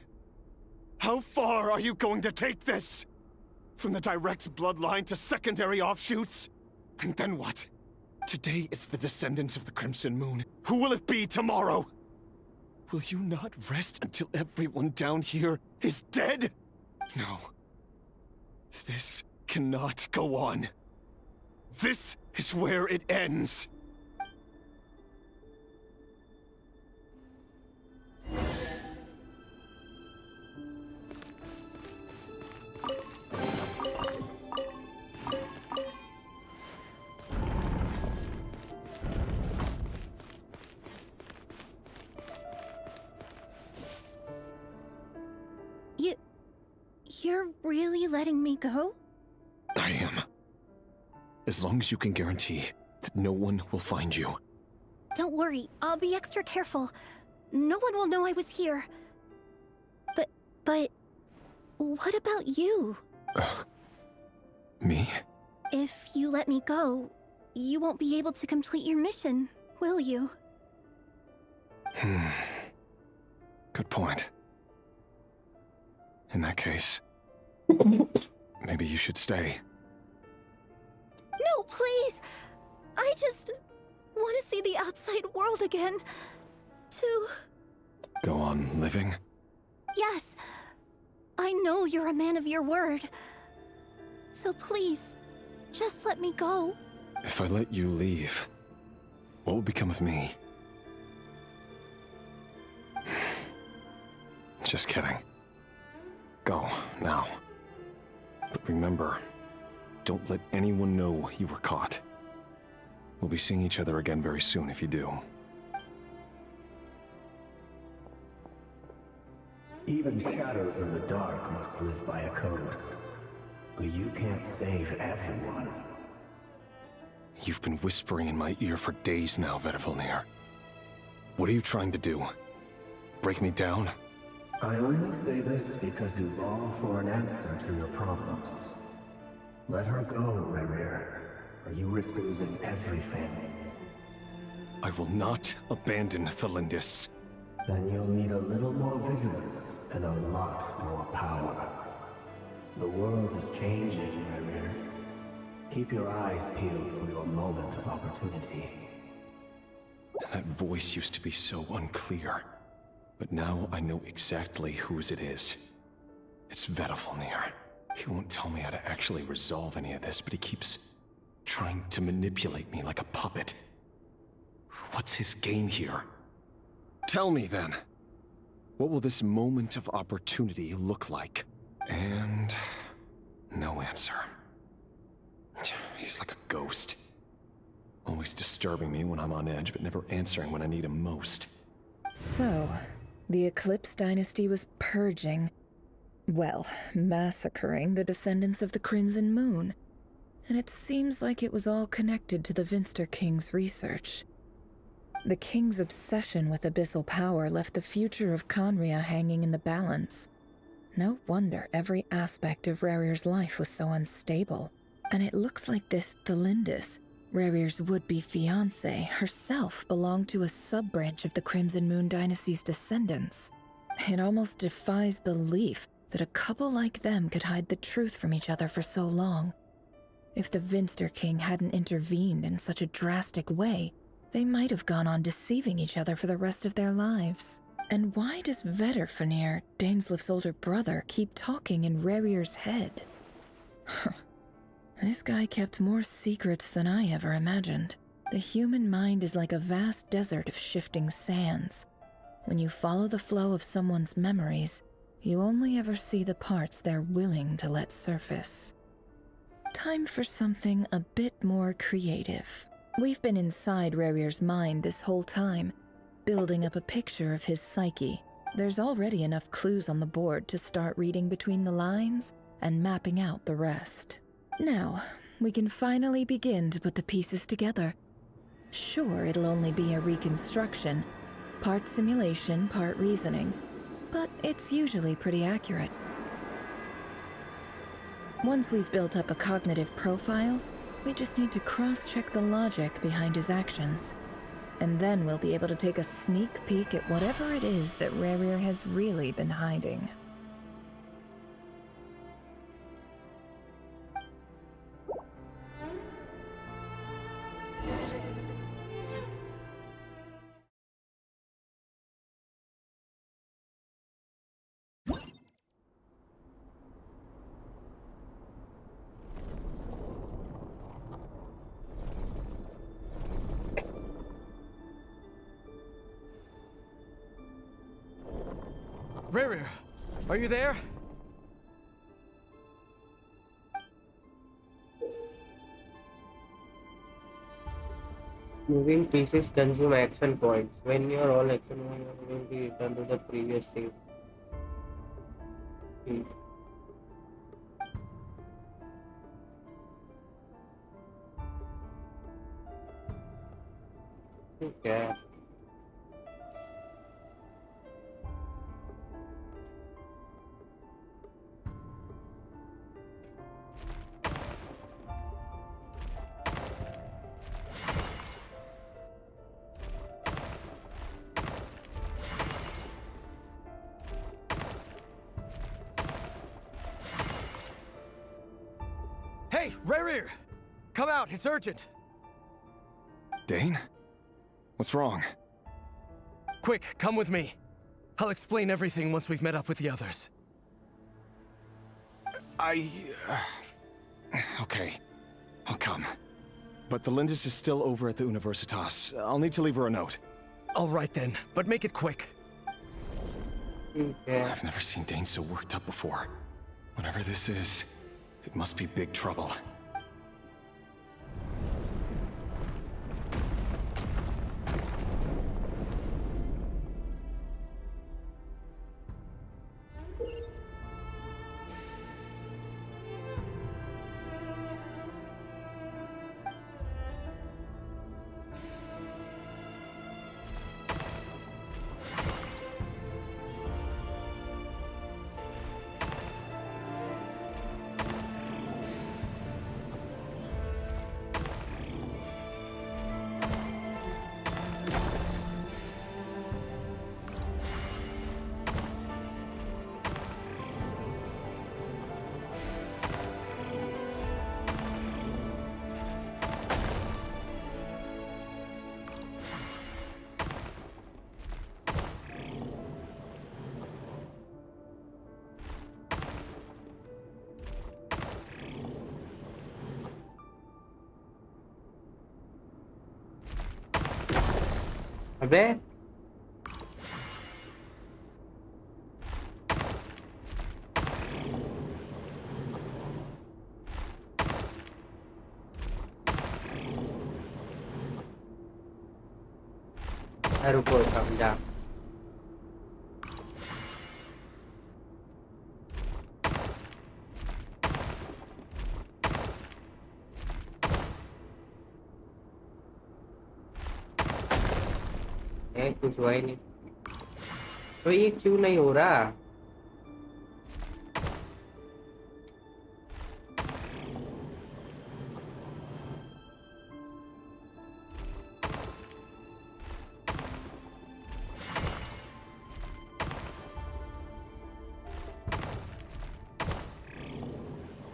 How far are you going to take this? From the direct bloodline to secondary offshoots? And then what? Today it's the descendants of the Crimson Moon. Who will it be tomorrow? Will you not rest until everyone down here is dead? No. This cannot go on. This is where it ends. You're really letting me go? I am. As long as you can guarantee that no one will find you. Don't worry, I'll be extra careful. No one will know I was here. But what about you? Me? If you let me go, you won't be able to complete your mission, will you? Good point. In that case, maybe you should stay. No, please! I just want to see the outside world again. To... Go on living? Yes. I know you're a man of your word. So please, just let me go. If I let you leave, what will become of me? Just kidding. Go, now. But remember, don't let anyone know you were caught. We'll be seeing each other again very soon if you do. Even shadows in the dark must live by a code. But you can't save everyone. You've been whispering in my ear for days now, Vedavulnir. What are you trying to do? Break me down? I only say this because you long for an answer to your problems. Let her go, Rerir, or you risk losing everything. I will not abandon Thelindis. Then you'll need a little more vigilance and a lot more power. The world is changing, Rerir. Keep your eyes peeled for your moment of opportunity. That voice used to be so unclear. But now I know exactly whose it is. It's Vedavulnir. He won't tell me how to actually resolve any of this, but he keeps trying to manipulate me like a puppet. What's his game here? Tell me then. What will this moment of opportunity look like? And no answer. He's like a ghost. Always disturbing me when I'm on edge, but never answering when I need him most. So, the Eclipse Dynasty was purging, well, massacring the descendants of the Crimson Moon. And it seems like it was all connected to the Vinster King's research. The King's obsession with abyssal power left the future of Conria hanging in the balance. No wonder every aspect of Rerir's life was so unstable. And it looks like this Thelindis, Rerir's would-be fiancée, herself belonged to a sub-branch of the Crimson Moon Dynasty's descendants. It almost defies belief that a couple like them could hide the truth from each other for so long. If the Vinster King hadn't intervened in such a drastic way, they might have gone on deceiving each other for the rest of their lives. And why does Vedavulnir, Daneslif's older brother, keep talking in Rerir's head? This guy kept more secrets than I ever imagined. The human mind is like a vast desert of shifting sands. When you follow the flow of someone's memories, you only ever see the parts they're willing to let surface. Time for something a bit more creative. We've been inside Rerir's mind this whole time, building up a picture of his psyche. There's already enough clues on the board to start reading between the lines and mapping out the rest. Now, we can finally begin to put the pieces together. Sure, it'll only be a reconstruction, part simulation, part reasoning, but it's usually pretty accurate. Once we've built up a cognitive profile, we just need to cross-check the logic behind his actions. And then we'll be able to take a sneak peek at whatever it is that Rerir has really been hiding. Rerir, are you there? Moving pieces consume action points. When you're all action points, you will be returned to the previous save. ठीक है। Hey, Rerir! Come out, it's urgent! Dane? What's wrong? Quick, come with me. I'll explain everything once we've met up with the others. Okay. I'll come. But the Lindis is still over at the Universitas. I'll need to leave her a note. All right then, but make it quick. I've never seen Dane so worked up before. Whatever this is, it must be big trouble. अबे रुको समझा। कुछ हुआ ही नहीं तो ये क्यों नहीं हो रहा?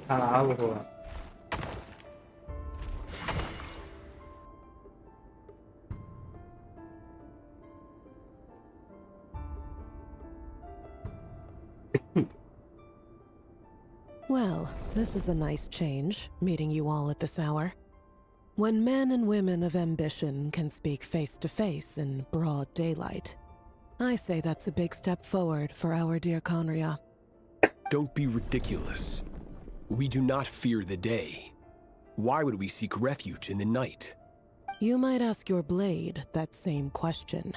हाँ अब हुआ। Well, this is a nice change, meeting you all at this hour. When men and women of ambition can speak face to face in broad daylight, I say that's a big step forward for our dear Conria. Don't be ridiculous. We do not fear the day. Why would we seek refuge in the night? You might ask your blade that same question.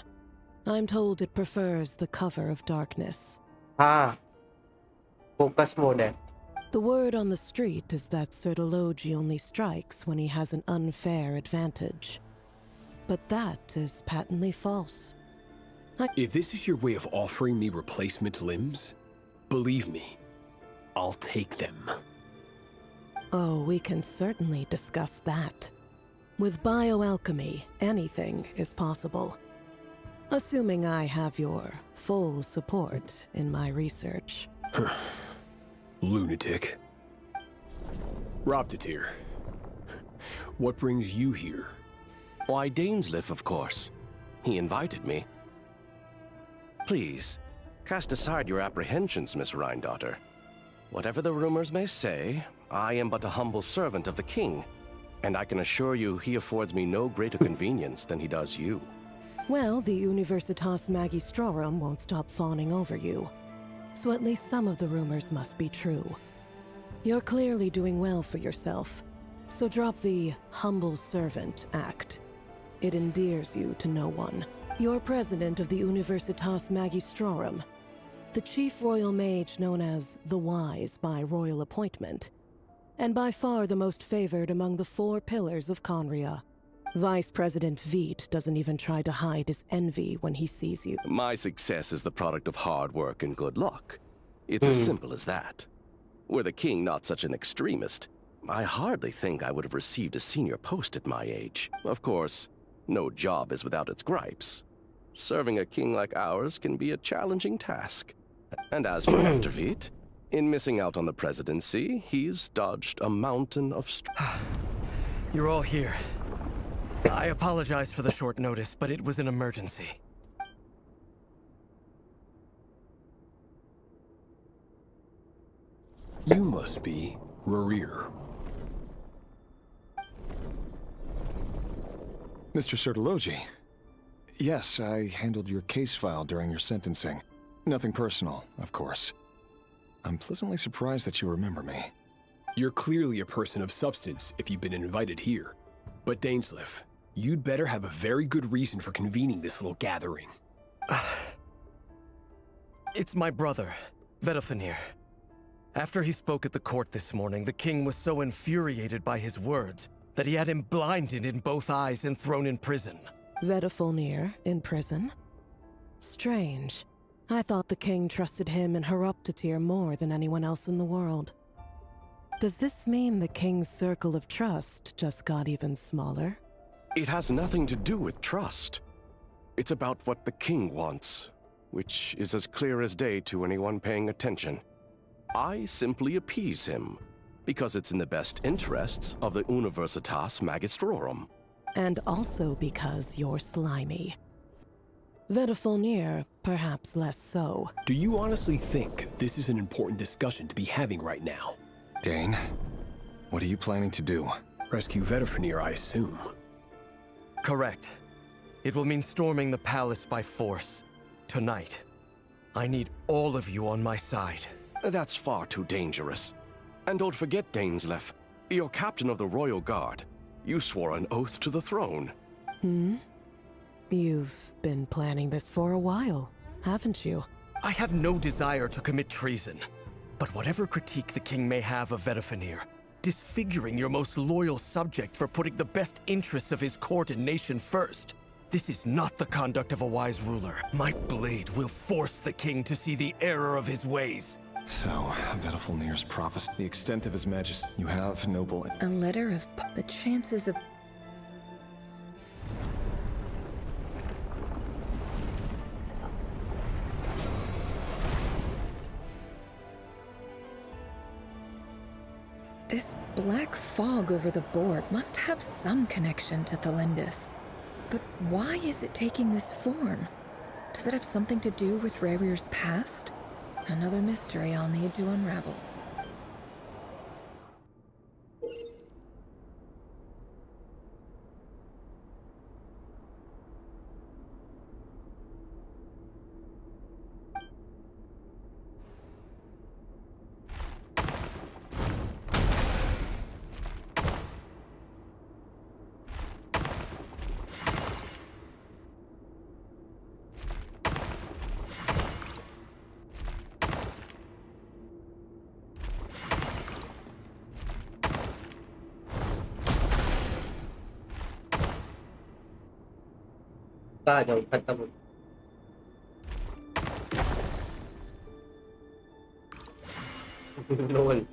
I'm told it prefers the cover of darkness. हाँ, focus mode है। The word on the street is that Sertologi only strikes when he has an unfair advantage. But that is patently false. If this is your way of offering me replacement limbs, believe me, I'll take them. Oh, we can certainly discuss that. With bioalchemy, anything is possible. Assuming I have your full support in my research. Lunatic. Robtatir. What brings you here? Why, Dainsliff, of course. He invited me. Please, cast aside your apprehensions, Miss Rhindaughter. Whatever the rumors may say, I am but a humble servant of the king, and I can assure you he affords me no greater convenience than he does you. Well, the Universitas Magistrorum won't stop fawning over you. So at least some of the rumors must be true. You're clearly doing well for yourself, so drop the humble servant act. It endears you to no one. You're president of the Universitas Magistrorum, the chief royal mage known as the Wise by royal appointment, and by far the most favored among the 4 pillars of Conria. Vice President Veit doesn't even try to hide his envy when he sees you. My success is the product of hard work and good luck. It's as simple as that. Were the king not such an extremist, I hardly think I would have received a senior post at my age. Of course, no job is without its gripes. Serving a king like ours can be a challenging task. And as for Nefer, in missing out on the presidency, he's dodged a mountain of You're all here. I apologize for the short notice, but it was an emergency. You must be Rerir. Mr. Sertologi. Yes, I handled your case file during your sentencing. Nothing personal, of course. I'm pleasantly surprised that you remember me. You're clearly a person of substance if you've been invited here. But Dainsleif, you'd better have a very good reason for convening this little gathering. It's my brother, Vedofenir. After he spoke at the court this morning, the king was so infuriated by his words that he had him blinded in both eyes and thrown in prison. Vedofenir in prison? Strange. I thought the king trusted him and Heroptatir more than anyone else in the world. Does this mean the king's circle of trust just got even smaller? It has nothing to do with trust. It's about what the king wants, which is as clear as day to anyone paying attention. I simply appease him, because it's in the best interests of the Universitas Magistrorum. And also because you're slimy. Vedofenir, perhaps less so. Do you honestly think this is an important discussion to be having right now? Dane, what are you planning to do? Rescue Vedofenir, I assume. Correct. It will mean storming the palace by force. Tonight. I need all of you on my side. That's far too dangerous. And don't forget, Dainsleif, you're captain of the Royal Guard. You swore an oath to the throne. You've been planning this for a while, haven't you? I have no desire to commit treason. But whatever critique the king may have of Vedofenir, disfiguring your most loyal subject for putting the best interests of his court and nation first, this is not the conduct of a wise ruler. My blade will force the king to see the error of his ways. So, Vedofenir's prophecy, the extent of his majesty. You have noble... A letter of the chances of... This black fog over the board must have some connection to Thelindis. But why is it taking this form? Does it have something to do with Rerir's past? Another mystery I'll need to unravel. आ जाओ खत्म लोल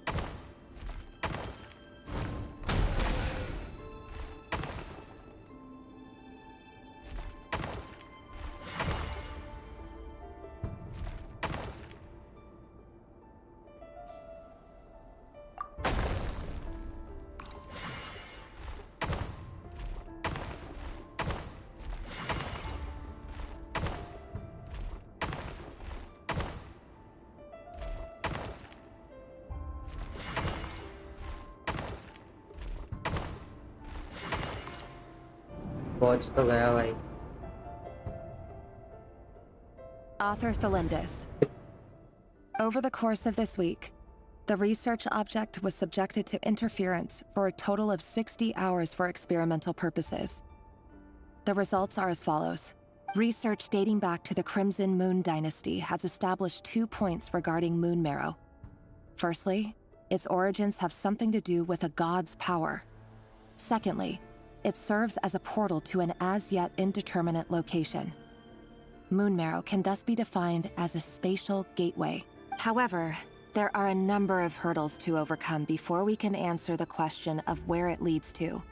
पहुंच तो गया भाई Author Thelindis. Over the course of this week, the research object was subjected to interference for a total of 60 hours for experimental purposes. The results are as follows. Research dating back to the Crimson Moon Dynasty has established 2 points regarding moon marrow. Firstly, its origins have something to do with a god's power. Secondly, It serves as a portal to an as-yet indeterminate location. Moon Marrow can thus be defined as a spatial gateway. However, there are a number of hurdles to overcome before we can answer the question of where it leads to.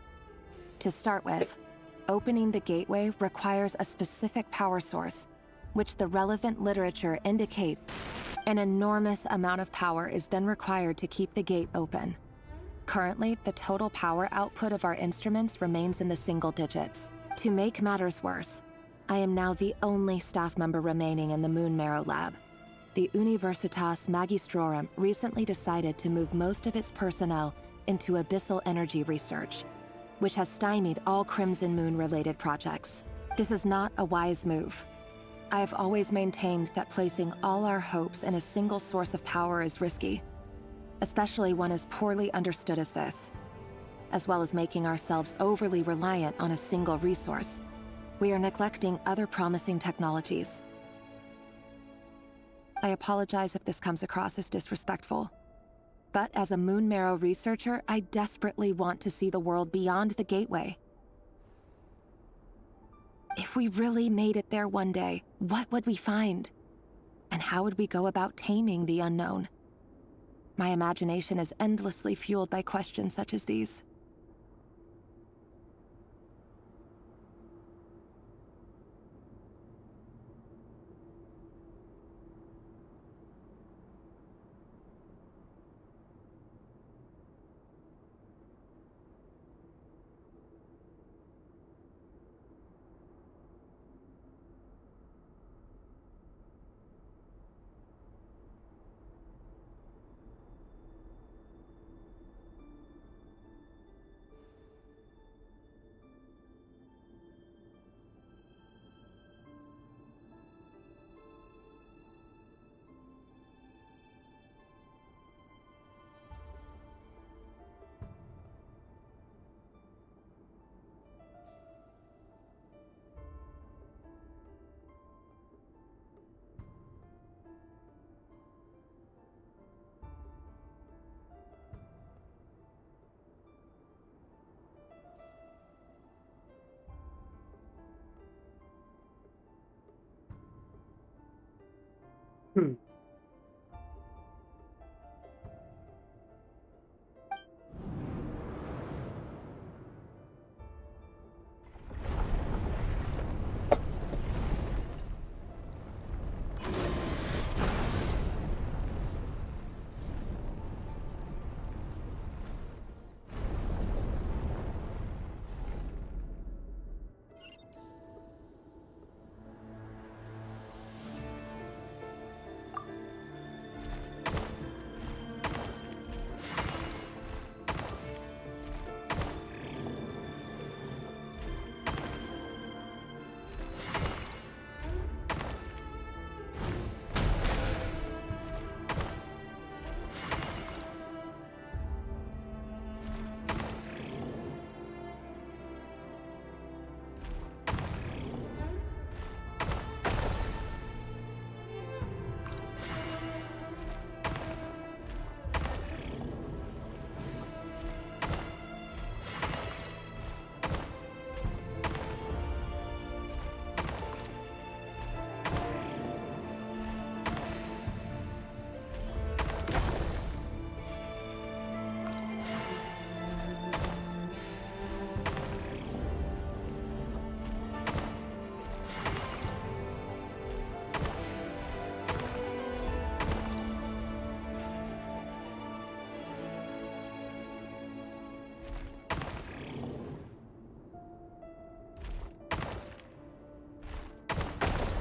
To start with, opening the gateway requires a specific power source, which the relevant literature indicates an enormous amount of power is then required to keep the gate open. Currently, the total power output of our instruments remains in the single digits. To make matters worse, I am now the only staff member remaining in the Moon Marrow lab. The Universitas Magistrorum recently decided to move most of its personnel into abyssal energy research, which has stymied all Crimson Moon-related projects. This is not a wise move. I have always maintained that placing all our hopes in a single source of power is risky, especially one as poorly understood as this. As well as making ourselves overly reliant on a single resource, we are neglecting other promising technologies. I apologize if this comes across as disrespectful, but as a Moon Marrow researcher, I desperately want to see the world beyond the gateway. If we really made it there one day, what would we find? And how would we go about taming the unknown? My imagination is endlessly fueled by questions such as these.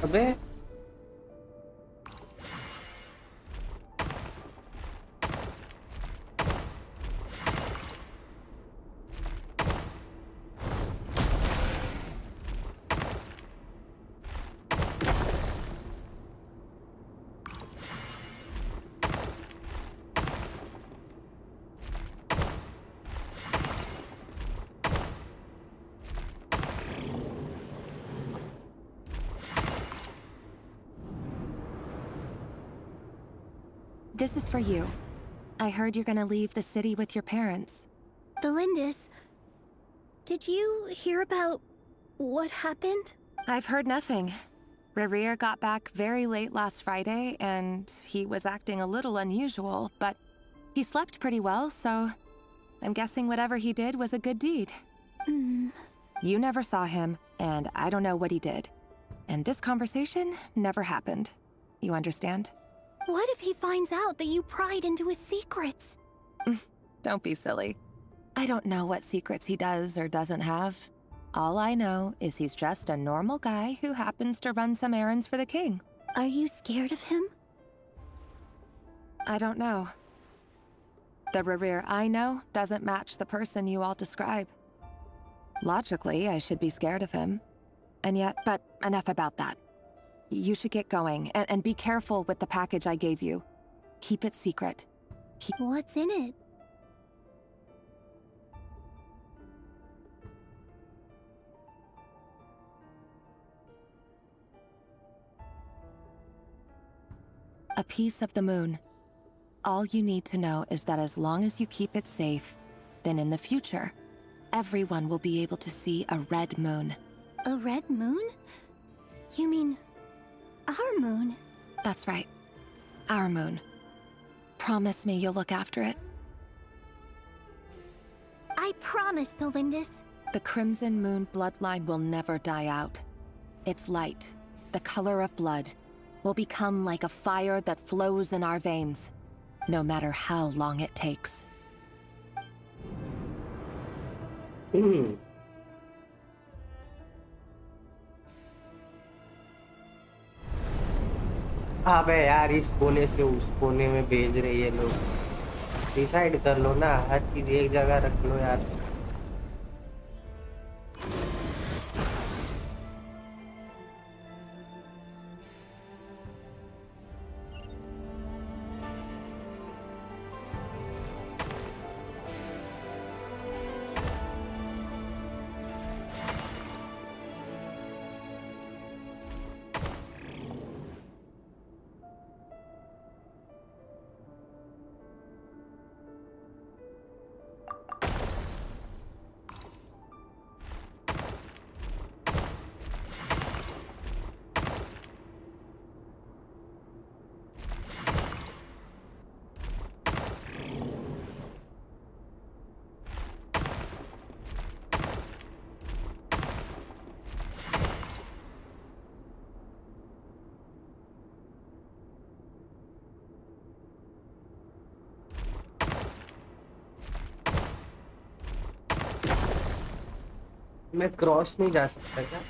अबे This is for you. I heard you're gonna leave the city with your parents. The Lindis... Did you hear about what happened? I've heard nothing. Rerir got back very late last Friday, and he was acting a little unusual, but he slept pretty well, so I'm guessing whatever he did was a good deed. You never saw him, and I don't know what he did. And this conversation never happened. You understand? What if he finds out that you pried into his secrets? Don't be silly. I don't know what secrets he does or doesn't have. All I know is he's just a normal guy who happens to run some errands for the king. Are you scared of him? I don't know. The Rerir I know doesn't match the person you all describe. Logically, I should be scared of him. And yet, but enough about that. You should get going, and be careful with the package I gave you. Keep it secret. What's in it? A piece of the moon. All you need to know is that as long as you keep it safe, then in the future, everyone will be able to see a red moon. A red moon? You mean our moon? That's right. Our moon. Promise me you'll look after it. I promise, Thelindis. The Crimson Moon bloodline will never die out. Its light, the color of blood, will become like a fire that flows in our veins, no matter how long it takes. अबे यार इस कोने से उस कोने में भेज रहे ये लोग डिसाइड कर लो ना हर चीज एक जगह रख लो यार मैं क्रॉस नहीं जा सकता क्या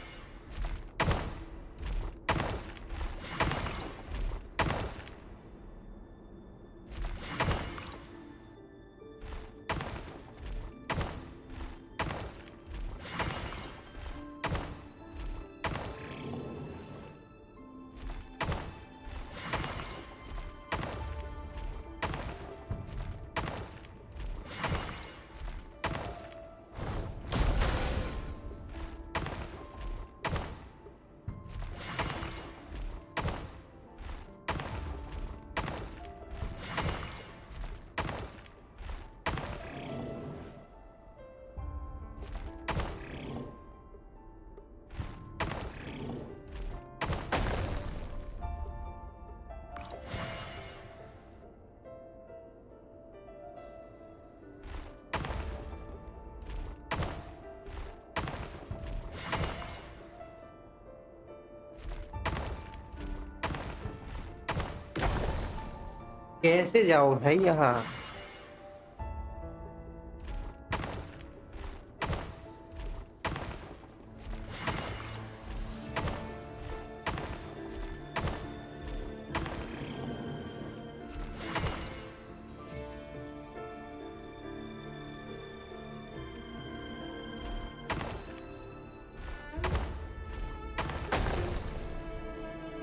कैसे जाऊं भाई यहाँ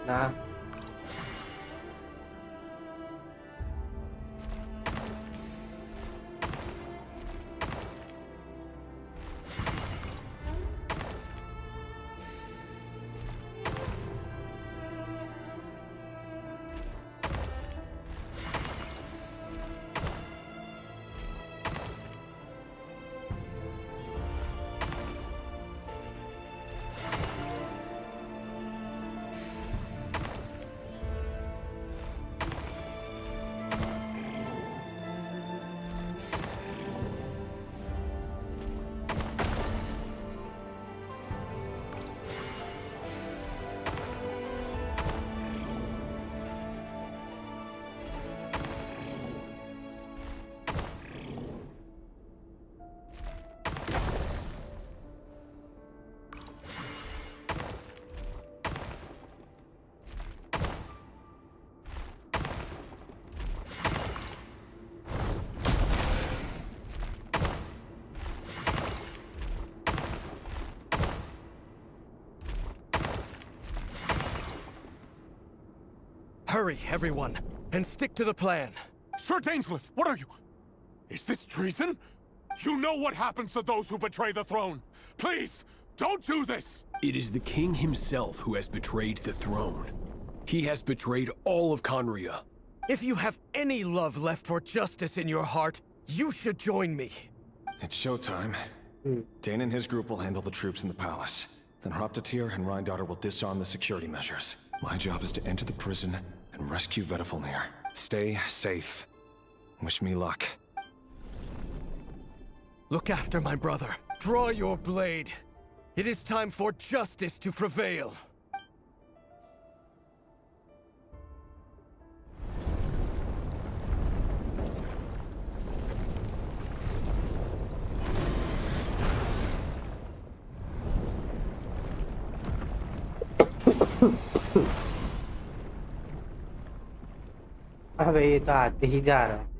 ना Hurry, everyone, and stick to the plan. Sir Dainsleif, what are you? Is this treason? You know what happens to those who betray the throne. Please, don't do this! It is the king himself who has betrayed the throne. He has betrayed all of Conria. If you have any love left for justice in your heart, you should join me. It's showtime. Dane and his group will handle the troops in the palace. Then Hraptatir and Rheindotter will disarm the security measures. My job is to enter the prison and rescue Vedifalnir. Stay safe. Wish me luck. Look after my brother. Draw your blade. It is time for justice to prevail. अबे ये तो आते ही जा रहा है।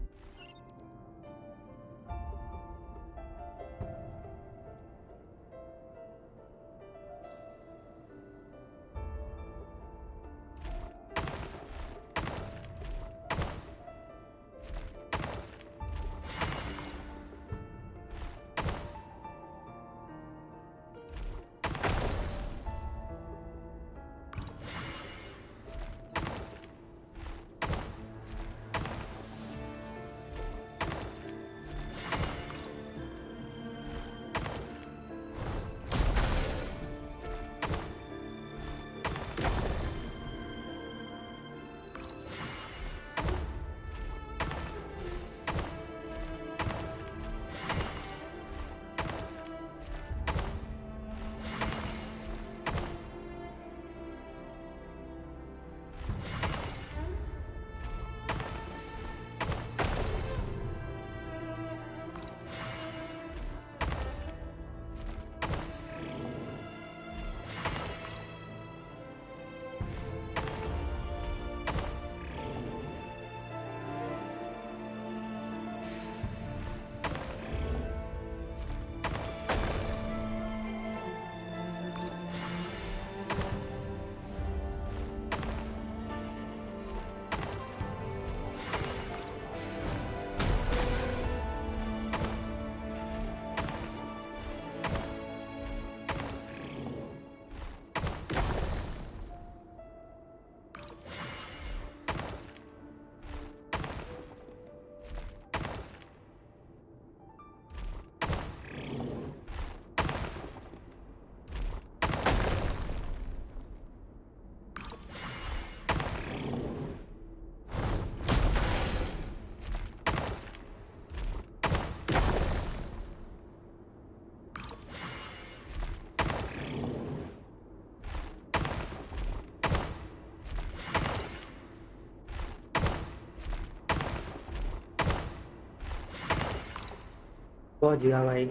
पहुंच गया भाई।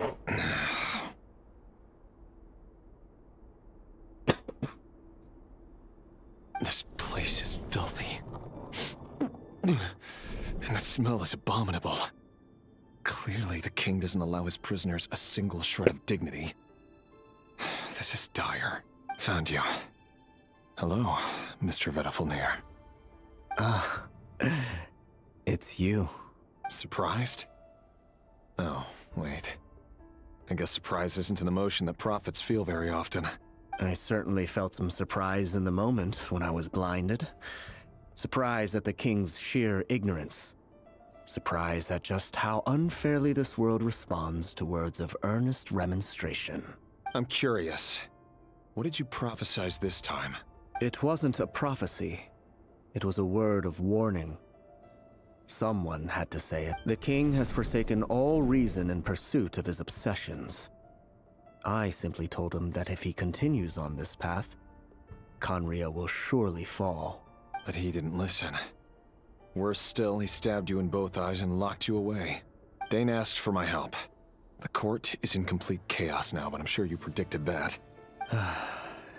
This place is filthy. And the smell is abominable. Clearly, the king doesn't allow his prisoners a single shred of dignity. This is dire. Found you. Hello, Mr. Vedifalnir. Ah, it's you. Surprised? Oh, wait. I guess surprise isn't an emotion that prophets feel very often. I certainly felt some surprise in the moment when I was blinded. Surprise at the king's sheer ignorance. Surprise at just how unfairly this world responds to words of earnest remonstration. I'm curious. What did you prophesize this time? It wasn't a prophecy. It was a word of warning. Someone had to say it. The king has forsaken all reason in pursuit of his obsessions. I simply told him that if he continues on this path, Conria will surely fall. But he didn't listen. Worse still, he stabbed you in both eyes and locked you away. Dane asked for my help. The court is in complete chaos now, but I'm sure you predicted that.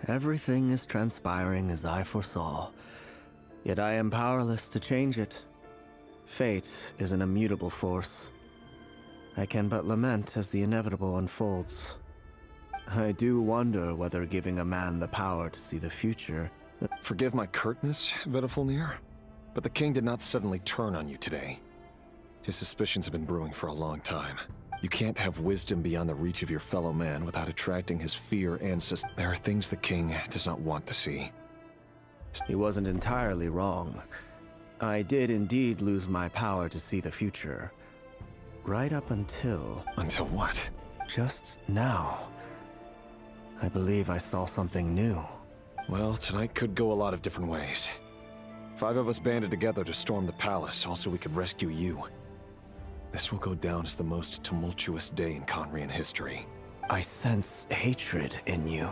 Everything is transpiring as I foresaw. Yet I am powerless to change it. Fate is an immutable force. I can but lament as the inevitable unfolds. I do wonder whether giving a man the power to see the future... Forgive my curtness, Vedifalnir, But the king did not suddenly turn on you today. His suspicions have been brewing for a long time. You can't have wisdom beyond the reach of your fellow man without attracting his fear and there are things the king does not want to see. He wasn't entirely wrong. I did indeed lose my power to see the future. Right up until... Until what? Just now. I believe I saw something new. Well, tonight could go a lot of different ways. 5 of us banded together to storm the palace, also we could rescue you. This will go down as the most tumultuous day in Conrian history. I sense hatred in you.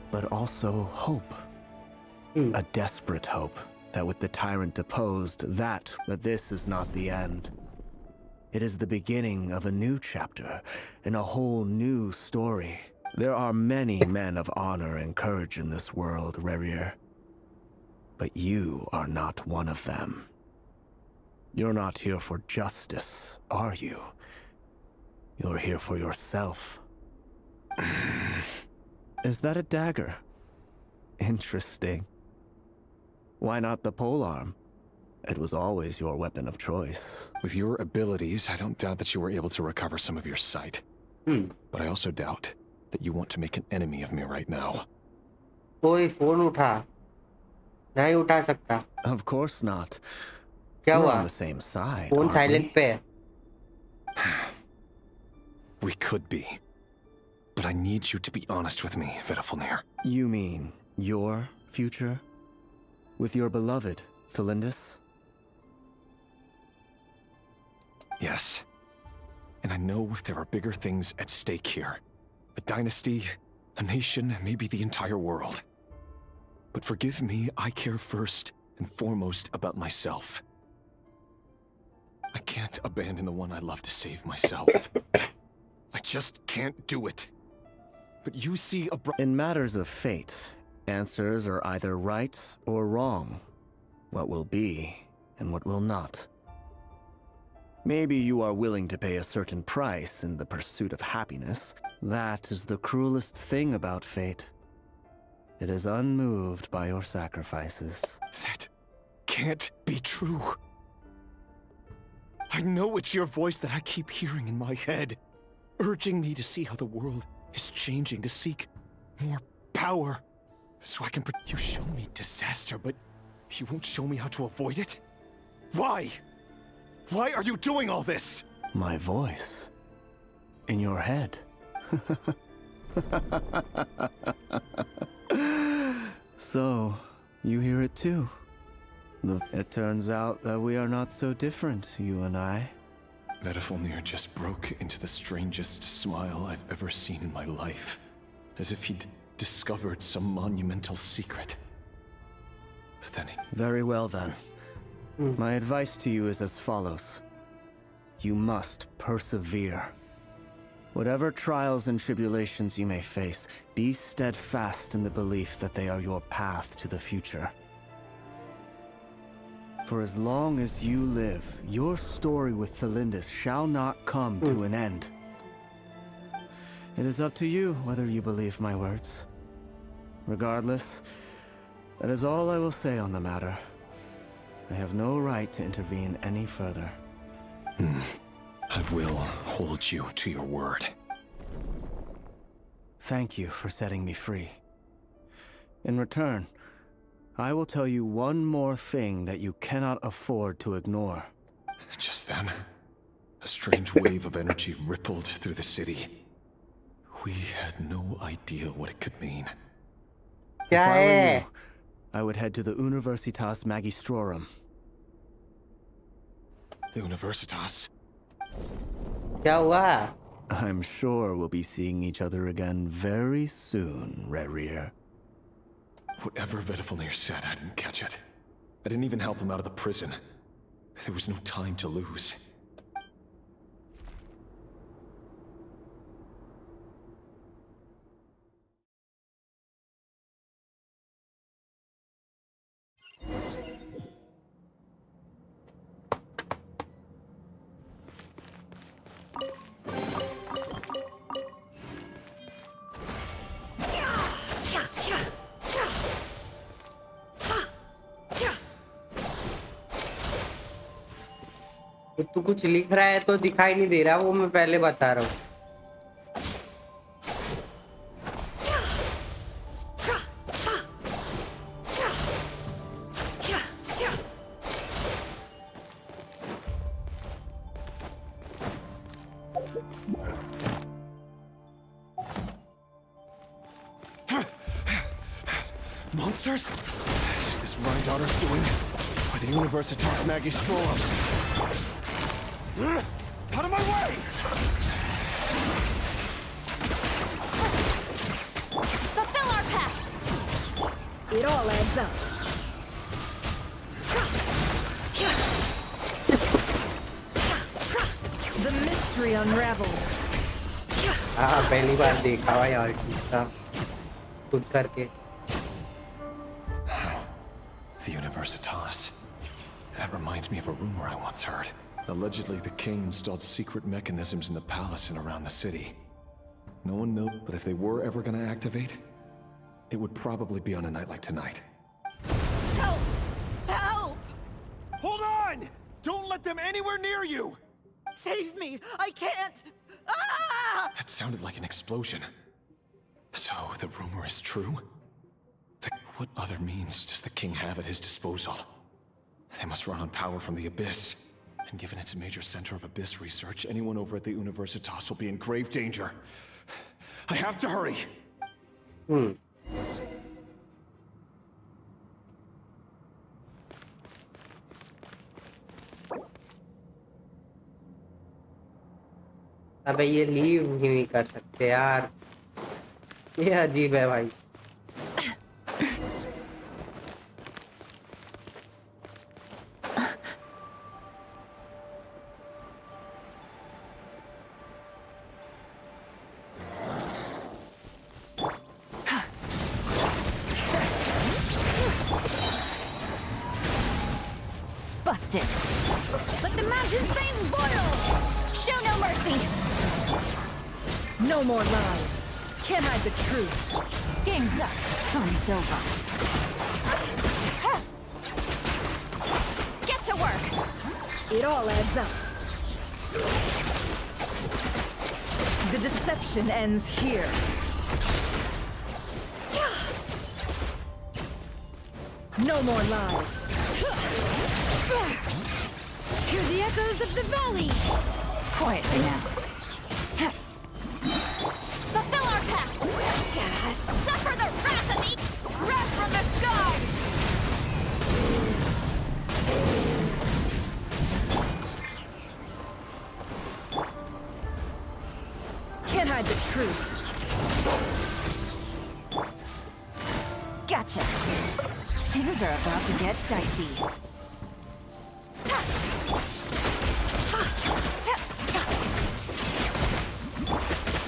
But also hope. A desperate hope that with the tyrant deposed, but this is not the end. It is the beginning of a new chapter, in a whole new story. There are many men of honor and courage in this world, Rerir. But you are not one of them. You're not here for justice, are you? You're here for yourself. Is that a dagger? Interesting. Why not the polearm? It was always your weapon of choice. With your abilities, I don't doubt that you were able to recover some of your sight. But I also doubt that you want to make an enemy of me right now. कोई phone उठा नहीं उठा सकता. Of course not. क्या We're हुआ? on the same side, phone aren't silent पे है. We could be. But I need you to be honest with me, Vedafilnir. You mean your future? With your beloved, Felindis? Yes. And I know there are bigger things at stake here. A dynasty, a nation, maybe the entire world. But forgive me, I care first and foremost about myself. I can't abandon the one I love to save myself. I just can't do it. But you see In matters of fate, answers are either right or wrong. What will be and what will not. Maybe you are willing to pay a certain price in the pursuit of happiness. That is the cruelest thing about fate. It is unmoved by your sacrifices. That can't be true. I know it's your voice that I keep hearing in my head, urging me to see how the world is changing, to seek more power, so I can You show me disaster, but you won't show me how to avoid it? Why? Why are you doing all this? My voice. In your head. So, you hear it too. It turns out that we are not so different, you and I. Vedafilnir just broke into the strangest smile I've ever seen in my life, as if he'd discovered some monumental secret. But then Very well then. My advice to you is as follows. You must persevere. Whatever trials and tribulations you may face, be steadfast in the belief that they are your path to the future. For as long as you live, your story with Felindis shall not come to an end. It is up to you whether you believe my words. Regardless, that is all I will say on the matter. I have no right to intervene any further. I will hold you to your word. Thank you for setting me free. In return, I will tell you one more thing that you cannot afford to ignore. Just then, a strange wave of energy rippled through the city. We had no idea what it could mean. If I were you, I would head to the Universitas Magistrorum. The Universitas? क्या हुआ? I'm sure we'll be seeing each other again very soon, Rerir. Whatever Vedafilnir said, I didn't catch it. I didn't even help him out of the prison. There was no time to lose. तू कुछ लिख रहा है तो दिखाई नहीं दे रहा, वो मैं पहले बता रहा हूँ। Monsters? Is this Rhine-Daughter's doing? Or the Universitas Magistrorum? Out of my way! Fulfill our pact! It all adds up. The mystery unravels. हाँ पहली बार देखा हुआ यार इसका खुद करके। The Universitas. That reminds me of a rumor I once heard. Allegedly, the king installed secret mechanisms in the palace and around the city. No one knows, but if they were ever going to activate, it would probably be on a night like tonight. Help! Help! Hold on! Don't let them anywhere near you! Save me! I can't! Ah! That sounded like an explosion. So, the rumor is true? What other means does the king have at his disposal? They must run on power from the Abyss. And given it's a major center of Abyss research, anyone over at the Universitas will be in grave danger. I have to hurry! अबे ये leave ही नहीं कर सकते यार, ये अजीब है भाई। Busted. Let the mountain's veins boil! Show no mercy! No more lies. Can't hide the truth. Game's up. Fun's over. Get to work! It all adds up. The deception ends here. No more lies. Hear the echoes of the valley! Quietly now. Fulfill our pact! Suffer the wrath of me! Wrath from the skies! Can't hide the truth. Gotcha. Things are about to get dicey.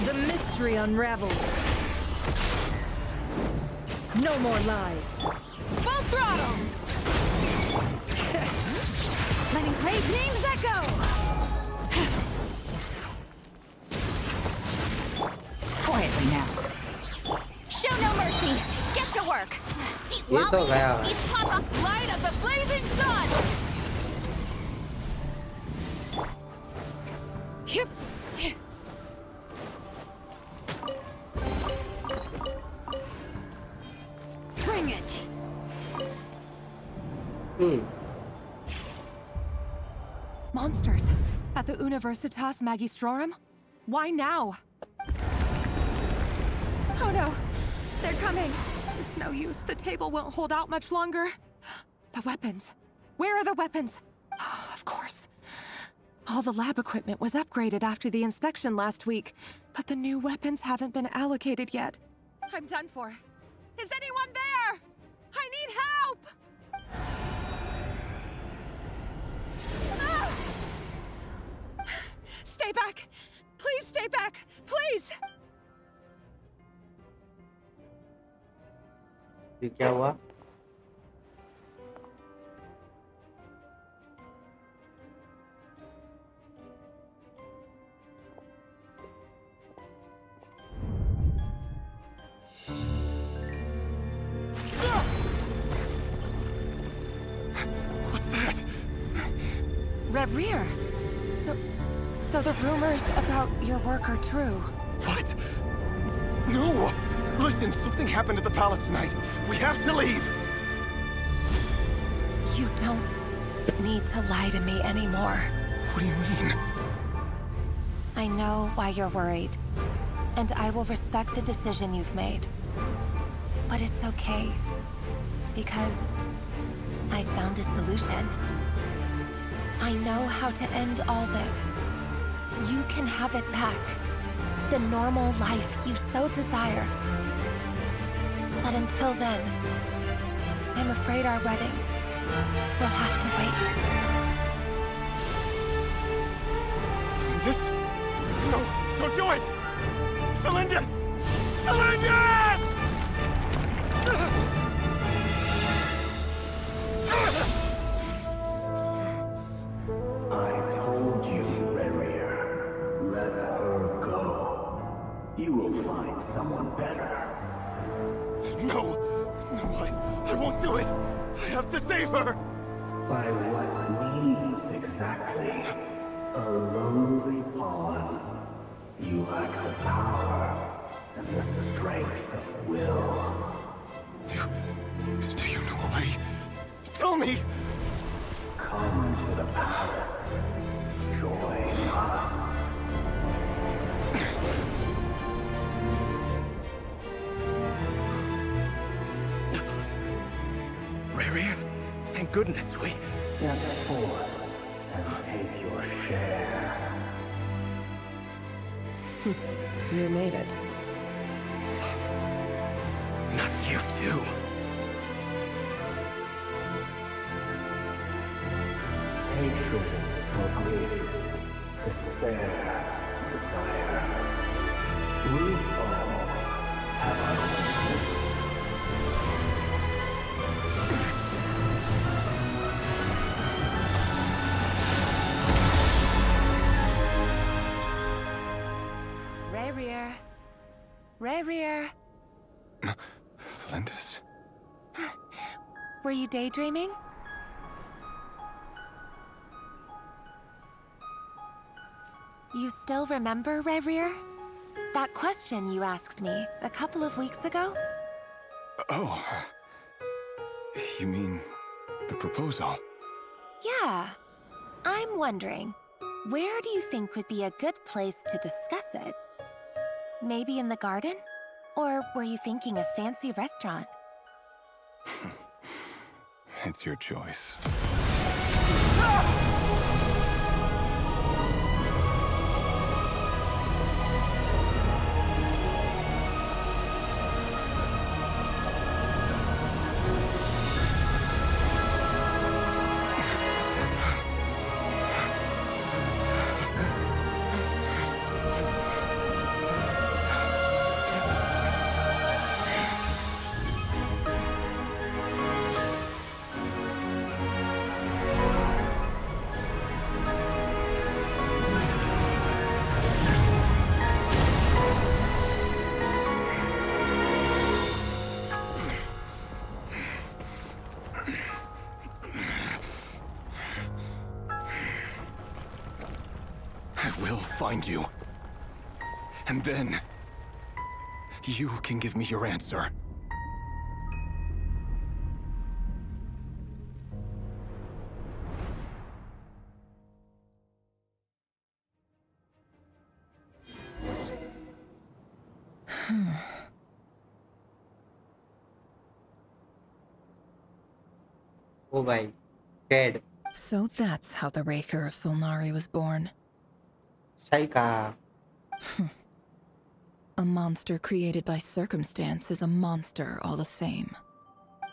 The mystery unravels. No more lies. Full throttle! Letting great names echo! Quietly now. Show no mercy! Get to work! See, ये तो गया। Papa, light of the blazing sun! Yep. Bring it. Monsters at the Universitas Magistrorum? Why now? Oh no, they're coming. It's no use. The table won't hold out much longer. The weapons. Where are the weapons? Of course. All the lab equipment was upgraded after the inspection last week, but the new weapons haven't been allocated yet. I'm done for. Is anyone there? I need help! Ah! Stay back! Please stay back! Please! ये क्या हुआ? Rear, So the rumors about your work are true. What? No! Listen, something happened at the palace tonight. We have to leave! You don't need to lie to me anymore. What do you mean? I know why you're worried, and I will respect the decision you've made. But it's okay, because I found a solution. I know how to end all this. You can have it back. The normal life you so desire. But until then, I'm afraid our wedding will have to wait. Cylinders? No, don't do it! Cylinders! Cylinders! I told you, Rarier. Let her go. You will find someone better. No! No, I won't do it! I have to save her! By what means exactly? A lowly pawn. You lack the power and the strength of will. Do you know why? Tell me! Come to the palace. Join us. Rarier, thank goodness we... Step forth and take your share. You made it. Not you too. Hatred or grief, despair or desire. We all have our own. Rarier. Rarier. Cylinders? Were you daydreaming? You still remember, Rarier? That question you asked me a couple of weeks ago? Oh. You mean the proposal? Yeah. I'm wondering, where do you think would be a good place to discuss it? Maybe in the garden? Or were you thinking a fancy restaurant? It's your choice. I will find you. And then... you can give me your answer. Oh my, dead. So that's how the Raker of Solnari was born. सही कहा. A monster created by circumstance is a monster all the same.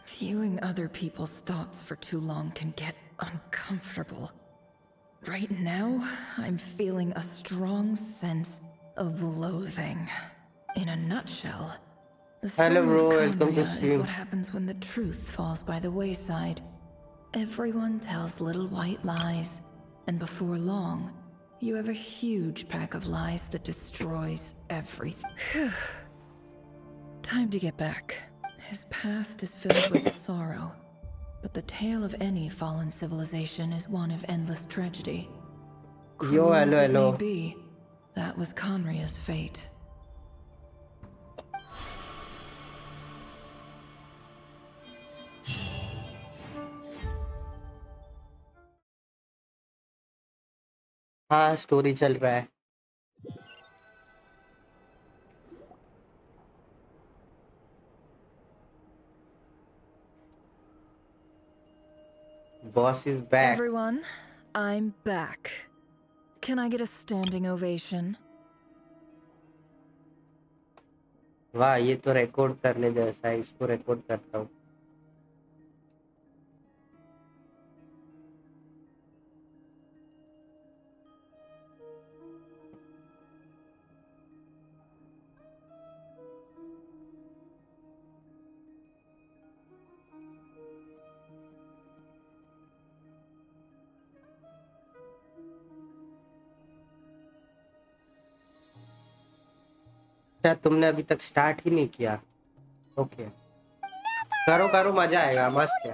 Viewing other people's thoughts for too long can get uncomfortable. Right now, I'm feeling a strong sense of loathing. In a nutshell, the story Hello bro, of welcome to Karunga is stream. what happens when the truth falls by the wayside. Everyone tells little white lies, and before long, you have a huge pack of lies that destroys everything. Time to get back. His past is filled with sorrow, but the tale of any fallen civilization is one of endless tragedy. Cruel as hello, it may hello. be, that was Conria's fate. हाँ story चल रहा है. Boss is back. Everyone, I'm back. Can I get a standing ovation? वाह ये तो record करने जैसा है, इसको रिकॉर्ड करता हूँ. क्या तुमने अभी तक स्टार्ट ही नहीं किया? ओके करो करो, मजा आएगा, मस्त है.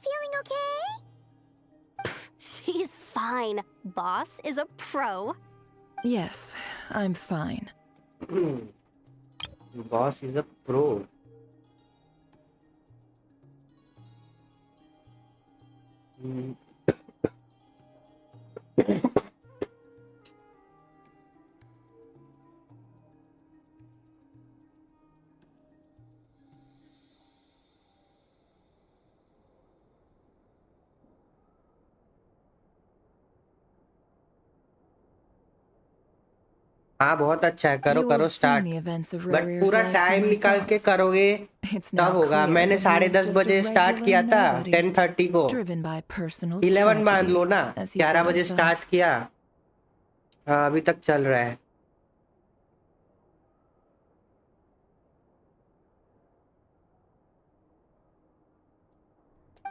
Feeling okay? She's fine. Boss is a pro. Yes, I'm fine. Boss is a pro. हाँ बहुत अच्छा है, करो You will करो have seen start. the events of but Rarier's पूरा life टाइम through my निकाल के thoughts. करोगे It's now तब होगा. clear मैंने that he is 10:30 just a बजे स्टार्ट regular किया था, nobody, 10:30 को. driven by personal 11 मान tragedy, लो ना, as he 11 said बजे स्टार्ट himself. किया. हाँ अभी तक चल रहा है.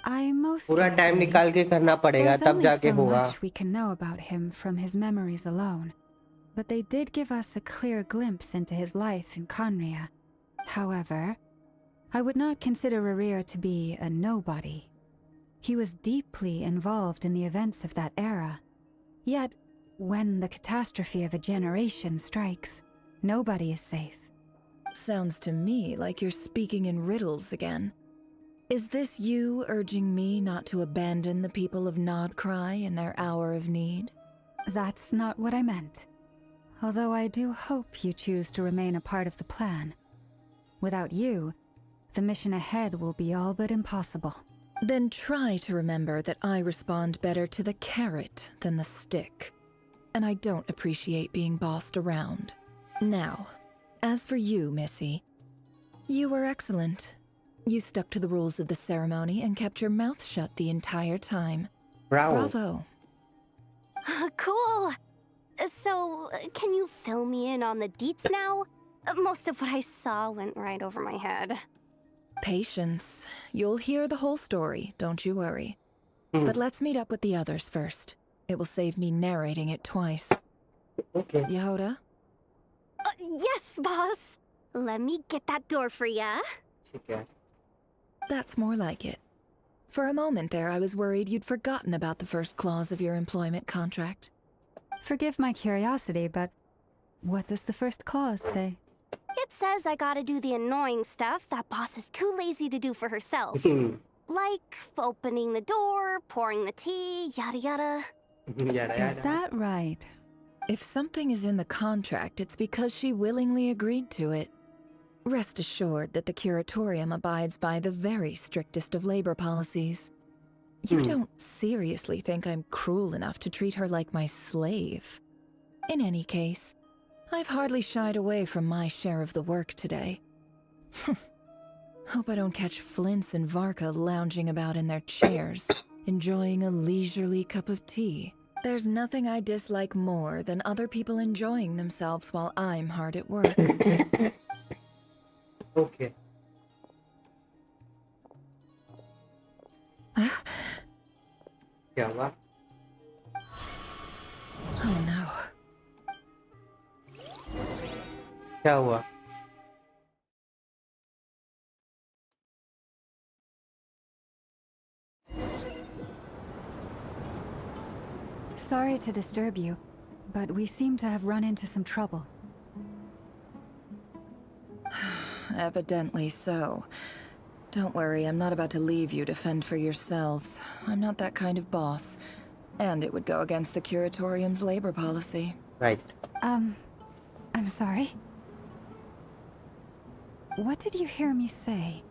I most पूरा टाइम agree. निकाल के करना पड़ेगा There's तब only जाके so होगा. much we can know about him from his memories alone, but they did give us a clear glimpse into his life in Conria. However, I would not consider Rarir to be a nobody. He was deeply involved in the events of that era. Yet, when the catastrophe of a generation strikes, nobody is safe. Sounds to me like you're speaking in riddles again. Is this you urging me not to abandon the people of Nodcry in their hour of need? That's not what I meant. Although I do hope you choose to remain a part of the plan. Without you, the mission ahead will be all but impossible. Then try to remember that I respond better to the carrot than the stick. And I don't appreciate being bossed around. Now, as for you, Missy, you were excellent. You stuck to the rules of the ceremony and kept your mouth shut the entire time. Bravo. Cool. So, can you fill me in on the deets now? Most of what I saw went right over my head. Patience. You'll hear the whole story, don't you worry. But let's meet up with the others first. It will save me narrating it twice. Okay. Yehoda? Yes, boss. Let me get that door for ya. ठीक है. That's more like it. For a moment there, I was worried you'd forgotten about the first clause of your employment contract. Forgive my curiosity, but what does the first clause say? It says I gotta do the annoying stuff that boss is too lazy to do for herself. Like opening the door, pouring the tea, yada yada. Is that right? If something is in the contract, it's because she willingly agreed to it. Rest assured that the curatorium abides by the very strictest of labor policies. You don't seriously think I'm cruel enough to treat her like my slave. In any case, I've hardly shied away from my share of the work today. Hope I don't catch Flintz and Varka lounging about in their chairs, enjoying a leisurely cup of tea. There's nothing I dislike more than other people enjoying themselves while I'm hard at work. Okay. क्या हुआ? Oh no. क्या हुआ? Sorry to disturb you, but we seem to have run into some trouble. Evidently so. Don't worry, I'm not about to leave you to fend for yourselves. I'm not that kind of boss. And it would go against the Curatorium's labor policy. Right. I'm sorry. What did you hear me say?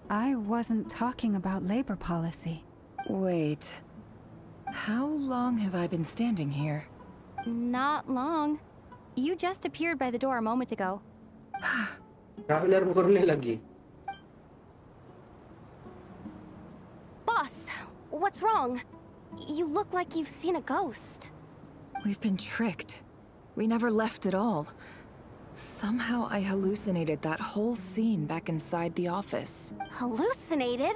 I wasn't talking about labor policy. Wait. How long have I been standing here? Not long. You just appeared by the door a moment ago. Traveler करने लगी. Boss, what's wrong? You look like you've seen a ghost. We've been tricked. We never left at all. Somehow I hallucinated that whole scene back inside the office. Hallucinated?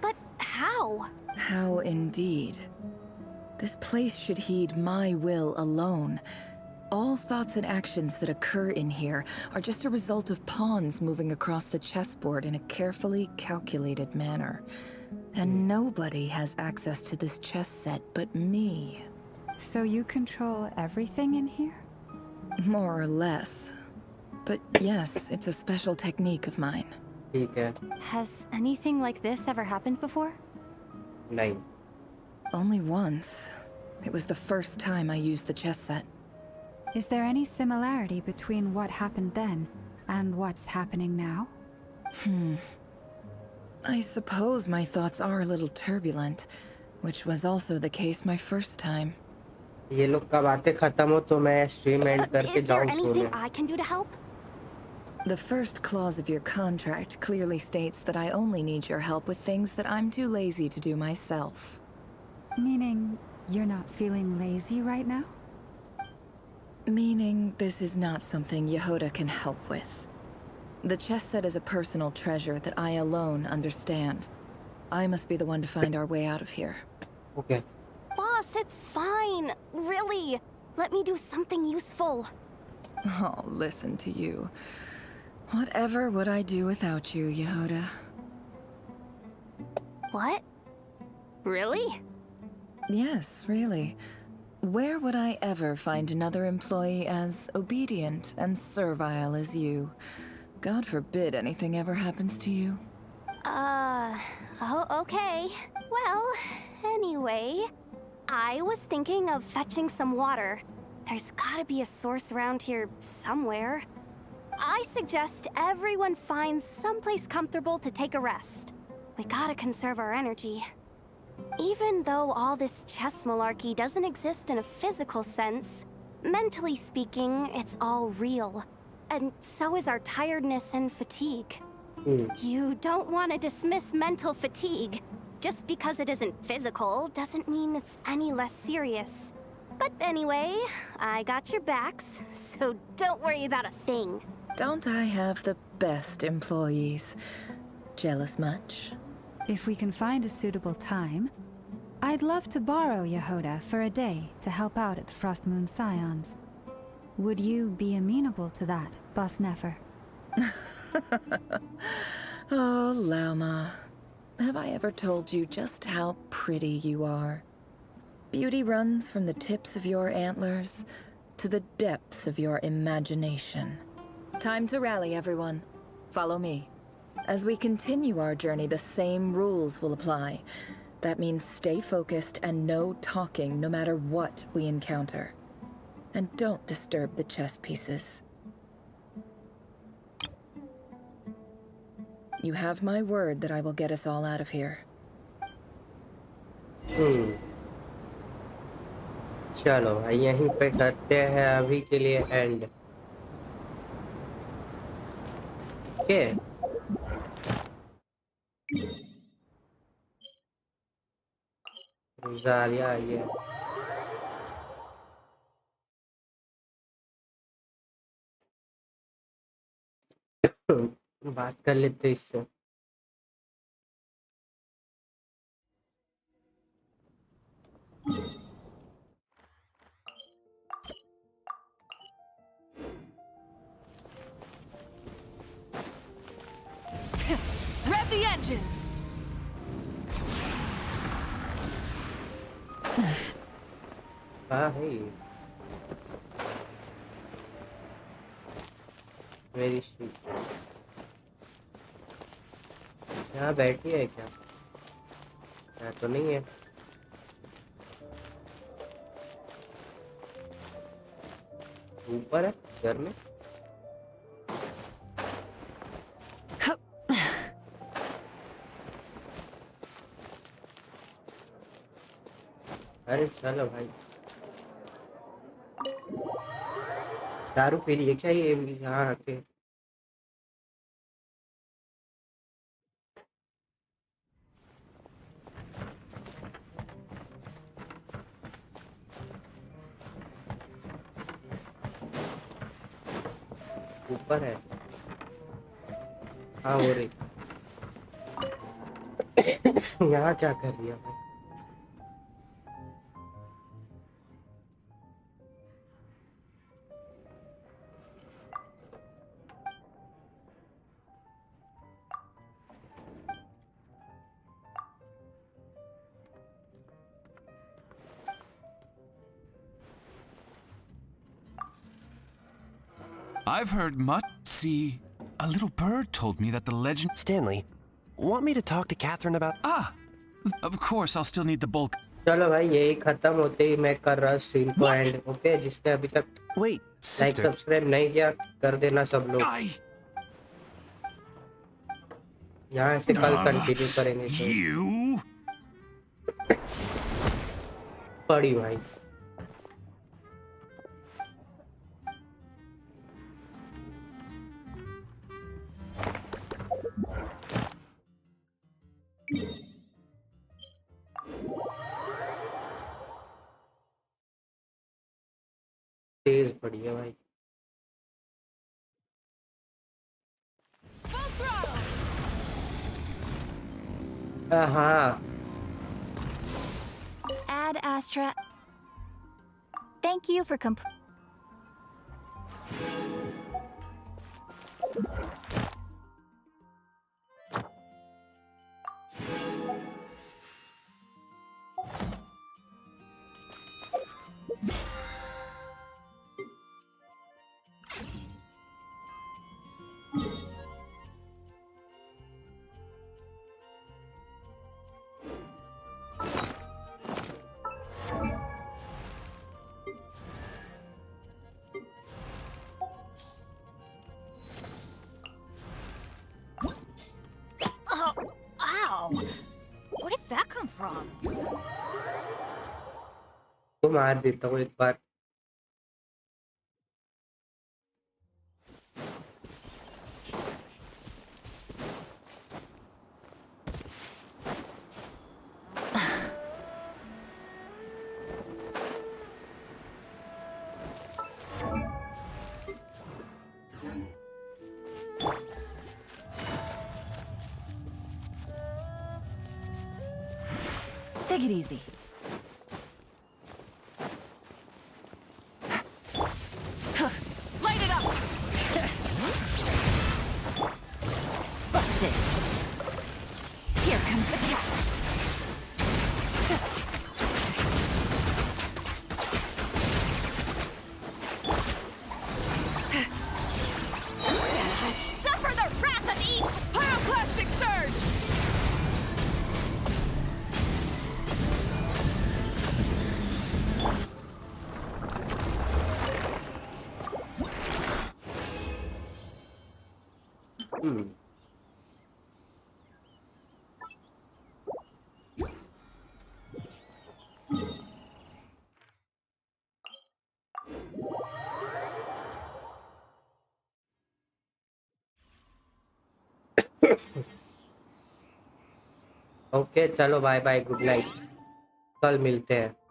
But how? How indeed. This place should heed my will alone. All thoughts and actions that occur in here are just a result of pawns moving across the chessboard in a carefully calculated manner. And nobody has access to this chess set but me. So you control everything in here? More or less. But yes, it's a special technique of mine. ठीक है. Has anything like this ever happened before? नहीं. Only once. It was the first time I used the chess set. Is there any similarity between what happened then and what's happening now? I suppose my thoughts are a little turbulent, which was also the case my first time. ये लोग का बातें खत्म हो तो मैं stream end करके Is there जाऊँ anything सोने. I can do to help? The first clause of your contract clearly states that I only need your help with things that I'm too lazy to do myself. Meaning, you're not feeling lazy right now? Meaning, this is not something Yehoda can help with. The chess set is a personal treasure that I alone understand. I must be the one to find our way out of here. Okay. Boss, it's fine. Really. Let me do something useful. Oh, listen to you. Whatever would I do without you, Yehoda? What? Really? Yes, really. Where would I ever find another employee as obedient and servile as you? God forbid anything ever happens to you. Oh, okay. Well, anyway, I was thinking of fetching some water. There's gotta be a source around here somewhere. I suggest everyone finds someplace comfortable to take a rest. We gotta conserve our energy. Even though all this chess malarkey doesn't exist in a physical sense, mentally speaking, it's all real. And so is our tiredness and fatigue. You don't want to dismiss mental fatigue. Just because it isn't physical doesn't mean it's any less serious. But anyway, I got your backs, so don't worry about a thing. Don't I have the best employees? Jealous much? If we can find a suitable time, I'd love to borrow Yehoda for a day to help out at the Frost Moon Scions. Would you be amenable to that, Boss Nefer? Oh, Lauma. Have I ever told you just how pretty you are? Beauty runs from the tips of your antlers to the depths of your imagination. Time to rally, everyone. Follow me. As we continue our journey, the same rules will apply. That means stay focused and no talking no matter what we encounter. And don't disturb the chess pieces. You have my word that I will get us all out of here. चलो यहीं पे करते हैं अभी के लिए and. Okay. Rosalia ये. बात कर लेते इससे. Rev the engines! हाँ है ये मेरी स्ट्रीट यहाँ बैठी है क्या? यहाँ तो नहीं है। ऊपर है घर में। अरे चलो भाई दारू पी रही है क्या ये यहाँ आके? ऊपर है। हाँ हो रही। यहाँ क्या कर रही है भाई? I've heard much. See, a little bird told me that the legend. Stanley, want me to talk to Catherine about? Ah, of course, I'll still need the bulk. चलो भाई यही खत्म होते ही मैं कर रहा स्ट्रीम को एंड। ओके जिसने अभी तक लाइक सब्सक्राइब नहीं किया कर देना सब लोग। यहाँ से कल कंटिन्यू करेंगे पड़ी भाई। तेज पड़ी है भाई। हाँ Ad Astra. Thank you for Ow! Where did that come from? तो मार देता हूँ एक बार। Take it easy. Light it up! Busted. Here comes the catch. Suffer the wrath of Eve! Pyroclastic surge! Okay चलो बाय बाय गुड नाइट कल मिलते हैं।